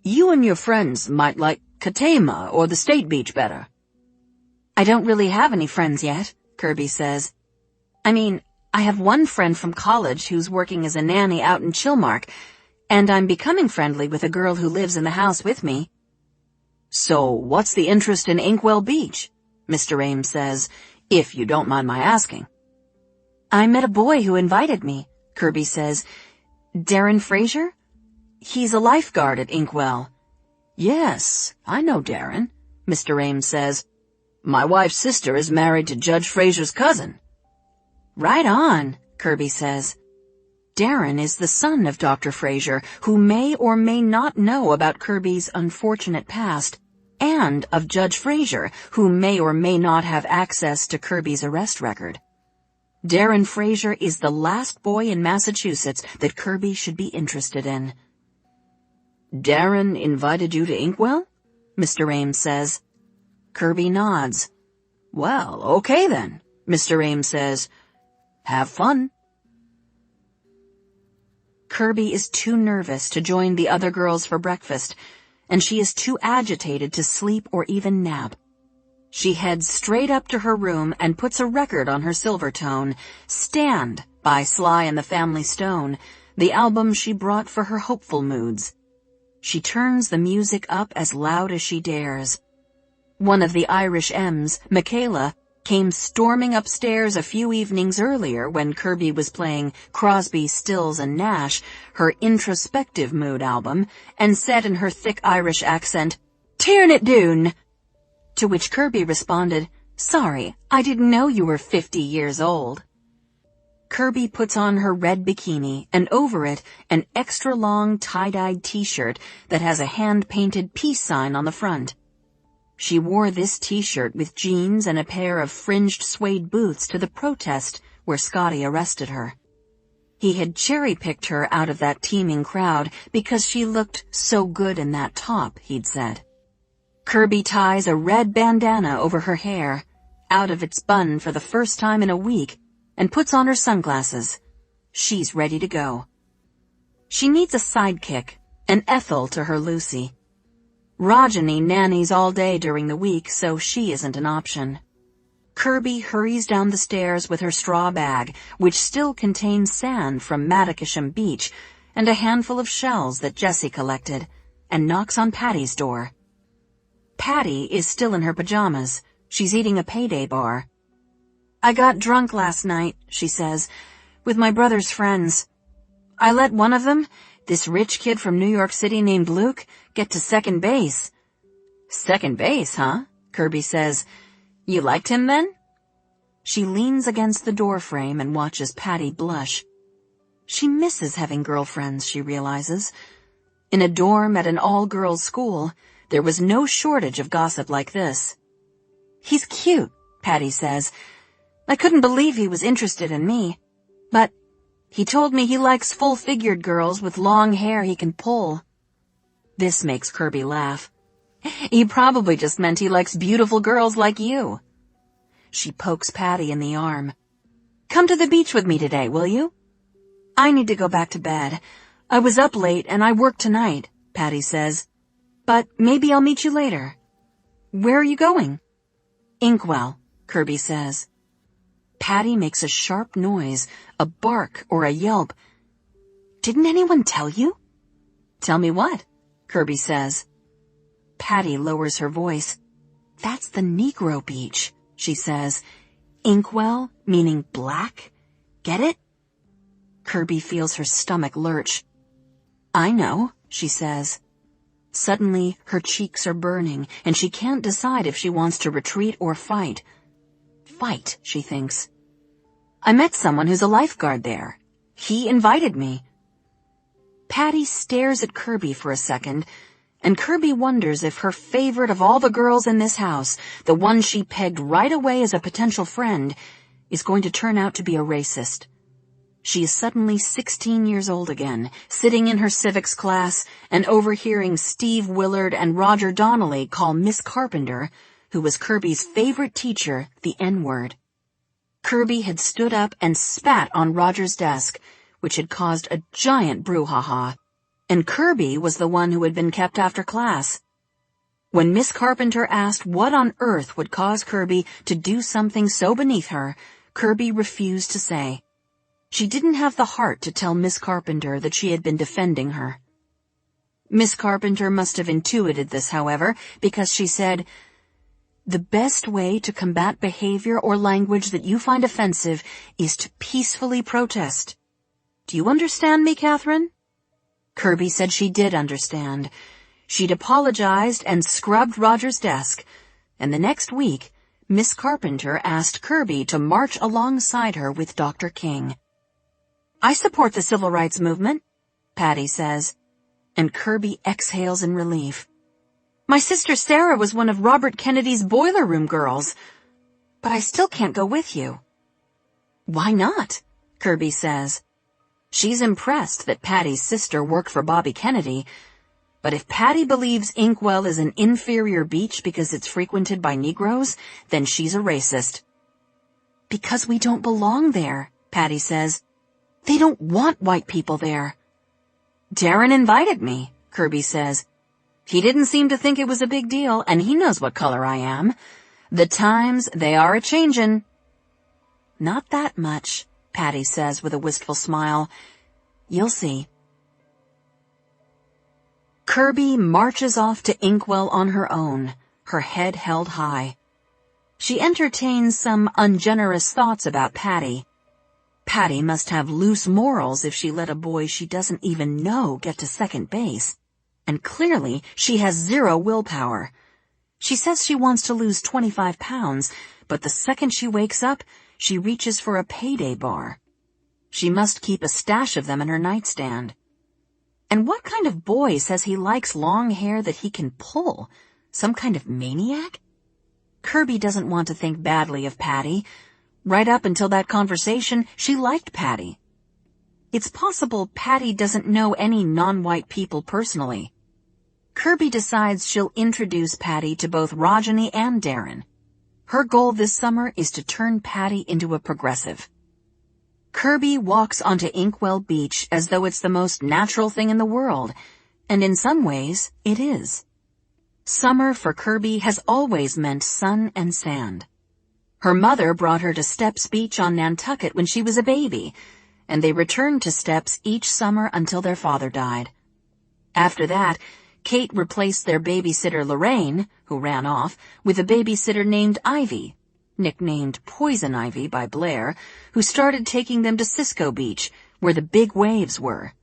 "You and your friends might like Katama or the State Beach better." "I don't really have any friends yet," Kirby says. "I mean, I have one friend from college who's working as a nanny out in Chilmark, and I'm becoming friendly with a girl who lives in the house with me." "So what's the interest in Inkwell Beach?" Mr. Ames says, "if you don't mind my asking." "I met a boy who invited me," Kirby says. "Darren Fraser? He's a lifeguard at Inkwell." "Yes, I know Darren," Mr. Ames says. "My wife's sister is married to Judge Fraser's cousin." "Right on," Kirby says. Darren is the son of Dr. Fraser, who may or may not know about Kirby's unfortunate past, and of Judge Fraser, who may or may not have access to Kirby's arrest record. Darren Fraser is the last boy in Massachusetts that Kirby should be interested in. "Darren invited you to Inkwell?" Mr. Ames says. Kirby nods. "Well, okay then," Mr. Ames says. "Have fun." Kirby is too nervous to join the other girls for breakfast, and she is too agitated to sleep or even nap. She heads straight up to her room and puts a record on her Silvertone, Stand by Sly and the Family Stone, the album she brought for her hopeful moods. She turns the music up as loud as she dares. One of the Irish M's, Michaela, came storming upstairs a few evenings earlier when Kirby was playing Crosby, Stills and Nash, her introspective mood album, and said in her thick Irish accent, "Tearin' it doon," to which Kirby responded, "Sorry, I didn't know you were 50 years old." Kirby puts on her red bikini and over it an extra-long tie-dyed t-shirt that has a hand-painted peace sign on the front. She wore this t-shirt with jeans and a pair of fringed suede boots to the protest where Scotty arrested her. He had cherry-picked her out of that teeming crowd because she looked so good in that top, he'd said. Kirby ties a red bandana over her hair, out of its bun for the first time in a week, and puts on her sunglasses. She's ready to go. She needs a sidekick, an Ethel to her Lucy. Rajani nannies all day during the week, so she isn't an option. Kirby hurries down the stairs with her straw bag, which still contains sand from Madakisham Beach and a handful of shells that Jessie collected, and knocks on Patty's door. Patty is still in her pajamas. She's eating a payday bar. "I got drunk last night," she says, "with my brother's friends. I let one of them, this rich kid from New York City named Luke, get to second base." "Second base, huh?" Kirby says. "You liked him then?" She leans against the doorframe and watches Patty blush. She misses having girlfriends, she realizes. In a dorm at an all-girls school, there was no shortage of gossip like this. "He's cute," Patty says. "I couldn't believe he was interested in me. But he told me he likes full-figured girls with long hair he can pull." This makes Kirby laugh. "He probably just meant he likes beautiful girls like you." She pokes Patty in the arm. "Come to the beach with me today, will you?" "I need to go back to bed. I was up late and I work tonight," Patty says. "But maybe I'll meet you later." "Where are you going?" "Inkwell," Kirby says. Patty makes a sharp noise, a bark or a yelp. "Didn't anyone tell you?" "Tell me what?" Kirby says. Patty lowers her voice. "That's the Negro beach," she says. "Inkwell, meaning black. Get it?" Kirby feels her stomach lurch. "I know," she says. Suddenly, her cheeks are burning, and she can't decide if she wants to retreat or fight. Fight, she thinks. "I met someone who's a lifeguard there. He invited me." Patty stares at Kirby for a second, and Kirby wonders if her favorite of all the girls in this house, the one she pegged right away as a potential friend, is going to turn out to be a racist. She is suddenly 16 years old again, sitting in her civics class and overhearing Steve Willard and Roger Donnelly call Miss Carpenter, who was Kirby's favorite teacher, the N-word. Kirby had stood up and spat on Roger's desk, which had caused a giant brouhaha, and Kirby was the one who had been kept after class. When Miss Carpenter asked what on earth would cause Kirby to do something so beneath her, Kirby refused to say. She didn't have the heart to tell Miss Carpenter that she had been defending her. Miss Carpenter must have intuited this, however, because she said, "The best way to combat behavior or language that you find offensive is to peacefully protest. Do you understand me, Catherine?" Kirby said she did understand. She'd apologized and scrubbed Roger's desk, and the next week, Miss Carpenter asked Kirby to march alongside her with Dr. King. "I support the civil rights movement," Patty says, and Kirby exhales in relief. "My sister Sarah was one of Robert Kennedy's boiler room girls, but I still can't go with you." "Why not?" Kirby says. She's impressed that Patty's sister worked for Bobby Kennedy, but if Patty believes Inkwell is an inferior beach because it's frequented by Negroes, then she's a racist. "Because we don't belong there," Patty says. "They don't want white people there." "Darren invited me," Kirby says. "He didn't seem to think it was a big deal, and he knows what color I am. The times, they are a-changin'." "Not that much," Patty says with a wistful smile. "You'll see." Kirby marches off to Inkwell on her own, her head held high. She entertains some ungenerous thoughts about Patty. Patty must have loose morals if she let a boy she doesn't even know get to second base. And clearly, she has zero willpower. She says she wants to lose 25 pounds, but the second she wakes up, she reaches for a payday bar. She must keep a stash of them in her nightstand. And what kind of boy says he likes long hair that he can pull? Some kind of maniac? Kirby doesn't want to think badly of Patty. Right up until that conversation, she liked Patty. It's possible Patty doesn't know any non-white people personally. Kirby decides she'll introduce Patty to both Rajani and Darren. Her goal this summer is to turn Patty into a progressive. Kirby walks onto Inkwell Beach as though it's the most natural thing in the world, and in some ways, it is. Summer for Kirby has always meant sun and sand. Her mother brought her to Steps Beach on Nantucket when she was a baby, and they returned to Steps each summer until their father died. After that, Kate replaced their babysitter Lorraine, who ran off, with a babysitter named Ivy, nicknamed Poison Ivy by Blair, who started taking them to Cisco Beach, where the big waves were.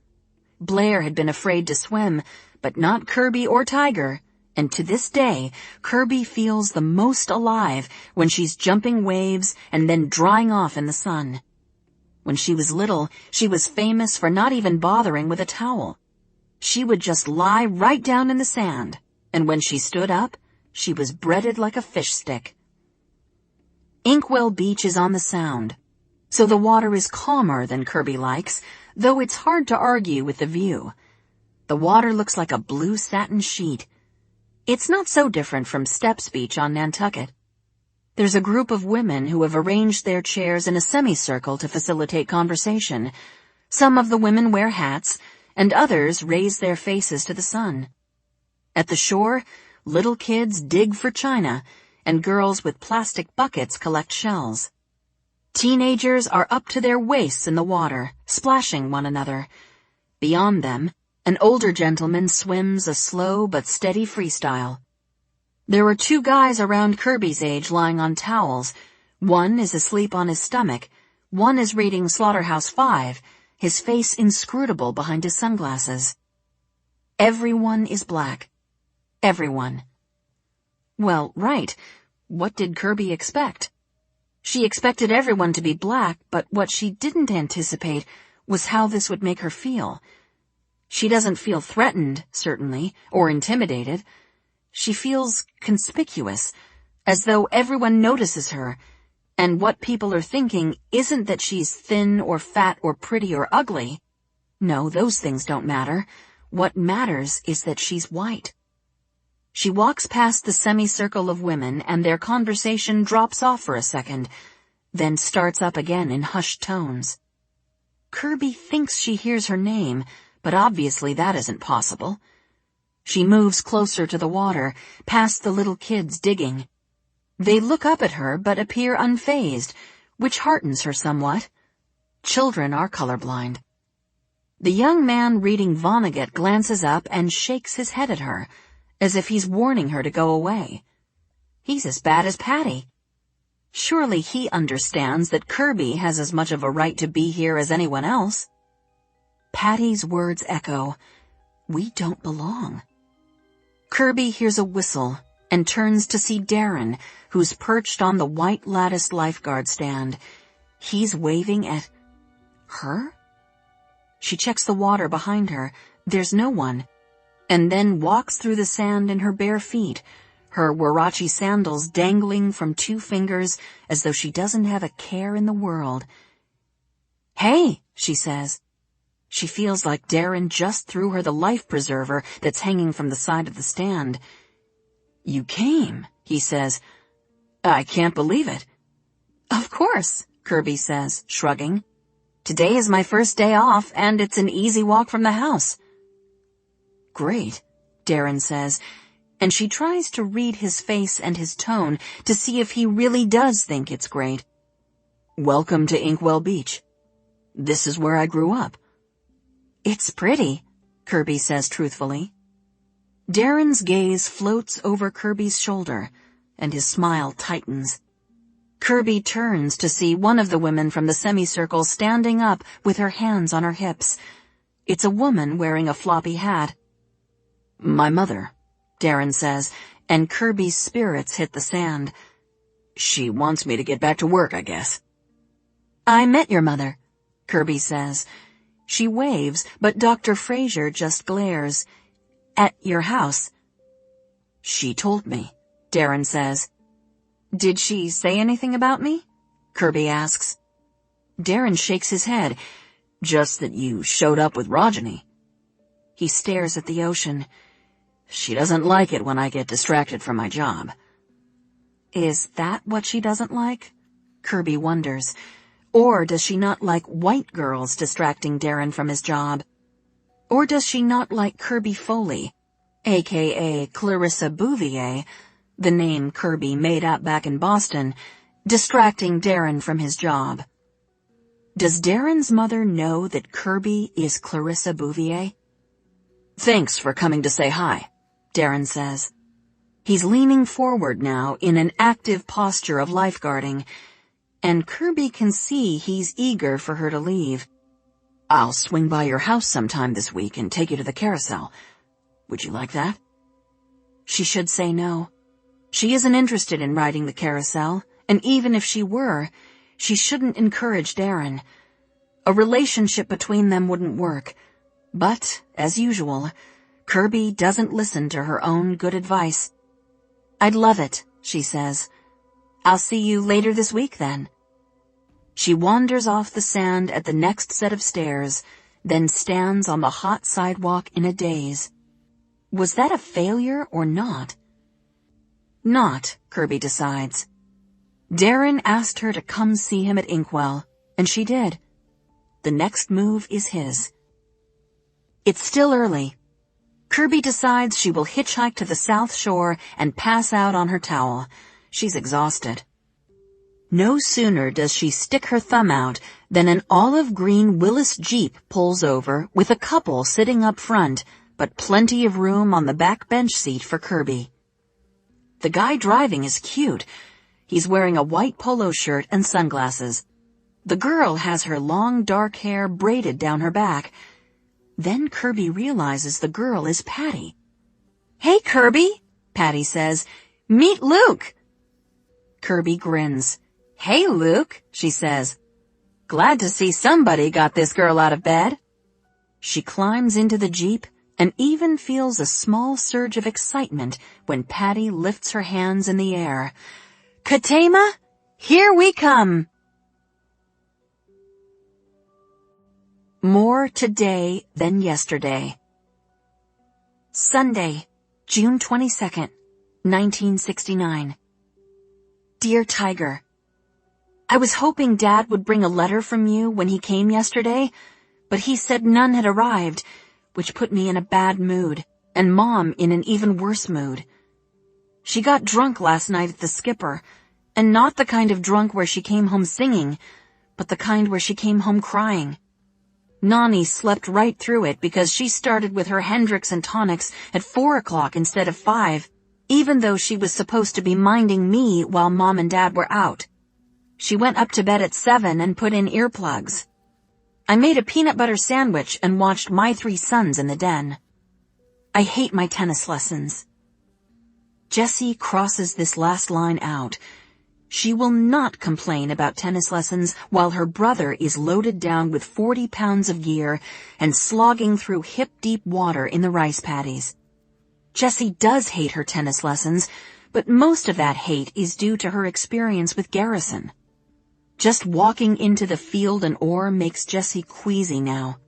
Blair had been afraid to swim, but not Kirby or Tiger, and to this day, Kirby feels the most alive when she's jumping waves and then drying off in the sun. When she was little, she was famous for not even bothering with a towel. She would just lie right down in the sand, and when she stood up, she was breaded like a fish stick. Inkwell Beach is on the Sound, so the water is calmer than Kirby likes, though it's hard to argue with the view. The water looks like a blue satin sheet. It's not so different from Steps Beach on Nantucket. There's a group of women who have arranged their chairs in a semicircle to facilitate conversation. Some of the women wear hats, and others raise their faces to the sun. At the shore, little kids dig for china, and girls with plastic buckets collect shells. Teenagers are up to their waists in the water, splashing one another. Beyond them, an older gentleman swims a slow but steady freestyle. There are 2 guys around Kirby's age lying on towels. One is asleep on his stomach. One is reading Slaughterhouse-5, his face inscrutable behind his sunglasses. Everyone is black. Everyone. Well, right. What did Kirby expect? She expected everyone to be black, but what she didn't anticipate was how this would make her feel. She doesn't feel threatened, certainly, or intimidated. She feels conspicuous, as though everyone notices her, and what people are thinking isn't that she's thin or fat or pretty or ugly. No, those things don't matter. What matters is that she's white. She walks past the semicircle of women, and their conversation drops off for a second, then starts up again in hushed tones. Kirby thinks she hears her name, but obviously that isn't possible. She moves closer to the water, past the little kids digging. They look up at her but appear unfazed, which heartens her somewhat. Children are colorblind. The young man reading Vonnegut glances up and shakes his head at her, as if he's warning her to go away. He's as bad as Patty. Surely he understands that Kirby has as much of a right to be here as anyone else. Patty's words echo, "We don't belong." Kirby hears a whistle and turns to see Darren, who's perched on the white latticed lifeguard stand. He's waving at her? She checks the water behind her. There's no one. And then walks through the sand in her bare feet, her Warachi sandals dangling from 2 fingers as though she doesn't have a care in the world. "Hey," she says. She feels like Darren just threw her the life preserver that's hanging from the side of the stand. "You came," he says. "I can't believe it." "Of course," Kirby says, shrugging. "Today is my first day off, and it's an easy walk from the house." "Great," Darren says, and she tries to read his face and his tone to see if he really does think it's great. "Welcome to Inkwell Beach. This is where I grew up." "It's pretty," Kirby says truthfully. Darren's gaze floats over Kirby's shoulder, and his smile tightens. Kirby turns to see one of the women from the semicircle standing up with her hands on her hips. It's a woman wearing a floppy hat. "My mother," Darren says, and Kirby's spirits hit the sand. "She wants me to get back to work, I guess." "I met your mother," Kirby says. She waves, but Dr. Fraser just glares. "At your house." "She told me," Darren says. "Did she say anything about me?" Kirby asks. Darren shakes his head. "Just that you showed up with Rajani." He stares at the ocean. "She doesn't like it when I get distracted from my job." Is that what she doesn't like? Kirby wonders. Or does she not like white girls distracting Darren from his job? Or does she not like Kirby Foley? aka Clarissa Bouvier, the name Kirby made up back in Boston, distracting Darren from his job. Does Darren's mother know that Kirby is Clarissa Bouvier? "Thanks for coming to say hi," Darren says. He's leaning forward now in an active posture of lifeguarding, and Kirby can see he's eager for her to leave. "I'll swing by your house sometime this week and take you to the carousel. Would you like that?" She should say no. She isn't interested in riding the carousel, and even if she were, she shouldn't encourage Darren. A relationship between them wouldn't work. But, as usual, Kirby doesn't listen to her own good advice. "I'd love it," she says. "I'll see you later this week, then." She wanders off the sand at the next set of stairs, then stands on the hot sidewalk in a daze. Was that a failure or not? Not, Kirby decides. Darren asked her to come see him at Inkwell, and she did. The next move is his. It's still early. Kirby decides she will hitchhike to the South Shore and pass out on her towel. She's exhausted. No sooner does she stick her thumb out than an olive green Willis Jeep pulls over with a couple sitting up front, but plenty of room on the back bench seat for Kirby. The guy driving is cute. He's wearing a white polo shirt and sunglasses. The girl has her long dark hair braided down her back. Then Kirby realizes the girl is Patty. "Hey, Kirby," Patty says. "Meet Luke." Kirby grins. "Hey, Luke," she says. "Glad to see somebody got this girl out of bed." She climbs into the Jeep and even feels a small surge of excitement when Patty lifts her hands in the air. "Katema, here we come." More today than yesterday. Sunday, June 22nd, 1969. Dear Tiger, I was hoping Dad would bring a letter from you when he came yesterday, but he said none had arrived, which put me in a bad mood, and Mom in an even worse mood. She got drunk last night at the Skipper, and not the kind of drunk where she came home singing, but the kind where she came home crying. Nani slept right through it because she started with her Hendrix and tonics at 4 o'clock instead of 5, even though she was supposed to be minding me while Mom and Dad were out. She went up to bed at 7 and put in earplugs. I made a peanut butter sandwich and watched My Three Sons in the den. I hate my tennis lessons. Jessie crosses this last line out. She will not complain about tennis lessons while her brother is loaded down with 40 pounds of gear and slogging through hip-deep water in the rice paddies. Jessie does hate her tennis lessons, but most of that hate is due to her experience with Garrison. Just walking into the field and oar makes Jessie queasy now.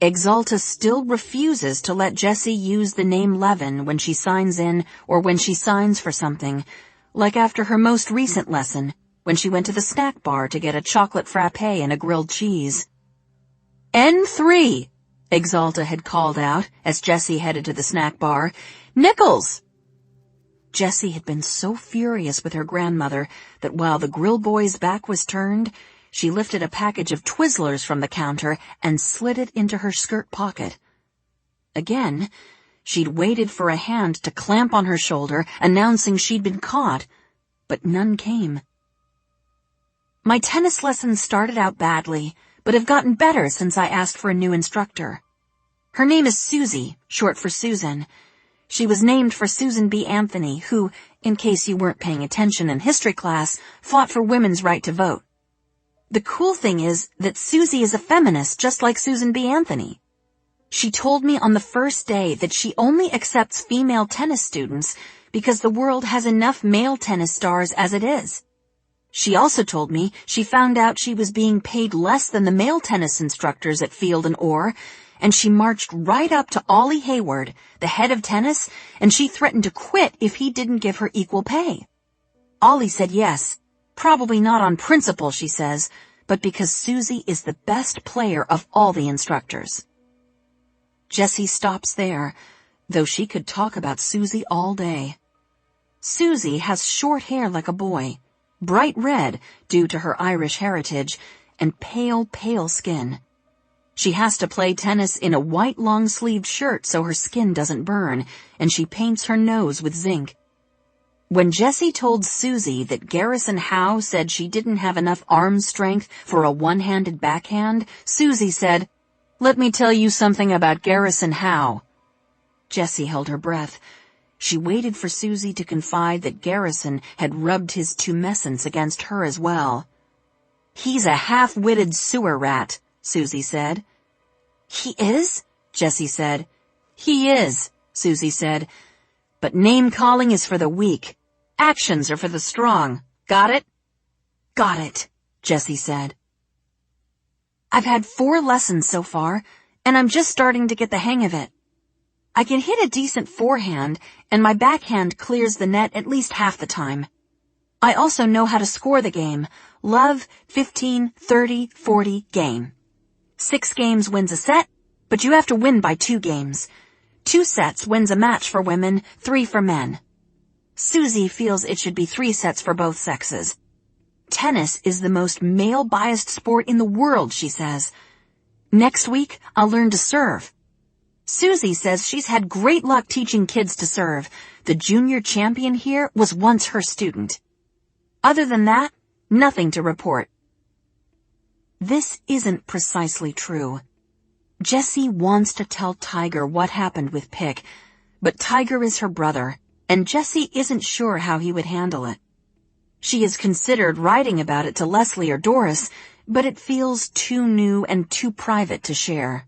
Exalta still refuses to let Jessie use the name Levin when she signs in or when she signs for something, like after her most recent lesson, when she went to the snack bar to get a chocolate frappe and a grilled cheese. "N3, Exalta had called out as Jessie headed to the snack bar. "Nichols!" Jessie had been so furious with her grandmother that while the grill boy's back was turned, she lifted a package of Twizzlers from the counter and slid it into her skirt pocket. Again, she'd waited for a hand to clamp on her shoulder, announcing she'd been caught, but none came. My tennis lessons started out badly, but have gotten better since I asked for a new instructor. Her name is Susie, short for Susan. She was named for Susan B. Anthony, who, in case you weren't paying attention in history class, fought for women's right to vote. The cool thing is that Susie is a feminist just like Susan B. Anthony. She told me on the first day that she only accepts female tennis students because the world has enough male tennis stars as it is. She also told me she found out she was being paid less than the male tennis instructors at Field and Orr, and she marched right up to Ollie Hayward, the head of tennis, and she threatened to quit if he didn't give her equal pay. Ollie said yes, probably not on principle, she says, but because Susie is the best player of all the instructors. Jessie stops there, though she could talk about Susie all day. Susie has short hair like a boy, bright red due to her Irish heritage, and pale, pale skin. She has to play tennis in a white long-sleeved shirt so her skin doesn't burn, and she paints her nose with zinc. When Jessie told Susie that Garrison Howe said she didn't have enough arm strength for a one-handed backhand, Susie said, "Let me tell you something about Garrison Howe." Jessie held her breath. She waited for Susie to confide that Garrison had rubbed his tumescence against her as well. "He's a half-witted sewer rat," Susie said. "He is?" Jessie said. "He is," Susie said. "But name-calling is for the weak. Actions are for the strong. Got it?" "Got it," Jessie said. "I've had 4 lessons so far, and I'm just starting to get the hang of it. I can hit a decent forehand, and my backhand clears the net at least half the time. I also know how to score the game. Love, 15, 30, 40, game. 6 games wins a set, but you have to win by 2 games. 2 sets wins a match for women, 3 for men. Susie feels it should be 3 sets for both sexes. Tennis is the most male-biased sport in the world, she says. Next week, I'll learn to serve. Susie says she's had great luck teaching kids to serve. The junior champion here was once her student. Other than that, nothing to report." This isn't precisely true. Jessie wants to tell Tiger what happened with Pick, but Tiger is her brother, and Jessie isn't sure how he would handle it. She has considered writing about it to Leslie or Doris, but it feels too new and too private to share.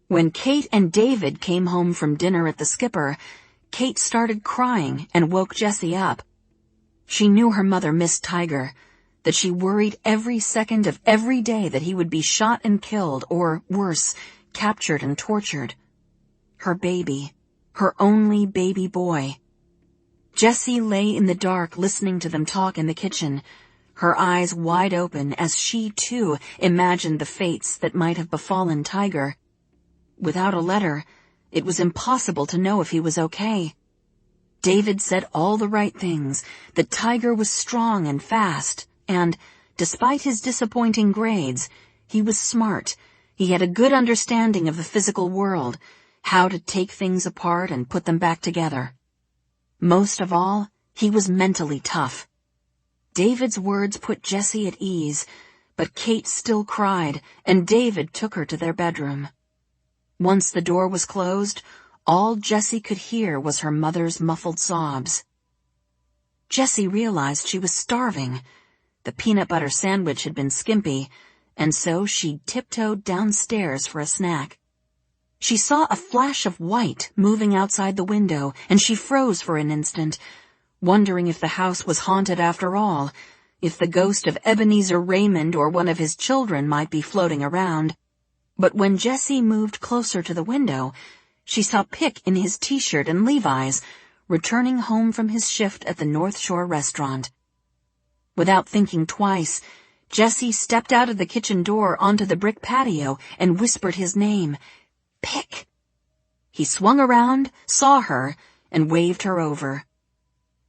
When Kate and David came home from dinner at the Skipper, Kate started crying and woke Jessie up. She knew her mother missed Tiger, that she worried every second of every day that he would be shot and killed, or worse, captured and tortured. Her baby, her only baby boy. Jessie lay in the dark listening to them talk in the kitchen, her eyes wide open as she, too, imagined the fates that might have befallen Tiger. Without a letter, it was impossible to know if he was okay. David said all the right things, that Tiger was strong and fast, and, despite his disappointing grades, he was smart. He had a good understanding of the physical world, how to take things apart and put them back together. Most of all, he was mentally tough. David's words put Jessie at ease, but Kate still cried, and David took her to their bedroom. Once the door was closed, all Jessie could hear was her mother's muffled sobs. Jessie realized she was starving. The peanut butter sandwich had been skimpy, and so she tiptoed downstairs for a snack. She saw a flash of white moving outside the window, and she froze for an instant, wondering if the house was haunted after all, if the ghost of Ebenezer Raymond or one of his children might be floating around. But when Jessie moved closer to the window, she saw Pick in his t-shirt and Levi's, returning home from his shift at the North Shore restaurant. Without thinking twice, Jessie stepped out of the kitchen door onto the brick patio and whispered his name, "Pick." He swung around, saw her, and waved her over.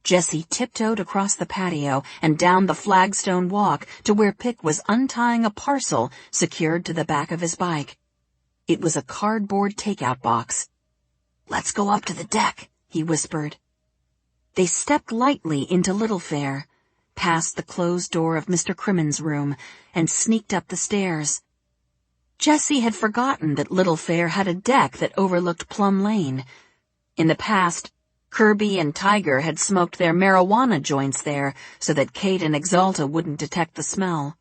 Jessie tiptoed across the patio and down the flagstone walk to where Pick was untying a parcel secured to the back of his bike. It was a cardboard takeout box. "Let's go up to the deck," he whispered. They stepped lightly into Little Fair, past the closed door of Mr. Crimmon's room, and sneaked up the stairs. Jessie had forgotten that Little Fair had a deck that overlooked Plum Lane. In the past, Kirby and Tiger had smoked their marijuana joints there so that Kate and Exalta wouldn't detect the smell.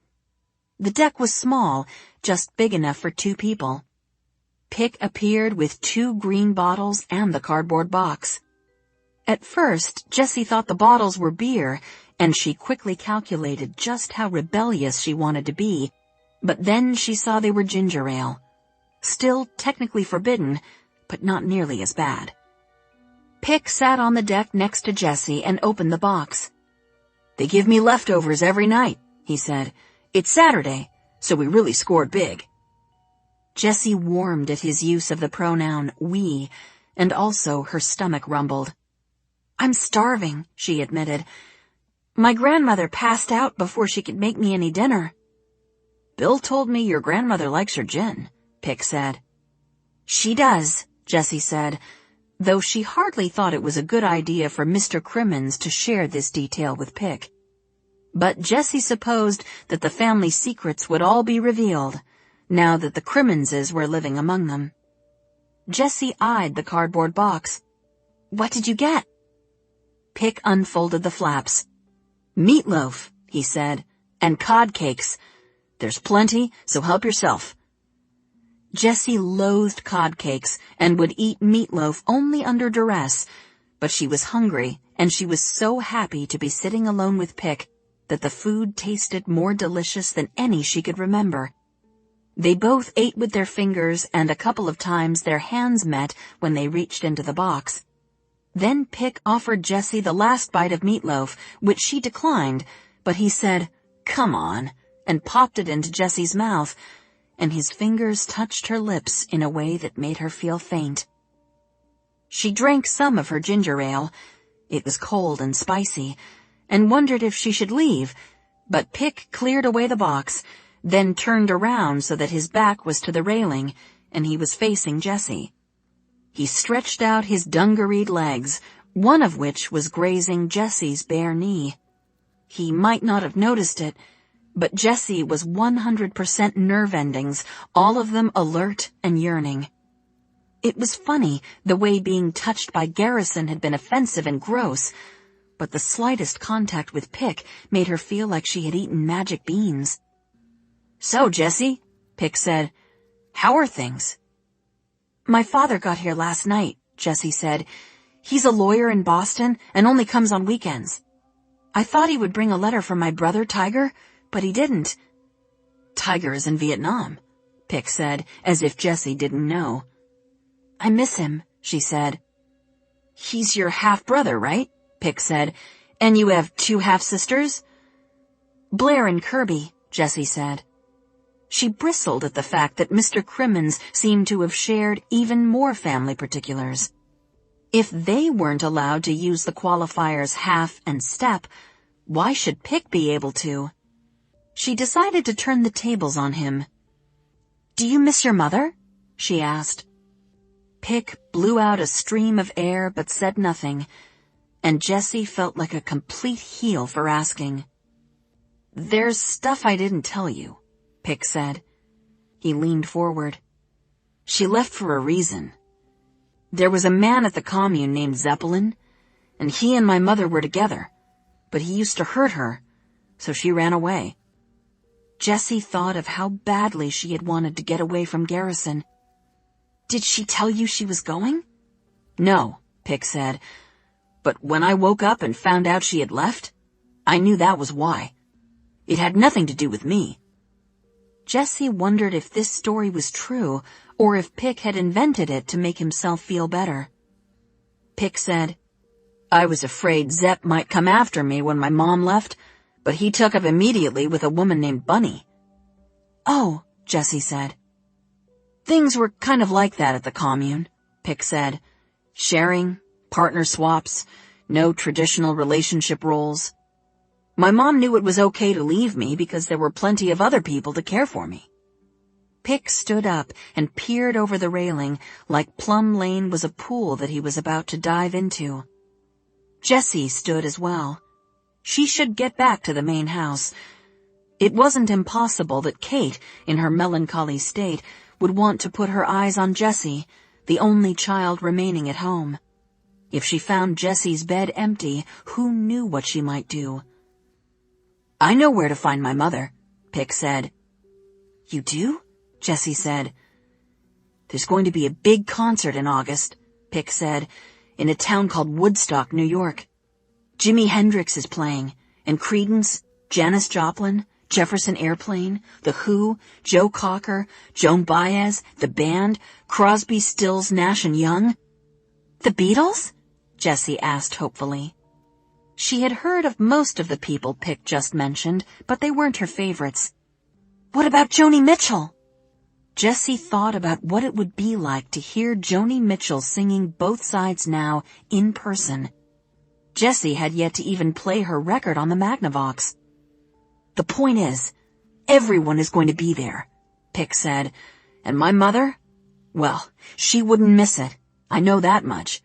The deck was small, just big enough for 2 people. Pick appeared with 2 green bottles and the cardboard box. At first, Jessie thought the bottles were beer, and she quickly calculated just how rebellious she wanted to be, but then she saw they were ginger ale. Still technically forbidden, but not nearly as bad. Pick sat on the deck next to Jessie and opened the box. "They give me leftovers every night," he said. "It's Saturday, so we really scored big." Jessie warmed at his use of the pronoun we, and also her stomach rumbled. "I'm starving," she admitted. "My grandmother passed out before she could make me any dinner." "Bill told me your grandmother likes her gin," Pick said. "She does," Jessie said, though she hardly thought it was a good idea for Mr. Crimmins to share this detail with Pick. But Jessie supposed that the family secrets would all be revealed, now that the Crimminses were living among them. Jessie eyed the cardboard box. "What did you get?" Pick unfolded the flaps. "Meatloaf," he said, "and cod cakes. There's plenty, so help yourself." Jessie loathed cod cakes and would eat meatloaf only under duress, but she was hungry, and she was so happy to be sitting alone with Pick that the food tasted more delicious than any she could remember. They both ate with their fingers, and a couple of times their hands met when they reached into the box. Then Pick offered Jessie the last bite of meatloaf, which she declined, but he said, "Come on," and popped it into Jessie's mouth, and his fingers touched her lips in a way that made her feel faint. She drank some of her ginger ale. It was cold and spicy, and wondered if she should leave, but Pick cleared away the box, then turned around so that his back was to the railing, and he was facing Jessie. He stretched out his dungareed legs, one of which was grazing Jessie's bare knee. He might not have noticed it, but Jessie was 100% nerve endings, all of them alert and yearning. It was funny the way being touched by Garrison had been offensive and gross, but the slightest contact with Pick made her feel like she had eaten magic beans. "So, Jessie," Pick said, "how are things?" "My father got here last night," Jessie said. "He's a lawyer in Boston and only comes on weekends. I thought he would bring a letter from my brother, Tiger, but he didn't." "Tiger is in Vietnam," Pick said, as if Jessie didn't know. "I miss him," she said. "He's your half-brother, right?" Pick said. "And you have 2 half-sisters?" "Blair and Kirby," Jessie said. She bristled at the fact that Mr. Crimmins seemed to have shared even more family particulars. If they weren't allowed to use the qualifiers half and step, why should Pick be able to? She decided to turn the tables on him. "Do you miss your mother?" she asked. Pick blew out a stream of air but said nothing, and Jessie felt like a complete heel for asking. "There's stuff I didn't tell you," Pick said. He leaned forward. "She left for a reason. There was a man at the commune named Zeppelin, and he and my mother were together, but he used to hurt her, so she ran away." Jessie thought of how badly she had wanted to get away from Garrison. "Did she tell you she was going?" "No," Pick said, "but when I woke up and found out she had left, I knew that was why. It had nothing to do with me." Jessie wondered if this story was true, or if Pick had invented it to make himself feel better. Pick said, "I was afraid Zepp might come after me when my mom left, but he took up immediately with a woman named Bunny." "Oh," Jessie said. "Things were kind of like that at the commune," Pick said. "Sharing, partner swaps, no traditional relationship roles. My mom knew it was okay to leave me because there were plenty of other people to care for me." Pick stood up and peered over the railing like Plum Lane was a pool that he was about to dive into. Jessie stood as well. She should get back to the main house. It wasn't impossible that Kate, in her melancholy state, would want to put her eyes on Jessie, the only child remaining at home. If she found Jessie's bed empty, who knew what she might do? "I know where to find my mother," Pick said. "You do?" Jessie said. "There's going to be a big concert in August," Pick said, "in a town called Woodstock, New York. Jimi Hendrix is playing, and Creedence, Janis Joplin, Jefferson Airplane, The Who, Joe Cocker, Joan Baez, The Band, Crosby, Stills, Nash and Young." "The Beatles?" Jessie asked hopefully. She had heard of most of the people Pick just mentioned, but they weren't her favorites. "What about Joni Mitchell?" Jessie thought about what it would be like to hear Joni Mitchell singing Both Sides Now in person. Jessie had yet to even play her record on the Magnavox. "The point is, everyone is going to be there," Pick said. "And my mother? Well, she wouldn't miss it. I know that much."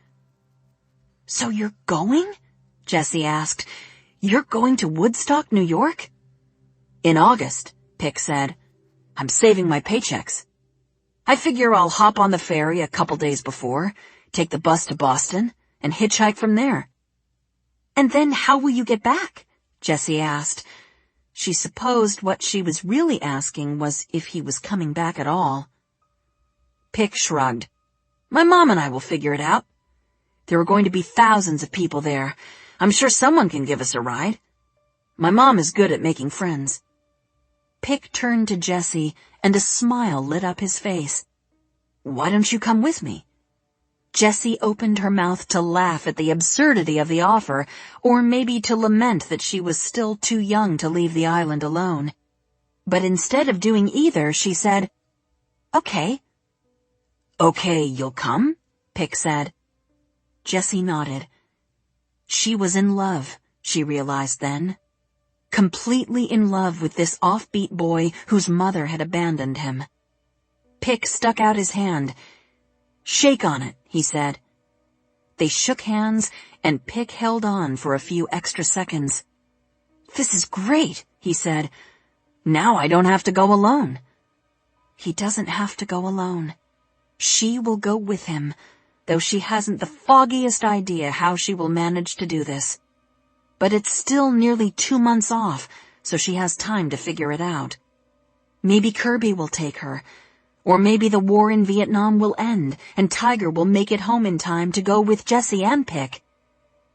"So you're going?" Jessie asked. "You're going to Woodstock, New York?" "In August," Pick said. "I'm saving my paychecks. I figure I'll hop on the ferry a couple days before, take the bus to Boston, and hitchhike from there." "And then how will you get back?" Jessie asked. She supposed what she was really asking was if he was coming back at all. Pick shrugged. "My mom and I will figure it out. There are going to be thousands of people there. I'm sure someone can give us a ride. My mom is good at making friends." Pick turned to Jessie, and a smile lit up his face. "Why don't you come with me?" Jessie opened her mouth to laugh at the absurdity of the offer, or maybe to lament that she was still too young to leave the island alone. But instead of doing either, she said, "Okay." "Okay, you'll come?" Pick said. Jessie nodded. She was in love, she realized then. Completely in love with this offbeat boy whose mother had abandoned him. Pick stuck out his hand. "Shake on it," he said. They shook hands, and Pick held on for a few extra seconds. "This is great," he said. "Now I don't have to go alone." He doesn't have to go alone. She will go with him, though she hasn't the foggiest idea how she will manage to do this. But it's still nearly 2 months off, so she has time to figure it out. Maybe Kirby will take her, or maybe the war in Vietnam will end and Tiger will make it home in time to go with Jessie and Pick.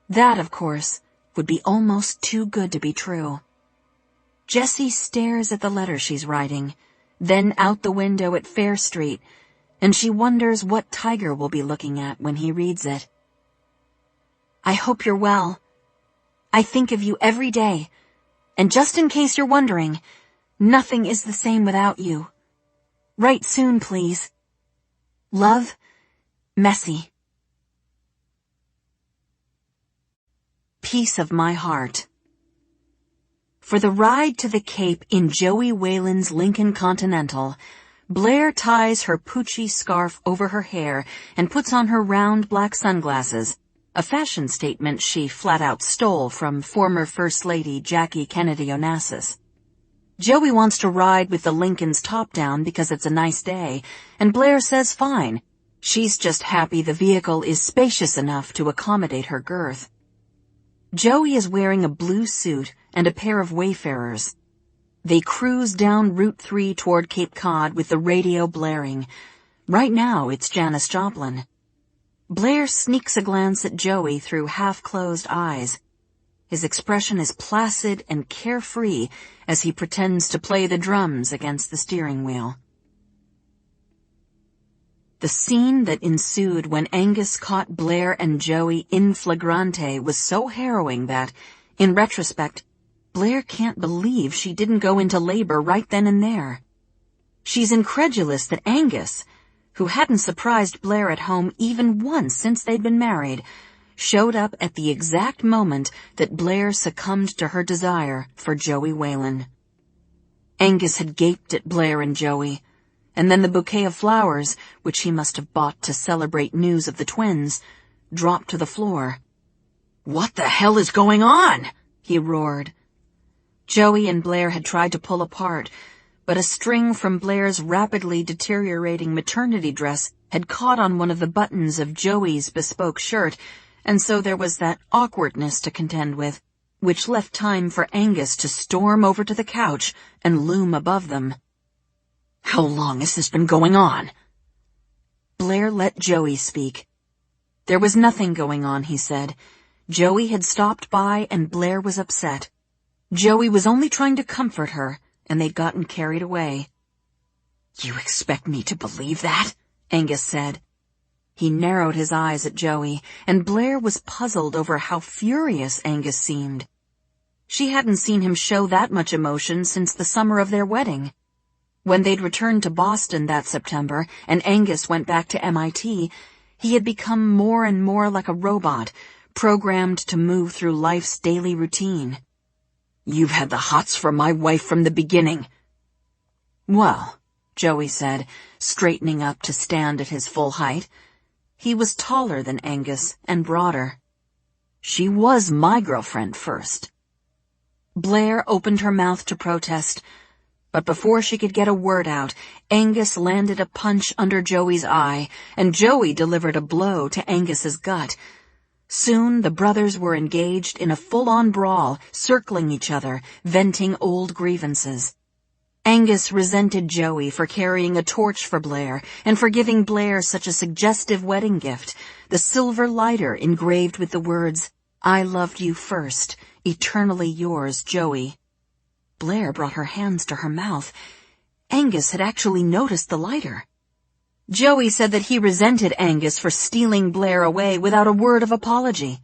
That, of course, would be almost too good to be true. Jessie stares at the letter she's writing, then out the window at Fair Street, and she wonders what Tiger will be looking at when he reads it. "I hope you're well. I think of you every day, and just in case you're wondering, nothing is the same without you. Write soon, please. Love, Messy." Piece of my heart. For the ride to the Cape in Joey Whalen's Lincoln Continental, Blair ties her Poochie scarf over her hair and puts on her round black sunglasses, a fashion statement she flat-out stole from former First Lady Jackie Kennedy Onassis. Joey wants to ride with the Lincoln's top down because it's a nice day, and Blair says fine. She's just happy the vehicle is spacious enough to accommodate her girth. Joey is wearing a blue suit and a pair of Wayfarers. They cruise down Route 3 toward Cape Cod with the radio blaring. Right now, it's Janis Joplin. Blair sneaks a glance at Joey through half-closed eyes. His expression is placid and carefree as he pretends to play the drums against the steering wheel. The scene that ensued when Angus caught Blair and Joey in flagrante was so harrowing that, in retrospect, Blair can't believe she didn't go into labor right then and there. She's incredulous that Angus, who hadn't surprised Blair at home even once since they'd been married, showed up at the exact moment that Blair succumbed to her desire for Joey Whalen. Angus had gaped at Blair and Joey, and then the bouquet of flowers, which he must have bought to celebrate news of the twins, dropped to the floor. "What the hell is going on?" he roared. Joey and Blair had tried to pull apart, but a string from Blair's rapidly deteriorating maternity dress had caught on one of the buttons of Joey's bespoke shirt, and so there was that awkwardness to contend with, which left time for Angus to storm over to the couch and loom above them. "How long has this been going on?" Blair let Joey speak. There was nothing going on, he said. Joey had stopped by and Blair was upset. Joey was only trying to comfort her, and they'd gotten carried away. "You expect me to believe that?" Angus said. He narrowed his eyes at Joey, and Blair was puzzled over how furious Angus seemed. She hadn't seen him show that much emotion since the summer of their wedding. When they'd returned to Boston that September and Angus went back to MIT, he had become more and more like a robot, programmed to move through life's daily routine. "You've had the hots for my wife from the beginning." "Well," Joey said, straightening up to stand at his full height. He was taller than Angus and broader. "She was my girlfriend first." Blair opened her mouth to protest, but before she could get a word out, Angus landed a punch under Joey's eye, and Joey delivered a blow to Angus's gut. Soon the brothers were engaged in a full-on brawl, circling each other, venting old grievances. Angus resented Joey for carrying a torch for Blair and for giving Blair such a suggestive wedding gift, the silver lighter engraved with the words, "I loved you first, eternally yours, Joey." Blair brought her hands to her mouth. Angus had actually noticed the lighter. Joey said that he resented Angus for stealing Blair away without a word of apology.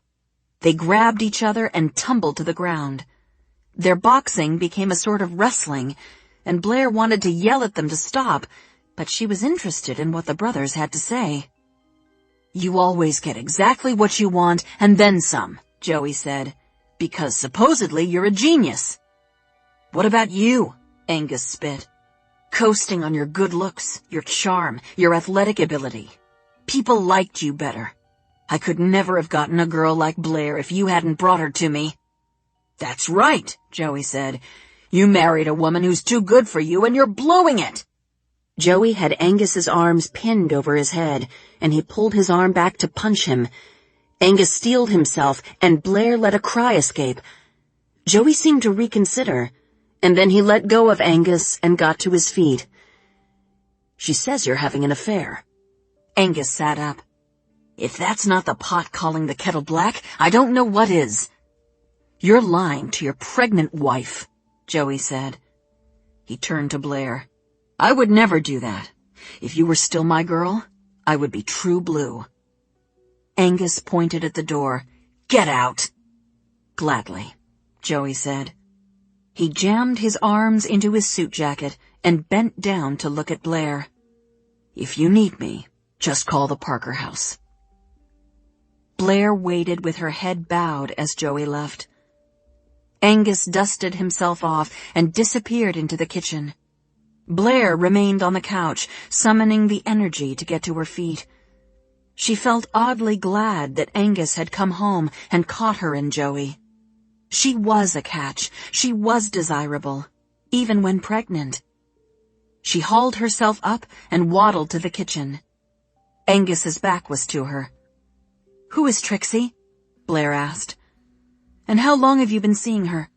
They grabbed each other and tumbled to the ground. Their boxing became a sort of wrestling, and Blair wanted to yell at them to stop, but she was interested in what the brothers had to say. "You always get exactly what you want and then some," Joey said, "because supposedly you're a genius." "What about you?" Angus spit. "Coasting on your good looks, your charm, your athletic ability. People liked you better. I could never have gotten a girl like Blair if you hadn't brought her to me." "That's right," Joey said. "You married a woman who's too good for you and you're blowing it." Joey had Angus's arms pinned over his head, and he pulled his arm back to punch him. Angus steeled himself, and Blair let a cry escape. Joey seemed to reconsider, and then he let go of Angus and got to his feet. "She says you're having an affair." Angus sat up. "If that's not the pot calling the kettle black, I don't know what is." "You're lying to your pregnant wife," Joey said. He turned to Blair. "I would never do that. If you were still my girl, I would be true blue." Angus pointed at the door. "Get out." "Gladly," Joey said. He jammed his arms into his suit jacket and bent down to look at Blair. "If you need me, just call the Parker house." Blair waited with her head bowed as Joey left. Angus dusted himself off and disappeared into the kitchen. Blair remained on the couch, summoning the energy to get to her feet. She felt oddly glad that Angus had come home and caught her in Joey. She was a catch. She was desirable, even when pregnant. She hauled herself up and waddled to the kitchen. Angus's back was to her. "Who is Trixie?" Blair asked. "And how long have you been seeing her?"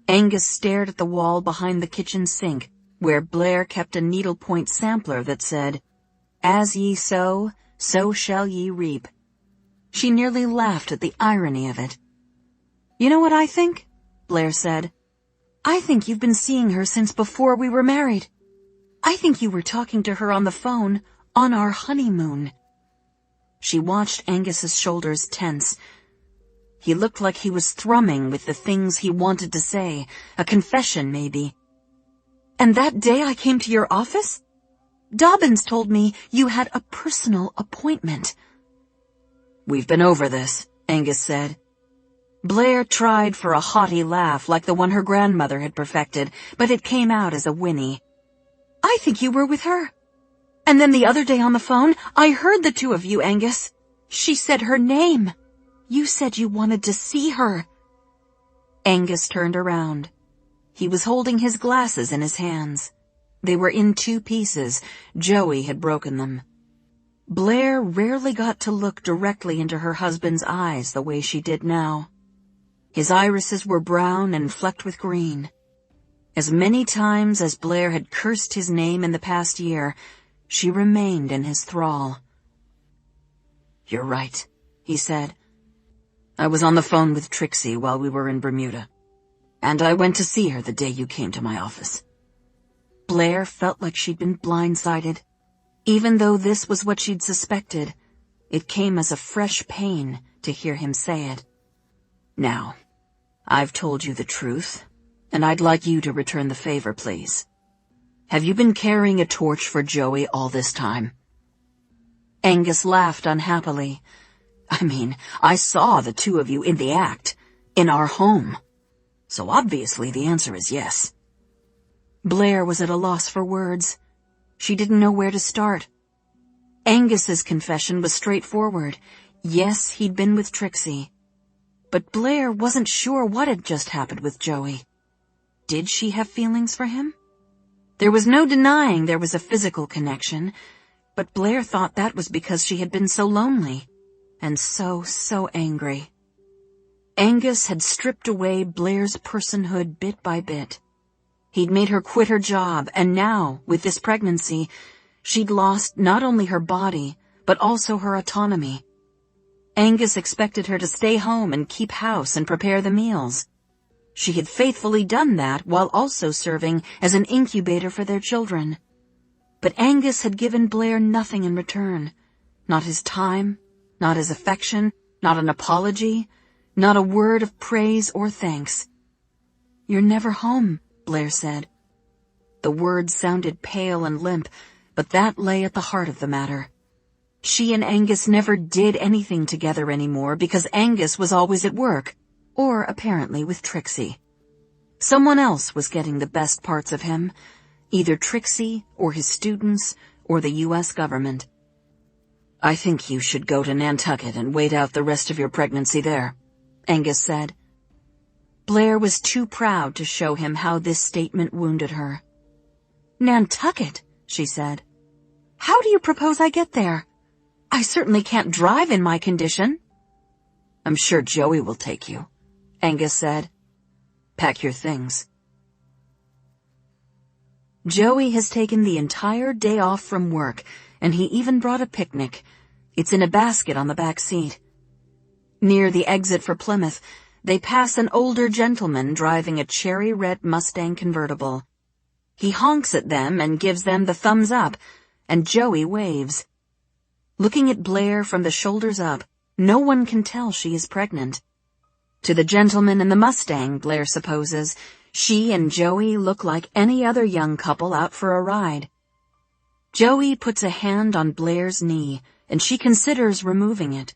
Angus stared at the wall behind the kitchen sink, where Blair kept a needlepoint sampler that said, "As ye sow, so shall ye reap." She nearly laughed at the irony of it. "You know what I think?" Blair said. "I think you've been seeing her since before we were married. I think you were talking to her on the phone on our honeymoon." She watched Angus's shoulders tense. He looked like he was thrumming with the things he wanted to say, a confession maybe. "And that day I came to your office? Dobbins told me you had a personal appointment." "We've been over this," Angus said. Blair tried for a haughty laugh like the one her grandmother had perfected, but it came out as a whinny. "I think you were with her. And then the other day on the phone, I heard the two of you, Angus. She said her name. You said you wanted to see her." Angus turned around. He was holding his glasses in his hands. They were in two pieces. Joey had broken them. Blair rarely got to look directly into her husband's eyes the way she did now. His irises were brown and flecked with green. As many times as Blair had cursed his name in the past year, she remained in his thrall. "You're right," he said. "I was on the phone with Trixie while we were in Bermuda, and I went to see her the day you came to my office." Blair felt like she'd been blindsided. Even though this was what she'd suspected, it came as a fresh pain to hear him say it. "Now, I've told you the truth, and I'd like you to return the favor, please." Have you been carrying a torch for Joey all this time?" Angus laughed unhappily. "I mean, I saw the two of you in the act, in our home. So obviously the answer is yes." Blair was at a loss for words. She didn't know where to start. Angus's confession was straightforward. Yes, he'd been with Trixie. But Blair wasn't sure what had just happened with Joey. Did she have feelings for him? There was no denying there was a physical connection, but Blair thought that was because she had been so lonely, and so angry. Angus had stripped away Blair's personhood bit by bit. He'd made her quit her job, and now, with this pregnancy, she'd lost not only her body, but also her autonomy. Angus expected her to stay home and keep house and prepare the meals. She had faithfully done that while also serving as an incubator for their children. But Angus had given Blair nothing in return. Not his time, not his affection, not an apology, not a word of praise or thanks. "You're never home," Blair said. The words sounded pale and limp, but that lay at the heart of the matter. She and Angus never did anything together anymore because Angus was always at work, or apparently with Trixie. Someone else was getting the best parts of him, either Trixie or his students or the U.S. government. "I think you should go to Nantucket and wait out the rest of your pregnancy there," Angus said. Blair was too proud to show him how this statement wounded her. "Nantucket," she said. "How do you propose I get there? I certainly can't drive in my condition." "I'm sure Joey will take you," Angus said. "Pack your things." Joey has taken the entire day off from work, and he even brought a picnic. It's in a basket on the back seat. Near the exit for Plymouth, they pass an older gentleman driving a cherry-red Mustang convertible. He honks at them and gives them the thumbs up, and Joey waves. Looking at Blair from the shoulders up, no one can tell she is pregnant. To the gentleman in the Mustang, Blair supposes, she and Joey look like any other young couple out for a ride. Joey puts a hand on Blair's knee, and she considers removing it.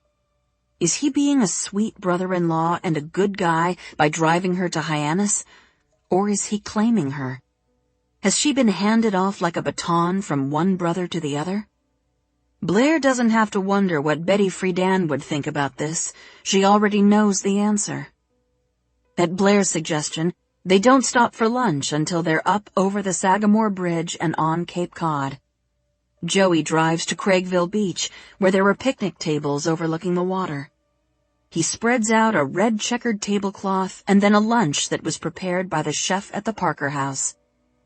Is he being a sweet brother-in-law and a good guy by driving her to Hyannis, or is he claiming her? Has she been handed off like a baton from one brother to the other? Blair doesn't have to wonder what Betty Friedan would think about this. She already knows the answer. At Blair's suggestion, they don't stop for lunch until they're up over the Sagamore Bridge and on Cape Cod. Joey drives to Craigville Beach, where there are picnic tables overlooking the water. He spreads out a red checkered tablecloth and then a lunch that was prepared by the chef at the Parker House.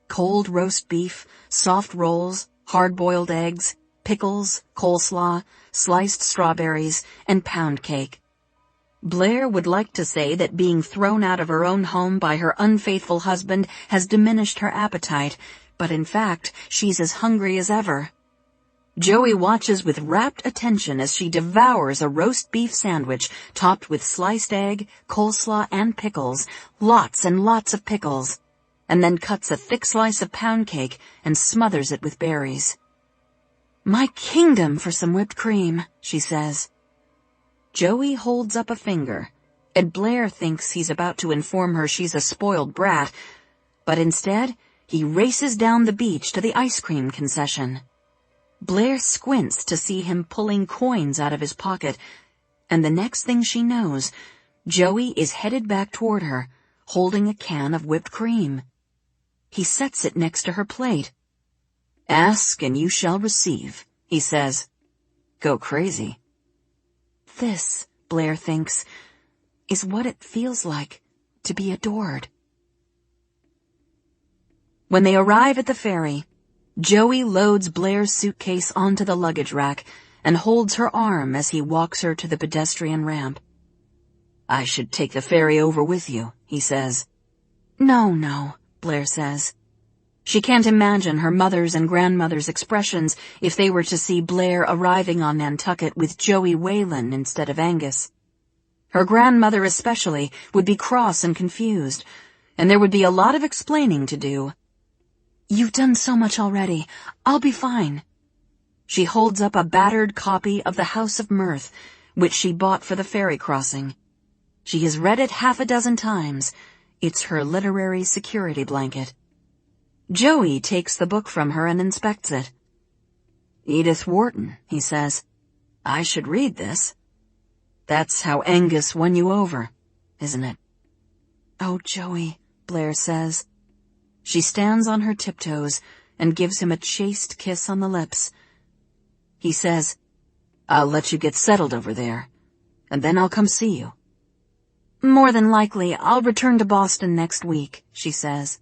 Cold roast beef, soft rolls, hard-boiled eggs, pickles, coleslaw, sliced strawberries, and pound cake. Blair would like to say that being thrown out of her own home by her unfaithful husband has diminished her appetite, but in fact, she's as hungry as ever. Joey watches with rapt attention as she devours a roast beef sandwich topped with sliced egg, coleslaw, and pickles, lots and lots of pickles, and then cuts a thick slice of pound cake and smothers it with berries. "My kingdom for some whipped cream," she says. Joey holds up a finger, and Blair thinks he's about to inform her she's a spoiled brat, but instead, he races down the beach to the ice cream concession. Blair squints to see him pulling coins out of his pocket, and the next thing she knows, Joey is headed back toward her, holding a can of whipped cream. He sets it next to her plate. "Ask and you shall receive," he says. "Go crazy." This, Blair thinks, is what it feels like to be adored. When they arrive at the ferry, Joey loads Blair's suitcase onto the luggage rack and holds her arm as he walks her to the pedestrian ramp. "I should take the ferry over with you," he says. No, Blair says. She can't imagine her mother's and grandmother's expressions if they were to see Blair arriving on Nantucket with Joey Whalen instead of Angus. Her grandmother especially would be cross and confused, and there would be a lot of explaining to do. You've done so much already. I'll be fine." She holds up a battered copy of The House of Mirth, which she bought for the ferry crossing. She has read it half a dozen times. It's her literary security blanket. Joey takes the book from her and inspects it. "Edith Wharton," he says. "I should read this. That's how Angus won you over, isn't it?" "Oh, Joey," Blair says. She stands on her tiptoes and gives him a chaste kiss on the lips. He says, "I'll let you get settled over there, and then I'll come see you." "More than likely, I'll return to Boston next week," she says.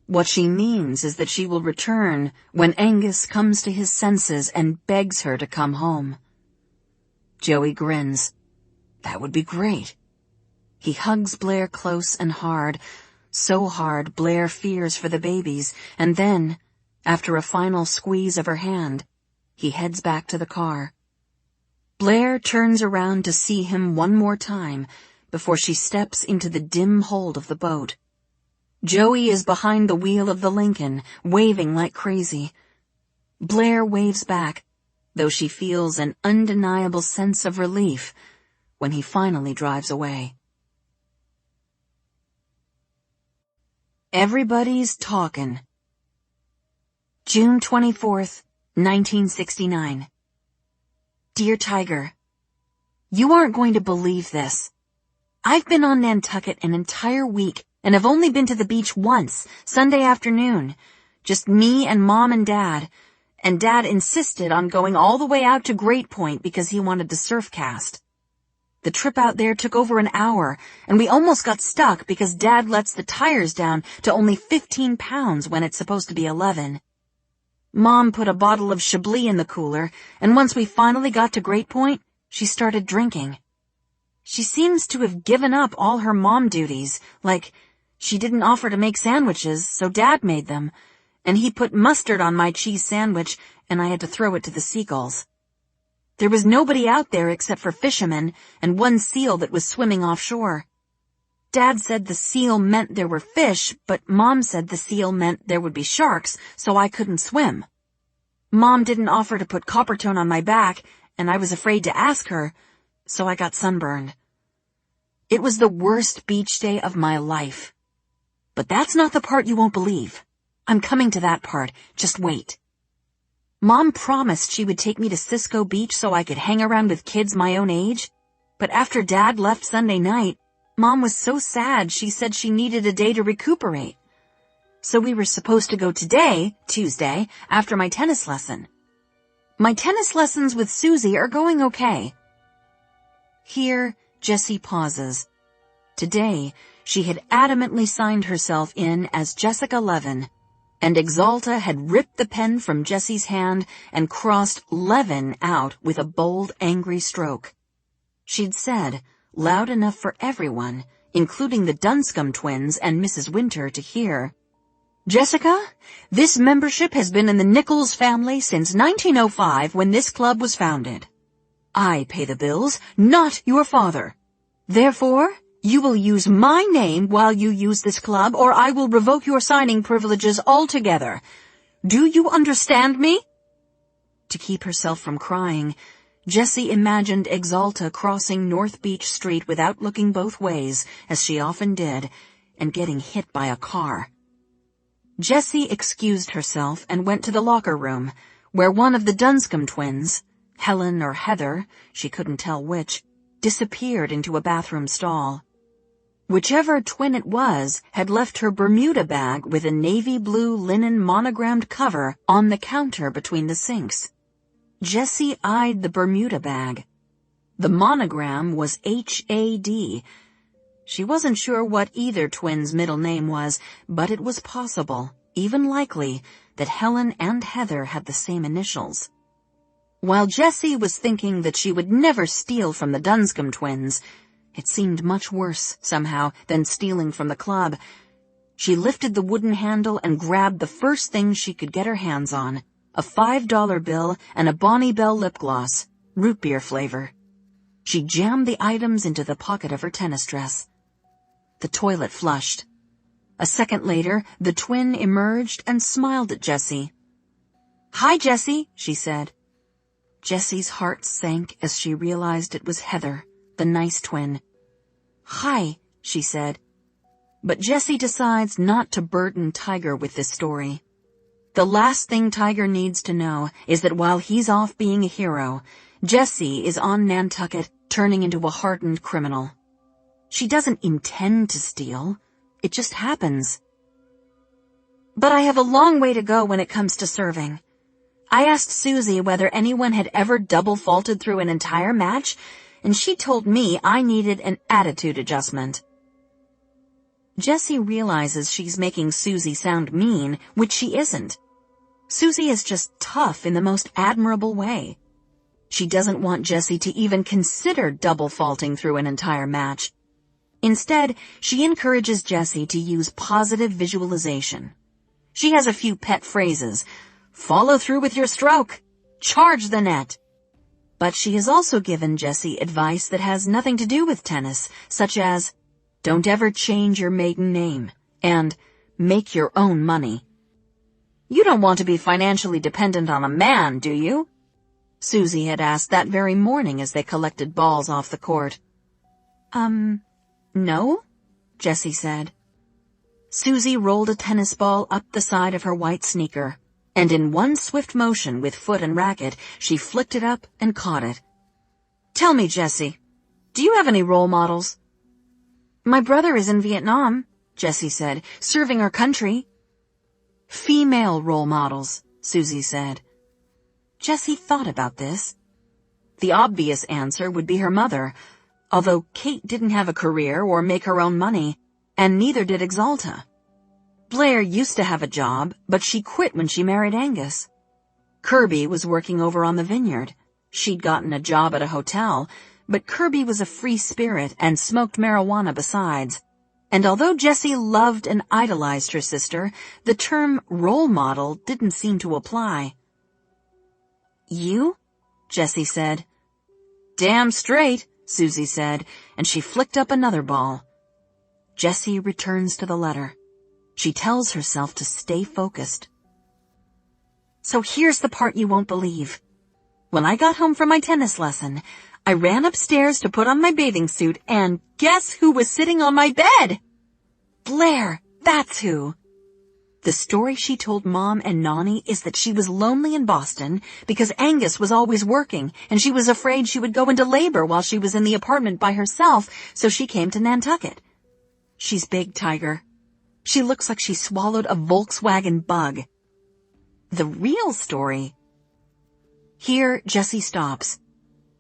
What she means is that she will return when Angus comes to his senses and begs her to come home. Joey grins. That would be great. He hugs Blair close and hard, so hard Blair fears for the babies, and then, after a final squeeze of her hand, he heads back to the car. Blair turns around to see him one more time before she steps into the dim hold of the boat. Joey is behind the wheel of the Lincoln, waving like crazy. Blair waves back, though she feels an undeniable sense of relief when he finally drives away. Everybody's talking. June 24th, 1969. Dear Tiger, you aren't going to believe this. I've been on Nantucket an entire week and have only been to the beach once, Sunday afternoon. Just me and Mom and Dad insisted on going all the way out to Great Point because he wanted to surf cast. The trip out there took over an hour, and we almost got stuck because Dad lets the tires down to only 15 pounds when it's supposed to be 11. Mom put a bottle of Chablis in the cooler, and once we finally got to Great Point, she started drinking. She seems to have given up all her mom duties, like she didn't offer to make sandwiches, so Dad made them, and he put mustard on my cheese sandwich, and I had to throw it to the seagulls. There was nobody out there except for fishermen and one seal that was swimming offshore. Dad said the seal meant there were fish, but Mom said the seal meant there would be sharks, so I couldn't swim. Mom didn't offer to put Coppertone on my back, and I was afraid to ask her, so I got sunburned. It was the worst beach day of my life. But that's not the part you won't believe. I'm coming to that part. Just wait. Mom promised she would take me to Cisco Beach so I could hang around with kids my own age. But after Dad left Sunday night, Mom was so sad she said she needed a day to recuperate. So we were supposed to go today, Tuesday, after my tennis lesson. My tennis lessons with Susie are going okay. Here, Jessie pauses. Today, she had adamantly signed herself in as Jessica Levin, and Exalta had ripped the pen from Jessie's hand and crossed Levin out with a bold, angry stroke. She'd said, loud enough for everyone, including the Dunscombe twins and Mrs. Winter, to hear, "Jessica, this membership has been in the Nichols family since 1905 when this club was founded. I pay the bills, not your father. Therefore, you will use my name while you use this club, or I will revoke your signing privileges altogether. Do you understand me?" To keep herself from crying, Jessie imagined Exalta crossing North Beach Street without looking both ways, as she often did, and getting hit by a car. Jessie excused herself and went to the locker room, where one of the Dunscombe twins, Helen or Heather, she couldn't tell which, disappeared into a bathroom stall. Whichever twin it was had left her Bermuda bag with a navy blue linen monogrammed cover on the counter between the sinks. Jessie eyed the Bermuda bag. The monogram was H.A.D. She wasn't sure what either twin's middle name was, but it was possible, even likely, that Helen and Heather had the same initials. While Jessie was thinking that she would never steal from the Dunscombe twins, it seemed much worse, somehow, than stealing from the club. She lifted the wooden handle and grabbed the first thing she could get her hands on, a $5 bill and a Bonnie Bell lip gloss, root beer flavor. She jammed the items into the pocket of her tennis dress. The toilet flushed. A second later, the twin emerged and smiled at Jessie. "Hi, Jessie," she said. Jessie's heart sank as she realized it was Heather, the nice twin. "Hi," she said. But Jessie decides not to burden Tiger with this story. The last thing Tiger needs to know is that while he's off being a hero, Jessie is on Nantucket turning into a hardened criminal. She doesn't intend to steal. It just happens. "But I have a long way to go when it comes to serving. I asked Susie whether anyone had ever double faulted through an entire match, and she told me I needed an attitude adjustment." Jessie realizes she's making Susie sound mean, which she isn't. Susie is just tough in the most admirable way. She doesn't want Jessie to even consider double faulting through an entire match. Instead, she encourages Jessie to use positive visualization. She has a few pet phrases: "Follow through with your stroke," "Charge the net." But she has also given Jessie advice that has nothing to do with tennis, such as, "Don't ever change your maiden name," and "Make your own money." "You don't want to be financially dependent on a man, do you?" Susie had asked that very morning as they collected balls off the court. No, Jessie said. Susie rolled a tennis ball up the side of her white sneaker, and in one swift motion with foot and racket, she flicked it up and caught it. "Tell me, Jessie, do you have any role models?" "My brother is in Vietnam," Jessie said, "serving our country." "Female role models," Susie said. Jessie thought about this. The obvious answer would be her mother, although Kate didn't have a career or make her own money, and neither did Exalta. Blair used to have a job, but she quit when she married Angus. Kirby was working over on the Vineyard. She'd gotten a job at a hotel, but Kirby was a free spirit and smoked marijuana besides. And although Jessie loved and idolized her sister, the term role model didn't seem to apply. "You?" Jessie said. "Damn straight," Susie said, and she flicked up another ball. Jessie returns to the letter. She tells herself to stay focused. "So here's the part you won't believe. When I got home from my tennis lesson, I ran upstairs to put on my bathing suit, and guess who was sitting on my bed? Blair, that's who." The story she told Mom and Nani is that she was lonely in Boston because Angus was always working, and she was afraid she would go into labor while she was in the apartment by herself, so she came to Nantucket. She's big, Tiger. She looks like she swallowed a Volkswagen bug. The real story... Here, Jessie stops.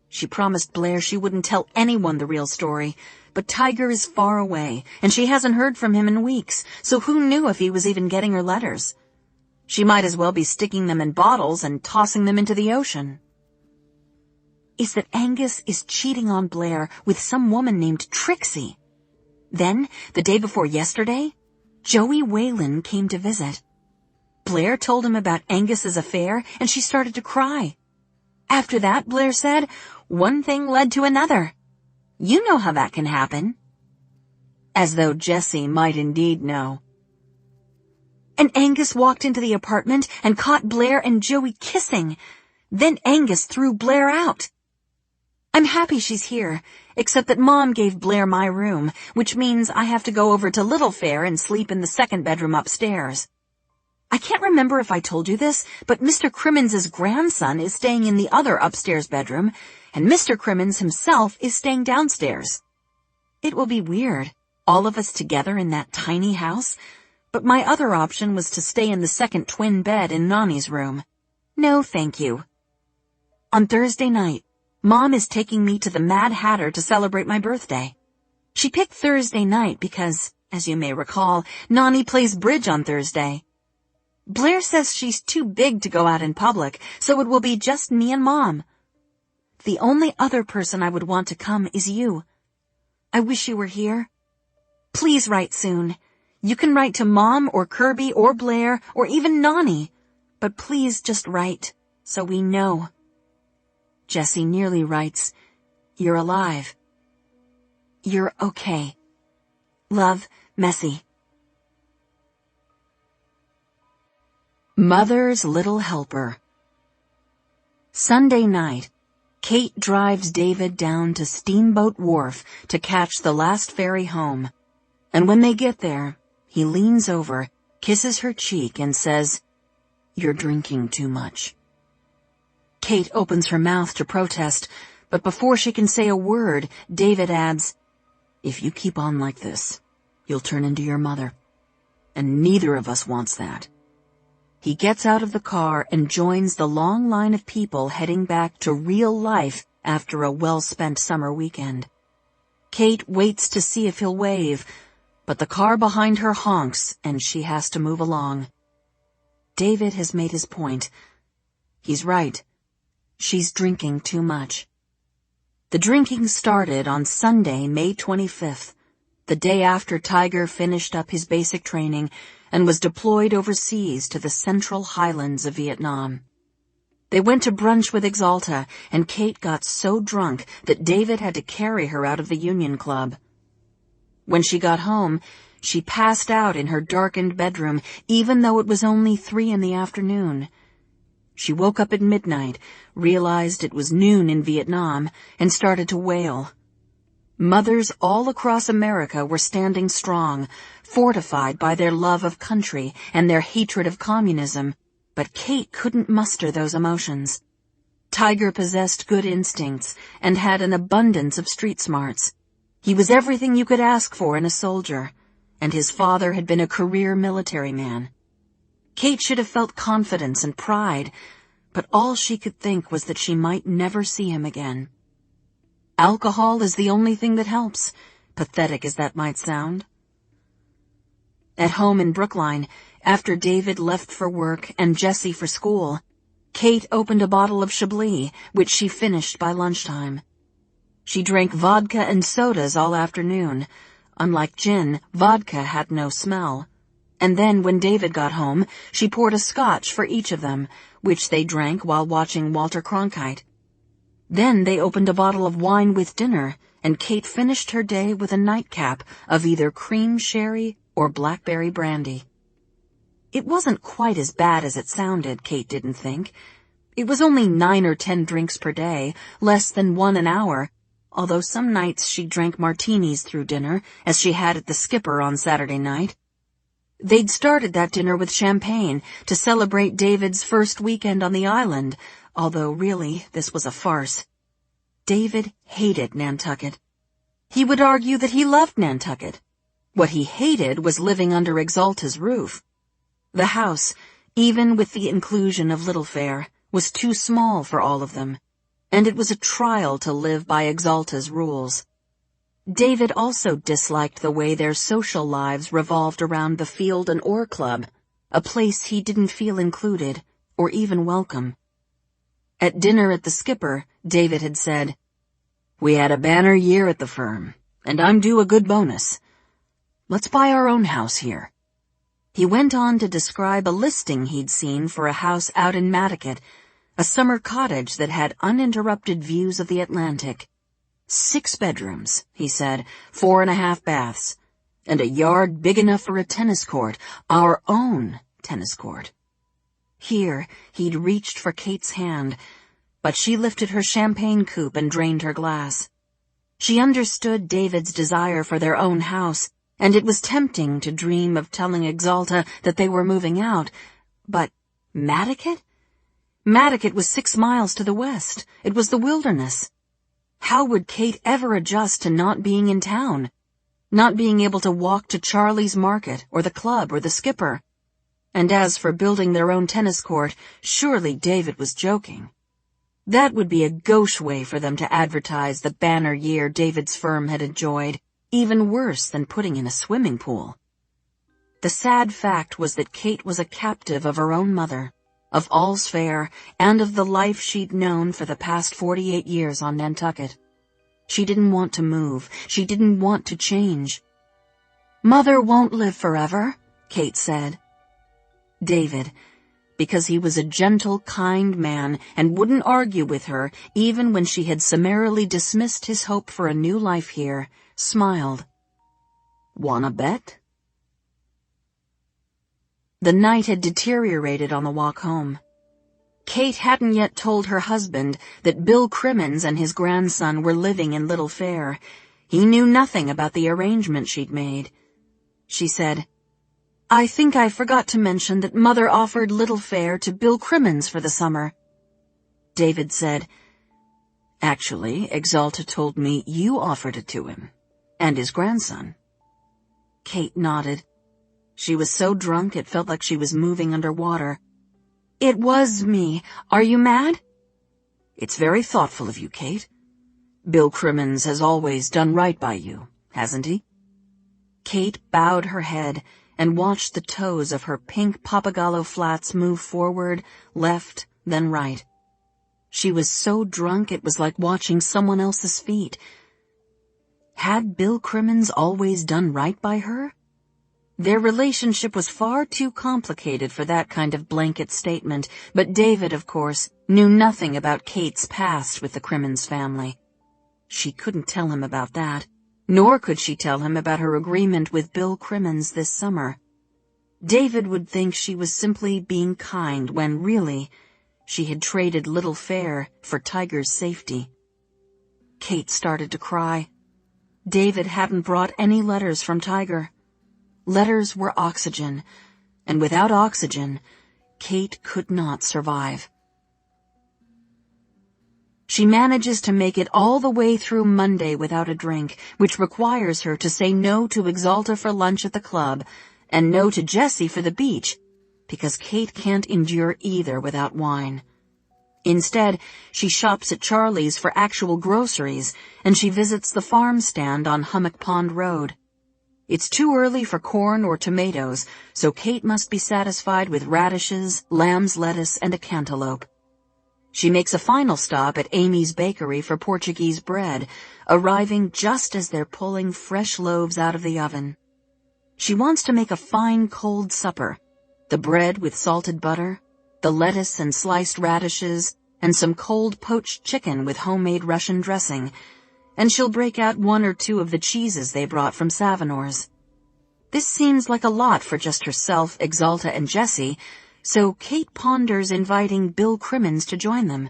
She promised Blair she wouldn't tell anyone the real story, but Tiger is far away, and she hasn't heard from him in weeks, so who knew if he was even getting her letters? She might as well be sticking them in bottles and tossing them into the ocean. Is that Angus is cheating on Blair with some woman named Trixie. Then, the day before yesterday, Joey Whalen came to visit. Blair told him about Angus's affair, and she started to cry. After that, Blair said, one thing led to another. You know how that can happen. As though Jessie might indeed know. And Angus walked into the apartment and caught Blair and Joey kissing. Then Angus threw Blair out. I'm happy she's here, except that Mom gave Blair my room, which means I have to go over to Little Fair and sleep in the second bedroom upstairs. I can't remember if I told you this, but Mr. Crimmins' grandson is staying in the other upstairs bedroom, and Mr. Crimmins himself is staying downstairs. It will be weird, all of us together in that tiny house, but my other option was to stay in the second twin bed in Nani's room. No, thank you. On Thursday night, Mom is taking me to the Mad Hatter to celebrate my birthday. She picked Thursday night because, as you may recall, Nani plays bridge on Thursday. Blair says she's too big to go out in public, so it will be just me and Mom. The only other person I would want to come is you. I wish you were here. Please write soon. You can write to Mom or Kirby or Blair or even Nani, but please just write so we know. Jessie nearly writes, You're alive. You're okay. Love, Messy. Mother's Little Helper. Sunday night, Kate drives David down to Steamboat Wharf to catch the last ferry home. And when they get there, he leans over, kisses her cheek, and says, "You're drinking too much." Kate opens her mouth to protest, but before she can say a word, David adds, "If you keep on like this, you'll turn into your mother. And neither of us wants that." He gets out of the car and joins the long line of people heading back to real life after a well-spent summer weekend. Kate waits to see if he'll wave, but the car behind her honks and she has to move along. David has made his point. He's right. She's drinking too much. The drinking started on Sunday, May 25th, the day after Tiger finished up his basic training and was deployed overseas to the central highlands of Vietnam. They went to brunch with Exalta, and Kate got so drunk that David had to carry her out of the Union Club. When she got home, she passed out in her darkened bedroom, even though it was only 3 p.m. She woke up at midnight, realized it was noon in Vietnam, and started to wail. Mothers all across America were standing strong, fortified by their love of country and their hatred of communism, but Kate couldn't muster those emotions. Tiger possessed good instincts and had an abundance of street smarts. He was everything you could ask for in a soldier, and his father had been a career military man. Kate should have felt confidence and pride, but all she could think was that she might never see him again. Alcohol is the only thing that helps, pathetic as that might sound. At home in Brookline, after David left for work and Jessie for school, Kate opened a bottle of Chablis, which she finished by lunchtime. She drank vodka and sodas all afternoon. Unlike gin, vodka had no smell. And then, when David got home, she poured a scotch for each of them, which they drank while watching Walter Cronkite. Then they opened a bottle of wine with dinner, and Kate finished her day with a nightcap of either cream sherry or blackberry brandy. It wasn't quite as bad as it sounded, Kate didn't think. It was only 9 or 10 drinks per day, less than 1 an hour, although some nights she drank martinis through dinner, as she had at the Skipper on Saturday night. They'd started that dinner with champagne to celebrate David's first weekend on the island, although really this was a farce. David hated Nantucket. He would argue that he loved Nantucket. What he hated was living under Exalta's roof. The house, even with the inclusion of little fare, was too small for all of them, and it was a trial to live by Exalta's rules. David also disliked the way their social lives revolved around the Field and Oar Club, a place he didn't feel included or even welcome. At dinner at the Skipper, David had said, "We had a banner year at the firm, and I'm due a good bonus. Let's buy our own house here." He went on to describe a listing he'd seen for a house out in Nantucket, a summer cottage that had uninterrupted views of the Atlantic. 6 bedrooms, he said, 4.5 baths, and a yard big enough for a tennis court, our own tennis court. Here, he'd reached for Kate's hand, but she lifted her champagne coupe and drained her glass. She understood David's desire for their own house, and it was tempting to dream of telling Exalta that they were moving out. But Nantucket? Nantucket was 6 miles to the west. It was the wilderness. How would Kate ever adjust to not being in town, not being able to walk to Charlie's Market or the club or the Skipper? And as for building their own tennis court, surely David was joking. That would be a gauche way for them to advertise the banner year David's firm had enjoyed, even worse than putting in a swimming pool. The sad fact was that Kate was a captive of her own mother, of all's fair, and of the life she'd known for the past 48 years on Nantucket. She didn't want to move. She didn't want to change. "Mother won't live forever," Kate said. David, because he was a gentle, kind man and wouldn't argue with her even when she had summarily dismissed his hope for a new life here, smiled. "Wanna bet?" The night had deteriorated on the walk home. Kate hadn't yet told her husband that Bill Crimmins and his grandson were living in Little Fair. He knew nothing about the arrangement she'd made. She said, "I think I forgot to mention that Mother offered Little Fair to Bill Crimmins for the summer." David said, "Actually, Exalta told me you offered it to him, and his grandson." Kate nodded. She was so drunk it felt like she was moving underwater. "It was me. Are you mad?" "It's very thoughtful of you, Kate. Bill Crimmins has always done right by you, hasn't he?" Kate bowed her head and watched the toes of her pink Pappagallo flats move forward, left, then right. She was so drunk it was like watching someone else's feet. Had Bill Crimmins always done right by her? Their relationship was far too complicated for that kind of blanket statement, but David, of course, knew nothing about Kate's past with the Crimmins family. She couldn't tell him about that, nor could she tell him about her agreement with Bill Crimmins this summer. David would think she was simply being kind when, really, she had traded Little Fair for Tiger's safety. Kate started to cry. David hadn't brought any letters from Tiger. Letters were oxygen, and without oxygen, Kate could not survive. She manages to make it all the way through Monday without a drink, which requires her to say no to Exalta for lunch at the club and no to Jessie for the beach, because Kate can't endure either without wine. Instead, she shops at Charlie's for actual groceries, and she visits the farm stand on Hummock Pond Road. It's too early for corn or tomatoes, so Kate must be satisfied with radishes, lamb's lettuce, and a cantaloupe. She makes a final stop at Amy's Bakery for Portuguese bread, arriving just as they're pulling fresh loaves out of the oven. She wants to make a fine cold supper, the bread with salted butter, the lettuce and sliced radishes, and some cold poached chicken with homemade Russian dressing, and she'll break out one or two of the cheeses they brought from Savinor's. This seems like a lot for just herself, Exalta, and Jessie, so Kate ponders inviting Bill Crimmins to join them.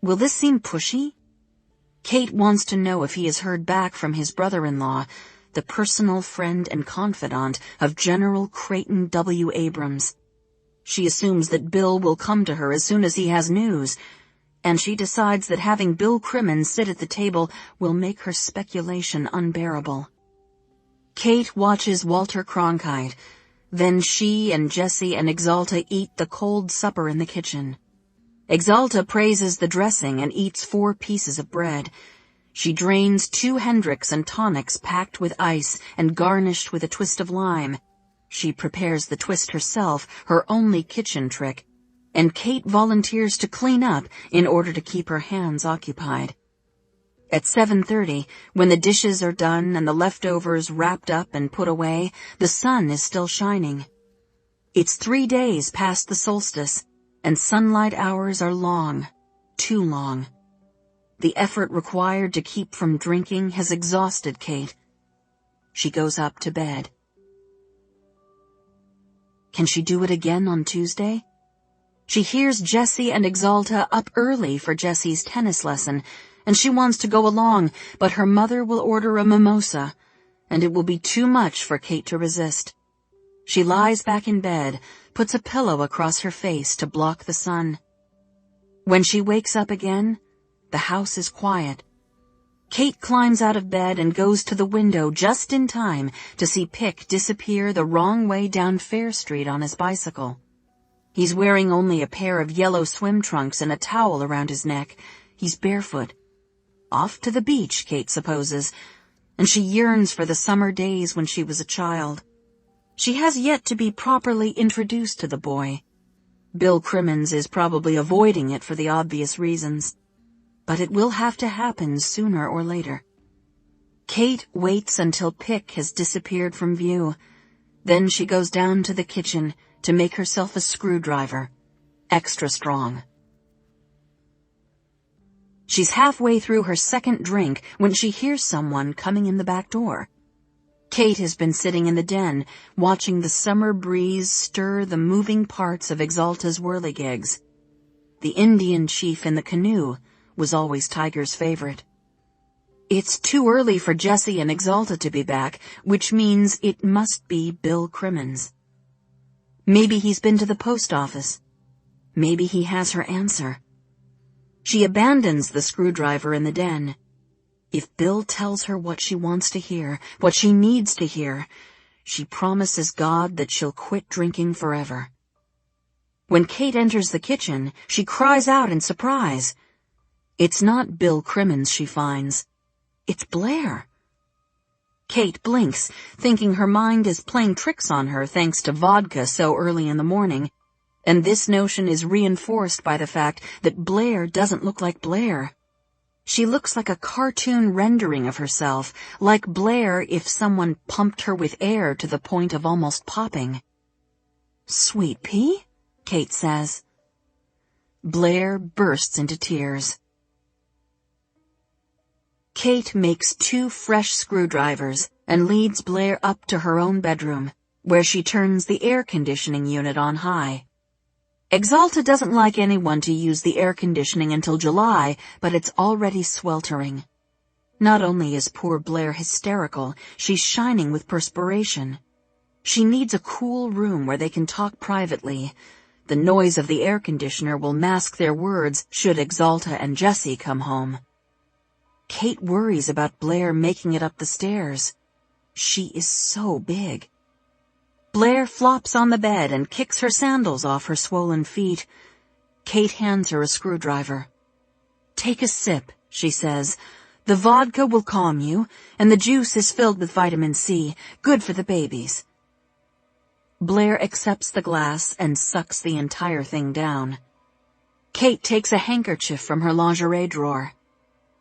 Will this seem pushy? Kate wants to know if he has heard back from his brother-in-law, the personal friend and confidant of General Creighton W. Abrams. She assumes that Bill will come to her as soon as he has news, and she decides that having Bill Crimmins sit at the table will make her speculation unbearable. Kate watches Walter Cronkite. Then she and Jessie and Exalta eat the cold supper in the kitchen. Exalta praises the dressing and eats 4 pieces of bread. She drains 2 Hendricks and tonics packed with ice and garnished with a twist of lime. She prepares the twist herself, her only kitchen trick, and Kate volunteers to clean up in order to keep her hands occupied. At 7:30, when the dishes are done and the leftovers wrapped up and put away, the sun is still shining. It's 3 days past the solstice, and sunlight hours are long, too long. The effort required to keep from drinking has exhausted Kate. She goes up to bed. Can she do it again on Tuesday? She hears Jessie and Exalta up early for Jessie's tennis lesson, and she wants to go along, but her mother will order a mimosa, and it will be too much for Kate to resist. She lies back in bed, puts a pillow across her face to block the sun. When she wakes up again, the house is quiet. Kate climbs out of bed and goes to the window just in time to see Pick disappear the wrong way down Fair Street on his bicycle. He's wearing only a pair of yellow swim trunks and a towel around his neck. He's barefoot. Off to the beach, Kate supposes, and she yearns for the summer days when she was a child. She has yet to be properly introduced to the boy. Bill Crimmins is probably avoiding it for the obvious reasons, but it will have to happen sooner or later. Kate waits until Pick has disappeared from view. Then she goes down to the kitchen to make herself a screwdriver, extra strong. She's halfway through her second drink when she hears someone coming in the back door. Kate has been sitting in the den, watching the summer breeze stir the moving parts of Exalta's whirligigs. The Indian chief in the canoe was always Tiger's favorite. It's too early for Jessie and Exalta to be back, which means it must be Bill Crimmins. Maybe he's been to the post office. Maybe he has her answer. She abandons the screwdriver in the den. If Bill tells her what she wants to hear, what she needs to hear, she promises God that she'll quit drinking forever. When Kate enters the kitchen, she cries out in surprise. It's not Bill Crimmins she finds. It's Blair. Kate blinks, thinking her mind is playing tricks on her thanks to vodka so early in the morning, and this notion is reinforced by the fact that Blair doesn't look like Blair. She looks like a cartoon rendering of herself, like Blair if someone pumped her with air to the point of almost popping. "Sweet pea?" Kate says. Blair bursts into tears. Kate makes 2 fresh screwdrivers and leads Blair up to her own bedroom, where she turns the air conditioning unit on high. Exalta doesn't like anyone to use the air conditioning until July, but it's already sweltering. Not only is poor Blair hysterical, she's shining with perspiration. She needs a cool room where they can talk privately. The noise of the air conditioner will mask their words should Exalta and Jessie come home. Kate worries about Blair making it up the stairs. She is so big. Blair flops on the bed and kicks her sandals off her swollen feet. Kate hands her a screwdriver. "Take a sip," she says. "The vodka will calm you, and the juice is filled with vitamin C, good for the babies." Blair accepts the glass and sucks the entire thing down. Kate takes a handkerchief from her lingerie drawer.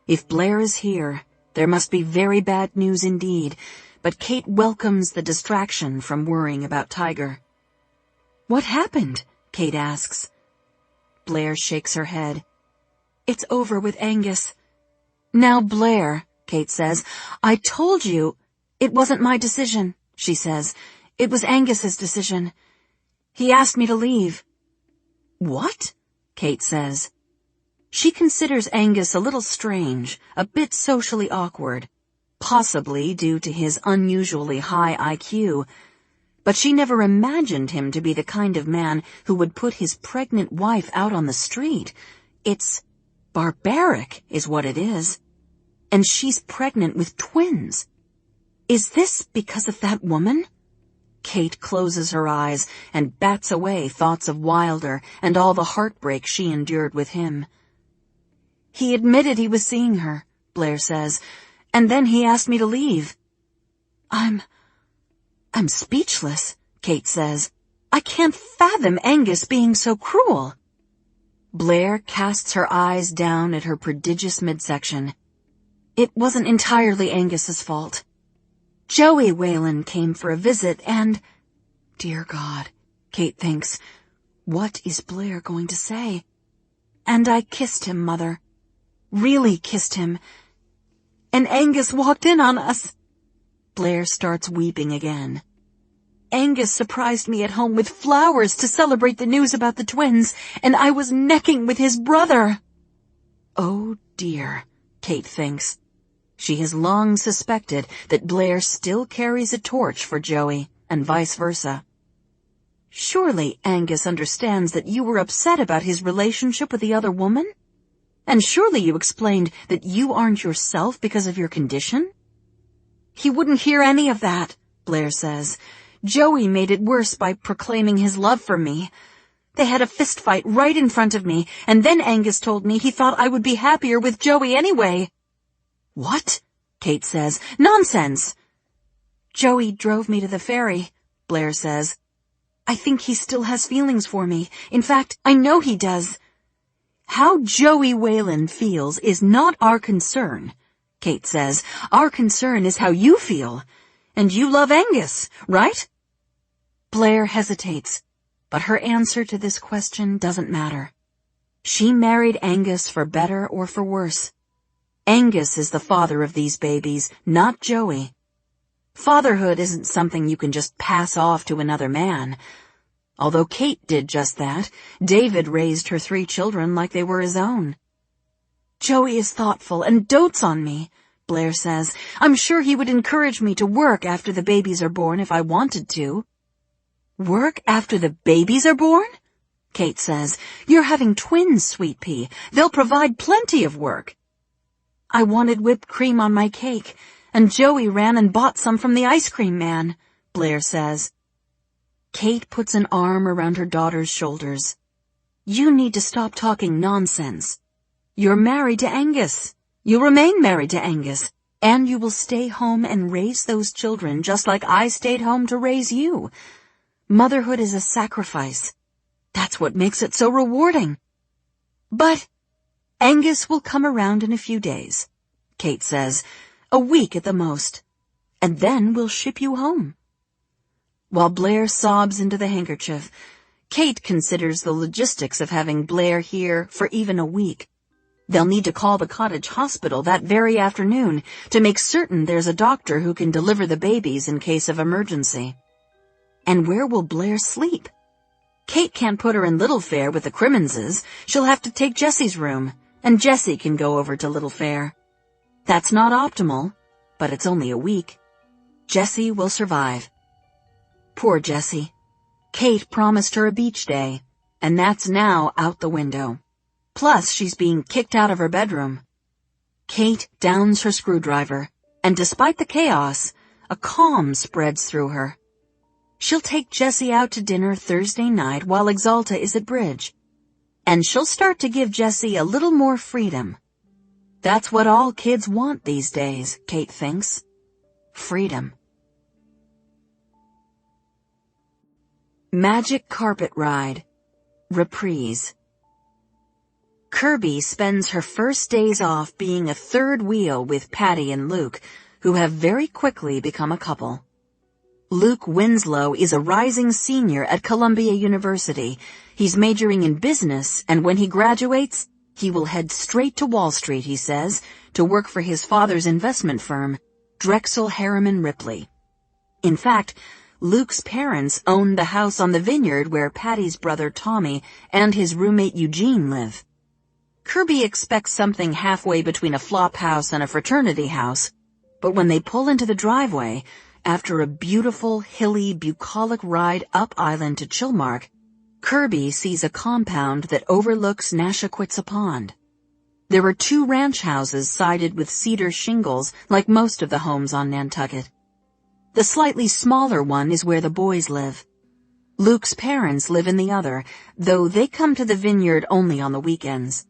If Blair is here, there must be very bad news indeed, but Kate welcomes the distraction from worrying about Tiger. "What happened?" Kate asks. Blair shakes her head. "It's over with Angus." "Now, Blair," Kate says, "I told you it wasn't my decision," she says. "It was Angus's decision. He asked me to leave." "What?" Kate says. She considers Angus a little strange, a bit socially awkward, possibly due to his unusually high IQ, but she never imagined him to be the kind of man who would put his pregnant wife out on the street. It's barbaric, is what it is. And she's pregnant with twins. Is this because of that woman? Kate closes her eyes and bats away thoughts of Wilder and all the heartbreak she endured with him. "He admitted he was seeing her," Blair says, "and then he asked me to leave." I'm speechless," Kate says. "I can't fathom Angus being so cruel." Blair casts her eyes down at her prodigious midsection. "It wasn't entirely Angus's fault. Joey Whalen came for a visit and—" Dear God, Kate thinks, what is Blair going to say? "And I kissed him, Mother. Really kissed him. And Angus walked in on us." Blair starts weeping again. "Angus surprised me at home with flowers to celebrate the news about the twins, and I was necking with his brother." Oh dear, Kate thinks. She has long suspected that Blair still carries a torch for Joey, and vice versa. "Surely Angus understands that you were upset about his relationship with the other woman? And surely you explained that you aren't yourself because of your condition?" "He wouldn't hear any of that," Blair says. "Joey made it worse by proclaiming his love for me. They had a fist fight right in front of me, and then Angus told me he thought I would be happier with Joey anyway." "What?" Kate says. "Nonsense." "Joey drove me to the ferry," Blair says. "I think he still has feelings for me. In fact, I know he does." "How Joey Whalen feels is not our concern," Kate says. "Our concern is how you feel. And you love Angus, right?" Blair hesitates, but her answer to this question doesn't matter. She married Angus for better or for worse. Angus is the father of these babies, not Joey. Fatherhood isn't something you can just pass off to another man. Although Kate did just that, David raised her 3 children like they were his own. "Joey is thoughtful and dotes on me," Blair says. "I'm sure he would encourage me to work after the babies are born if I wanted to." "Work after the babies are born?" Kate says. "You're having twins, Sweet Pea. They'll provide plenty of work." "I wanted whipped cream on my cake, and Joey ran and bought some from the ice cream man," Blair says. Kate puts an arm around her daughter's shoulders. "You need to stop talking nonsense. You're married to Angus. You'll remain married to Angus, and you will stay home and raise those children just like I stayed home to raise you. Motherhood is a sacrifice. That's what makes it so rewarding." "But Angus will come around in a few days," Kate says, "a week at the most, and then we'll ship you home." While Blair sobs into the handkerchief, Kate considers the logistics of having Blair here for even a week. They'll need to call the cottage hospital that very afternoon to make certain there's a doctor who can deliver the babies in case of emergency. And where will Blair sleep? Kate can't put her in Little Fair with the Crimmonses. She'll have to take Jessie's room, and Jessie can go over to Little Fair. That's not optimal, but it's only a week. Jessie will survive. Poor Jessie. Kate promised her a beach day, and that's now out the window. Plus, she's being kicked out of her bedroom. Kate downs her screwdriver, and despite the chaos, a calm spreads through her. She'll take Jessie out to dinner Thursday night while Exalta is at bridge. And she'll start to give Jessie a little more freedom. That's what all kids want these days, Kate thinks. Freedom. Magic Carpet Ride. Reprise. Kirby spends her first days off being a third wheel with Patty and Luke, who have very quickly become a couple. Luke Winslow is a rising senior at Columbia University. He's majoring in business, and when he graduates, he will head straight to Wall Street, he says, to work for his father's investment firm, Drexel Harriman Ripley. In fact, Luke's parents own the house on the Vineyard where Patty's brother Tommy and his roommate Eugene live. Kirby expects something halfway between a flop house and a fraternity house, but when they pull into the driveway, after a beautiful, hilly, bucolic ride up island to Chilmark, Kirby sees a compound that overlooks Nashaquitsa Pond. There are 2 ranch houses sided with cedar shingles like most of the homes on Nantucket. The slightly smaller one is where the boys live. Luke's parents live in the other, though they come to the Vineyard only on the weekends.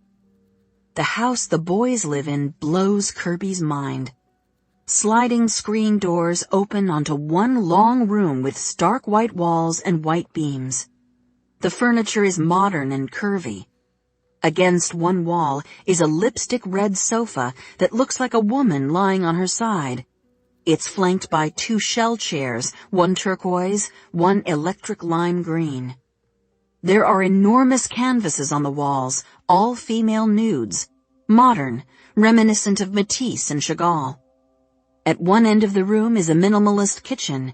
The house the boys live in blows Kirby's mind. Sliding screen doors open onto one long room with stark white walls and white beams. The furniture is modern and curvy. Against one wall is a lipstick red sofa that looks like a woman lying on her side. It's flanked by 2 shell chairs, one turquoise, one electric lime green. There are enormous canvases on the walls, all female nudes, modern, reminiscent of Matisse and Chagall. At one end of the room is a minimalist kitchen,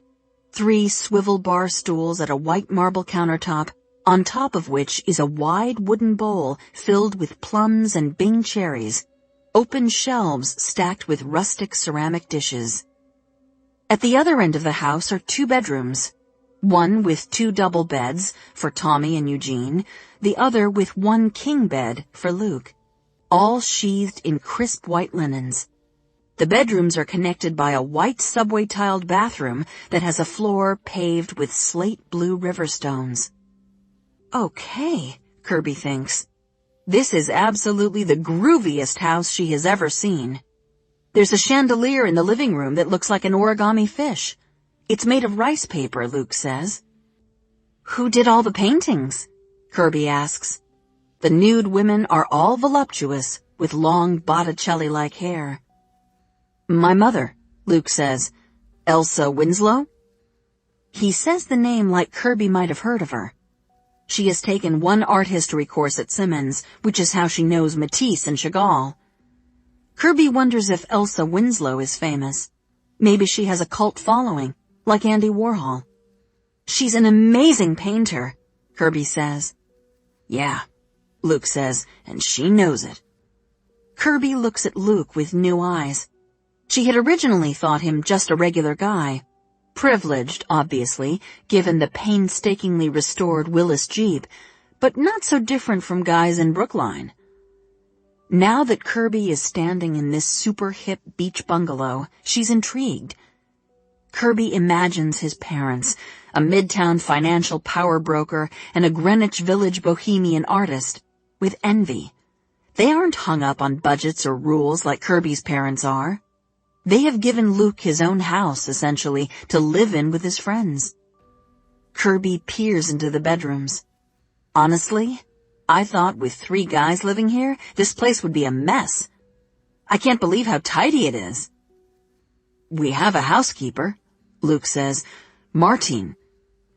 3 swivel bar stools at a white marble countertop, on top of which is a wide wooden bowl filled with plums and Bing cherries, open shelves stacked with rustic ceramic dishes. At the other end of the house are 2 bedrooms, one with 2 double beds for Tommy and Eugene, the other with 1 king bed for Luke, all sheathed in crisp white linens. The bedrooms are connected by a white subway-tiled bathroom that has a floor paved with slate blue river stones. Okay, Kirby thinks. This is absolutely the grooviest house she has ever seen. There's a chandelier in the living room that looks like an origami fish. It's made of rice paper, Luke says. Who did all the paintings? Kirby asks. The nude women are all voluptuous, with long Botticelli-like hair. My mother, Luke says. Elsa Winslow? He says the name like Kirby might have heard of her. She has taken 1 art history course at Simmons, which is how she knows Matisse and Chagall. Kirby wonders if Elsa Winslow is famous. Maybe she has a cult following, like Andy Warhol. She's an amazing painter, Kirby says. Yeah, Luke says, and she knows it. Kirby looks at Luke with new eyes. She had originally thought him just a regular guy. Privileged, obviously, given the painstakingly restored Willis Jeep, but not so different from guys in Brookline. Now that Kirby is standing in this super hip beach bungalow, she's intrigued. Kirby imagines his parents, a midtown financial power broker and a Greenwich Village bohemian artist, with envy. They aren't hung up on budgets or rules like Kirby's parents are. They have given Luke his own house, essentially, to live in with his friends. Kirby peers into the bedrooms. Honestly, I thought with 3 guys living here, this place would be a mess. I can't believe how tidy it is. We have a housekeeper, Luke says. Martine.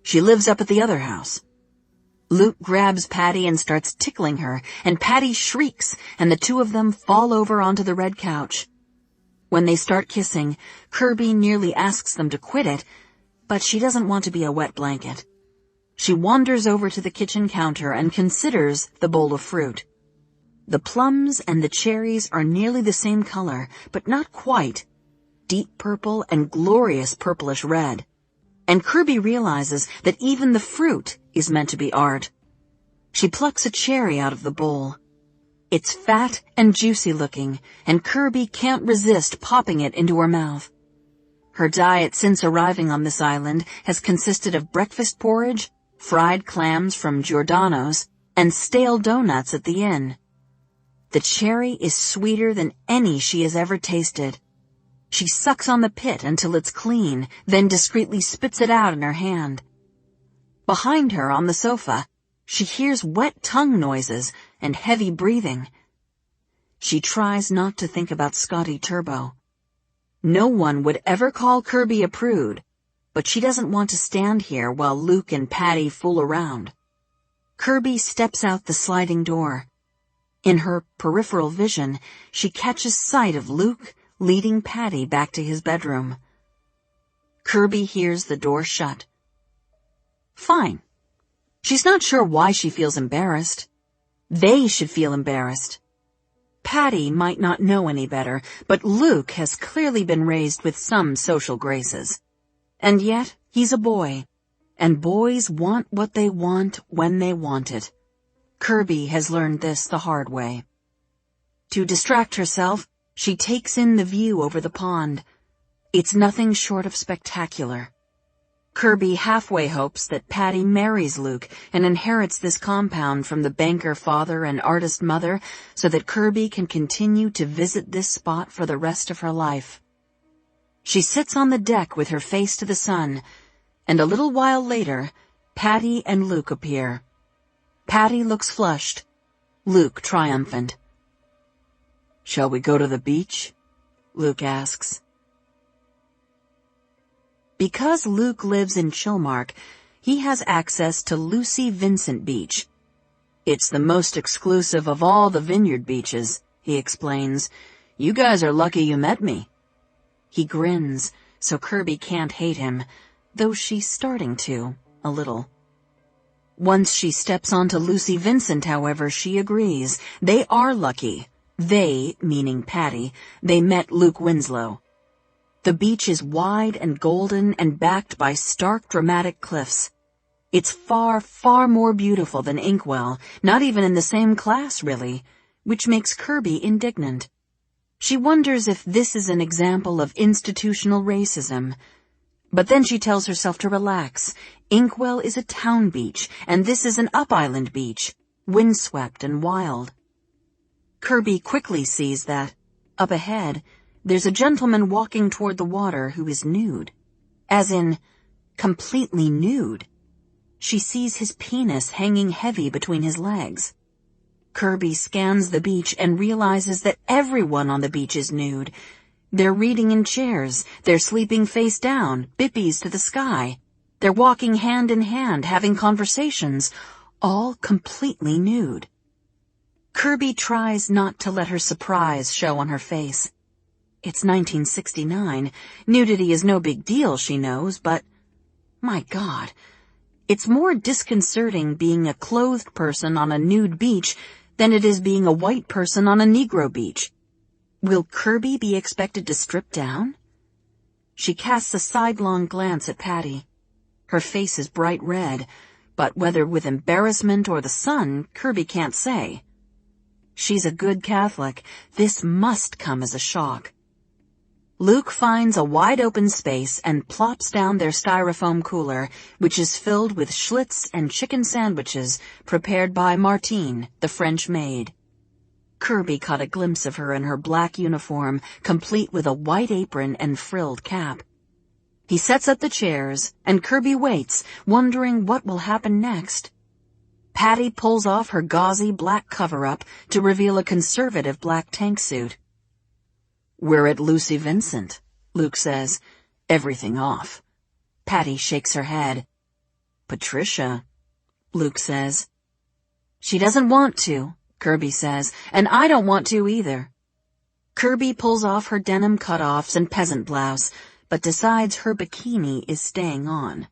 She lives up at the other house. Luke grabs Patty and starts tickling her, and Patty shrieks, and the two of them fall over onto the red couch. When they start kissing, Kirby nearly asks them to quit it, but she doesn't want to be a wet blanket. She wanders over to the kitchen counter and considers the bowl of fruit. The plums and the cherries are nearly the same color, but not quite. Deep purple and glorious purplish red. And Kirby realizes that even the fruit is meant to be art. She plucks a cherry out of the bowl. It's fat and juicy looking, and Kirby can't resist popping it into her mouth. Her diet since arriving on this island has consisted of breakfast porridge, fried clams from Giordano's, and stale donuts at the inn. The cherry is sweeter than any she has ever tasted. She sucks on the pit until it's clean, then discreetly spits it out in her hand. Behind her on the sofa, she hears wet tongue noises and heavy breathing. She tries not to think about Scotty Turbo. No one would ever call Kirby a prude, but she doesn't want to stand here while Luke and Patty fool around. Kirby steps out the sliding door. In her peripheral vision, she catches sight of Luke leading Patty back to his bedroom. Kirby hears the door shut. Fine. She's not sure why she feels embarrassed. They should feel embarrassed. Patty might not know any better, but Luke has clearly been raised with some social graces. And yet, he's a boy, and boys want what they want when they want it. Kirby has learned this the hard way. To distract herself, she takes in the view over the pond. It's nothing short of spectacular. Kirby halfway hopes that Patty marries Luke and inherits this compound from the banker father and artist mother so that Kirby can continue to visit this spot for the rest of her life. She sits on the deck with her face to the sun, and a little while later, Patty and Luke appear. Patty looks flushed, Luke triumphant. Shall we go to the beach? Luke asks. Because Luke lives in Chilmark, he has access to Lucy Vincent Beach. It's the most exclusive of all the Vineyard beaches, he explains. You guys are lucky you met me. He grins, so Kirby can't hate him, though she's starting to, a little. Once she steps onto Lucy Vincent, however, she agrees. They are lucky. They, meaning Patty, they met Luke Winslow. The beach is wide and golden and backed by stark dramatic cliffs. It's far, far more beautiful than Inkwell, not even in the same class, really, which makes Kirby indignant. She wonders if this is an example of institutional racism. But then she tells herself to relax. Inkwell is a town beach, and this is an up-island beach, windswept and wild. Kirby quickly sees that, up ahead, there's a gentleman walking toward the water who is nude. As in, completely nude. She sees his penis hanging heavy between his legs. Kirby scans the beach and realizes that everyone on the beach is nude. They're reading in chairs, they're sleeping face down, bippies to the sky. They're walking hand in hand, having conversations, all completely nude. Kirby tries not to let her surprise show on her face. It's 1969. Nudity is no big deal, she knows, but, my God, it's more disconcerting being a clothed person on a nude beach than it is being a white person on a Negro beach. Will Kirby be expected to strip down? She casts a sidelong glance at Patty. Her face is bright red, but whether with embarrassment or the sun, Kirby can't say. She's a good Catholic. This must come as a shock. Luke finds a wide-open space and plops down their styrofoam cooler, which is filled with Schlitz and chicken sandwiches prepared by Martine, the French maid. Kirby caught a glimpse of her in her black uniform, complete with a white apron and frilled cap. He sets up the chairs, and Kirby waits, wondering what will happen next. Patty pulls off her gauzy black cover-up to reveal a conservative black tank suit. "We're at Lucy Vincent," Luke says. "Everything off." Patty shakes her head. "Patricia," Luke says. "She doesn't want to," Kirby says, "and I don't want to either." Kirby pulls off her denim cutoffs and peasant blouse, but decides her bikini is staying on.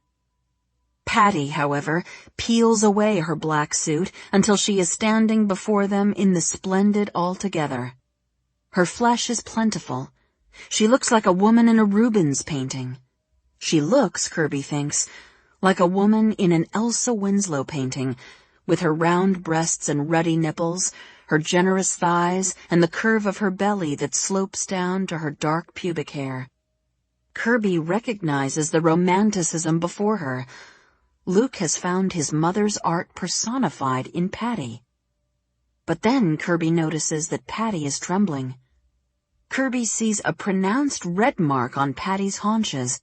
Patty, however, peels away her black suit until she is standing before them in the splendid altogether. Her flesh is plentiful. She looks like a woman in a Rubens painting. She looks, Kirby thinks, like a woman in an Elsa Winslow painting, with her round breasts and ruddy nipples, her generous thighs, and the curve of her belly that slopes down to her dark pubic hair. Kirby recognizes the romanticism before her. Luke has found his mother's art personified in Patty. But then Kirby notices that Patty is trembling. Kirby sees a pronounced red mark on Patty's haunches,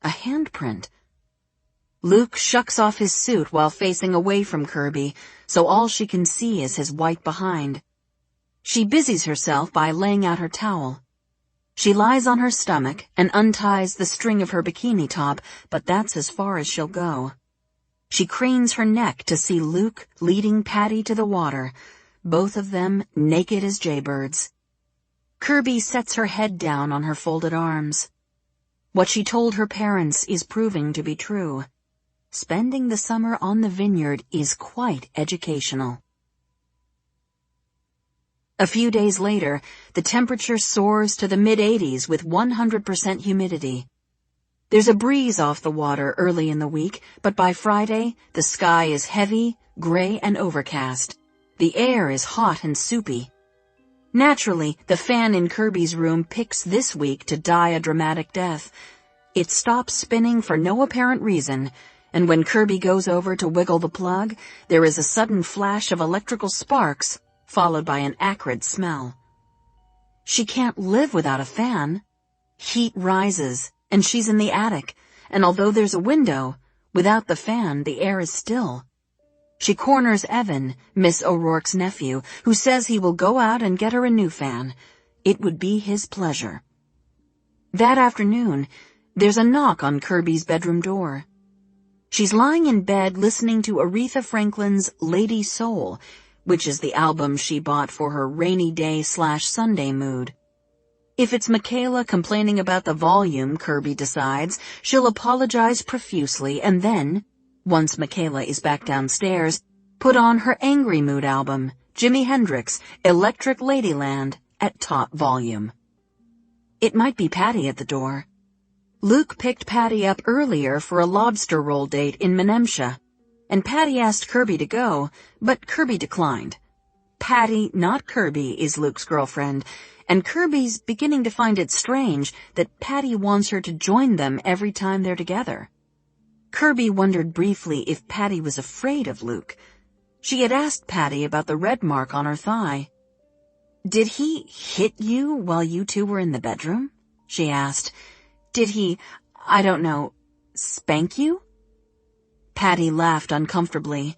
a handprint. Luke shucks off his suit while facing away from Kirby, so all she can see is his white behind. She busies herself by laying out her towel. She lies on her stomach and unties the string of her bikini top, but that's as far as she'll go. She cranes her neck to see Luke leading Patty to the water, both of them naked as jaybirds. Kirby sets her head down on her folded arms. What she told her parents is proving to be true. Spending the summer on the Vineyard is quite educational. A few days later, the temperature soars to the mid-80s with 100% humidity. There's a breeze off the water early in the week, but by Friday, the sky is heavy, gray, and overcast. The air is hot and soupy. Naturally, the fan in Kirby's room picks this week to die a dramatic death. It stops spinning for no apparent reason, and when Kirby goes over to wiggle the plug, there is a sudden flash of electrical sparks, followed by an acrid smell. She can't live without a fan. Heat rises, and she's in the attic, and although there's a window, without the fan, the air is still. She corners Evan, Miss O'Rourke's nephew, who says he will go out and get her a new fan. It would be his pleasure. That afternoon, there's a knock on Kirby's bedroom door. She's lying in bed listening to Aretha Franklin's Lady Soul, which is the album she bought for her rainy day/Sunday mood. If it's Michaela complaining about the volume, Kirby decides, she'll apologize profusely and then, once Michaela is back downstairs, put on her angry mood album, Jimi Hendrix, Electric Ladyland, at top volume. It might be Patty at the door. Luke picked Patty up earlier for a lobster roll date in Menemsha, and Patty asked Kirby to go, but Kirby declined. Patty, not Kirby, is Luke's girlfriend, and Kirby's beginning to find it strange that Patty wants her to join them every time they're together. Kirby wondered briefly if Patty was afraid of Luke. She had asked Patty about the red mark on her thigh. "Did he hit you while you two were in the bedroom?" she asked. "Did he, I don't know, spank you?" Patty laughed uncomfortably.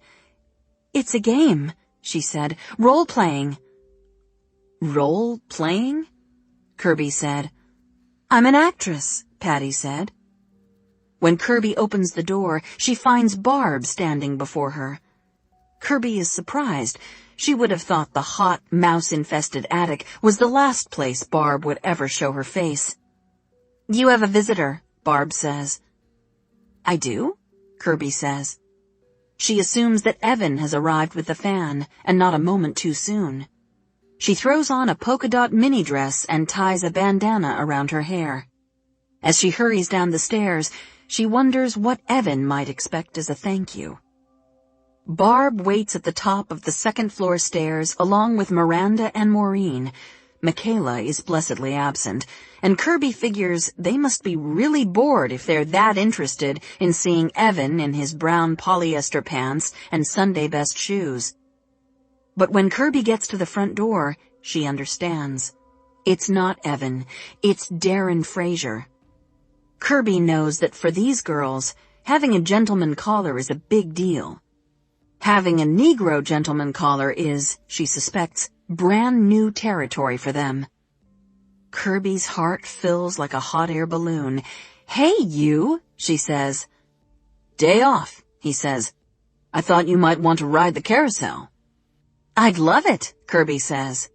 "It's a game," she said. "Role-playing." "Role-playing?" Kirby said. "I'm an actress," Patty said. When Kirby opens the door, she finds Barb standing before her. Kirby is surprised. She would have thought the hot, mouse-infested attic was the last place Barb would ever show her face. "You have a visitor," Barb says. "I do?" Kirby says. She assumes that Evan has arrived with the fan, and not a moment too soon. She throws on a polka-dot mini-dress and ties a bandana around her hair. As she hurries down the stairs, she wonders what Evan might expect as a thank you. Barb waits at the top of the second-floor stairs along with Miranda and Maureen. Michaela is blessedly absent, and Kirby figures they must be really bored if they're that interested in seeing Evan in his brown polyester pants and Sunday-best shoes. But when Kirby gets to the front door, she understands. It's not Evan, it's Darren Fraser. Kirby knows that for these girls, having a gentleman caller is a big deal. Having a Negro gentleman caller is, she suspects, brand new territory for them. Kirby's heart fills like a hot air balloon. "Hey, you," she says. "Day off," he says. "I thought you might want to ride the carousel." "I'd love it," Kirby says.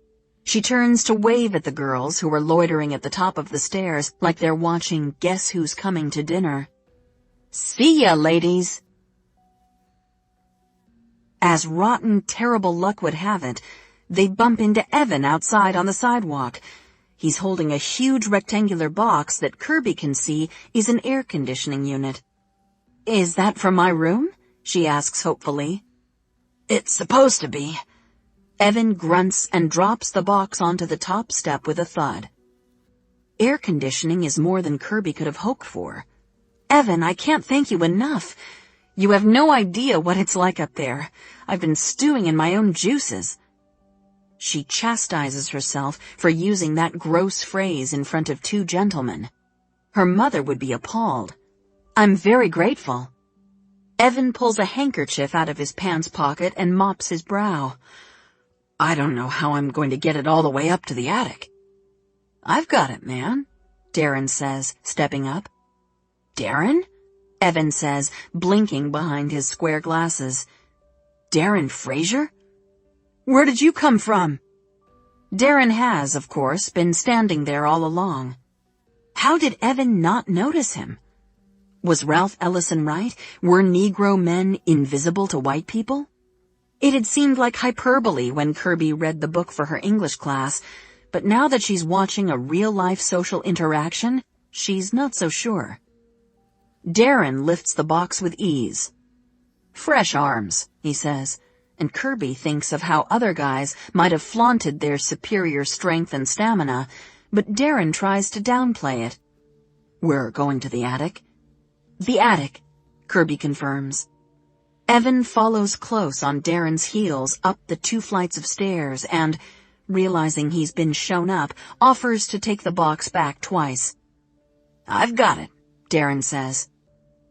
She turns to wave at the girls who are loitering at the top of the stairs like they're watching Guess Who's Coming to Dinner. "See ya, ladies." As rotten, terrible luck would have it, they bump into Evan outside on the sidewalk. He's holding a huge rectangular box that Kirby can see is an air conditioning unit. "Is that for my room?" she asks hopefully. "It's supposed to be." Evan grunts and drops the box onto the top step with a thud. Air conditioning is more than Kirby could have hoped for. "Evan, I can't thank you enough. You have no idea what it's like up there. I've been stewing in my own juices." She chastises herself for using that gross phrase in front of two gentlemen. Her mother would be appalled. "I'm very grateful." Evan pulls a handkerchief out of his pants pocket and mops his brow. "I don't know how I'm going to get it all the way up to the attic." "I've got it, man," Darren says, stepping up. "Darren?" Evan says, blinking behind his square glasses. "Darren Fraser? Where did you come from?" Darren has, of course, been standing there all along. How did Evan not notice him? Was Ralph Ellison right? Were Negro men invisible to white people? It had seemed like hyperbole when Kirby read the book for her English class, but now that she's watching a real-life social interaction, she's not so sure. Darren lifts the box with ease. "Fresh arms," he says, and Kirby thinks of how other guys might have flaunted their superior strength and stamina, but Darren tries to downplay it. "We're going to the attic?" "The attic," Kirby confirms. Evan follows close on Darren's heels up the 2 flights of stairs and, realizing he's been shown up, offers to take the box back twice. "I've got it," Darren says.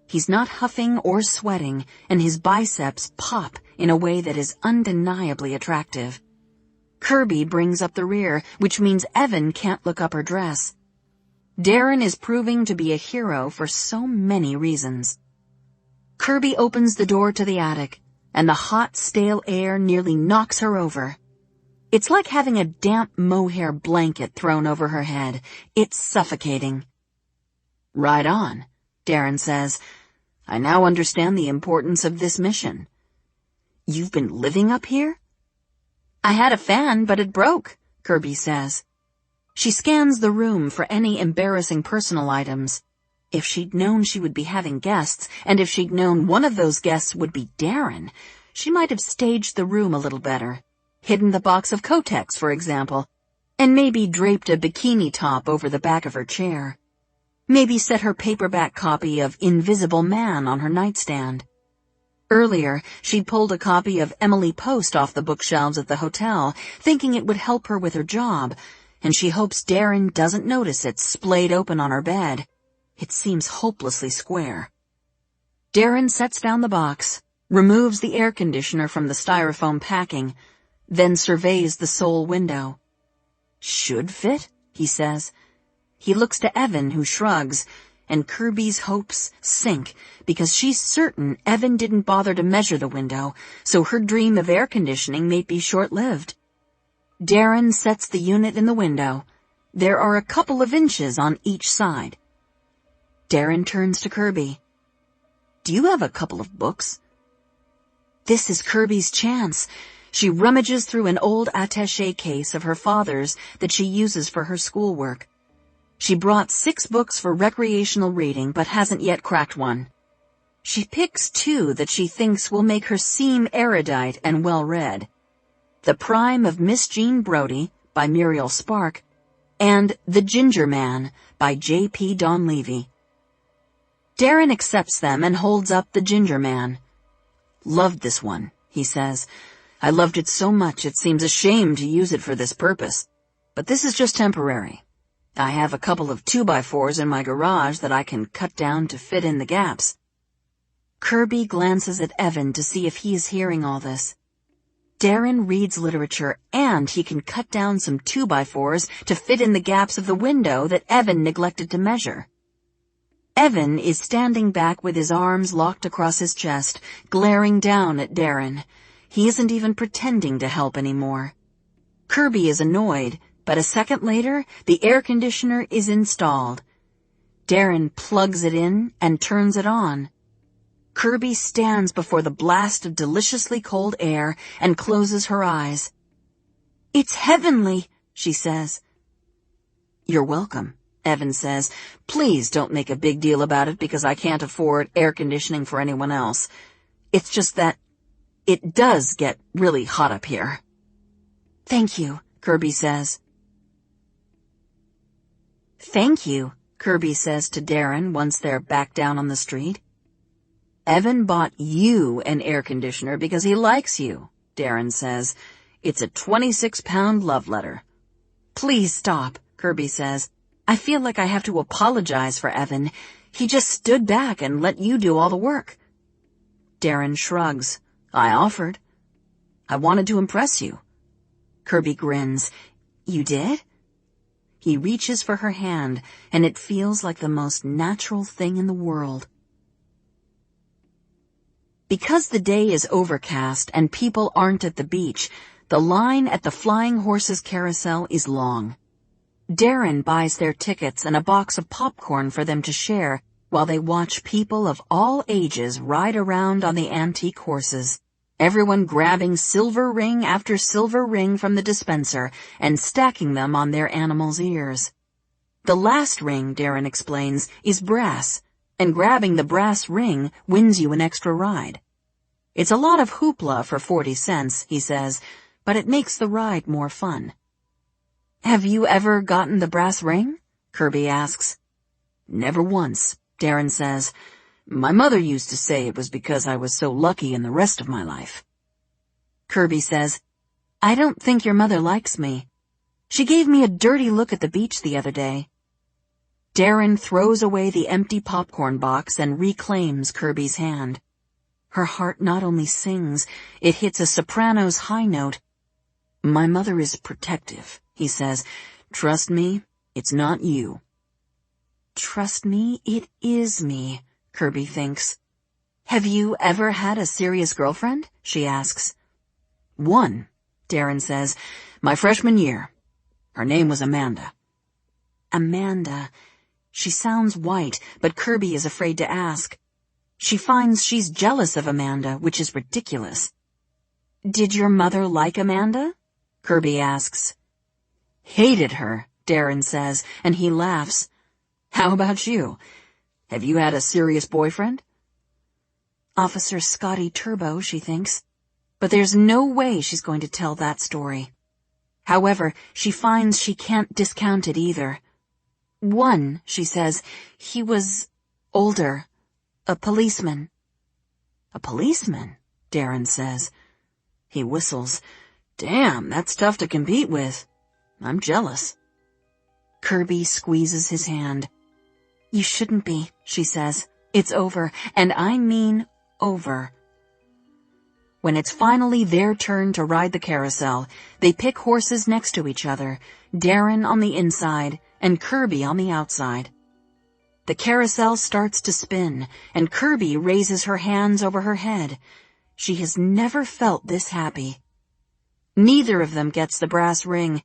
He's not huffing or sweating, and his biceps pop in a way that is undeniably attractive. Kirby brings up the rear, which means Evan can't look up her dress. Darren is proving to be a hero for so many reasons. Kirby opens the door to the attic, and the hot, stale air nearly knocks her over. It's like having a damp mohair blanket thrown over her head. It's suffocating. "Right on," Darren says. "I now understand the importance of this mission." "You've been living up here?" "I had a fan, but it broke," Kirby says. She scans the room for any embarrassing personal items. If she'd known she would be having guests, and if she'd known one of those guests would be Darren, she might have staged the room a little better. Hidden the box of Kotex, for example, and maybe draped a bikini top over the back of her chair. Maybe set her paperback copy of Invisible Man on her nightstand. Earlier, she'd pulled a copy of Emily Post off the bookshelves at the hotel, thinking it would help her with her job, and she hopes Darren doesn't notice it splayed open on her bed. It seems hopelessly square. Darren sets down the box, removes the air conditioner from the styrofoam packing, then surveys the sole window. "Should fit," he says. He looks to Evan, who shrugs, and Kirby's hopes sink because she's certain Evan didn't bother to measure the window, so her dream of air conditioning may be short-lived. Darren sets the unit in the window. There are a couple of inches on each side. Darren turns to Kirby. "Do you have a couple of books?" This is Kirby's chance. She rummages through an old attaché case of her father's that she uses for her schoolwork. She brought 6 books for recreational reading but hasn't yet cracked one. She picks 2 that she thinks will make her seem erudite and well-read. The Prime of Miss Jean Brodie by Muriel Spark and The Ginger Man by J.P. Donlevy. Darren accepts them and holds up The Ginger Man. "Loved this one," he says. "I loved it so much it seems a shame to use it for this purpose. But this is just temporary. I have a couple of 2x4s in my garage that I can cut down to fit in the gaps." Kirby glances at Evan to see if he is hearing all this. Darren reads literature and he can cut down some 2x4s to fit in the gaps of the window that Evan neglected to measure. Evan is standing back with his arms locked across his chest, glaring down at Darren. He isn't even pretending to help anymore. Kirby is annoyed, but a second later, the air conditioner is installed. Darren plugs it in and turns it on. Kirby stands before the blast of deliciously cold air and closes her eyes. "It's heavenly," she says. "You're welcome," Evan says. "Please don't make a big deal about it because I can't afford air conditioning for anyone else. It's just that it does get really hot up here." "Thank you," Kirby says. "Thank you," Kirby says to Darren once they're back down on the street. "Evan bought you an air conditioner because he likes you," Darren says. "It's a 26-pound love letter." "Please stop," Kirby says. "I feel like I have to apologize for Evan. He just stood back and let you do all the work." Darren shrugs. "I offered. I wanted to impress you." Kirby grins. "You did?" He reaches for her hand, and it feels like the most natural thing in the world. Because the day is overcast and people aren't at the beach, the line at the Flying Horses Carousel is long. Darren buys their tickets and a box of popcorn for them to share while they watch people of all ages ride around on the antique horses, everyone grabbing silver ring after silver ring from the dispenser and stacking them on their animals' ears. The last ring, Darren explains, is brass, and grabbing the brass ring wins you an extra ride. It's a lot of hoopla for 40 cents, he says, but it makes the ride more fun. "Have you ever gotten the brass ring?" Kirby asks. "Never once," Darren says. "My mother used to say it was because I was so lucky in the rest of my life." Kirby says, "I don't think your mother likes me. She gave me a dirty look at the beach the other day." Darren throws away the empty popcorn box and reclaims Kirby's hand. Her heart not only sings, it hits a soprano's high note. "My mother is protective," he says. "Trust me, it's not you." Trust me, it is me, Kirby thinks. "Have you ever had a serious girlfriend?" she asks. "One," Darren says. "My freshman year. Her name was Amanda." Amanda. She sounds white, but Kirby is afraid to ask. She finds she's jealous of Amanda, which is ridiculous. "Did your mother like Amanda?" Kirby asks. "Hated her," Darren says, and he laughs. "How about you? Have you had a serious boyfriend?" Officer Scotty Turbo, she thinks. But there's no way she's going to tell that story. However, she finds she can't discount it either. "One," she says. "He was older. A policeman." "A policeman?" Darren says. He whistles. "Damn, that's tough to compete with. I'm jealous." Kirby squeezes his hand. "You shouldn't be," she says. "It's over, and I mean over." When it's finally their turn to ride the carousel, they pick horses next to each other, Darren on the inside and Kirby on the outside. The carousel starts to spin, and Kirby raises her hands over her head. She has never felt this happy. Neither of them gets the brass ring.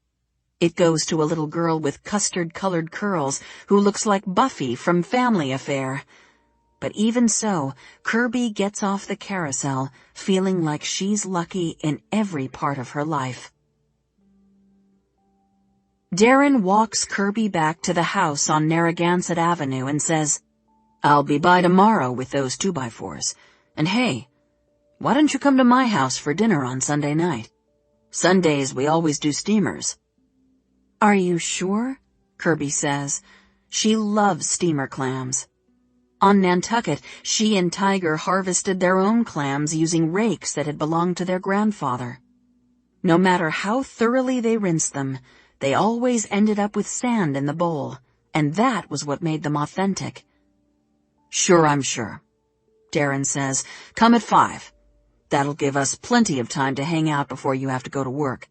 It goes to a little girl with custard-colored curls who looks like Buffy from Family Affair. But even so, Kirby gets off the carousel feeling like she's lucky in every part of her life. Darren walks Kirby back to the house on Narragansett Avenue and says, "I'll be by tomorrow with those 2x4s. And hey, why don't you come to my house for dinner on Sunday night? Sundays we always do steamers." "Are you sure?" Kirby says. She loves steamer clams. On Nantucket, she and Tiger harvested their own clams using rakes that had belonged to their grandfather. No matter how thoroughly they rinsed them, they always ended up with sand in the bowl, and that was what made them authentic. "Sure, I'm sure," Darren says. "Come at 5. That'll give us plenty of time to hang out before you have to go to work.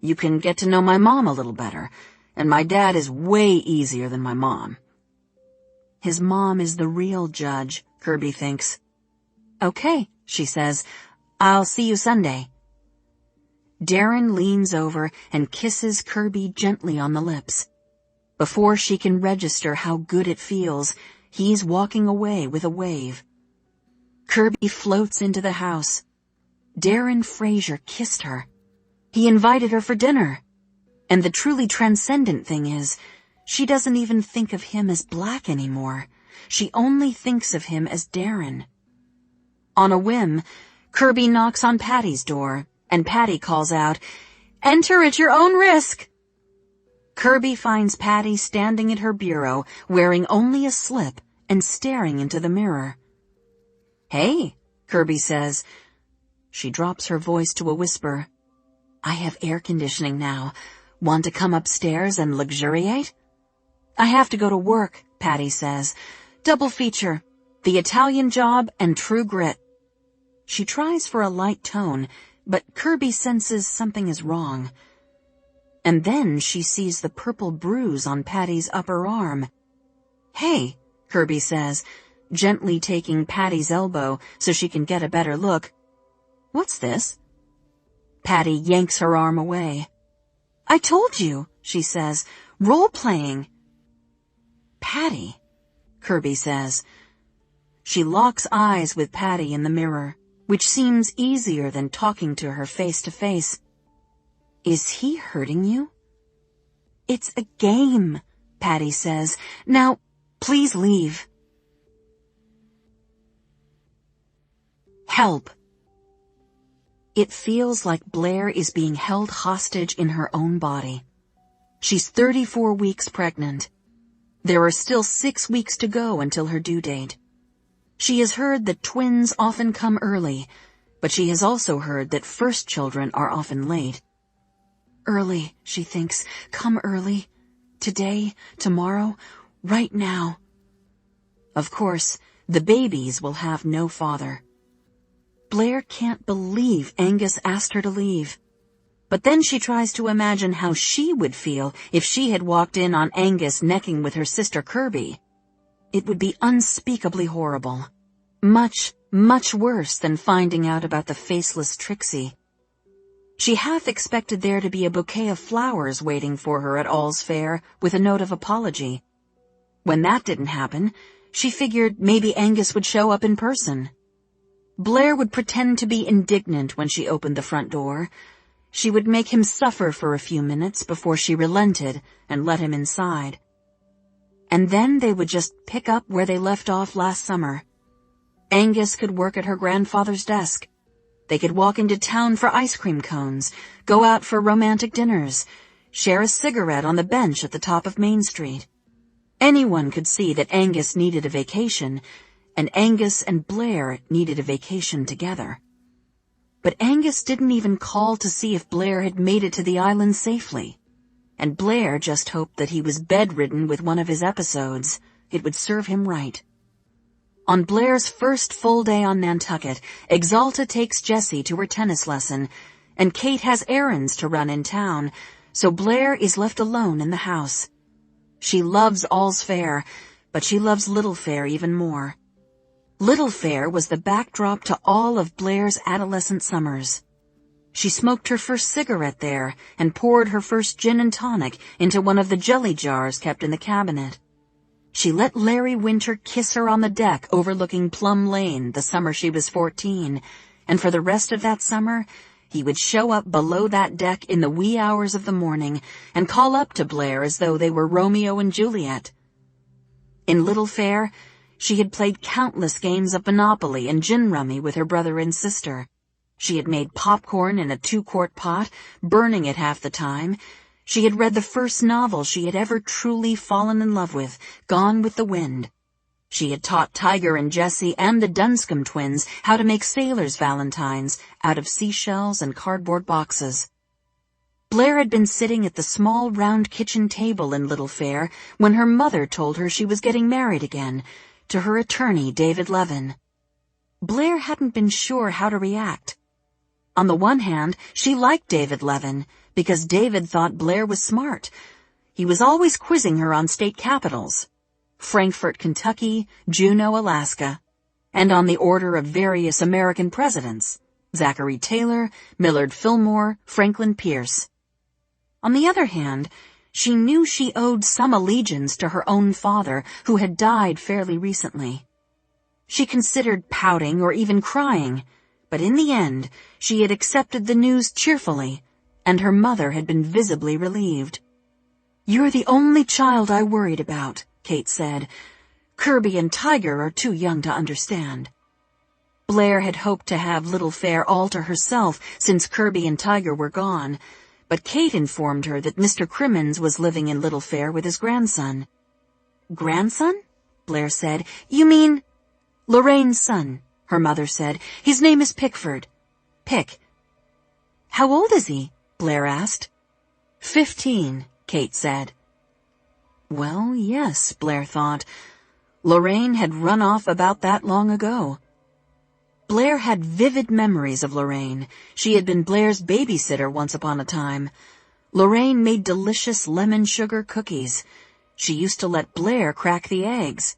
You can get to know my mom a little better, and my dad is way easier than my mom." His mom is the real judge, Kirby thinks. "Okay," she says. "I'll see you Sunday." Darren leans over and kisses Kirby gently on the lips. Before she can register how good it feels, he's walking away with a wave. Kirby floats into the house. Darren Fraser kissed her. He invited her for dinner. And the truly transcendent thing is, she doesn't even think of him as black anymore. She only thinks of him as Darren. On a whim, Kirby knocks on Patty's door, and Patty calls out, "Enter at your own risk." Kirby finds Patty standing at her bureau, wearing only a slip and staring into the mirror. "Hey," Kirby says. She drops her voice to a whisper. "I have air conditioning now. Want to come upstairs and luxuriate?" "I have to go to work," Patty says. "Double feature, the Italian Job and True Grit." She tries for a light tone, but Kirby senses something is wrong. And then she sees the purple bruise on Patty's upper arm. "Hey," Kirby says, gently taking Patty's elbow so she can get a better look. "What's this?" Patty yanks her arm away. "I told you," she says, "role-playing." "Patty," Kirby says. She locks eyes with Patty in the mirror, which seems easier than talking to her face to face. "Is he hurting you?" "It's a game," Patty says. "Now, please leave." Help. It feels like Blair is being held hostage in her own body. She's 34 weeks pregnant. There are still 6 weeks to go until her due date. She has heard that twins often come early, but she has also heard that first children are often late. Early, she thinks, come early. Today, tomorrow, right now. Of course, the babies will have no father. Blair can't believe Angus asked her to leave. But then she tries to imagine how she would feel if she had walked in on Angus necking with her sister Kirby. It would be unspeakably horrible. Much, much worse than finding out about the faceless Trixie. She half expected there to be a bouquet of flowers waiting for her at All's Fair with a note of apology. When that didn't happen, she figured maybe Angus would show up in person. Blair would pretend to be indignant when she opened the front door. She would make him suffer for a few minutes before she relented and let him inside. And then they would just pick up where they left off last summer. Angus could work at her grandfather's desk. They could walk into town for ice cream cones, go out for romantic dinners, share a cigarette on the bench at the top of Main Street. Anyone could see that Angus needed a vacation, and Angus and Blair needed a vacation together. But Angus didn't even call to see if Blair had made it to the island safely. And Blair just hoped that he was bedridden with one of his episodes. It would serve him right. On Blair's first full day on Nantucket, Exalta takes Jessie to her tennis lesson, and Kate has errands to run in town, so Blair is left alone in the house. She loves All's Fair, but she loves Little Fair even more. Little Fair was the backdrop to all of Blair's adolescent summers. She smoked her first cigarette there and poured her first gin and tonic into one of the jelly jars kept in the cabinet. She let Larry Winter kiss her on the deck overlooking Plum Lane the summer she was 14, and for the rest of that summer, he would show up below that deck in the wee hours of the morning and call up to Blair as though they were Romeo and Juliet. In Little Fair, she had played countless games of Monopoly and gin rummy with her brother and sister. She had made popcorn in a 2-quart pot, burning it half the time. She had read the first novel she had ever truly fallen in love with, Gone with the Wind. She had taught Tiger and Jessie and the Dunscombe twins how to make sailors' valentines out of seashells and cardboard boxes. Blair had been sitting at the small round kitchen table in Little Fair when her mother told her she was getting married again, to her attorney, David Levin. Blair hadn't been sure how to react. On the one hand, she liked David Levin, because David thought Blair was smart. He was always quizzing her on state capitals: Frankfort, Kentucky, Juneau, Alaska, and on the order of various American presidents: Zachary Taylor, Millard Fillmore, Franklin Pierce. On the other hand, she knew she owed some allegiance to her own father, who had died fairly recently. She considered pouting or even crying, but in the end, she had accepted the news cheerfully, and her mother had been visibly relieved. "You're the only child I worried about," Kate said. "Kirby and Tiger are too young to understand." Blair had hoped to have Little Fair all to herself since Kirby and Tiger were gone, but Kate informed her that Mr. Crimmins was living in Little Fair with his grandson. "Grandson?" Blair said. "You mean—" "Lorraine's son," her mother said. "His name is Pickford. Pick." "How old is he?" Blair asked. 15, Kate said. Well, yes, Blair thought. Lorraine had run off about that long ago. Blair had vivid memories of Lorraine. She had been Blair's babysitter once upon a time. Lorraine made delicious lemon sugar cookies. She used to let Blair crack the eggs.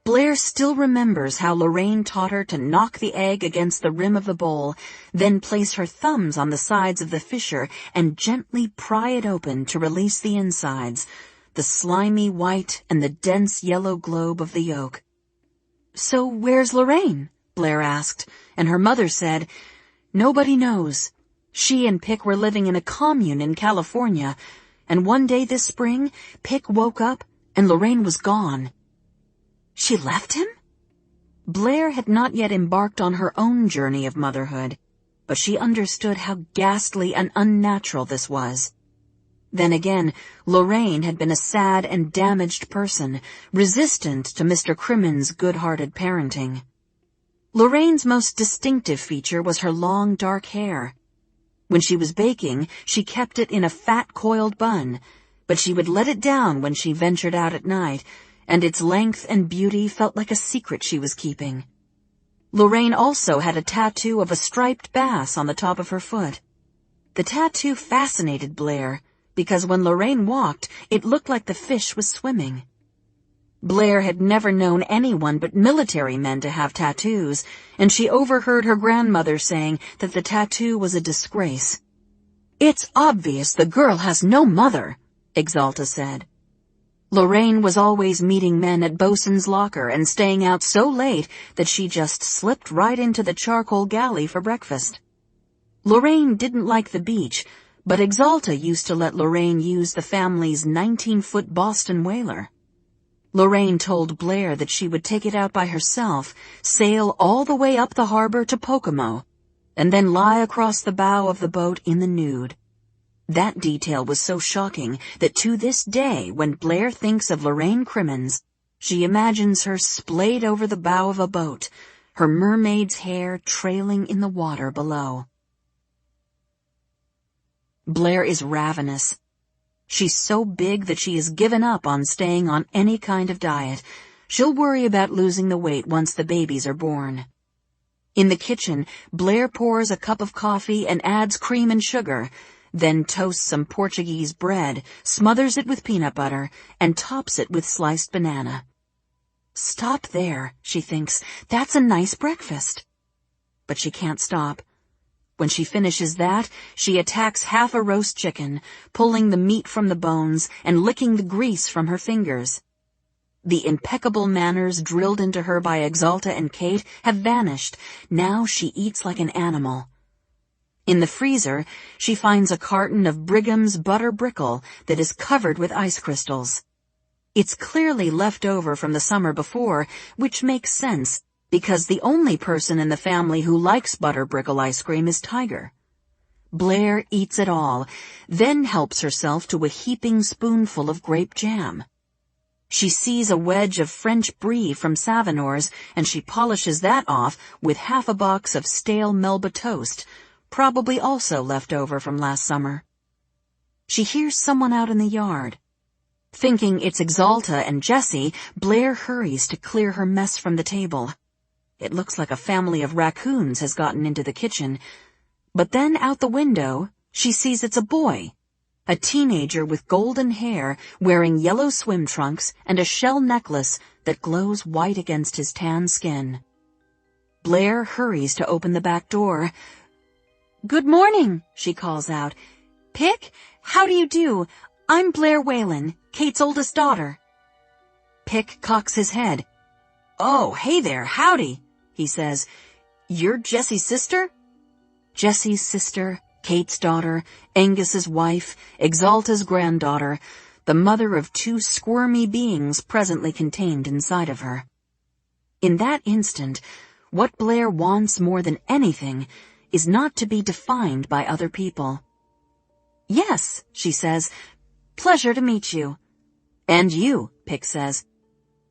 Blair still remembers how Lorraine taught her to knock the egg against the rim of the bowl, then place her thumbs on the sides of the fissure and gently pry it open to release the insides, the slimy white and the dense yellow globe of the yolk. "So where's Lorraine?" Blair asked, and her mother said, "Nobody knows. She and Pick were living in a commune in California, and one day this spring, Pick woke up and Lorraine was gone." She left him? Blair had not yet embarked on her own journey of motherhood, but she understood how ghastly and unnatural this was. Then again, Lorraine had been a sad and damaged person, resistant to Mr. Crimmins' good-hearted parenting. Lorraine's most distinctive feature was her long, dark hair. When she was baking, she kept it in a fat, coiled bun, but she would let it down when she ventured out at night, and its length and beauty felt like a secret she was keeping. Lorraine also had a tattoo of a striped bass on the top of her foot. The tattoo fascinated Blair, because when Lorraine walked, it looked like the fish was swimming. Blair had never known anyone but military men to have tattoos, and she overheard her grandmother saying that the tattoo was a disgrace. "It's obvious the girl has no mother," Exalta said. Lorraine was always meeting men at Bosun's locker and staying out so late that she just slipped right into the charcoal galley for breakfast. Lorraine didn't like the beach, but Exalta used to let Lorraine use the family's 19-foot Boston whaler. Lorraine told Blair that she would take it out by herself, sail all the way up the harbor to Pocomo, and then lie across the bow of the boat in the nude. That detail was so shocking that to this day, when Blair thinks of Lorraine Crimmins, she imagines her splayed over the bow of a boat, her mermaid's hair trailing in the water below. Blair is ravenous. She's so big that she has given up on staying on any kind of diet. She'll worry about losing the weight once the babies are born. In the kitchen, Blair pours a cup of coffee and adds cream and sugar, then toasts some Portuguese bread, smothers it with peanut butter, and tops it with sliced banana. Stop there, she thinks. That's a nice breakfast. But she can't stop. When she finishes that, she attacks half a roast chicken, pulling the meat from the bones and licking the grease from her fingers. The impeccable manners drilled into her by Exalta and Kate have vanished. Now she eats like an animal. In the freezer, she finds a carton of Brigham's butter brickle that is covered with ice crystals. It's clearly left over from the summer before, which makes sense, because the only person in the family who likes butter brickle ice cream is Tiger. Blair eats it all, then helps herself to a heaping spoonful of grape jam. She sees a wedge of French brie from Savinore's, and she polishes that off with half a box of stale Melba toast, probably also left over from last summer. She hears someone out in the yard. Thinking it's Exalta and Jessie, Blair hurries to clear her mess from the table. It looks like a family of raccoons has gotten into the kitchen. But then out the window, she sees it's a boy. A teenager with golden hair, wearing yellow swim trunks and a shell necklace that glows white against his tan skin. Blair hurries to open the back door. "Good morning," she calls out. "Pick, how do you do? I'm Blair Whalen, Kate's oldest daughter." Pick cocks his head. "Oh, hey there, howdy," he says. "You're Jessie's sister?" Jessie's sister, Kate's daughter, Angus's wife, Exalta's granddaughter, the mother of two squirmy beings presently contained inside of her. In that instant, what Blair wants more than anything is not to be defined by other people. "Yes," she says, "pleasure to meet you." "And you," Pick says.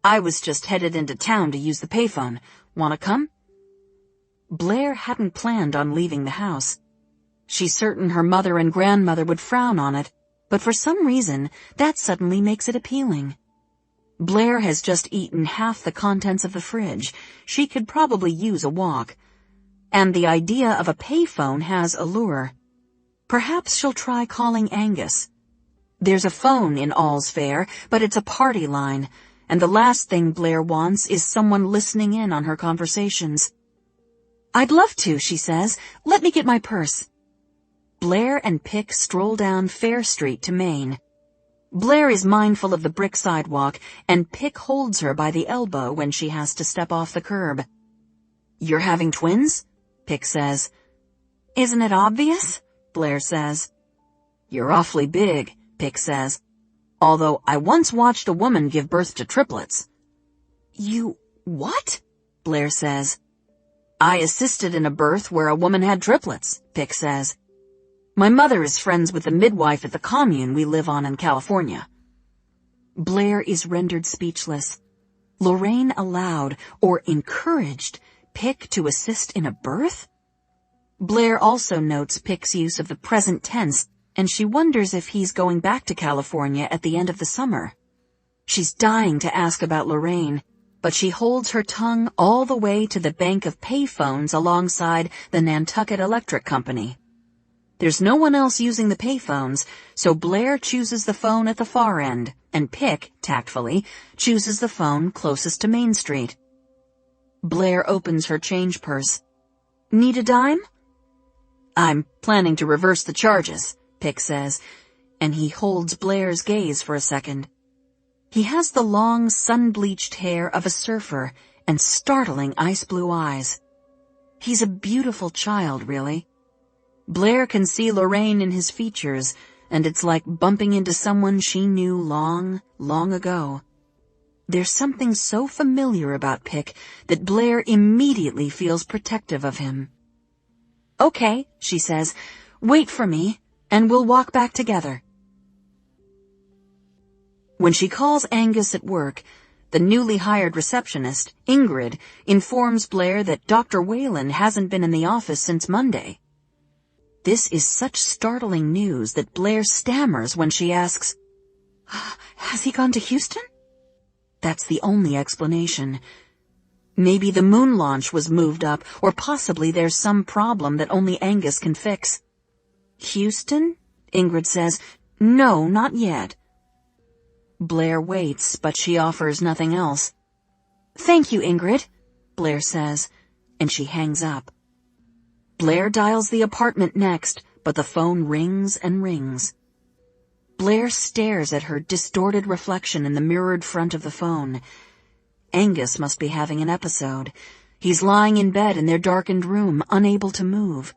"I was just headed into town to use the payphone. Wanna come?" Blair hadn't planned on leaving the house. She's certain her mother and grandmother would frown on it, but for some reason, that suddenly makes it appealing. Blair has just eaten half the contents of the fridge. She could probably use a walk. And the idea of a payphone has allure. Perhaps she'll try calling Angus. There's a phone in All's Fair, but it's a party line, and the last thing Blair wants is someone listening in on her conversations. "I'd love to," she says. "Let me get my purse." Blair and Pick stroll down Fair Street to Main. Blair is mindful of the brick sidewalk, and Pick holds her by the elbow when she has to step off the curb. "You're having twins?" Pick says. "Isn't it obvious?" Blair says. "You're awfully big," Pick says. "Although I once watched a woman give birth to triplets." "You what?" Blair says. "I assisted in a birth where a woman had triplets," Pick says. "My mother is friends with the midwife at the commune we live on in California." Blair is rendered speechless. Lorraine allowed, or encouraged, Pick to assist in a birth? Blair also notes Pick's use of the present tense, and she wonders if he's going back to California at the end of the summer. She's dying to ask about Lorraine, but she holds her tongue all the way to the bank of payphones alongside the Nantucket Electric Company. There's no one else using the payphones, so Blair chooses the phone at the far end, and Pick, tactfully, chooses the phone closest to Main Street. Blair opens her change purse. "Need a dime?" "I'm planning to reverse the charges," Pick says, and he holds Blair's gaze for a second. He has the long, sun-bleached hair of a surfer and startling ice-blue eyes. He's a beautiful child, really. Blair can see Lorraine in his features, and it's like bumping into someone she knew long, long ago. There's something so familiar about Pick that Blair immediately feels protective of him. "Okay," she says, "wait for me, and we'll walk back together." When she calls Angus at work, the newly hired receptionist, Ingrid, informs Blair that Dr. Whalen hasn't been in the office since Monday. This is such startling news that Blair stammers when she asks, "Has he gone to Houston?" That's the only explanation. Maybe the moon launch was moved up, or possibly there's some problem that only Angus can fix. "Houston?" Ingrid says. "No, not yet." Blair waits, but she offers nothing else. "Thank you, Ingrid," Blair says, and she hangs up. Blair dials the apartment next, but the phone rings and rings. Blair stares at her distorted reflection in the mirrored front of the phone. Angus must be having an episode. He's lying in bed in their darkened room, unable to move.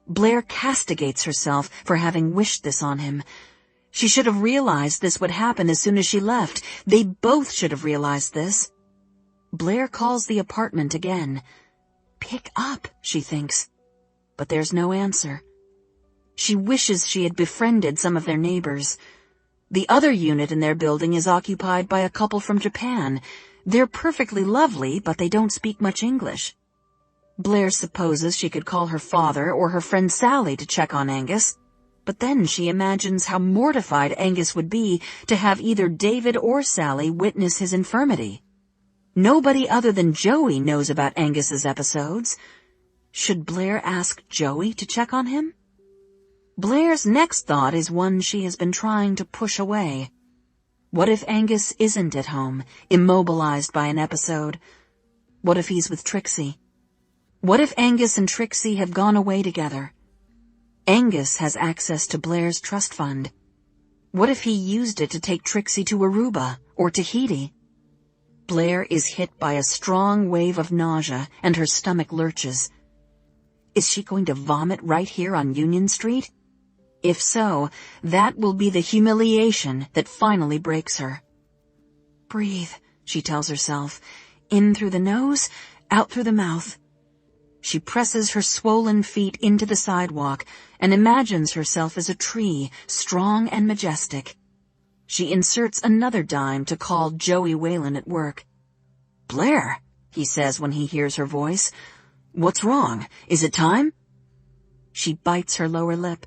Blair castigates herself for having wished this on him. She should have realized this would happen as soon as she left. They both should have realized this. Blair calls the apartment again. Pick up, she thinks. But there's no answer. She wishes she had befriended some of their neighbors. The other unit in their building is occupied by a couple from Japan. They're perfectly lovely, but they don't speak much English. Blair supposes she could call her father or her friend Sally to check on Angus, but then she imagines how mortified Angus would be to have either David or Sally witness his infirmity. Nobody other than Joey knows about Angus's episodes. Should Blair ask Joey to check on him? Blair's next thought is one she has been trying to push away. What if Angus isn't at home, immobilized by an episode? What if he's with Trixie? What if Angus and Trixie have gone away together? Angus has access to Blair's trust fund. What if he used it to take Trixie to Aruba or Tahiti? Blair is hit by a strong wave of nausea and her stomach lurches. Is she going to vomit right here on Union Street? If so, that will be the humiliation that finally breaks her. Breathe, she tells herself, in through the nose, out through the mouth. She presses her swollen feet into the sidewalk and imagines herself as a tree, strong and majestic. She inserts another dime to call Joey Whalen at work. "Blair," he says when he hears her voice. "What's wrong? Is it time?" She bites her lower lip.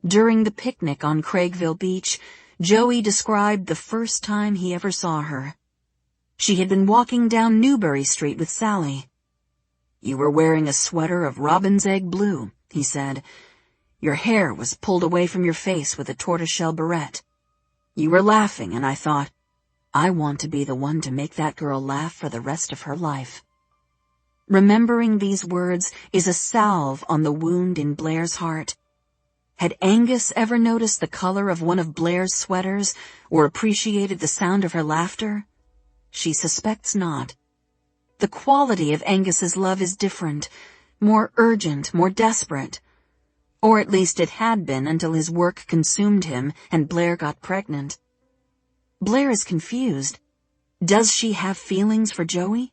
During the picnic on Craigville Beach, Joey described the first time he ever saw her. She had been walking down Newbury Street with Sally. "You were wearing a sweater of robin's egg blue," he said. "Your hair was pulled away from your face with a tortoiseshell barrette. You were laughing, and I thought, I want to be the one to make that girl laugh for the rest of her life." Remembering these words is a salve on the wound in Blair's heart. Had Angus ever noticed the color of one of Blair's sweaters or appreciated the sound of her laughter? She suspects not. The quality of Angus's love is different, more urgent, more desperate. Or at least it had been until his work consumed him and Blair got pregnant. Blair is confused. Does she have feelings for Joey?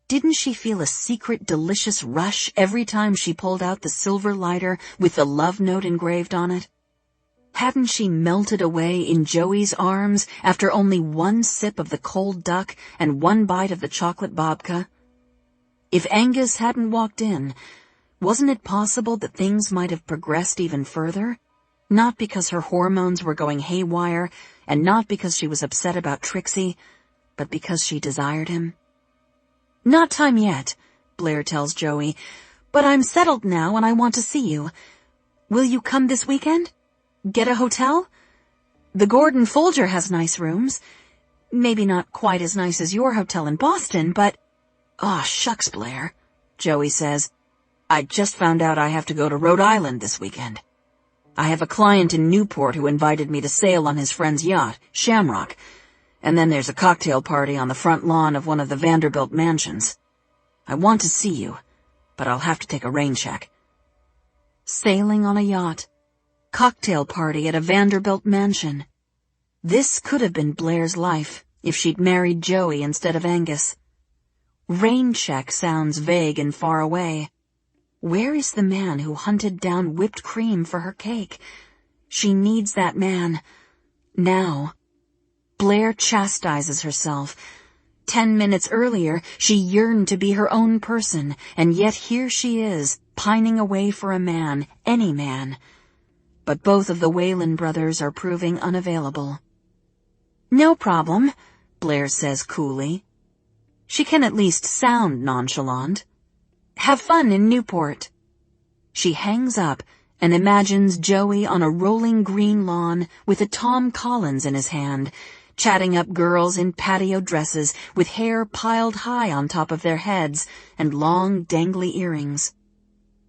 Didn't she feel a secret delicious rush every time she pulled out the silver lighter with the love note engraved on it? Hadn't she melted away in Joey's arms after only one sip of the cold duck and one bite of the chocolate babka? If Angus hadn't walked in, wasn't it possible that things might have progressed even further? Not because her hormones were going haywire, and not because she was upset about Trixie, but because she desired him. "Not time yet," Blair tells Joey, "but I'm settled now and I want to see you. Will you come this weekend? Get a hotel? The Gordon Folger has nice rooms. Maybe not quite as nice as your hotel in Boston, but—" "Aw, shucks, Blair," Joey says. "I just found out I have to go to Rhode Island this weekend. I have a client in Newport who invited me to sail on his friend's yacht, Shamrock, and then there's a cocktail party on the front lawn of one of the Vanderbilt mansions. I want to see you, but I'll have to take a rain check." Sailing on a yacht. Cocktail party at a Vanderbilt mansion. This could have been Blair's life if she'd married Joey instead of Angus. Rain check sounds vague and far away. Where is the man who hunted down whipped cream for her cake? She needs that man. Now. Blair chastises herself. 10 minutes earlier, she yearned to be her own person, and yet here she is, pining away for a man, any man. But both of the Whalen brothers are proving unavailable. "No problem," Blair says coolly. She can at least sound nonchalant. "Have fun in Newport." She hangs up and imagines Joey on a rolling green lawn with a Tom Collins in his hand, chatting up girls in patio dresses with hair piled high on top of their heads and long, dangly earrings.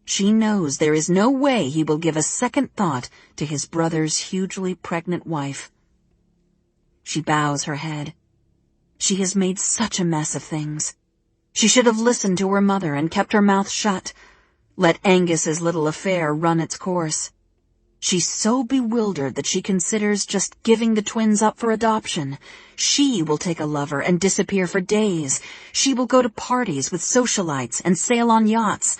She knows there is no way he will give a second thought to his brother's hugely pregnant wife. She bows her head. She has made such a mess of things. She should have listened to her mother and kept her mouth shut, let Angus's little affair run its course. She's so bewildered that she considers just giving the twins up for adoption. She will take a lover and disappear for days. She will go to parties with socialites and sail on yachts.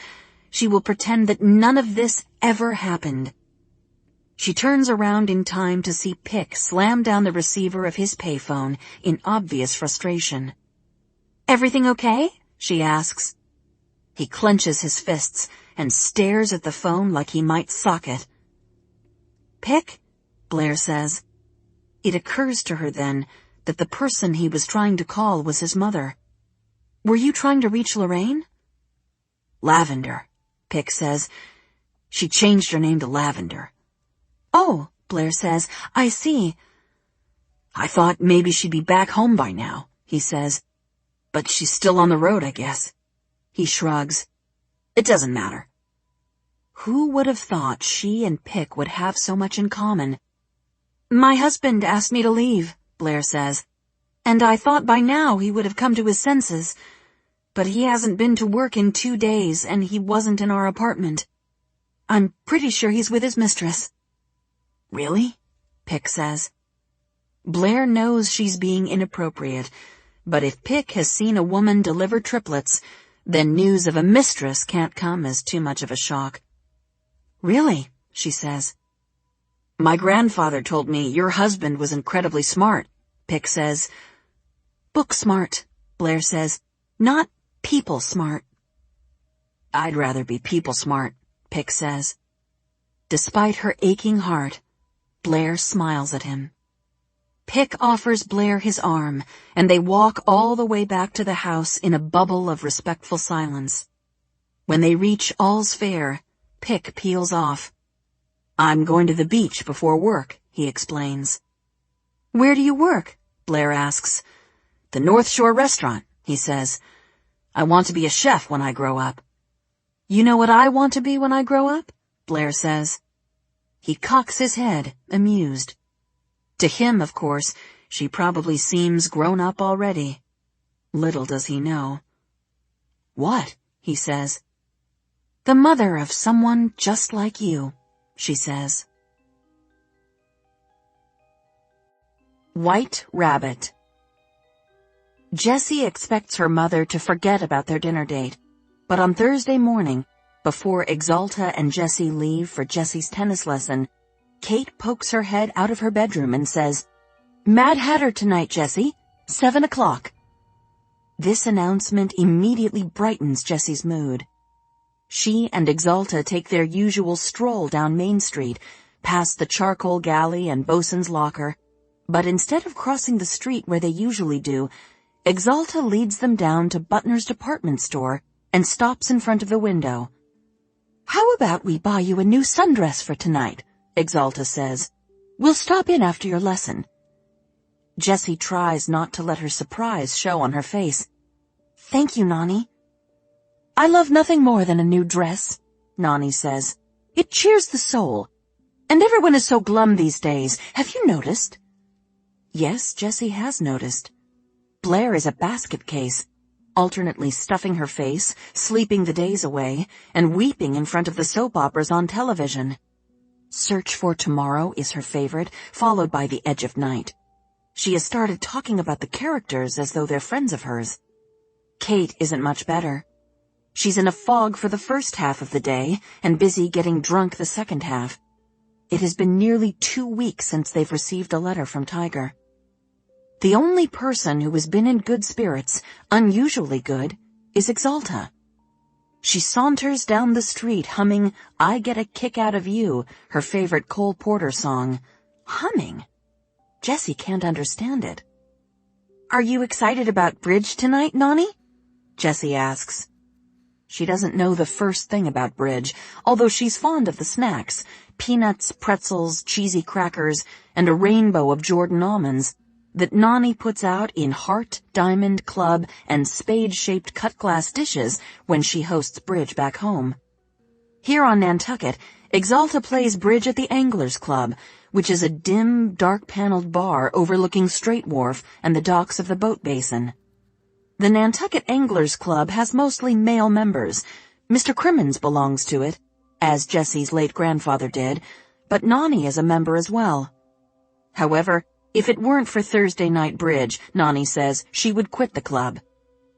She will pretend that none of this ever happened. She turns around in time to see Pick slam down the receiver of his payphone in obvious frustration. "Everything okay?" she asks. He clenches his fists and stares at the phone like he might sock it. "Pick?" Blair says. It occurs to her then that the person he was trying to call was his mother. "Were you trying to reach Lorraine?" "Lavender," Pick says. "She changed her name to Lavender." "Oh," Blair says, "I see." "I thought maybe she'd be back home by now," he says. "But she's still on the road, I guess." He shrugs. "It doesn't matter." Who would have thought she and Pick would have so much in common? "My husband asked me to leave," Blair says, "and I thought by now he would have come to his senses. But he hasn't been to work in 2 days, and he wasn't in our apartment. I'm pretty sure he's with his mistress." "Really?" Pick says. Blair knows she's being inappropriate, but if Pick has seen a woman deliver triplets, then news of a mistress can't come as too much of a shock. "Really?" she says. "My grandfather told me your husband was incredibly smart," Pick says. "Book smart," Blair says, "not people smart." "I'd rather be people smart," Pick says. Despite her aching heart, Blair smiles at him. Pick offers Blair his arm, and they walk all the way back to the house in a bubble of respectful silence. When they reach All's Fair, Pick peels off. "I'm going to the beach before work," he explains. "Where do you work?" Blair asks. "The North Shore restaurant," he says. "I want to be a chef when I grow up." "You know what I want to be when I grow up?" Blair says. He cocks his head, amused. To him, of course, she probably seems grown up already. Little does he know. "What?" he says. "The mother of someone just like you," she says. White Rabbit. Jessie expects her mother to forget about their dinner date, but on Thursday morning, before Exalta and Jessie leave for Jessie's tennis lesson, Kate pokes her head out of her bedroom and says, "Mad Hatter tonight, Jessie. 7 o'clock. This announcement immediately brightens Jessie's mood. She and Exalta take their usual stroll down Main Street, past the charcoal galley and bosun's locker, but instead of crossing the street where they usually do, Exalta leads them down to Butner's department store and stops in front of the window. "How about we buy you a new sundress for tonight?" Exalta says. "We'll stop in after your lesson." Jessie tries not to let her surprise show on her face. "Thank you, Nani." "I love nothing more than a new dress," Nani says. "It cheers the soul. And everyone is so glum these days. Have you noticed?" Yes, Jessie has noticed. Blair is a basket case, alternately stuffing her face, sleeping the days away, and weeping in front of the soap operas on television. Search for Tomorrow is her favorite, followed by The Edge of Night. She has started talking about the characters as though they're friends of hers. Kate isn't much better. She's in a fog for the first half of the day and busy getting drunk the second half. It has been nearly 2 weeks since they've received a letter from Tiger. The only person who has been in good spirits, unusually good, is Exalta. She saunters down the street humming "I Get a Kick Out of You," her favorite Cole Porter song. Humming? Jessie can't understand it. "Are you excited about bridge tonight, Nani?" Jessie asks. She doesn't know the first thing about bridge, although she's fond of the snacks, peanuts, pretzels, cheesy crackers, and a rainbow of Jordan almonds. that Nani puts out in heart, diamond, club, and spade-shaped cut-glass dishes when she hosts bridge back home. Here on Nantucket, Exalta plays bridge at the Anglers Club, which is a dim, dark-paneled bar overlooking Strait Wharf and the docks of the boat basin. The Nantucket Anglers Club has mostly male members. Mr. Crimmins belongs to it, as Jessie's late grandfather did, but Nani is a member as well. However, if it weren't for Thursday night bridge, Nani says, she would quit the club.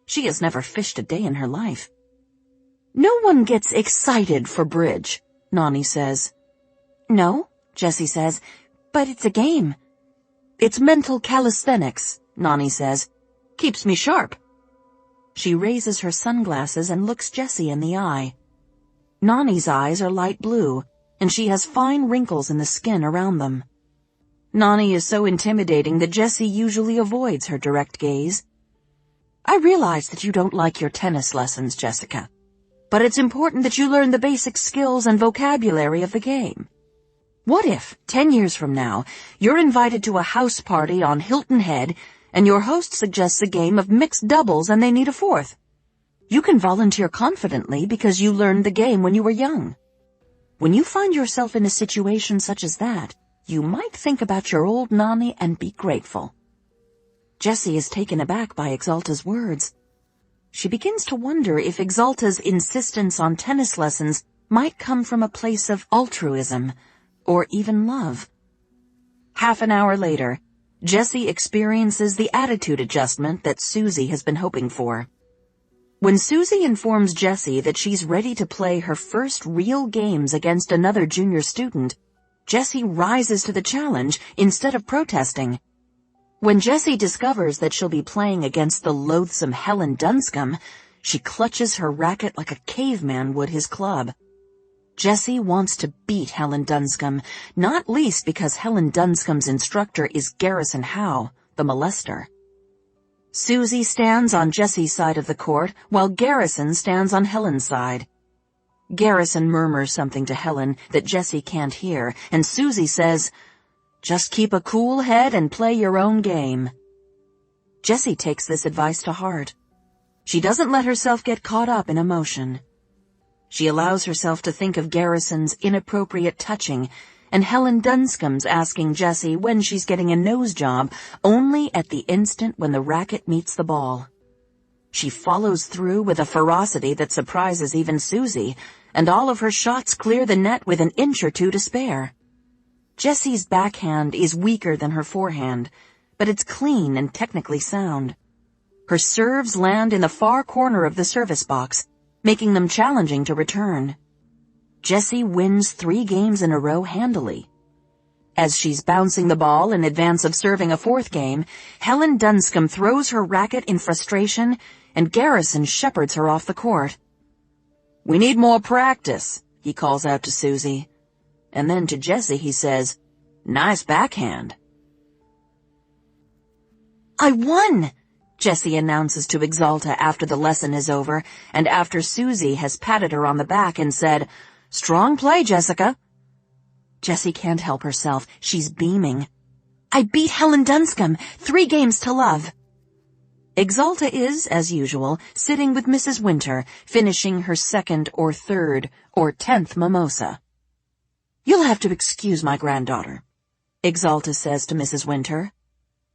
She has never fished a day in her life. No one gets excited for bridge, Nani says. No, Jessie says, but it's a game. It's mental calisthenics, Nani says. Keeps me sharp. She raises her sunglasses and looks Jessie in the eye. Nani's eyes are light blue, and she has fine wrinkles in the skin around them. Nani is so intimidating that Jessie usually avoids her direct gaze. I realize that you don't like your tennis lessons, Jessica, but it's important that you learn the basic skills and vocabulary of the game. What if, 10 years from now, you're invited to a house party on Hilton Head and your host suggests a game of mixed doubles and they need a fourth? You can volunteer confidently because you learned the game when you were young. When you find yourself in a situation such as that, you might think about your old Nani and be grateful. Jessie is taken aback by Exalta's words. She begins to wonder if Exalta's insistence on tennis lessons might come from a place of altruism, or even love. Half an hour later, Jessie experiences the attitude adjustment that Susie has been hoping for. When Susie informs Jessie that she's ready to play her first real games against another junior student, Jessie rises to the challenge instead of protesting. When Jessie discovers that she'll be playing against the loathsome Helen Dunscombe, she clutches her racket like a caveman would his club. Jessie wants to beat Helen Dunscombe, not least because Helen Dunscombe's instructor is Garrison Howe, the molester. Susie stands on Jessie's side of the court, while Garrison stands on Helen's side. Garrison murmurs something to Helen that Jessie can't hear, and Susie says, "Just keep a cool head and play your own game." Jessie takes this advice to heart. She doesn't let herself get caught up in emotion. She allows herself to think of Garrison's inappropriate touching and Helen Dunscombe's asking Jessie when she's getting a nose job only at the instant when the racket meets the ball. She follows through with a ferocity that surprises even Susie, and all of her shots clear the net with an inch or two to spare. Jessie's backhand is weaker than her forehand, but it's clean and technically sound. Her serves land in the far corner of the service box, making them challenging to return. Jessie wins 3 games in a row handily. As she's bouncing the ball in advance of serving a 4th game, Helen Dunscombe throws her racket in frustration, and Garrison shepherds her off the court. "We need more practice," he calls out to Susie. And then to Jessie he says, "Nice backhand." "I won!" Jessie announces to Exalta after the lesson is over, and after Susie has patted her on the back and said, "Strong play, Jessica." Jessie can't help herself. She's beaming. "I beat Helen Dunscombe, 3 games to love." Exalta is, as usual, sitting with Mrs. Winter, finishing her 2nd or 3rd or 10th mimosa. "You'll have to excuse my granddaughter," Exalta says to Mrs. Winter.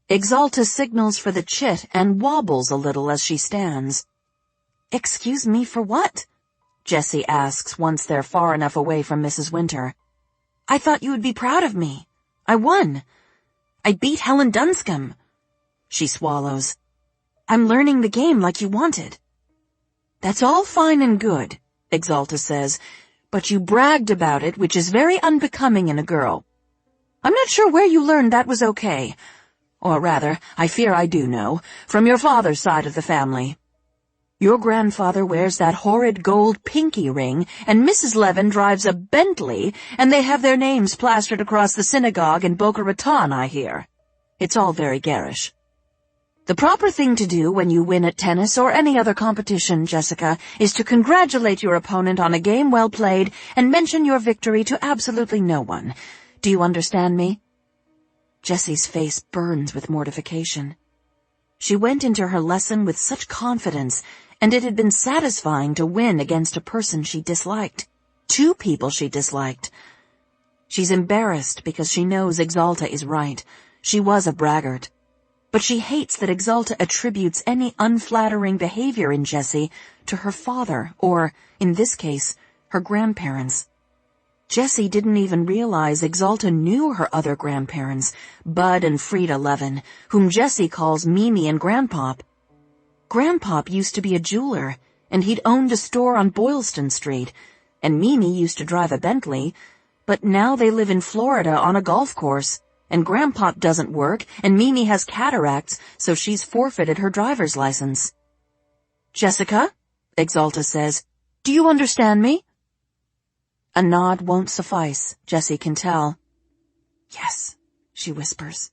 Exalta signals for the chit and wobbles a little as she stands. "Excuse me for what?" Jessie asks once they're far enough away from Mrs. Winter. "I thought you would be proud of me. I won. I beat Helen Dunscombe." She swallows. "I'm learning the game like you wanted." "That's all fine and good," Exalta says, "but you bragged about it, which is very unbecoming in a girl. I'm not sure where you learned that was okay. Or rather, I fear I do know, from your father's side of the family. Your grandfather wears that horrid gold pinky ring, and Mrs. Levin drives a Bentley, and they have their names plastered across the synagogue in Boca Raton, I hear. It's all very garish. The proper thing to do when you win at tennis or any other competition, Jessica, is to congratulate your opponent on a game well played and mention your victory to absolutely no one. Do you understand me?" Jessie's face burns with mortification. She went into her lesson with such confidence, and it had been satisfying to win against a person she disliked. 2 people she disliked. She's embarrassed because she knows Exalta is right. She was a braggart. But she hates that Exalta attributes any unflattering behavior in Jessie to her father, or, in this case, her grandparents. Jessie didn't even realize Exalta knew her other grandparents, Bud and Frida Levin, whom Jessie calls Mimi and Grandpop. Grandpop used to be a jeweler, and he'd owned a store on Boylston Street, and Mimi used to drive a Bentley, but now they live in Florida on a golf course, and Grandpop doesn't work, and Mimi has cataracts, so she's forfeited her driver's license. "Jessica," Exalta says, "do you understand me?" A nod won't suffice, Jessie can tell. "Yes," she whispers.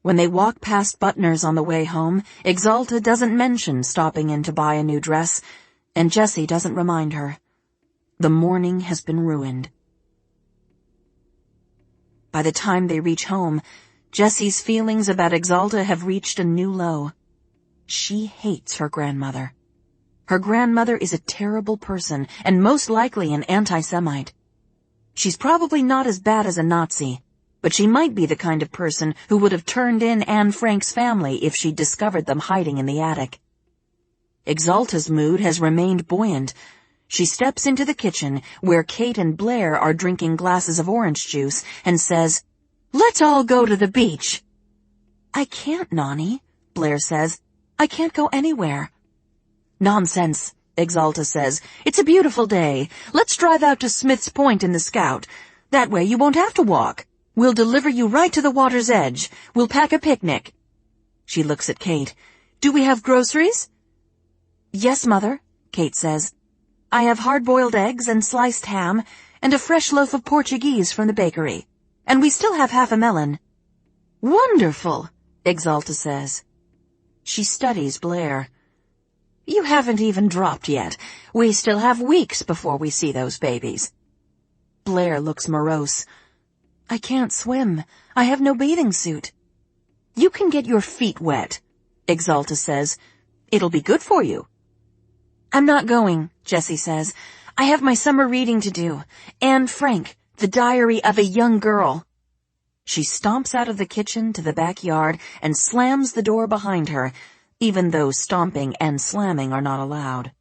When they walk past Butner's on the way home, Exalta doesn't mention stopping in to buy a new dress, and Jessie doesn't remind her. The morning has been ruined. By the time they reach home, Jessie's feelings about Exalta have reached a new low. She hates her grandmother. Her grandmother is a terrible person, and most likely an anti-Semite. She's probably not as bad as a Nazi, but she might be the kind of person who would have turned in Anne Frank's family if she'd discovered them hiding in the attic. Exalta's mood has remained buoyant. She steps into the kitchen, where Kate and Blair are drinking glasses of orange juice, and says, "Let's all go to the beach." "I can't, Nani," Blair says. "I can't go anywhere." "Nonsense," Exalta says. "It's a beautiful day. Let's drive out to Smith's Point in the Scout. That way you won't have to walk. We'll deliver you right to the water's edge. We'll pack a picnic." She looks at Kate. "Do we have groceries?" "Yes, Mother," Kate says. "I have hard-boiled eggs and sliced ham and a fresh loaf of Portuguese from the bakery. And we still have half a melon." "Wonderful," Exalta says. She studies Blair. "You haven't even dropped yet. We still have weeks before we see those babies." Blair looks morose. "I can't swim. I have no bathing suit." "You can get your feet wet," Exalta says. "It'll be good for you." "I'm not going," Jessie says. "I have my summer reading to do. Anne Frank, The Diary of a Young Girl." She stomps out of the kitchen to the backyard and slams the door behind her, even though stomping and slamming are not allowed.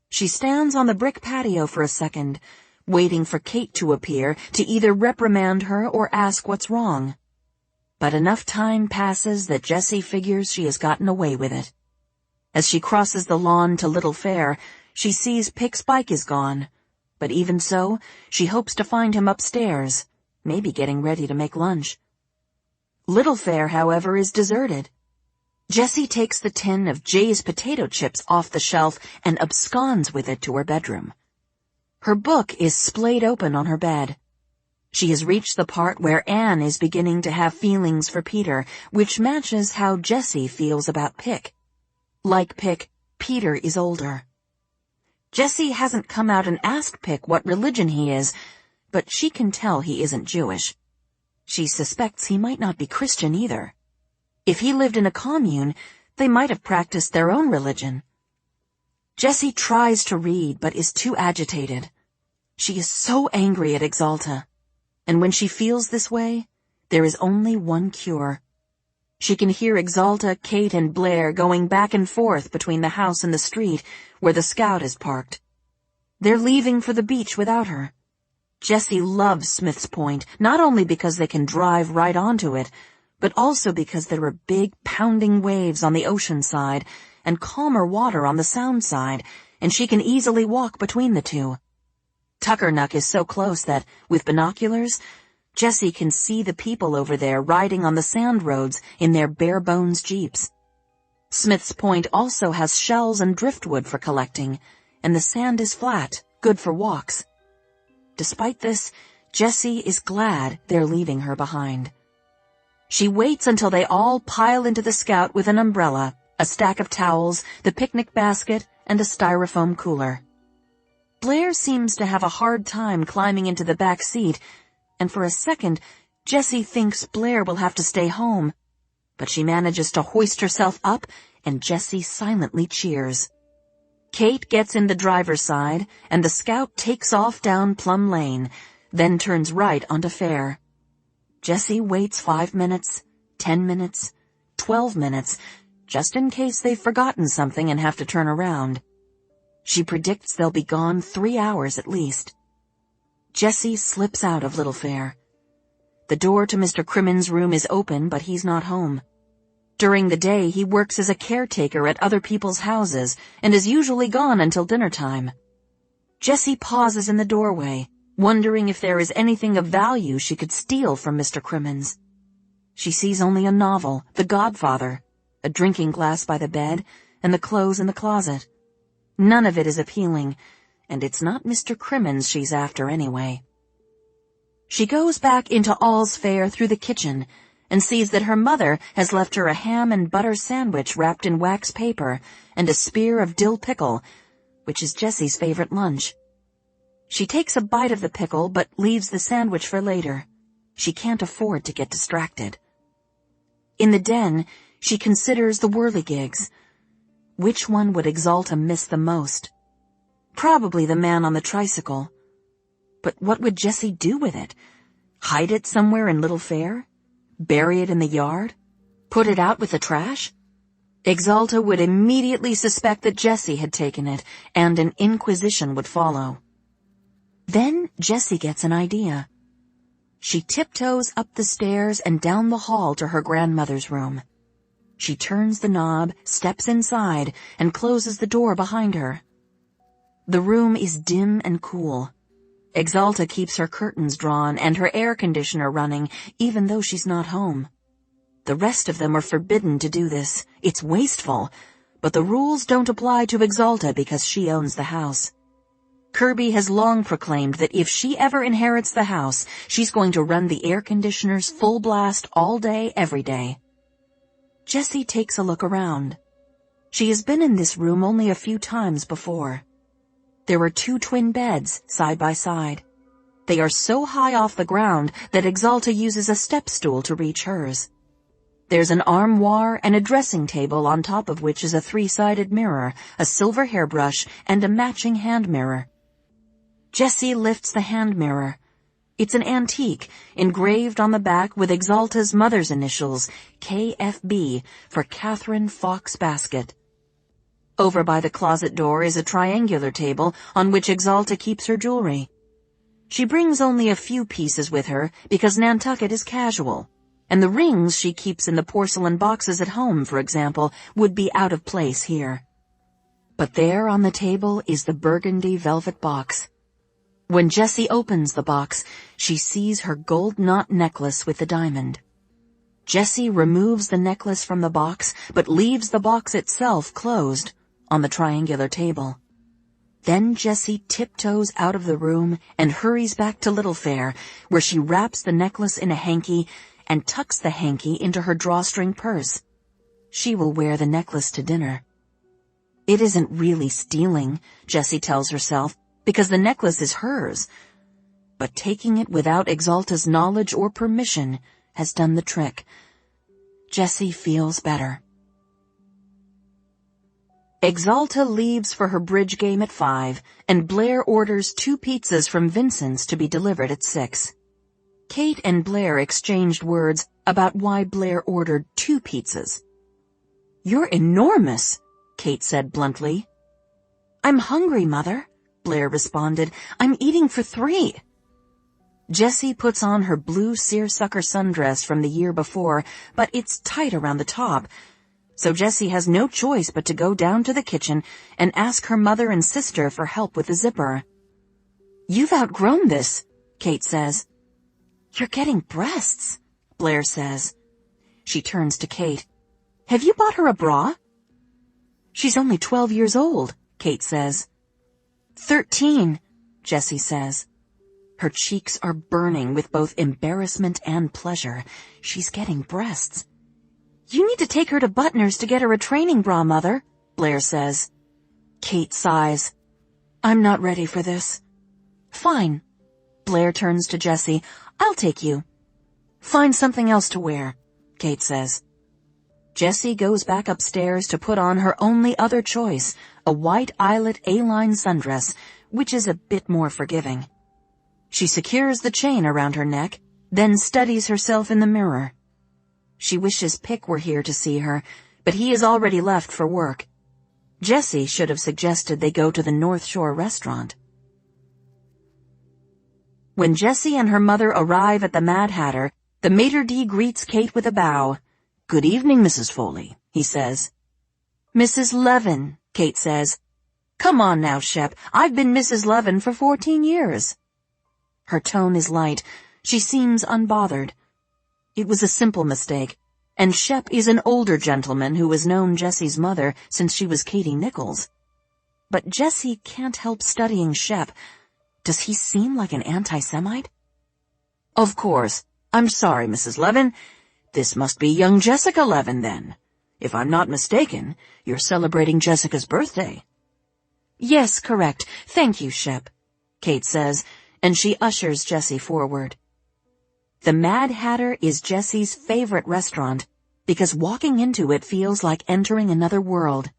She stands on the brick patio for a second, waiting for Kate to appear to either reprimand her or ask what's wrong. But enough time passes that Jessie figures she has gotten away with it. As she crosses the lawn to Little Fair, she sees Pick's bike is gone. But even so, she hopes to find him upstairs, maybe getting ready to make lunch. Little Fair, however, is deserted. Jessie takes the tin of Jay's potato chips off the shelf and absconds with it to her bedroom. Her book is splayed open on her bed. She has reached the part where Anne is beginning to have feelings for Peter, which matches how Jessie feels about Pick. Like Pick, Peter is older. Jessie hasn't come out and asked Pick what religion he is, but she can tell he isn't Jewish. She suspects he might not be Christian either. If he lived in a commune, they might have practiced their own religion. Jessie tries to read, but is too agitated. She is so angry at Exalta, and when she feels this way, there is only one cure. She can hear Exalta, Kate, and Blair going back and forth between the house and the street where the Scout is parked. They're leaving for the beach without her. Jessie loves Smith's Point, not only because they can drive right onto it, but also because there are big, pounding waves on the ocean side and calmer water on the Sound side, and she can easily walk between the two. Tuckernuck is so close that, with binoculars, Jessie can see the people over there riding on the sand roads in their bare-bones jeeps. Smith's Point also has shells and driftwood for collecting, and the sand is flat, good for walks. Despite this, Jessie is glad they're leaving her behind. She waits until they all pile into the Scout with an umbrella, a stack of towels, the picnic basket, and a styrofoam cooler. Blair seems to have a hard time climbing into the back seat, and for a second, Jessie thinks Blair will have to stay home, but she manages to hoist herself up, and Jessie silently cheers. Kate gets in the driver's side, and the Scout takes off down Plum Lane, then turns right onto Fair. Jessie waits 5 minutes, 10 minutes, 12 minutes, just in case they've forgotten something and have to turn around. She predicts they'll be gone 3 hours at least. Jessie slips out of Little Fair. The door to Mr. Crimmen's room is open, but he's not home. During the day, he works as a caretaker at other people's houses and is usually gone until dinner time. Jessie pauses in the doorway, wondering if there is anything of value she could steal from Mr. Crimmen's. She sees only a novel, The Godfather, a drinking glass by the bed, and the clothes in the closet. None of it is appealing, and it's not Mr. Crimmen's she's after anyway. She goes back into All's Fair through the kitchen and sees that her mother has left her a ham and butter sandwich wrapped in wax paper and a spear of dill pickle, which is Jessie's favorite lunch. She takes a bite of the pickle but leaves the sandwich for later. She can't afford to get distracted. In the den, she considers the whirligigs. Which one would Exalta miss the most? Probably the man on the tricycle. But what would Jessie do with it? Hide it somewhere in Little Fair? Bury it in the yard? Put it out with the trash? Exalta would immediately suspect that Jessie had taken it, and an inquisition would follow. Then Jessie gets an idea. She tiptoes up the stairs and down the hall to her grandmother's room. She turns the knob, steps inside, and closes the door behind her. The room is dim and cool. Exalta keeps her curtains drawn and her air conditioner running, even though she's not home. The rest of them are forbidden to do this. It's wasteful, but the rules don't apply to Exalta because she owns the house. Kirby has long proclaimed that if she ever inherits the house, she's going to run the air conditioners full blast all day, every day. Jessie takes a look around. She has been in this room only a few times before. There are 2 twin beds, side by side. They are so high off the ground that Exalta uses a step stool to reach hers. There's an armoire and a dressing table on top of which is a 3-sided mirror, a silver hairbrush, and a matching hand mirror. Jessie lifts the hand mirror. It's an antique, engraved on the back with Exalta's mother's initials, KFB, for Catherine Fox Basket. Over by the closet door is a triangular table on which Exalta keeps her jewelry. She brings only a few pieces with her because Nantucket is casual, and the rings she keeps in the porcelain boxes at home, for example, would be out of place here. But there on the table is the burgundy velvet box. When Jessie opens the box, she sees her gold knot necklace with the diamond. Jessie removes the necklace from the box, but leaves the box itself closed on the triangular table. Then Jessie tiptoes out of the room and hurries back to Little Fair, where she wraps the necklace in a hanky and tucks the hanky into her drawstring purse. She will wear the necklace to dinner. It isn't really stealing, Jessie tells herself, because the necklace is hers. But taking it without Exalta's knowledge or permission has done the trick. Jessie feels better. Exalta leaves for her bridge game at 5, and Blair orders 2 pizzas from Vincent's to be delivered at 6. Kate and Blair exchanged words about why Blair ordered 2 pizzas. "You're enormous," Kate said bluntly. "I'm hungry, Mother," Blair responded. "I'm eating for 3. Jessie puts on her blue seersucker sundress from the year before, but it's tight around the top, so Jessie has no choice but to go down to the kitchen and ask her mother and sister for help with the zipper. "You've outgrown this," Kate says. "You're getting breasts," Blair says. She turns to Kate. "Have you bought her a bra?" "She's only 12 years old," Kate says. 13, Jessie says. Her cheeks are burning with both embarrassment and pleasure. She's getting breasts. "You need to take her to Butner's to get her a training bra, Mother," Blair says. Kate sighs. "I'm not ready for this." "Fine." Blair turns to Jessie. "I'll take you." Find something else to wear, Kate says. Jessie goes back upstairs to put on her only other choice, a white eyelet A-line sundress, which is a bit more forgiving. She secures the chain around her neck, then studies herself in the mirror. She wishes Pick were here to see her, but he has already left for work. Jessie should have suggested they go to the North Shore restaurant. When Jessie and her mother arrive at the Mad Hatter, the maitre d' greets Kate with a bow. "Good evening, Mrs. Foley," he says. "Mrs. Levin," Kate says. "Come on now, Shep. I've been Mrs. Levin for 14 years. Her tone is light. She seems unbothered. It was a simple mistake, and Shep is an older gentleman who has known Jessie's mother since she was Katie Nichols. But Jessie can't help studying Shep. Does he seem like an anti-Semite? "Of course. I'm sorry, Mrs. Levin. This must be young Jessica Levin, then. If I'm not mistaken, you're celebrating Jessica's birthday." "Yes, correct. Thank you, Shep," Kate says, and she ushers Jessie forward. The Mad Hatter is Jessie's favorite restaurant because walking into it feels like entering another world.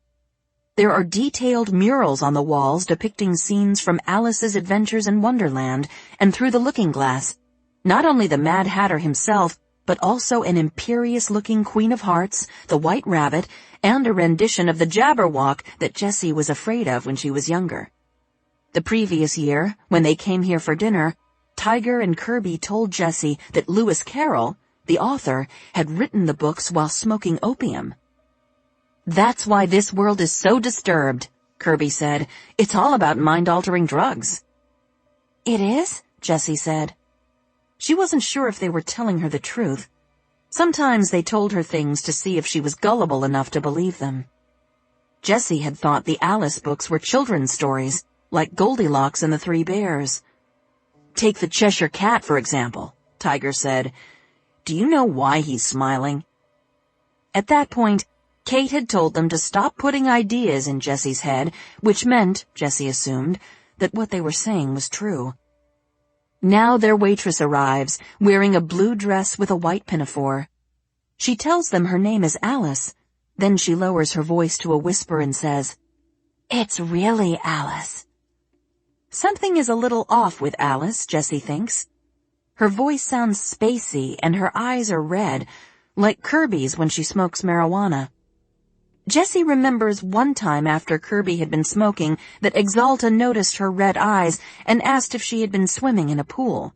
There are detailed murals on the walls depicting scenes from Alice's Adventures in Wonderland and Through the Looking Glass. Not only the Mad Hatter himself, but also an imperious-looking Queen of Hearts, the White Rabbit, and a rendition of the Jabberwock that Jessie was afraid of when she was younger. The previous year, when they came here for dinner, Tiger and Kirby told Jessie that Lewis Carroll, the author, had written the books while smoking opium. "That's why this world is so disturbed," Kirby said. "It's all about mind-altering drugs." "It is?" Jessie said. She wasn't sure if they were telling her the truth. Sometimes they told her things to see if she was gullible enough to believe them. Jessie had thought the Alice books were children's stories, like Goldilocks and the Three Bears. "Take the Cheshire Cat, for example," Tiger said. "Do you know why he's smiling?" At that point, Kate had told them to stop putting ideas in Jessie's head, which meant, Jessie assumed, that what they were saying was true. Now their waitress arrives, wearing a blue dress with a white pinafore. She tells them her name is Alice. Then she lowers her voice to a whisper and says, "It's really Alice." Something is a little off with Alice, Jessie thinks. Her voice sounds spacey and her eyes are red, like Kirby's when she smokes marijuana. Jessie remembers one time after Kirby had been smoking that Exalta noticed her red eyes and asked if she had been swimming in a pool.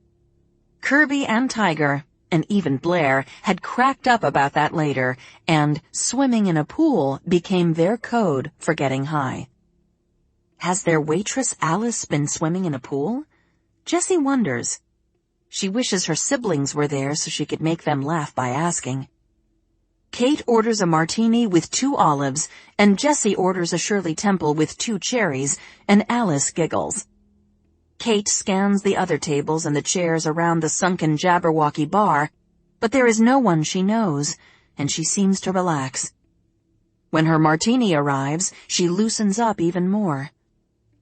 Kirby and Tiger, and even Blair, had cracked up about that later, and swimming in a pool became their code for getting high. Has their waitress Alice been swimming in a pool? Jessie wonders. She wishes her siblings were there so she could make them laugh by asking. Kate orders a martini with 2 olives, and Jessie orders a Shirley Temple with 2 cherries, and Alice giggles. Kate scans the other tables and the chairs around the sunken Jabberwocky bar, but there is no one she knows, and she seems to relax. When her martini arrives, she loosens up even more.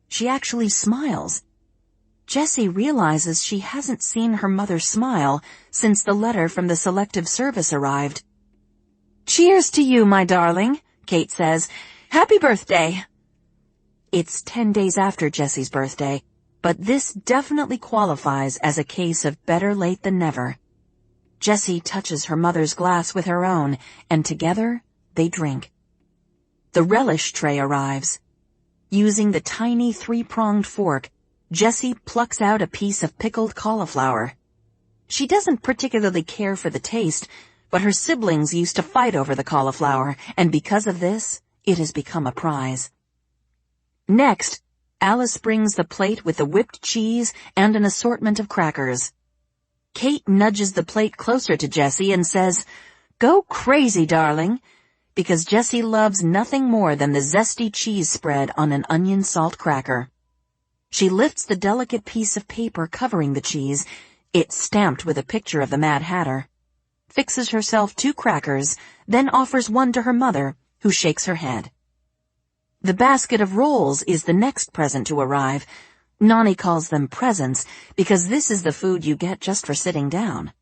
She actually smiles. Jessie realizes she hasn't seen her mother smile since the letter from the Selective Service arrived. "Cheers to you, my darling," Kate says. "Happy birthday." It's 10 days after Jessie's birthday, but this definitely qualifies as a case of better late than never. Jessie touches her mother's glass with her own, and together they drink. The relish tray arrives. Using the tiny 3-pronged fork, Jessie plucks out a piece of pickled cauliflower. She doesn't particularly care for the taste, but her siblings used to fight over the cauliflower, and because of this, it has become a prize. Next, Alice brings the plate with the whipped cheese and an assortment of crackers. Kate nudges the plate closer to Jessie and says, "Go crazy, darling," because Jessie loves nothing more than the zesty cheese spread on an onion salt cracker. She lifts the delicate piece of paper covering the cheese, it's stamped with a picture of the Mad Hatter, fixes herself 2 crackers, then offers one to her mother, who shakes her head. The basket of rolls is the next present to arrive. Nani calls them presents because this is the food you get just for sitting down.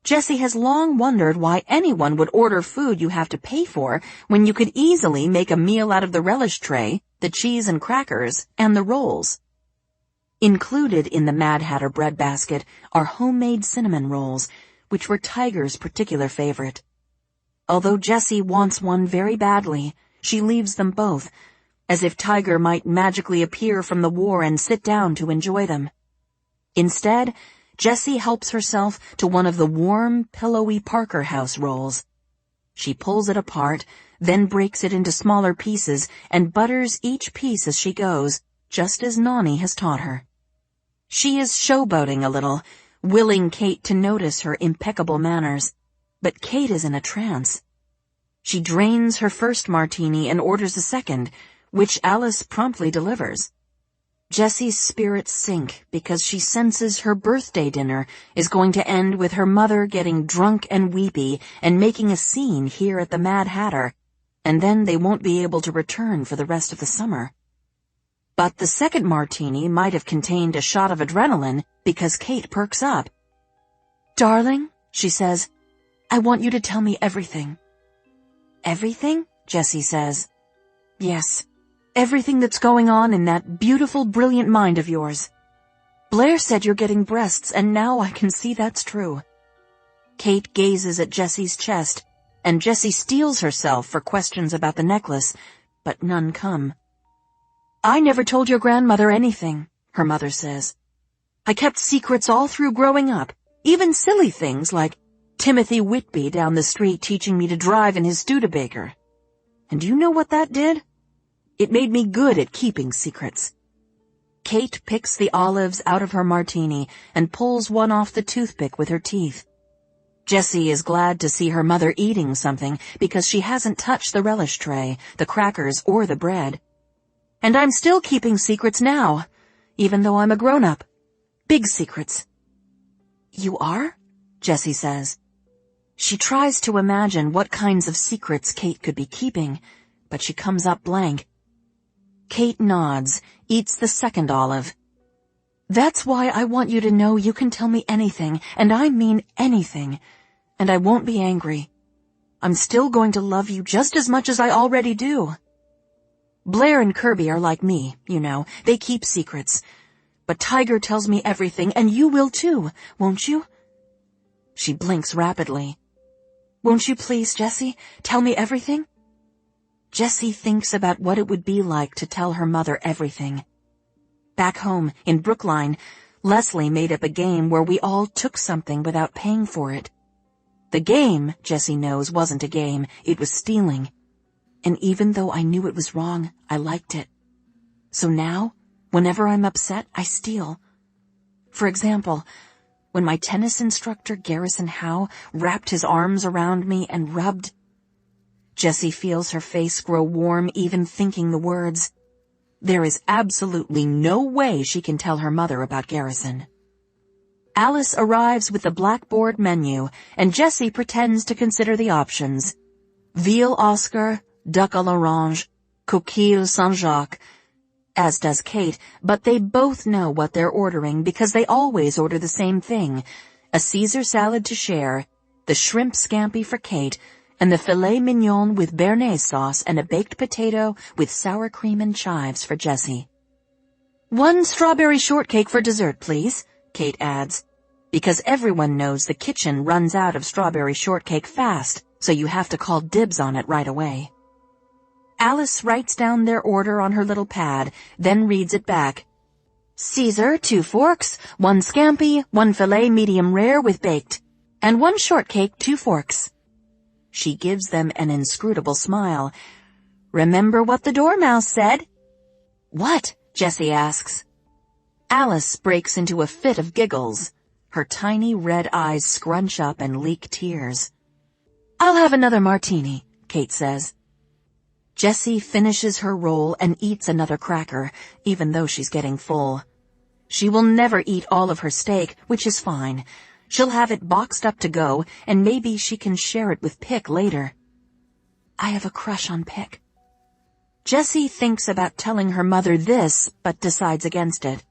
Jessie has long wondered why anyone would order food you have to pay for when you could easily make a meal out of the relish tray, the cheese and crackers, and the rolls. Included in the Mad Hatter bread basket are homemade cinnamon rolls, which were Tiger's particular favorite. Although Jessie wants one very badly, she leaves them both, as if Tiger might magically appear from the war and sit down to enjoy them. Instead, Jessie helps herself to one of the warm, pillowy Parker House rolls. She pulls it apart, then breaks it into smaller pieces and butters each piece as she goes, just as Nani has taught her. She is showboating a little, willing Kate to notice her impeccable manners, but Kate is in a trance. She drains her first martini and orders a second, which Alice promptly delivers. Jessie's spirits sink because she senses her birthday dinner is going to end with her mother getting drunk and weepy and making a scene here at the Mad Hatter, and then they won't be able to return for the rest of the summer. But the second martini might have contained a shot of adrenaline because Kate perks up. "Darling," she says, "I want you to tell me everything." "Everything?" Jessie says. "Yes. Everything that's going on in that beautiful, brilliant mind of yours. Blair said you're getting breasts, and now I can see that's true." Kate gazes at Jessie's chest, and Jessie steels herself for questions about the necklace, but none come. "I never told your grandmother anything," her mother says. "I kept secrets all through growing up, even silly things like Timothy Whitby down the street teaching me to drive in his Studebaker. And do you know what that did? It made me good at keeping secrets." Kate picks the olives out of her martini and pulls one off the toothpick with her teeth. Jessie is glad to see her mother eating something because she hasn't touched the relish tray, the crackers, or the bread. "And I'm still keeping secrets now, even though I'm a grown-up. Big secrets." "You are?" Jessie says. She tries to imagine what kinds of secrets Kate could be keeping, but she comes up blank. Kate nods, eats the second olive. "That's why I want you to know you can tell me anything, and I mean anything, and I won't be angry. I'm still going to love you just as much as I already do. Blair and Kirby are like me, you know, they keep secrets. But Tiger tells me everything, and you will too, won't you?" She blinks rapidly. "Won't you please, Jessie, tell me everything?" Jessie thinks about what it would be like to tell her mother everything. Back home, in Brookline, Leslie made up a game where we all took something without paying for it. The game, Jessie knows, wasn't a game, it was stealing. And even though I knew it was wrong, I liked it. So now, whenever I'm upset, I steal. For example, when my tennis instructor, Garrison Howe, wrapped his arms around me and rubbed... Jessie feels her face grow warm even thinking the words. There is absolutely no way she can tell her mother about Garrison. Alice arrives with the blackboard menu, and Jessie pretends to consider the options. Veal Oscar, duck à l'orange, coquille Saint-Jacques, as does Kate, but they both know what they're ordering because they always order the same thing, a Caesar salad to share, the shrimp scampi for Kate, and the filet mignon with béarnaise sauce and a baked potato with sour cream and chives for Jessie. "One strawberry shortcake for dessert, please," Kate adds, because everyone knows the kitchen runs out of strawberry shortcake fast, so you have to call dibs on it right away. Alice writes down their order on her little pad, then reads it back. "Caesar, 2 forks, 1 scampi, 1 filet medium rare with baked, and 1 shortcake, 2 forks. She gives them an inscrutable smile. "Remember what the dormouse said?" "What?" Jessie asks. Alice breaks into a fit of giggles. Her tiny red eyes scrunch up and leak tears. "I'll have another martini," Kate says. Jessie finishes her roll and eats another cracker, even though she's getting full. She will never eat all of her steak, which is fine. She'll have it boxed up to go, and maybe she can share it with Pick later. I have a crush on Pick. Jessie thinks about telling her mother this, but decides against it.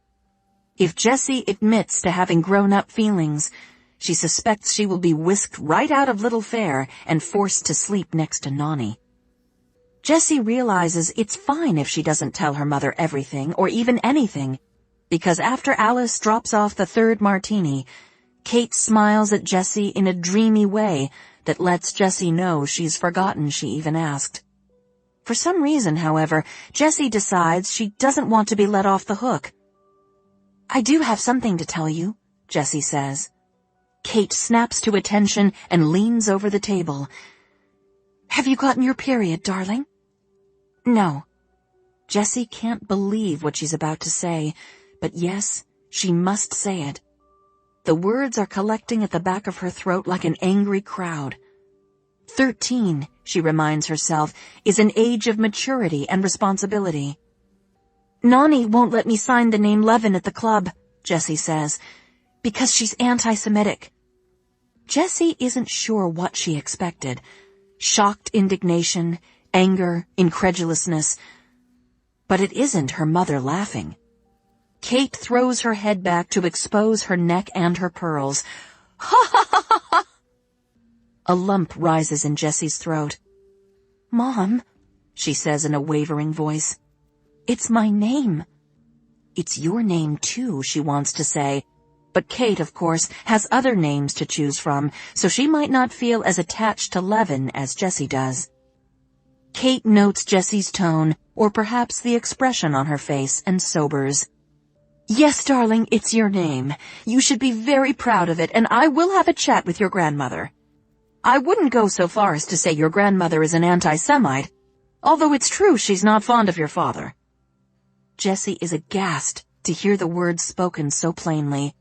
If Jessie admits to having grown-up feelings, she suspects she will be whisked right out of Little Fair and forced to sleep next to Nani. Jessie realizes it's fine if she doesn't tell her mother everything or even anything, because after Alice drops off the third martini, Kate smiles at Jessie in a dreamy way that lets Jessie know she's forgotten she even asked. For some reason, however, Jessie decides she doesn't want to be let off the hook. "I do have something to tell you," Jessie says. Kate snaps to attention and leans over the table. "Have you gotten your period, darling?" "No." Jessie can't believe what she's about to say, but yes, she must say it. The words are collecting at the back of her throat like an angry crowd. 13, she reminds herself, is an age of maturity and responsibility. "Nani won't let me sign the name Levin at the club," Jessie says, "because she's anti-Semitic." Jessie isn't sure what she expected. Shocked indignation, anger, incredulousness. But it isn't her mother laughing. Kate throws her head back to expose her neck and her pearls. "Ha ha ha ha ha!" A lump rises in Jessie's throat. "Mom," she says in a wavering voice, "it's my name." "It's your name too," she wants to say, but Kate, of course, has other names to choose from, so she might not feel as attached to Levin as Jessie does. Kate notes Jessie's tone, or perhaps the expression on her face, and sobers. "Yes, darling, it's your name. You should be very proud of it, and I will have a chat with your grandmother. I wouldn't go so far as to say your grandmother is an anti-Semite, although it's true she's not fond of your father." Jessie is aghast to hear the words spoken so plainly.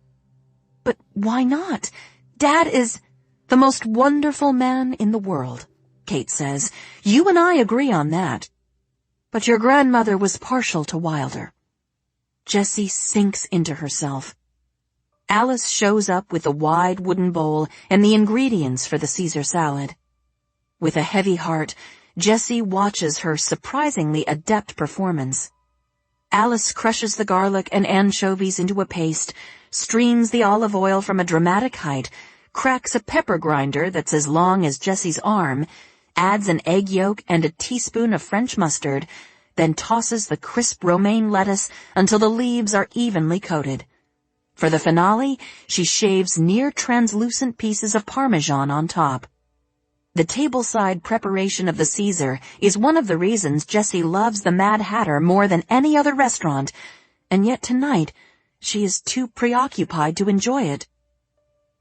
"But why not? Dad is the most wonderful man in the world," Kate says. "You and I agree on that. But your grandmother was partial to Wilder." Jessie sinks into herself. Alice shows up with a wide wooden bowl and the ingredients for the Caesar salad. With a heavy heart, Jessie watches her surprisingly adept performance. Alice crushes the garlic and anchovies into a paste, streams the olive oil from a dramatic height, cracks a pepper grinder that's as long as Jessie's arm, adds an egg yolk and a teaspoon of French mustard, then tosses the crisp romaine lettuce until the leaves are evenly coated. For the finale, she shaves near-translucent pieces of Parmesan on top. The tableside preparation of the Caesar is one of the reasons Jessie loves the Mad Hatter more than any other restaurant, and yet tonight she is too preoccupied to enjoy it.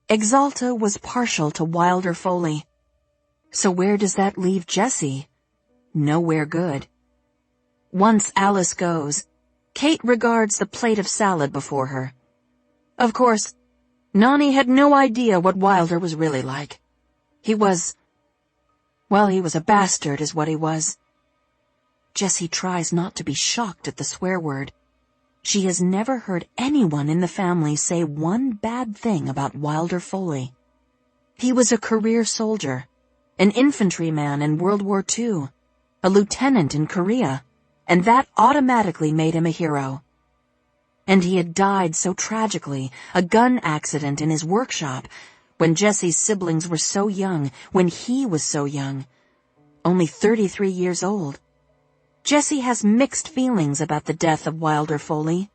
Exalta was partial to Wilder Foley. So where does that leave Jessie? Nowhere good. Once Alice goes, Kate regards the plate of salad before her. Of course, Nani had no idea what Wilder was really like. He was a bastard is what he was. Jessie tries not to be shocked at the swear word. She has never heard anyone in the family say one bad thing about Wilder Foley. He was a career soldier, an infantryman in World War II, a lieutenant in Korea, and that automatically made him a hero. And he had died so tragically, a gun accident in his workshop, when Jessie's siblings were so young, when he was so young, only 33 years old. Jessie has mixed feelings about the death of Wilder Foley.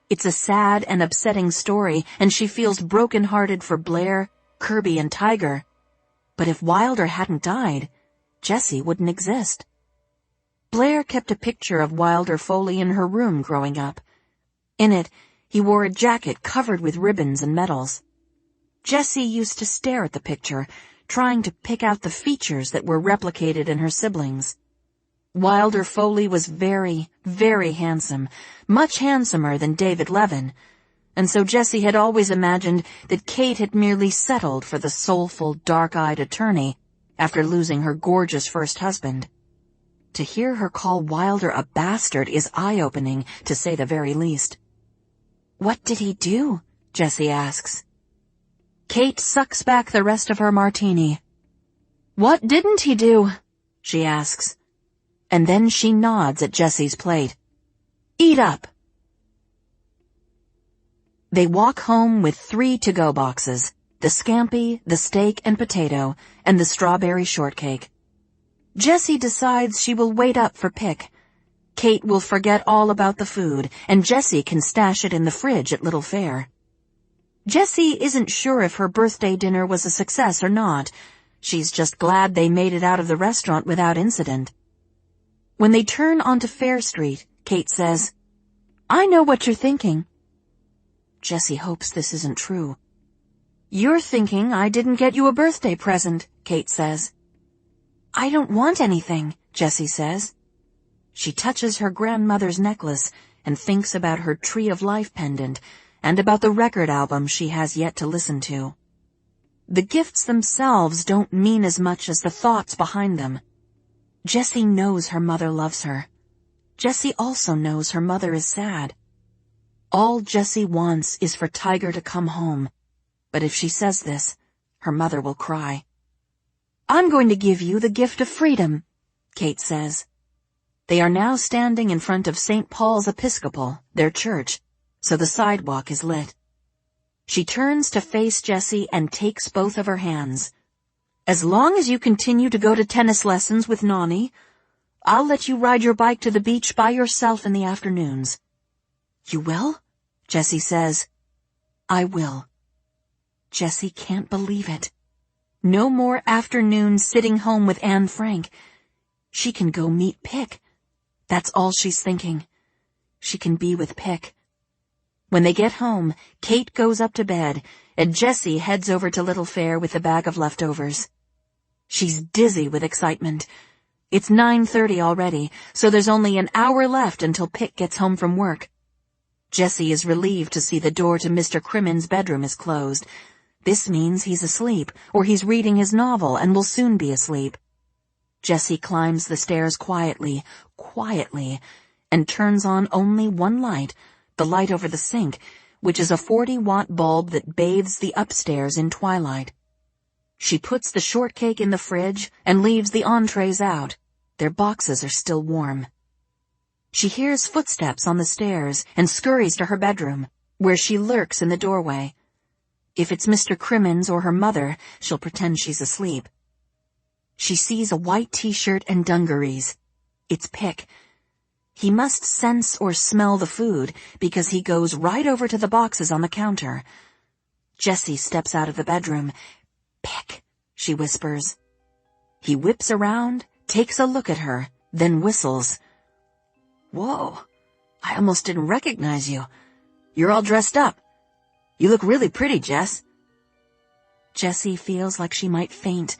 It's a sad and upsetting story, and she feels broken-hearted for Blair, Kirby, and Tiger. But if Wilder hadn't died, Jessie wouldn't exist. Blair kept a picture of Wilder Foley in her room growing up. In it, he wore a jacket covered with ribbons and medals. Jessie used to stare at the picture, trying to pick out the features that were replicated in her siblings. Wilder Foley was very, very handsome, much handsomer than David Levin, and so Jessie had always imagined that Kate had merely settled for the soulful, dark-eyed attorney after losing her gorgeous first husband. To hear her call Wilder a bastard is eye-opening, to say the very least. "What did he do?" Jessie asks. Kate sucks back the rest of her martini. "What didn't he do?" she asks. And then she nods at Jessie's plate. "Eat up." They walk home with 3 to-go boxes, the scampi, the steak and potato, and the strawberry shortcake. Jessie decides she will wait up for Pick. Kate will forget all about the food, and Jessie can stash it in the fridge at Little Fair. Jessie isn't sure if her birthday dinner was a success or not. She's just glad they made it out of the restaurant without incident. When they turn onto Fair Street, Kate says, "I know what you're thinking." Jessie hopes this isn't true. "You're thinking I didn't get you a birthday present," Kate says. "I don't want anything," Jessie says. She touches her grandmother's necklace and thinks about her Tree of Life pendant and about the record album she has yet to listen to. The gifts themselves don't mean as much as the thoughts behind them. Jessie knows her mother loves her. Jessie also knows her mother is sad. All Jessie wants is for Tiger to come home, but if she says this, her mother will cry. "I'm going to give you the gift of freedom," Kate says. They are now standing in front of St. Paul's Episcopal, their church, so the sidewalk is lit. She turns to face Jessie and takes both of her hands. "As long as you continue to go to tennis lessons with Nani, I'll let you ride your bike to the beach by yourself in the afternoons." "You will?" Jessie says. "I will." Jessie can't believe it. No more afternoons sitting home with Anne Frank. She can go meet Pick. That's all she's thinking. She can be with Pick. When they get home, Kate goes up to bed, and Jessie heads over to Little Fair with the bag of leftovers. She's dizzy with excitement. It's 9:30 already, so there's only an hour left until Pick gets home from work. Jessie is relieved to see the door to Mr. Crimmin's bedroom is closed. This means he's asleep, or he's reading his novel and will soon be asleep. Jessie climbs the stairs quietly, and turns on only one light, the light over the sink, which is a 40-watt bulb that bathes the upstairs in twilight. She puts the shortcake in the fridge and leaves the entrees out. Their boxes are still warm. She hears footsteps on the stairs and scurries to her bedroom, where she lurks in the doorway. If it's Mr. Crimmin's or her mother, she'll pretend she's asleep. She sees a white t-shirt and dungarees. It's Pick. He must sense or smell the food because he goes right over to the boxes on the counter. Jessie steps out of the bedroom. "Pick," she whispers. He whips around, takes a look at her, then whistles. "Whoa, I almost didn't recognize you. You're all dressed up. You look really pretty, Jess." Jessie feels like she might faint.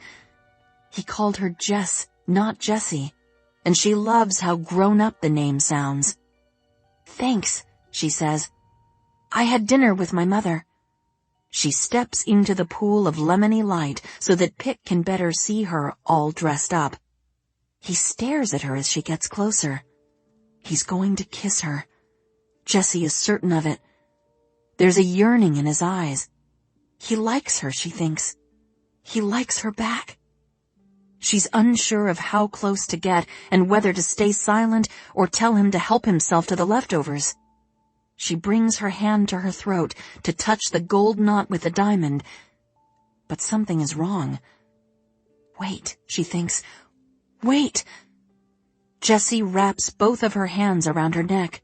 He called her Jess, not Jessie, and she loves how grown-up the name sounds. "Thanks," she says. "I had dinner with my mother." She steps into the pool of lemony light so that Pick can better see her all dressed up. He stares at her as she gets closer. He's going to kiss her. Jessie is certain of it. There's a yearning in his eyes. He likes her, she thinks. He likes her back. She's unsure of how close to get and whether to stay silent or tell him to help himself to the leftovers. She brings her hand to her throat to touch the gold knot with the diamond, but something is wrong. Wait, she thinks. Wait! Jessie wraps both of her hands around her neck.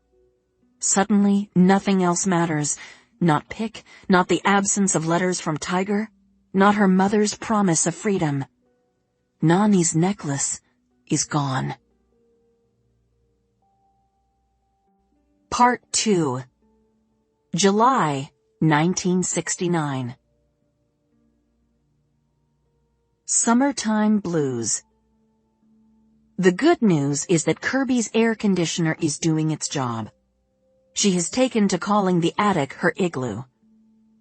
Suddenly, nothing else matters. Not Pick, not the absence of letters from Tiger, not her mother's promise of freedom. Nani's necklace is gone. Part 2. July 1969. Summertime Blues. The good news is that Kirby's air conditioner is doing its job. She has taken to calling the attic her igloo.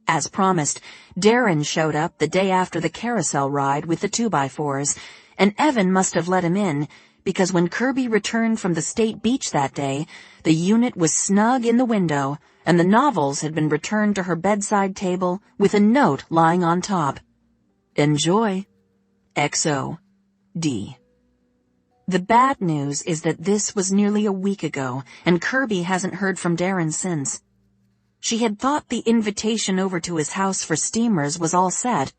As promised, Darren showed up the day after the carousel ride with the 2x4s, and Evan must have let him in, because when Kirby returned from the state beach that day, the unit was snug in the window, and the novels had been returned to her bedside table with a note lying on top. Enjoy. XO. D. The bad news is that this was nearly a week ago, and Kirby hasn't heard from Darren since. She had thought the invitation over to his house for steamers was all set,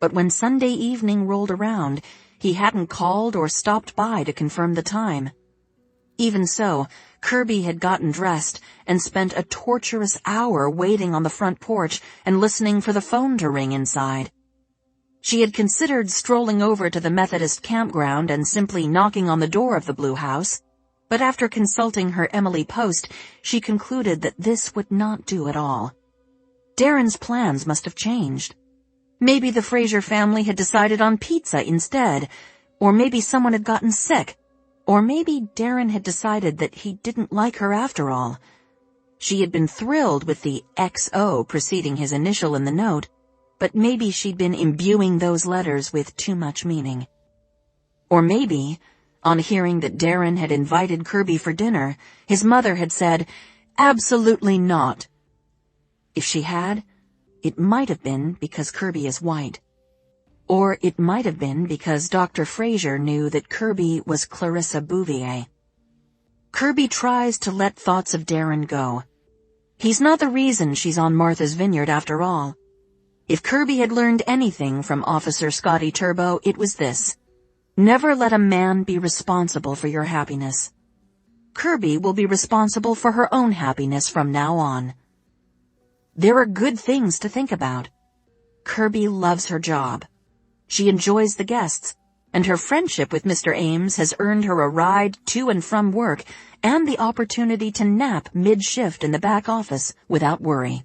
but when Sunday evening rolled around, he hadn't called or stopped by to confirm the time. Even so, Kirby had gotten dressed and spent a torturous hour waiting on the front porch and listening for the phone to ring inside. She had considered strolling over to the Methodist campground and simply knocking on the door of the blue house, but after consulting her Emily Post, she concluded that this would not do at all. Darren's plans must have changed. Maybe the Fraser family had decided on pizza instead, or maybe someone had gotten sick, or maybe Darren had decided that he didn't like her after all. She had been thrilled with the XO preceding his initial in the note, but maybe she'd been imbuing those letters with too much meaning. Or maybe, on hearing that Darren had invited Kirby for dinner, his mother had said, "Absolutely not." If she had, it might have been because Kirby is white. Or it might have been because Dr. Fraser knew that Kirby was Clarissa Bouvier. Kirby tries to let thoughts of Darren go. He's not the reason she's on Martha's Vineyard after all. If Kirby had learned anything from Officer Scotty Turbo, it was this: never let a man be responsible for your happiness. Kirby will be responsible for her own happiness from now on. There are good things to think about. Kirby loves her job. She enjoys the guests, and her friendship with Mr. Ames has earned her a ride to and from work and the opportunity to nap mid-shift in the back office without worry.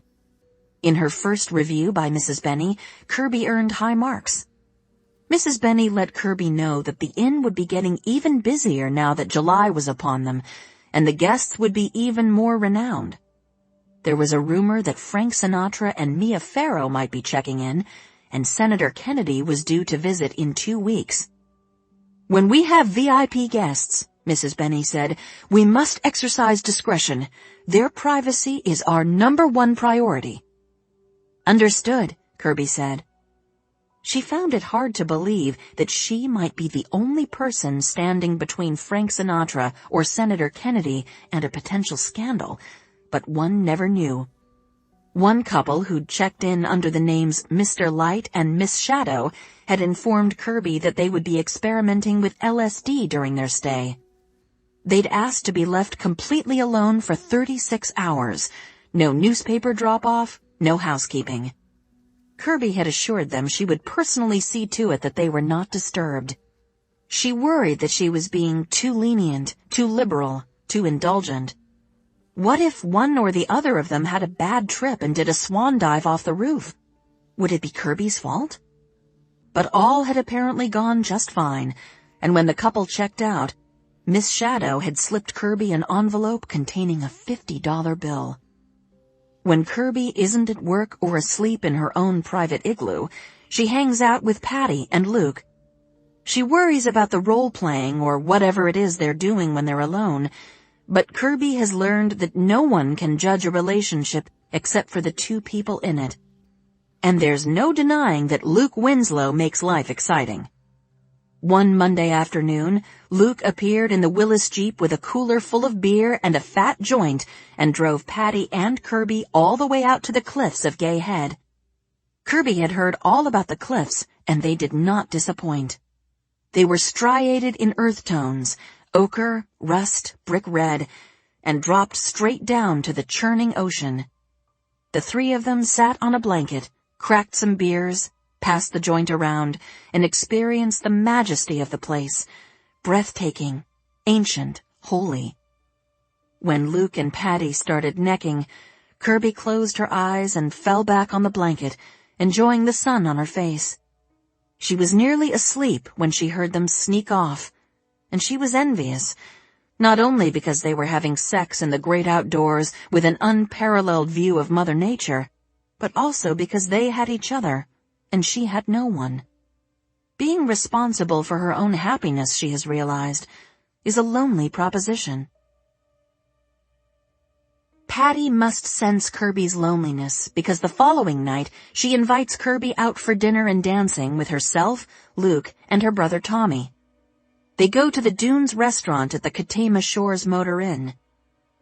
In her first review by Mrs. Benny, Kirby earned high marks. Mrs. Benny let Kirby know that the inn would be getting even busier now that July was upon them, and the guests would be even more renowned. There was a rumor that Frank Sinatra and Mia Farrow might be checking in, and Senator Kennedy was due to visit in 2 weeks. "When we have VIP guests," Mrs. Benny said, "we must exercise discretion. Their privacy is our #1 priority." "Understood," Kirby said. She found it hard to believe that she might be the only person standing between Frank Sinatra or Senator Kennedy and a potential scandal, but one never knew. One couple who'd checked in under the names Mr. Light and Miss Shadow had informed Kirby that they would be experimenting with LSD during their stay. They'd asked to be left completely alone for 36 hours. No newspaper drop-off, no housekeeping. Kirby had assured them she would personally see to it that they were not disturbed. She worried that she was being too lenient, too liberal, too indulgent. What if one or the other of them had a bad trip and did a swan dive off the roof? Would it be Kirby's fault? But all had apparently gone just fine, and when the couple checked out, Miss Shadow had slipped Kirby an envelope containing a $50 bill. When Kirby isn't at work or asleep in her own private igloo, she hangs out with Patty and Luke. She worries about the role-playing or whatever it is they're doing when they're alone, but Kirby has learned that no one can judge a relationship except for the two people in it. And there's no denying that Luke Winslow makes life exciting. One Monday afternoon, Luke appeared in the Willis Jeep with a cooler full of beer and a fat joint and drove Patty and Kirby all the way out to the cliffs of Gay Head. Kirby had heard all about the cliffs, and they did not disappoint. They were striated in earth tones, ochre, rust, brick red, and dropped straight down to the churning ocean. The three of them sat on a blanket, cracked some beers, passed the joint around, and experienced the majesty of the place, breathtaking, ancient, holy. When Luke and Patty started necking, Kirby closed her eyes and fell back on the blanket, enjoying the sun on her face. She was nearly asleep when she heard them sneak off, and she was envious, not only because they were having sex in the great outdoors with an unparalleled view of Mother Nature, but also because they had each other, and she had no one. Being responsible for her own happiness, she has realized, is a lonely proposition. Patty must sense Kirby's loneliness because the following night she invites Kirby out for dinner and dancing with herself, Luke, and her brother Tommy. They go to the Dunes restaurant at the Katama Shores Motor Inn.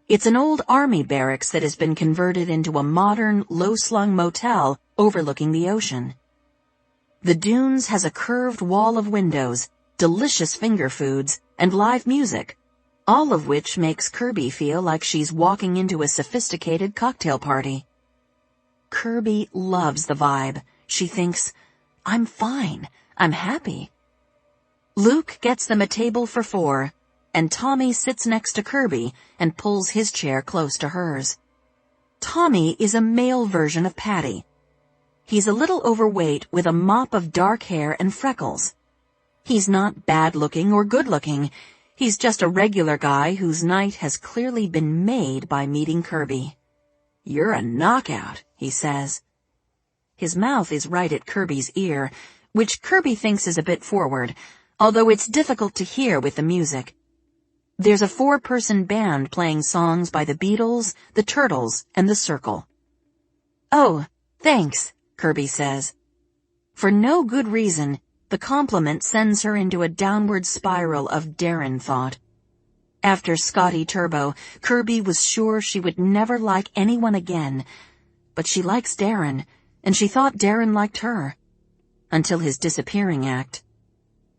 It's an old army barracks that has been converted into a modern, low-slung motel overlooking the ocean. The Dunes has a curved wall of windows, delicious finger foods, and live music, all of which makes Kirby feel like she's walking into a sophisticated cocktail party. Kirby loves the vibe. She thinks, I'm fine. I'm happy. Luke gets them a table for 4, and Tommy sits next to Kirby and pulls his chair close to hers. Tommy is a male version of Patty. He's a little overweight with a mop of dark hair and freckles. He's not bad-looking or good-looking. He's just a regular guy whose night has clearly been made by meeting Kirby. "You're a knockout," he says. His mouth is right at Kirby's ear, which Kirby thinks is a bit forward, although it's difficult to hear with the music. There's a 4-person band playing songs by the Beatles, the Turtles, and the Circle. "Oh, thanks," Kirby says. For no good reason, the compliment sends her into a downward spiral of Darren thought. After Scotty Turbo, Kirby was sure she would never like anyone again, but she likes Darren, and she thought Darren liked her. Until his disappearing act.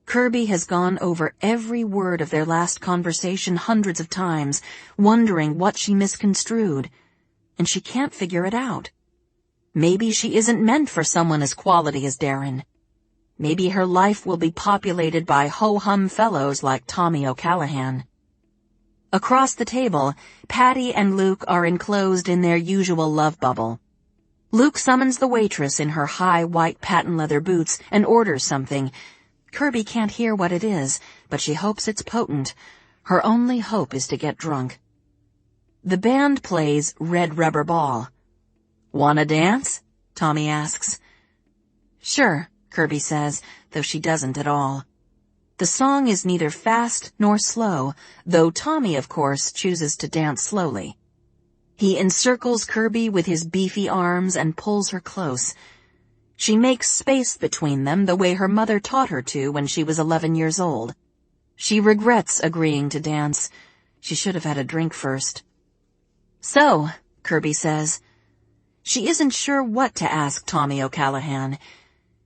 Kirby has gone over every word of their last conversation hundreds of times, wondering what she misconstrued, and she can't figure it out. Maybe she isn't meant for someone as quality as Darren. Maybe her life will be populated by ho-hum fellows like Tommy O'Callahan. Across the table, Patty and Luke are enclosed in their usual love bubble. Luke summons the waitress in her high white patent leather boots and orders something. Kirby can't hear what it is, but she hopes it's potent. Her only hope is to get drunk. The band plays Red Rubber Ball. "Wanna dance?" Tommy asks. "Sure," Kirby says, though she doesn't at all. The song is neither fast nor slow, though Tommy, of course, chooses to dance slowly. He encircles Kirby with his beefy arms and pulls her close. She makes space between them the way her mother taught her to when she was 11 years old. She regrets agreeing to dance. She should have had a drink first. "So," Kirby says. She isn't sure what to ask Tommy O'Callahan.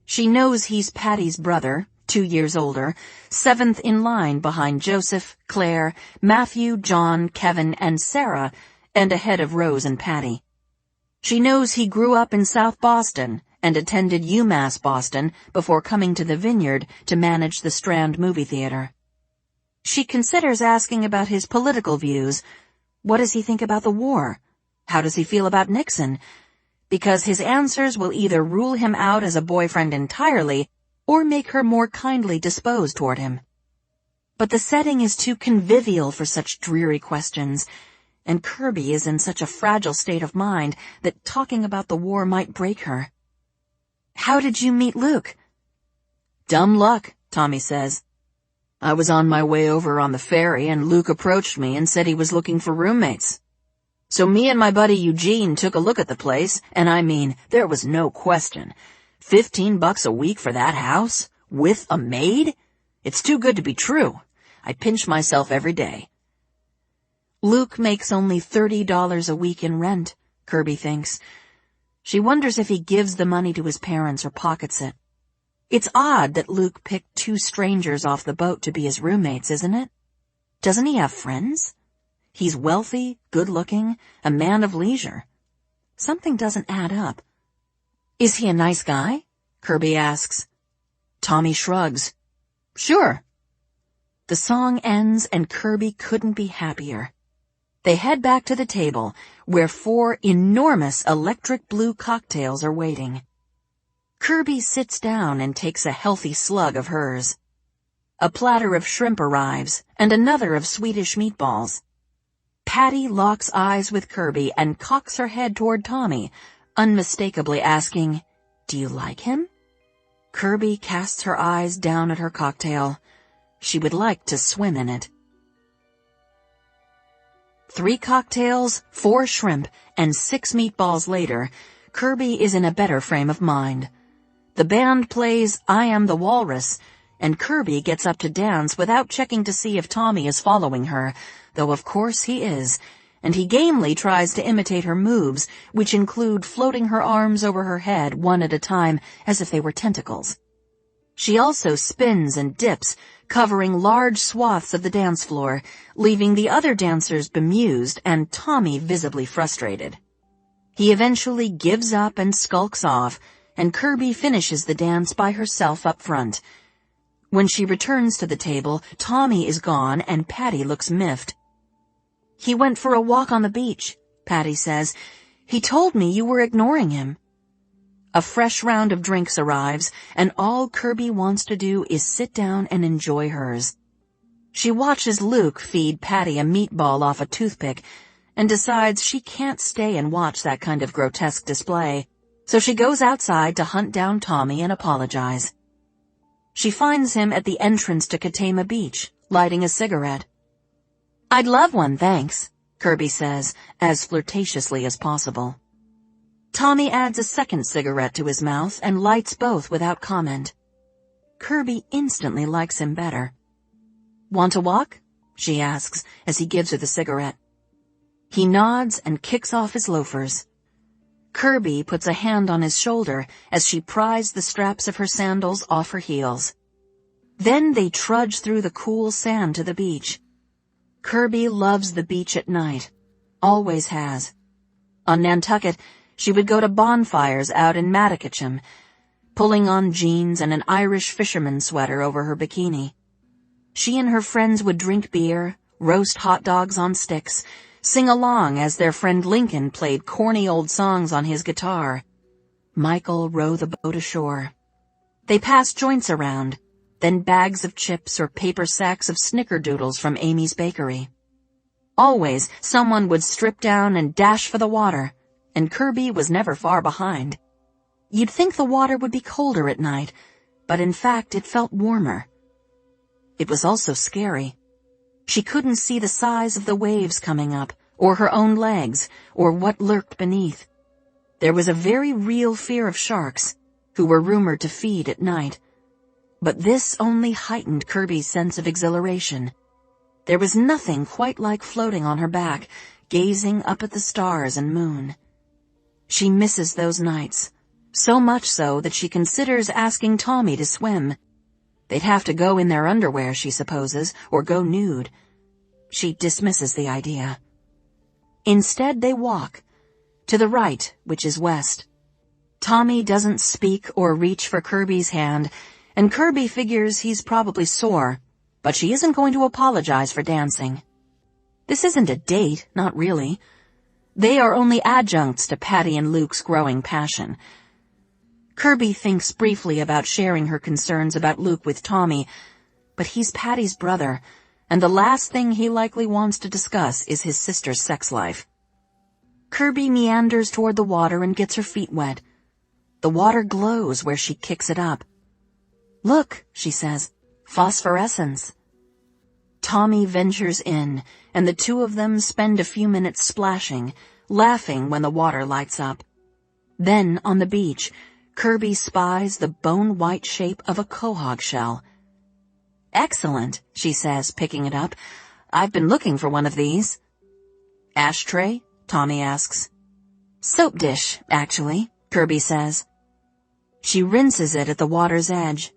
She knows he's Patty's brother, 2 years older, 7th in line behind Joseph, Claire, Matthew, John, Kevin, and Sarah, and ahead of Rose and Patty. She knows he grew up in South Boston and attended UMass Boston before coming to the Vineyard to manage the Strand movie theater. She considers asking about his political views. What does he think about the war? How does he feel about Nixon? Because his answers will either rule him out as a boyfriend entirely or make her more kindly disposed toward him. But the setting is too convivial for such dreary questions, and Kirby is in such a fragile state of mind that talking about the war might break her. "How did you meet Luke?" "Dumb luck," Tommy says. "I was on my way over on the ferry and Luke approached me and said he was looking for roommates. So me and my buddy Eugene took a look at the place, and I mean, there was no question. $15 a week for that house? With a maid? It's too good to be true. I pinch myself every day." Luke makes only $30 a week in rent, Kirby thinks. She wonders if he gives the money to his parents or pockets it. It's odd that Luke picked 2 strangers off the boat to be his roommates, isn't it? Doesn't he have friends? He's wealthy, good-looking, a man of leisure. Something doesn't add up. "Is he a nice guy?" Kirby asks. Tommy shrugs. "Sure." The song ends and Kirby couldn't be happier. They head back to the table, where 4 enormous electric blue cocktails are waiting. Kirby sits down and takes a healthy slug of hers. A platter of shrimp arrives, and another of Swedish meatballs. Patty locks eyes with Kirby and cocks her head toward Tommy, unmistakably asking, "Do you like him?" Kirby casts her eyes down at her cocktail. She would like to swim in it. 3 cocktails, 4 shrimp, and 6 meatballs later, Kirby is in a better frame of mind. The band plays I Am the Walrus, and Kirby gets up to dance without checking to see if Tommy is following her, though of course he is, and he gamely tries to imitate her moves, which include floating her arms over her head one at a time as if they were tentacles. She also spins and dips, covering large swaths of the dance floor, leaving the other dancers bemused and Tommy visibly frustrated. He eventually gives up and skulks off, and Kirby finishes the dance by herself up front. When she returns to the table, Tommy is gone and Patty looks miffed. "He went for a walk on the beach," Patty says. "He told me you were ignoring him." A fresh round of drinks arrives, and all Kirby wants to do is sit down and enjoy hers. She watches Luke feed Patty a meatball off a toothpick and decides she can't stay and watch that kind of grotesque display, so she goes outside to hunt down Tommy and apologize. She finds him at the entrance to Katama Beach, lighting a cigarette. "I'd love one, thanks," Kirby says, as flirtatiously as possible. Tommy adds a second cigarette to his mouth and lights both without comment. Kirby instantly likes him better. "Want to walk?" she asks as he gives her the cigarette. He nods and kicks off his loafers. Kirby puts a hand on his shoulder as she pries the straps of her sandals off her heels. Then they trudge through the cool sand to the beach. Kirby loves the beach at night. Always has. On Nantucket, she would go to bonfires out in Nantucket, pulling on jeans and an Irish fisherman sweater over her bikini. She and her friends would drink beer, roast hot dogs on sticks, sing along as their friend Lincoln played corny old songs on his guitar. Michael row the boat ashore. They passed joints around, then bags of chips or paper sacks of snickerdoodles from Amy's bakery. Always, someone would strip down and dash for the water, and Kirby was never far behind. You'd think the water would be colder at night, but in fact it felt warmer. It was also scary. She couldn't see the size of the waves coming up, or her own legs, or what lurked beneath. There was a very real fear of sharks, who were rumored to feed at night. But this only heightened Kirby's sense of exhilaration. There was nothing quite like floating on her back, gazing up at the stars and moon. She misses those nights, so much so that she considers asking Tommy to swim. They'd have to go in their underwear, she supposes, or go nude. She dismisses the idea. Instead, they walk, to the right, which is west. Tommy doesn't speak or reach for Kirby's hand, and Kirby figures he's probably sore, but she isn't going to apologize for dancing. This isn't a date, not really. They are only adjuncts to Patty and Luke's growing passion. Kirby thinks briefly about sharing her concerns about Luke with Tommy, but he's Patty's brother, and the last thing he likely wants to discuss is his sister's sex life. Kirby meanders toward the water and gets her feet wet. The water glows where she kicks it up. "Look," she says, "phosphorescence." Tommy ventures in, and the two of them spend a few minutes splashing, laughing when the water lights up. Then, on the beach, Kirby spies the bone-white shape of a quahog shell. "Excellent," she says, picking it up. "I've been looking for one of these." "Ashtray?" Tommy asks. "Soap dish, actually," Kirby says. She rinses it at the water's edge.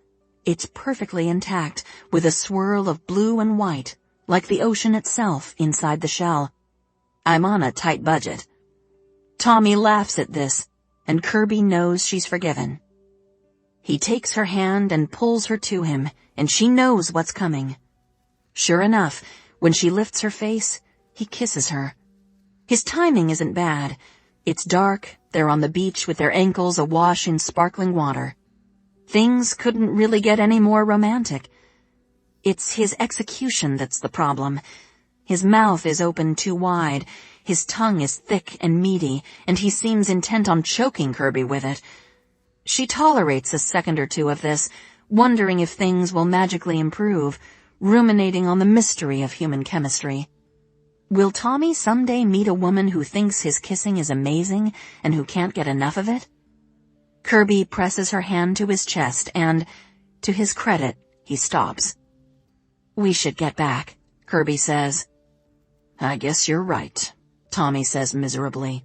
It's perfectly intact, with a swirl of blue and white, like the ocean itself inside the shell. "I'm on a tight budget." Tommy laughs at this, and Kirby knows she's forgiven. He takes her hand and pulls her to him, and she knows what's coming. Sure enough, when she lifts her face, he kisses her. His timing isn't bad. It's dark, they're on the beach with their ankles awash in sparkling water. Things couldn't really get any more romantic. It's his execution that's the problem. His mouth is open too wide, his tongue is thick and meaty, and he seems intent on choking Kirby with it. She tolerates a second or two of this, wondering if things will magically improve, ruminating on the mystery of human chemistry. Will Tommy someday meet a woman who thinks his kissing is amazing and who can't get enough of it? Kirby presses her hand to his chest and, to his credit, he stops. "We should get back," Kirby says. "I guess you're right." Tommy says miserably.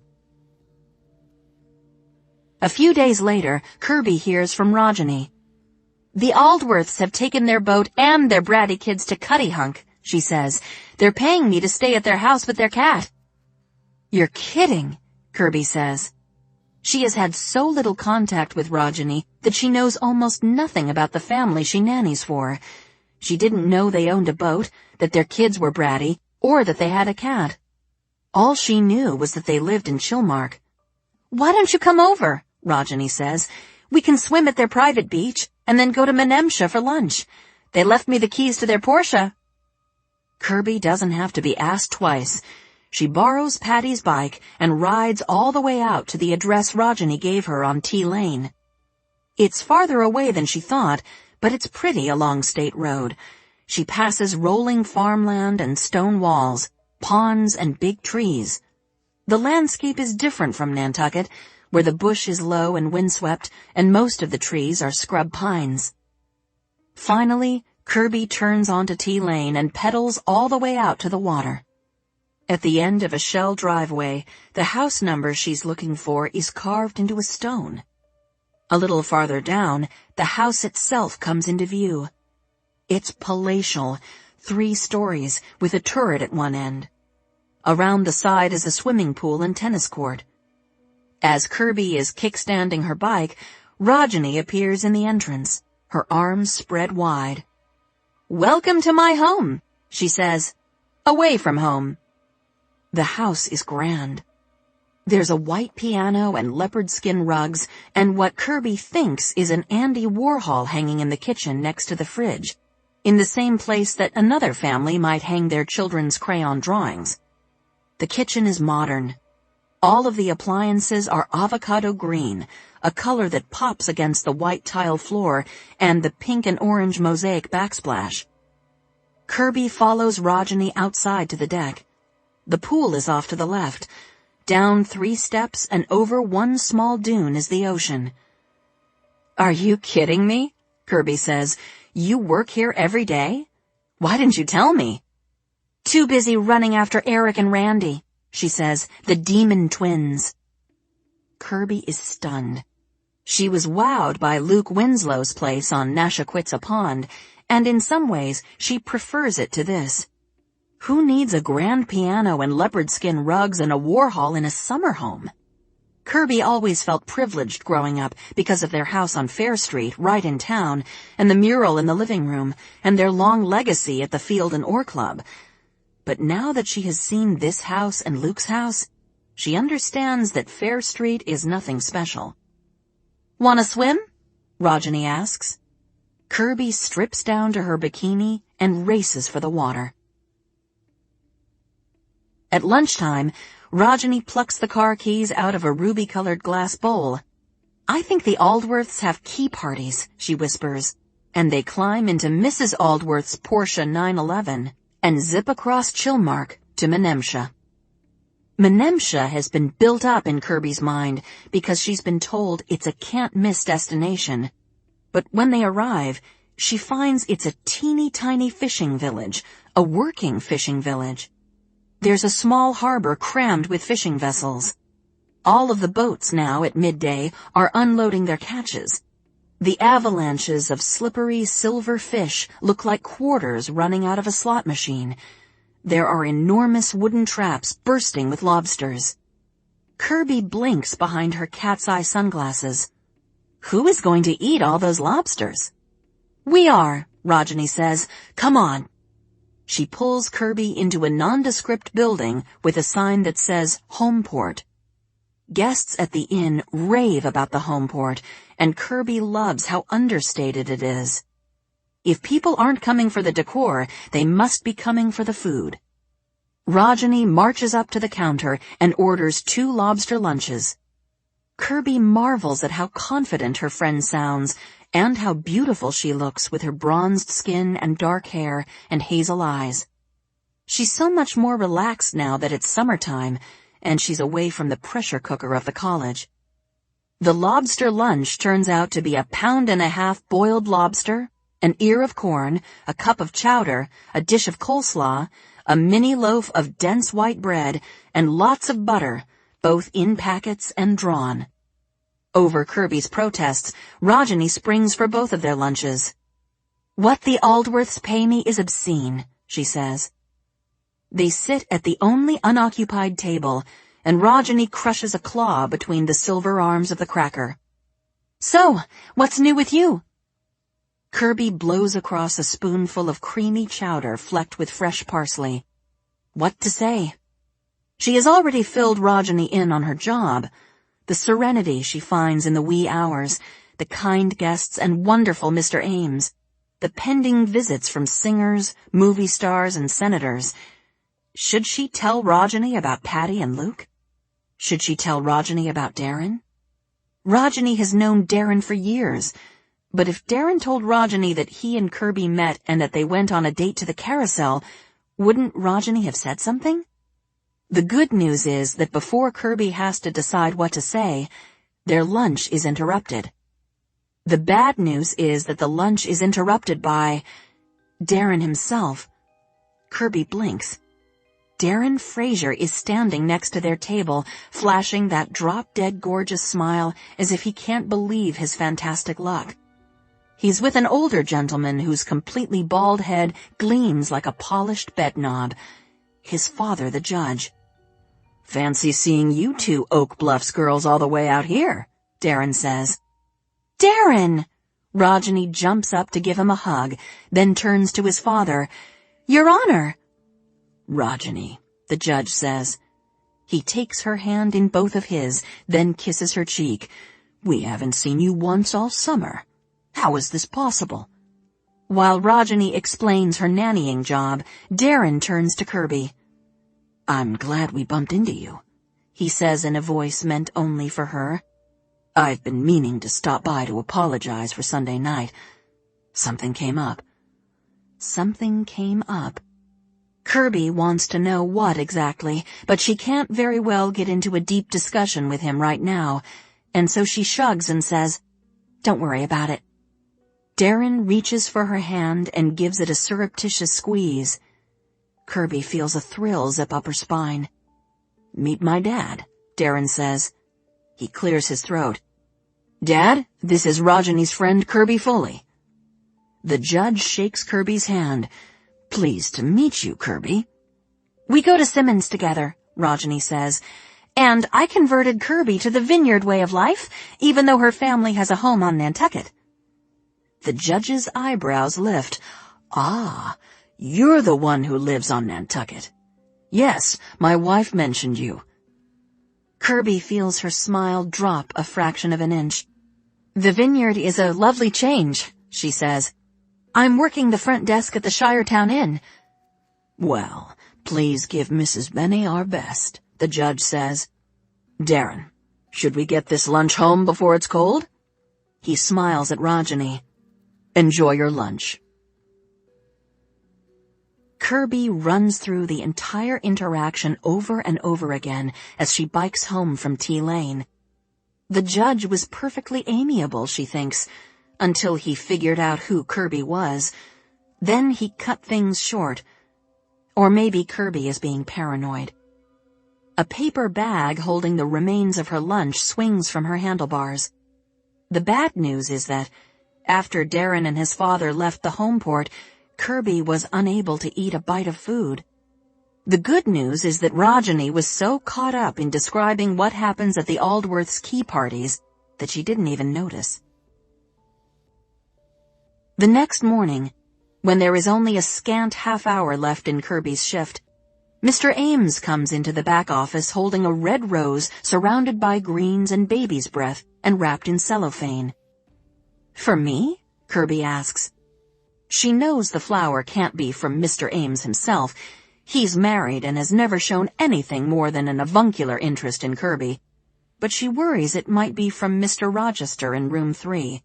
A few days later, Kirby hears from Rajani. The Aldworths have taken their boat and their bratty kids to Cuttyhunk, she says. They're paying me to stay at their house with their cat. You're kidding, Kirby says. She has had so little contact with Rajani that she knows almost nothing about the family she nannies for. She didn't know they owned a boat, that their kids were bratty, or that they had a cat. All she knew was that they lived in Chilmark. Why don't you come over? Rajani says. We can swim at their private beach and then go to Menemsha for lunch. They left me the keys to their Porsche. Kirby doesn't have to be asked twice. She borrows Patty's bike and rides all the way out to the address Rajani gave her on Tea Lane. It's farther away than she thought, but it's pretty along State Road. She passes rolling farmland and stone walls, ponds and big trees. The landscape is different from Nantucket, where the bush is low and windswept, and most of the trees are scrub pines. Finally, Kirby turns onto Tea Lane and pedals all the way out to the water. At the end of a shell driveway, the house number she's looking for is carved into a stone. A little farther down, the house itself comes into view. It's palatial, 3 stories, with a turret at one end. Around the side is a swimming pool and tennis court. As Kirby is kickstanding her bike, Rajani appears in the entrance, her arms spread wide. Welcome to my home, she says. Away from home. The house is grand. There's a white piano and leopard skin rugs, and what Kirby thinks is an Andy Warhol hanging in the kitchen next to the fridge, in the same place that another family might hang their children's crayon drawings. The kitchen is modern. All of the appliances are avocado green, a color that pops against the white tile floor and the pink and orange mosaic backsplash. Kirby follows Rajani outside to the deck. The pool is off to the left. Down 3 steps and over one small dune is the ocean. Are you kidding me? Kirby says. You work here every day? Why didn't you tell me? Too busy running after Eric and Randy, she says, the demon twins. Kirby is stunned. She was wowed by Luke Winslow's place on Nashaquitsa Pond, and in some ways she prefers it to this. Who needs a grand piano and leopard skin rugs and a Warhol in a summer home? Kirby always felt privileged growing up because of their house on Fair Street, right in town, and the mural in the living room, and their long legacy at the Field and Oar Club. But now that she has seen this house and Luke's house, she understands that Fair Street is nothing special. Want to swim? Rajani asks. Kirby strips down to her bikini and races for the water. At lunchtime, Rajani plucks the car keys out of a ruby-colored glass bowl. I think the Aldworths have key parties, she whispers, and they climb into Mrs. Aldworth's Porsche 911 and zip across Chilmark to Menemsha. Menemsha has been built up in Kirby's mind because she's been told it's a can't-miss destination. But when they arrive, she finds it's a teeny-tiny fishing village, a working fishing village. There's a small harbor crammed with fishing vessels. All of the boats now at midday are unloading their catches. The avalanches of slippery silver fish look like quarters running out of a slot machine. There are enormous wooden traps bursting with lobsters. Kirby blinks behind her cat's eye sunglasses. Who is going to eat all those lobsters? We are, Rajani says. Come on. She pulls Kirby into a nondescript building with a sign that says Homeport. Guests at the inn rave about the Homeport, and Kirby loves how understated it is. If people aren't coming for the decor, they must be coming for the food. Rajani marches up to the counter and orders 2 lobster lunches. Kirby marvels at how confident her friend sounds and how beautiful she looks with her bronzed skin and dark hair and hazel eyes. She's so much more relaxed now that it's summertime, and she's away from the pressure cooker of the college. The lobster lunch turns out to be 1.5 pounds boiled lobster, an ear of corn, a cup of chowder, a dish of coleslaw, a mini loaf of dense white bread, and lots of butter, both in packets and drawn. Over Kirby's protests, Rajani springs for both of their lunches. "What the Aldworths pay me is obscene," she says. They sit at the only unoccupied table, and Rajani crushes a claw between the silver arms of the cracker. "So, what's new with you?" Kirby blows across a spoonful of creamy chowder flecked with fresh parsley. What to say? She has already filled Rajani in on her job, the serenity she finds in the wee hours, the kind guests and wonderful Mr. Ames, the pending visits from singers, movie stars, and senators. Should she tell Rajani about Patty and Luke? Should she tell Rajani about Darren? Rajani has known Darren for years, but if Darren told Rajani that he and Kirby met and that they went on a date to the carousel, wouldn't Rajani have said something? The good news is that before Kirby has to decide what to say, their lunch is interrupted. The bad news is that the lunch is interrupted by Darren himself. Kirby blinks. Darren Fraser is standing next to their table, flashing that drop-dead gorgeous smile as if he can't believe his fantastic luck. He's with an older gentleman whose completely bald head gleams like a polished bed knob, his father the judge. "Fancy seeing you two Oak Bluffs girls all the way out here," Darren says. "Darren!" Rajani jumps up to give him a hug, then turns to his father. "Your Honor!" "Rajani," the judge says. He takes her hand in both of his, then kisses her cheek. "We haven't seen you once all summer. How is this possible?" While Rajani explains her nannying job, Darren turns to Kirby. "I'm glad we bumped into you," he says in a voice meant only for her. "I've been meaning to stop by to apologize for Sunday night. Something came up." Something came up. Kirby wants to know what exactly, but she can't very well get into a deep discussion with him right now, and so she shrugs and says, "Don't worry about it." Darren reaches for her hand and gives it a surreptitious squeeze. Kirby feels a thrill zip up her spine. "Meet my dad," Darren says. He clears his throat. "Dad, this is Rajani's friend Kirby Foley." The judge shakes Kirby's hand. "Pleased to meet you, Kirby." "We go to Simmons together," Rajani says, "and I converted Kirby to the Vineyard way of life, even though her family has a home on Nantucket." The judge's eyebrows lift. "Ah, you're the one who lives on Nantucket." "Yes, my wife mentioned you." Kirby feels her smile drop a fraction of an inch. "The Vineyard is a lovely change," she says. "I'm working the front desk at the Shiretown Inn." "Well, please give Mrs. Benny our best," the judge says. "Darren, should we get this lunch home before it's cold?" He smiles at Rajani. "Enjoy your lunch." Kirby runs through the entire interaction over and over again as she bikes home from Tea Lane. The judge was perfectly amiable, she thinks, until he figured out who Kirby was. Then he cut things short. Or maybe Kirby is being paranoid. A paper bag holding the remains of her lunch swings from her handlebars. The bad news is that, after Darren and his father left the home port, Kirby was unable to eat a bite of food. The good news is that Rajani was so caught up in describing what happens at the Aldworths' key parties that she didn't even notice. The next morning, when there is only a scant half-hour left in Kirby's shift, Mr. Ames comes into the back office holding a red rose surrounded by greens and baby's breath and wrapped in cellophane. "For me?" Kirby asks. She knows the flower can't be from Mr. Ames himself. He's married and has never shown anything more than an avuncular interest in Kirby. But she worries it might be from Mr. Rochester in room 3.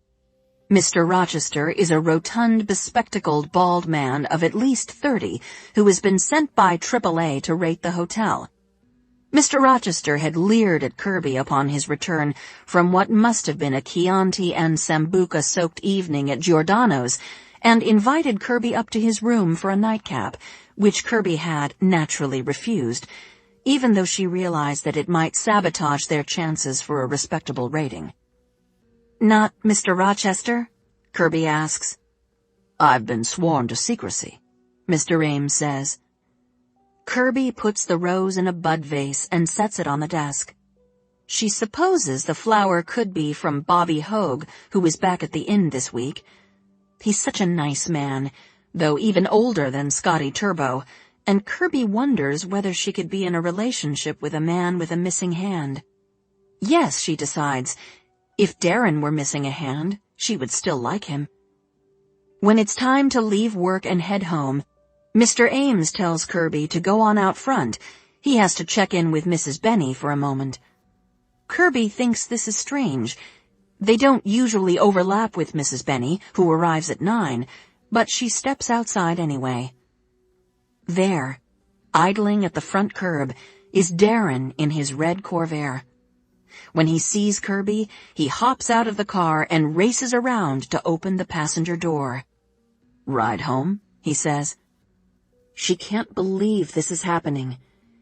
Mr. Rochester is a rotund, bespectacled, bald man of at least 30 who has been sent by AAA to rate the hotel. Mr. Rochester had leered at Kirby upon his return from what must have been a Chianti and Sambuca-soaked evening at Giordano's and invited Kirby up to his room for a nightcap, which Kirby had naturally refused, even though she realized that it might sabotage their chances for a respectable rating. "Not Mr. Rochester?" Kirby asks. "I've been sworn to secrecy," Mr. Ames says. Kirby puts the rose in a bud vase and sets it on the desk. She supposes the flower could be from Bobby Hogue, who was back at the inn this week. He's such a nice man, though even older than Scotty Turbo, and Kirby wonders whether she could be in a relationship with a man with a missing hand. Yes, she decides, if Darren were missing a hand, she would still like him. When it's time to leave work and head home, Mr. Ames tells Kirby to go on out front. He has to check in with Mrs. Benny for a moment. Kirby thinks this is strange. They don't usually overlap with Mrs. Benny, who arrives at 9, but she steps outside anyway. There, idling at the front curb, is Darren in his red Corvair. When he sees Kirby, he hops out of the car and races around to open the passenger door. "Ride home?" he says. She can't believe this is happening.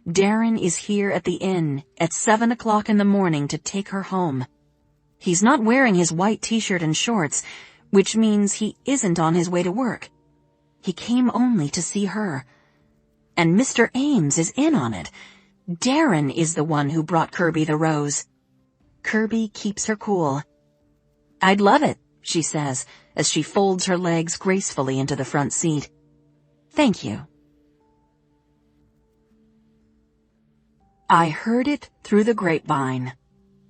Darren is here at the inn at 7 o'clock in the morning to take her home. He's not wearing his white t-shirt and shorts, which means he isn't on his way to work. He came only to see her. And Mr. Ames is in on it. Darren is the one who brought Kirby the rose. Kirby keeps her cool. "I'd love it," she says, as she folds her legs gracefully into the front seat. "Thank you." I heard it through the grapevine.